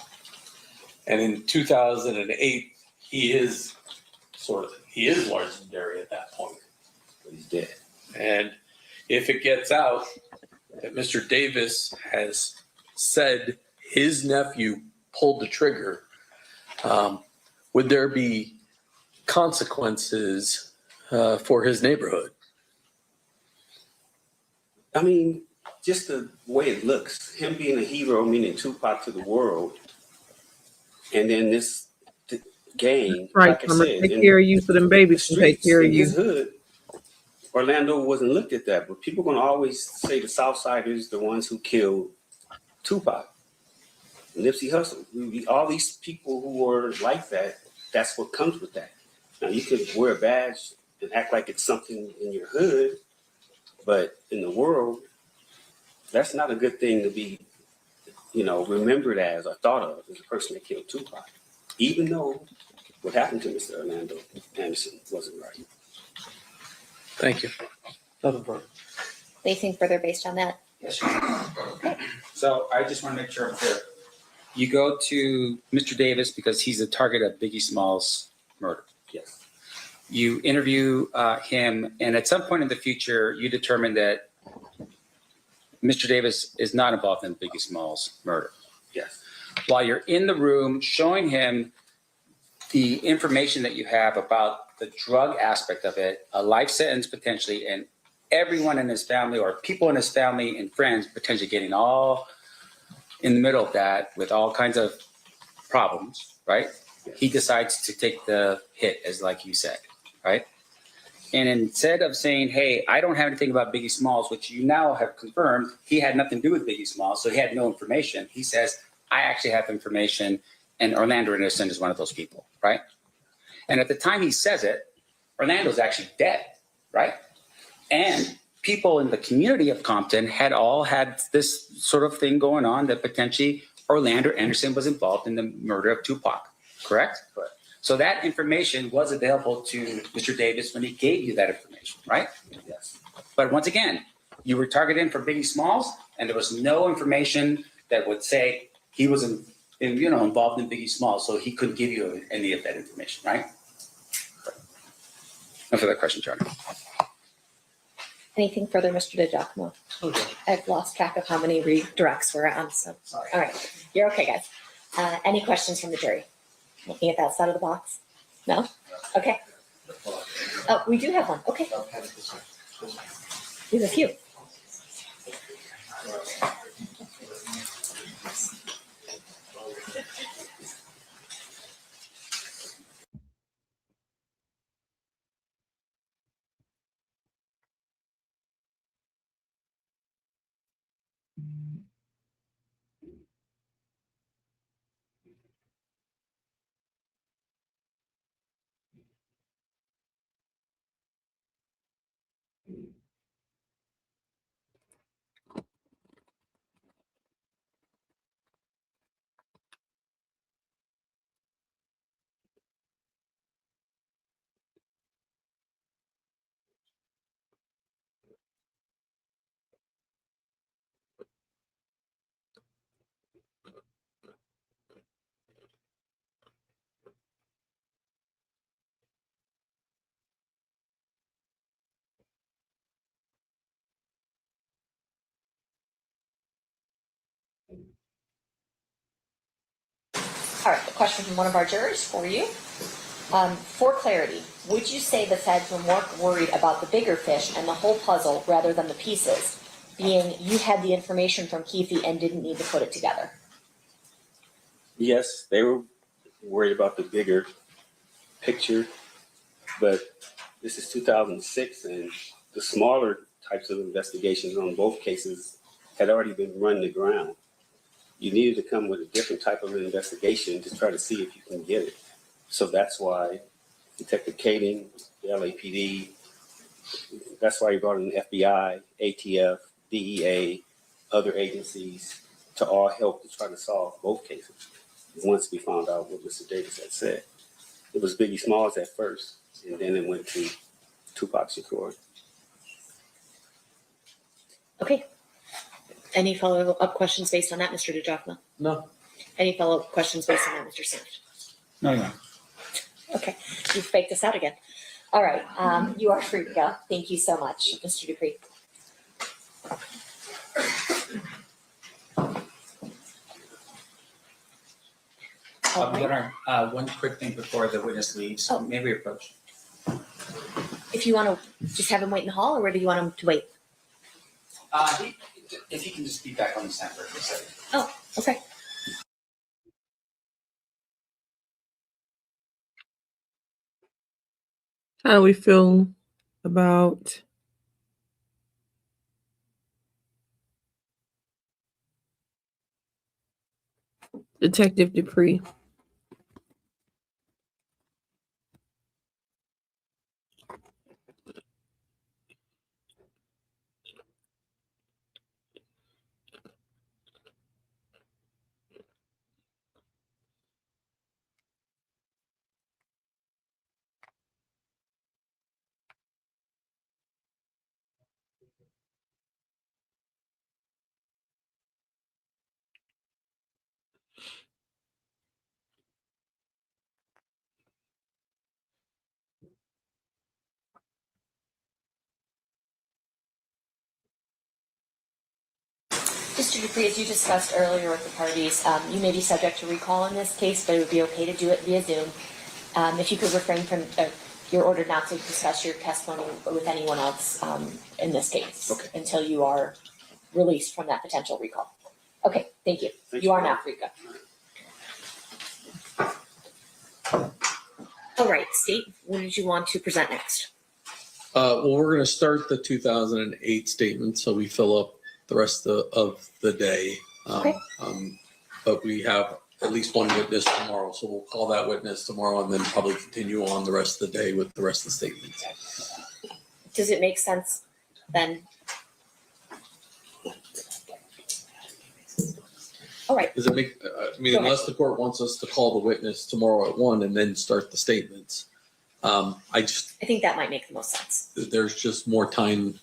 And in 2008, he is legendary at that point. But he's dead. And if it gets out that Mr. Davis has said his nephew pulled the trigger, would there be consequences for his neighborhood? I mean, just the way it looks, him being a hero, meaning Tupac to the world, and then this gang, Right, like I I'm gonna said, take in care of you so them babies can take streets, care of in you. his hood, Orlando wasn't looked at that, but people are going to always say the Southsiders, the ones who killed Tupac, Nipsey Hussle, all these people who were like that. That's what comes with that. Now you could wear a badge and act like it's something in your hood, but in the world, that's not a good thing to be, remembered as or thought of as a person that killed Tupac, even though what happened to Mr. Orlando Anderson wasn't right. Thank you. Nothing further. Anything further based on that? Yes, sir. So I just want to make sure I'm clear. You go to Mr. Davis because he's the target of Biggie Smalls' murder. Yes. You interview him, and at some point in the future, you determine that Mr. Davis is not involved in Biggie Smalls' murder. Yes. While you're in the room showing him the information that you have about the drug aspect of it, a life sentence potentially, and everyone in his family or people in his family and friends potentially getting all in the middle of that with all kinds of problems, right? He decides to take the hit, as like you said, right? And instead of saying, hey, I don't have anything about Biggie Smalls, which you now have confirmed, he had nothing to do with Biggie Smalls, so he had no information. He says, I actually have information, and Orlando Anderson is one of those people, right? And at the time he says it, Orlando's actually dead, right? And people in the community of Compton had all had this sort of thing going on that potentially Orlando Anderson was involved in the murder of Tupac, correct? Correct. So that information was available to Mr. Davis when he gave you that information, right? Yes. But once again, you were targeted for Biggie Smalls, and there was no information that would say he was involved in Biggie Smalls, so he couldn't give you any of that information, right? No further questions, Your Honor. Anything further, Mr. DiGiacomo? Okay. I've lost track of how many redirects we're on, so. Sorry. All right, you're okay, guys. Any questions from the jury? Looking at that side of the box? No? Okay. Oh, we do have one. Okay. We have a few. All right, a question from one of our jurors for you. For clarity, would you say the feds were more worried about the bigger fish and the whole puzzle rather than the pieces, being you had the information from Keffe and didn't need to put it together? Yes, they were worried about the bigger picture, but this is 2006, and the smaller types of investigations on both cases had already been run to ground. You needed to come with a different type of investigation to try to see if you can get it. So that's why Detective Callan, the LAPD, that's why he brought in the FBI, ATF, DEA, other agencies to all help to try to solve both cases. Once we found out what Mr. Davis had said, it was Biggie Smalls at first, and then it went to Tupac Shakur. Okay. Any follow-up questions based on that, Mr. DiGiacomo? No. Any follow-up questions based on that, Mr. Sand? No. Okay, you faked us out again. All right, you are free to go. Thank you so much, Mr. Dupree. Your Honor, one quick thing before the witness leaves. Oh. May we approach? If you want to just have him wait in the hall, or where do you want him to wait? If he can just be back on the stand for a second. Oh, okay. How do we feel about Detective Dupree? Mr. Dupree, as you discussed earlier with the parties, you may be subject to recall in this case, but it would be okay to do it via Zoom. If you could refrain from, you're ordered not to discuss your testimony with anyone else in this case until you are released from that potential recall. Okay, thank you. You are now free to go. All right, State, what did you want to present next? Well, we're going to start the 2008 statement, so we fill up the rest of the day. But we have at least one witness tomorrow, so we'll call that witness tomorrow and then probably continue on the rest of the day with the rest of the statements. Does it make sense then? All right. Does it make, unless the court wants us to call the witness tomorrow at 1 and then start the statements. I think that might make the most sense. There's just more time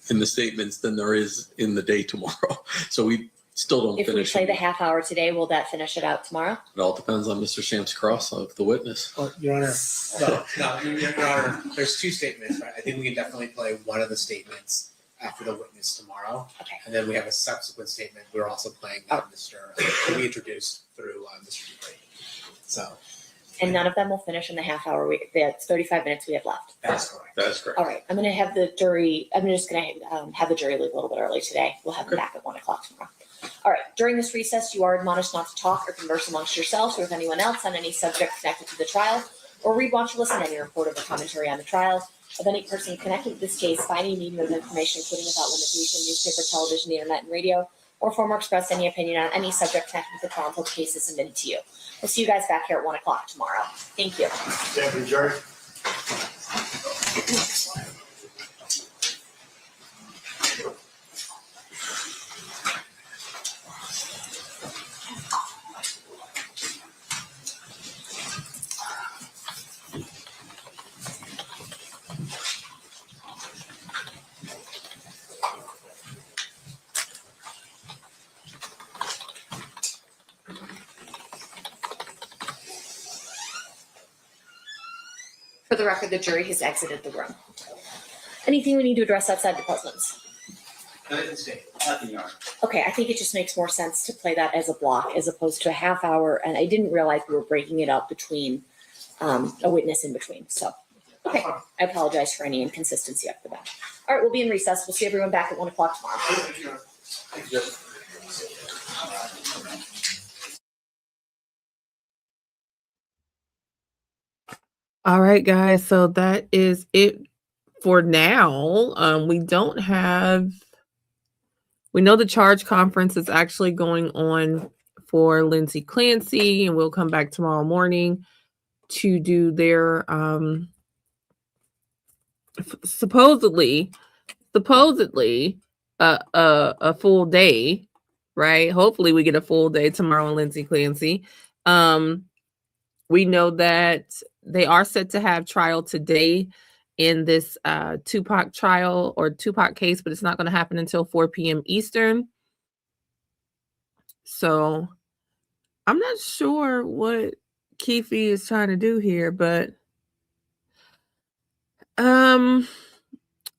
in the statements than there is in the day tomorrow. So we still don't If we finish play it. the half hour today, will that finish it out tomorrow? It all depends on Mr. Shamp's cross of the witness. Well, Your Honor, Your Honor, there's two statements, right? I think we can definitely play one of the statements after the witness tomorrow. Okay. And then we have a subsequent statement. We're also playing we introduced through Mr. Dupree. So. And none of them will finish in the half hour. That's 35 minutes we have left. That's correct. That is correct. All right. I'm going to have the jury, I'm just going to have the jury leave a little bit early today. We'll have them back at 1 o'clock tomorrow. All right. During this recess, you are admonished not to talk or converse amongst yourselves or with anyone else on any subject connected to the trial, or read, watch, or listen to any report or commentary on the trial of any person connected to this case by any medium of information, including without limitation, newspaper, television, the internet, and radio, or form or express any opinion on any subject connected with the trial until the case is submitted to you. We'll see you guys back here at 1 o'clock tomorrow. Thank you. Stand for jury. For the record, the jury has exited the room. Anything we need to address outside the presence? Nothing, Your Honor. Okay, I think it just makes more sense to play that as a block as opposed to a half hour. And I didn't realize we were breaking it up between a witness in between. So, okay, I apologize for any inconsistency up the back. All right, we'll be in recess. We'll see everyone back at 1 o'clock tomorrow. Thank you. All right, guys. So that is it for now. We know the charge conference is actually going on for Lindsay Clancy, and we'll come back tomorrow morning to do their supposedly a full day, right? Hopefully we get a full day tomorrow on Lindsay Clancy. We know that they are set to have trial today in this Tupac trial or Tupac case, but it's not going to happen until 4 p.m. Eastern. So I'm not sure what Keffe is trying to do here, but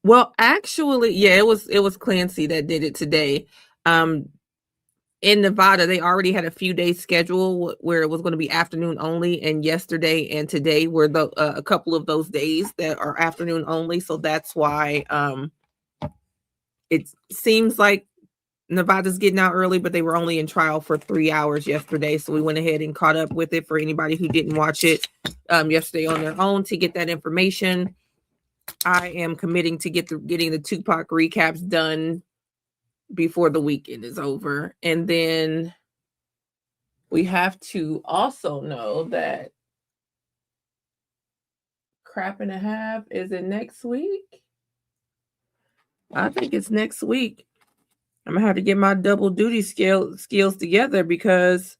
well, actually, yeah, it was Clancy that did it today. In Nevada, they already had a few days scheduled where it was going to be afternoon only, and yesterday and today were a couple of those days that are afternoon only. So that's why it seems like Nevada's getting out early, but they were only in trial for 3 hours yesterday. So we went ahead and caught up with it for anybody who didn't watch it yesterday on their own to get that information. I am committing to getting the Tupac recaps done before the weekend is over. And then we have to also know that Crap and a Half, is it next week? I think it's next week. I'm gonna have to get my double duty skills together because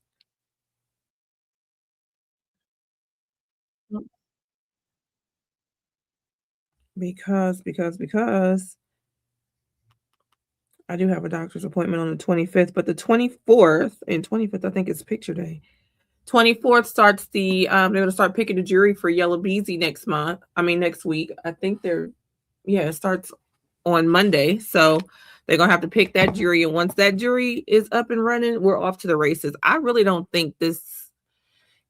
I do have a doctor's appointment on the 25th, but the 24th and 25th, I think it's picture day. 24th starts they're gonna start picking a jury for Yellow Beezy next week. I think it starts on Monday. So they're gonna have to pick that jury. And once that jury is up and running, we're off to the races. I really don't think this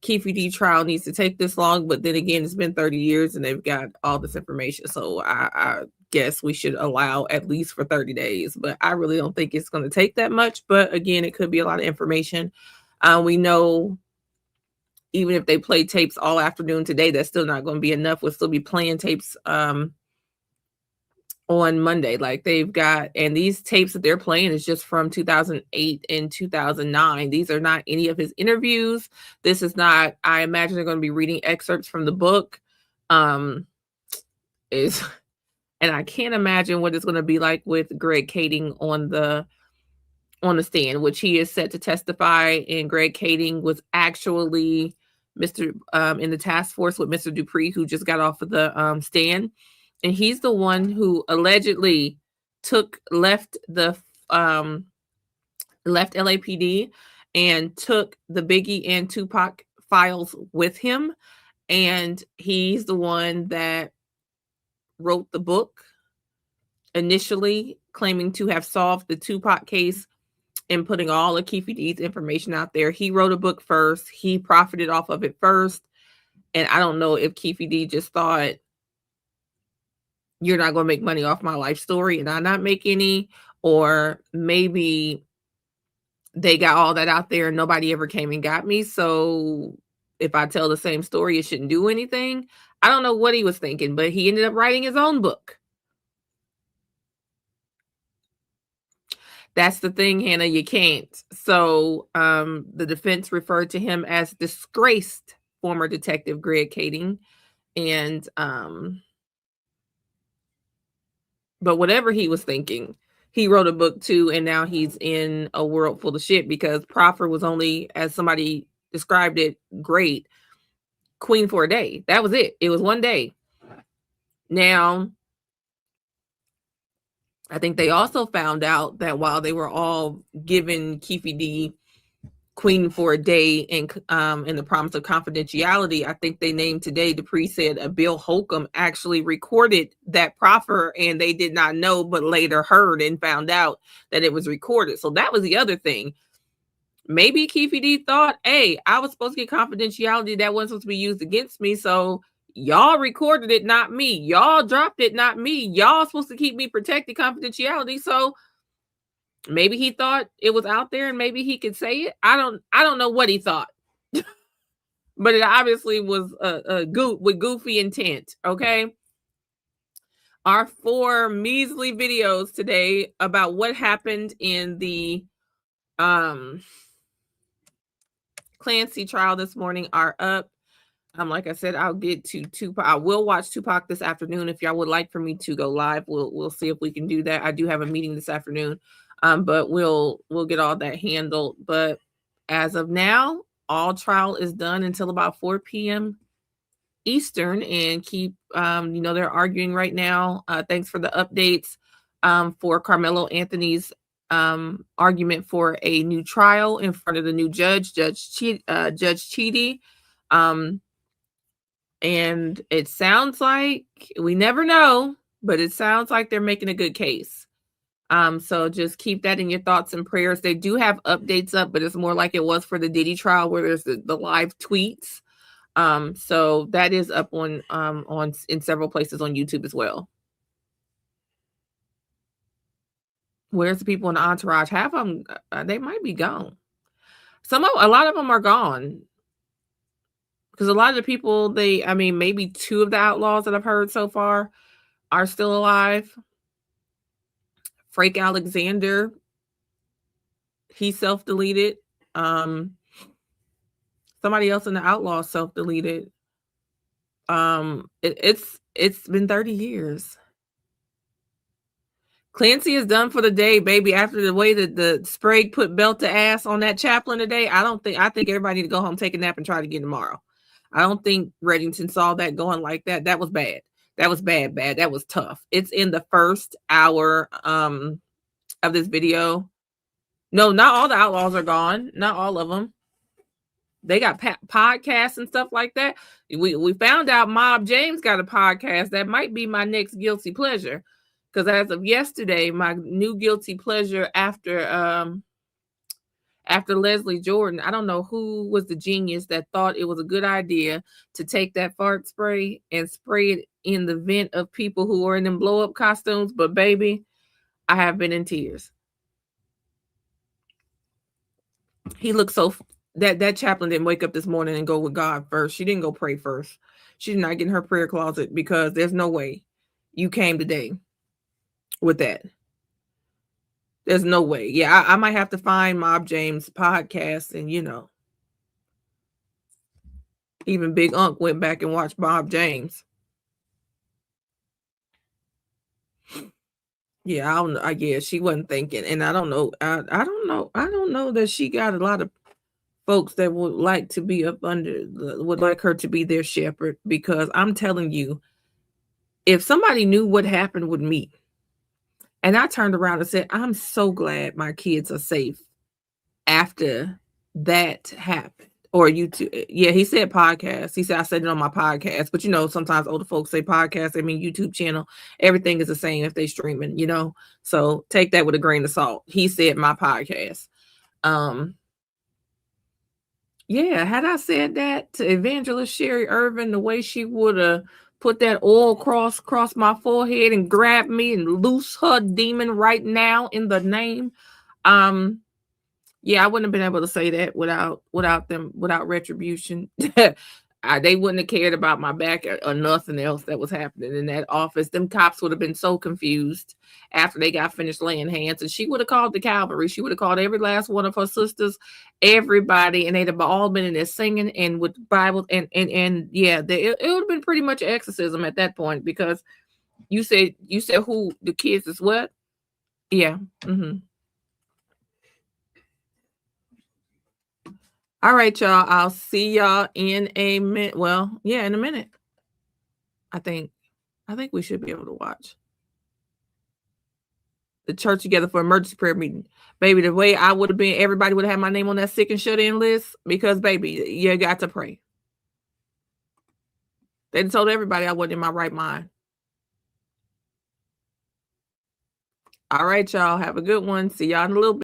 Keffe D trial needs to take this long, but then again, it's been 30 years and they've got all this information. So I guess we should allow at least for 30 days, but I really don't think it's going to take that much. But again, it could be a lot of information. We know even if they play tapes all afternoon today, that's still not going to be enough. We'll still be playing tapes on Monday. Like they've got, and these tapes that they're playing is just from 2008 and 2009. These are not any of his interviews. This is not, I imagine they're going to be reading excerpts from the book. And I can't imagine what it's going to be like with Greg Kading on the stand, which he is set to testify. And Greg Kading was actually Mr. In the task force with Mr. Dupree, who just got off of the stand. And he's the one who allegedly left LAPD and took the Biggie and Tupac files with him. And he's the one that wrote the book initially, claiming to have solved the Tupac case and putting all of Keffe D's information out there. He wrote a book first. He profited off of it first. And I don't know if Keffe D just thought, you're not going to make money off my life story and I not make any, or maybe they got all that out there and nobody ever came and got me. So if I tell the same story, it shouldn't do anything. I don't know what he was thinking, but he ended up writing his own book. That's the thing, Hannah, you can't. So the defense referred to him as disgraced former detective Greg Kading. And but whatever he was thinking, he wrote a book too, and now he's in a world full of shit because Proffer was only, as somebody described it, great, queen for a day. That was it. It was one day. Now, I think they also found out that while they were all giving Keffe D queen for a day and in the promise of confidentiality, I think they named today, Dupree said, Bill Holcomb actually recorded that proffer and they did not know, but later heard and found out that it was recorded. So that was the other thing. Maybe Keffe D thought, hey, I was supposed to get confidentiality that wasn't supposed to be used against me. So y'all recorded it, not me. Y'all dropped it, not me. Y'all supposed to keep me protected confidentiality. So maybe he thought it was out there and maybe he could say it. I don't know what he thought. But it obviously was with goofy intent, okay? Our 4 measly videos today about what happened in the Clancy trial this morning are up. Like I said, I'll get to Tupac. I will watch Tupac this afternoon. If y'all would like for me to go live, we'll see if we can do that. I do have a meeting this afternoon. But we'll get all that handled. But as of now, all trial is done until about 4 p.m. Eastern, and keep, they're arguing right now. Thanks for the updates for Carmelo Anthony's argument for a new trial in front of the new judge, Judge Chidi. And it sounds like, we never know, but it sounds like they're making a good case. So just keep that in your thoughts and prayers. They do have updates up, but it's more like it was for the Diddy trial where there's the live tweets. So that is up on in several places on YouTube as well. Where's the people in the entourage? Half of them, they might be gone. A lot of them are gone. Because a lot of the people, maybe 2 of the outlaws that I've heard so far are still alive. Frank Alexander, he self-deleted. Somebody else in the outlaws self-deleted. It's been 30 years. Clancy is done for the day, baby. After the way that the Sprague put belt to ass on that chaplain today, I think everybody need to go home, take a nap, and try it again tomorrow. I don't think Reddington saw that going like that. That was bad. That was bad. That was tough. It's in the first hour of this video. No, not all the outlaws are gone. Not all of them. They got podcasts and stuff like that. We found out Mob James got a podcast. That might be my next guilty pleasure. Because as of yesterday, my new guilty pleasure after Leslie Jordan, I don't know who was the genius that thought it was a good idea to take that fart spray and spray it in the vent of people who are in them blow-up costumes. But baby, I have been in tears. He looked so... That chaplain didn't wake up this morning and go with God first. She didn't go pray first. She did not get in her prayer closet, because there's no way you came today with that. There's no way. Yeah, I might have to find Mob James podcast, and even Big Unc went back and watched Mob James. Yeah, she wasn't thinking, and I don't know. I don't know that she got a lot of folks that would like to be would like her to be their shepherd, because I'm telling you, if somebody knew what happened with me, and I turned around and said, I'm so glad my kids are safe after that happened. Or YouTube. Yeah, he said podcast. He said, I said it on my podcast. But sometimes older folks say podcast, I mean YouTube channel. Everything is the same if they streaming, So take that with a grain of salt. He said my podcast. Yeah, had I said that to Evangelist Sherry Irvin, the way she would have put that oil across my forehead and grabbed me and loose her demon right now in the name. Yeah, I wouldn't have been able to say that without retribution. They wouldn't have cared about my back or nothing else that was happening in that office. Them cops would have been so confused after they got finished laying hands, and she would have called the cavalry. She would have called every last one of her sisters, everybody, and they'd have all been in there singing and with Bible and yeah, it would have been pretty much an exorcism at that point, because you said who the kids is what? Yeah. Mm-hmm. All right, y'all. I'll see y'all in a minute. Well, yeah, in a minute. I think we should be able to watch the church together for emergency prayer meeting. Baby, the way I would have been, everybody would have had my name on that sick and shut in list, because baby, you got to pray. They told everybody I wasn't in my right mind. All right, y'all. Have a good one. See y'all in a little bit.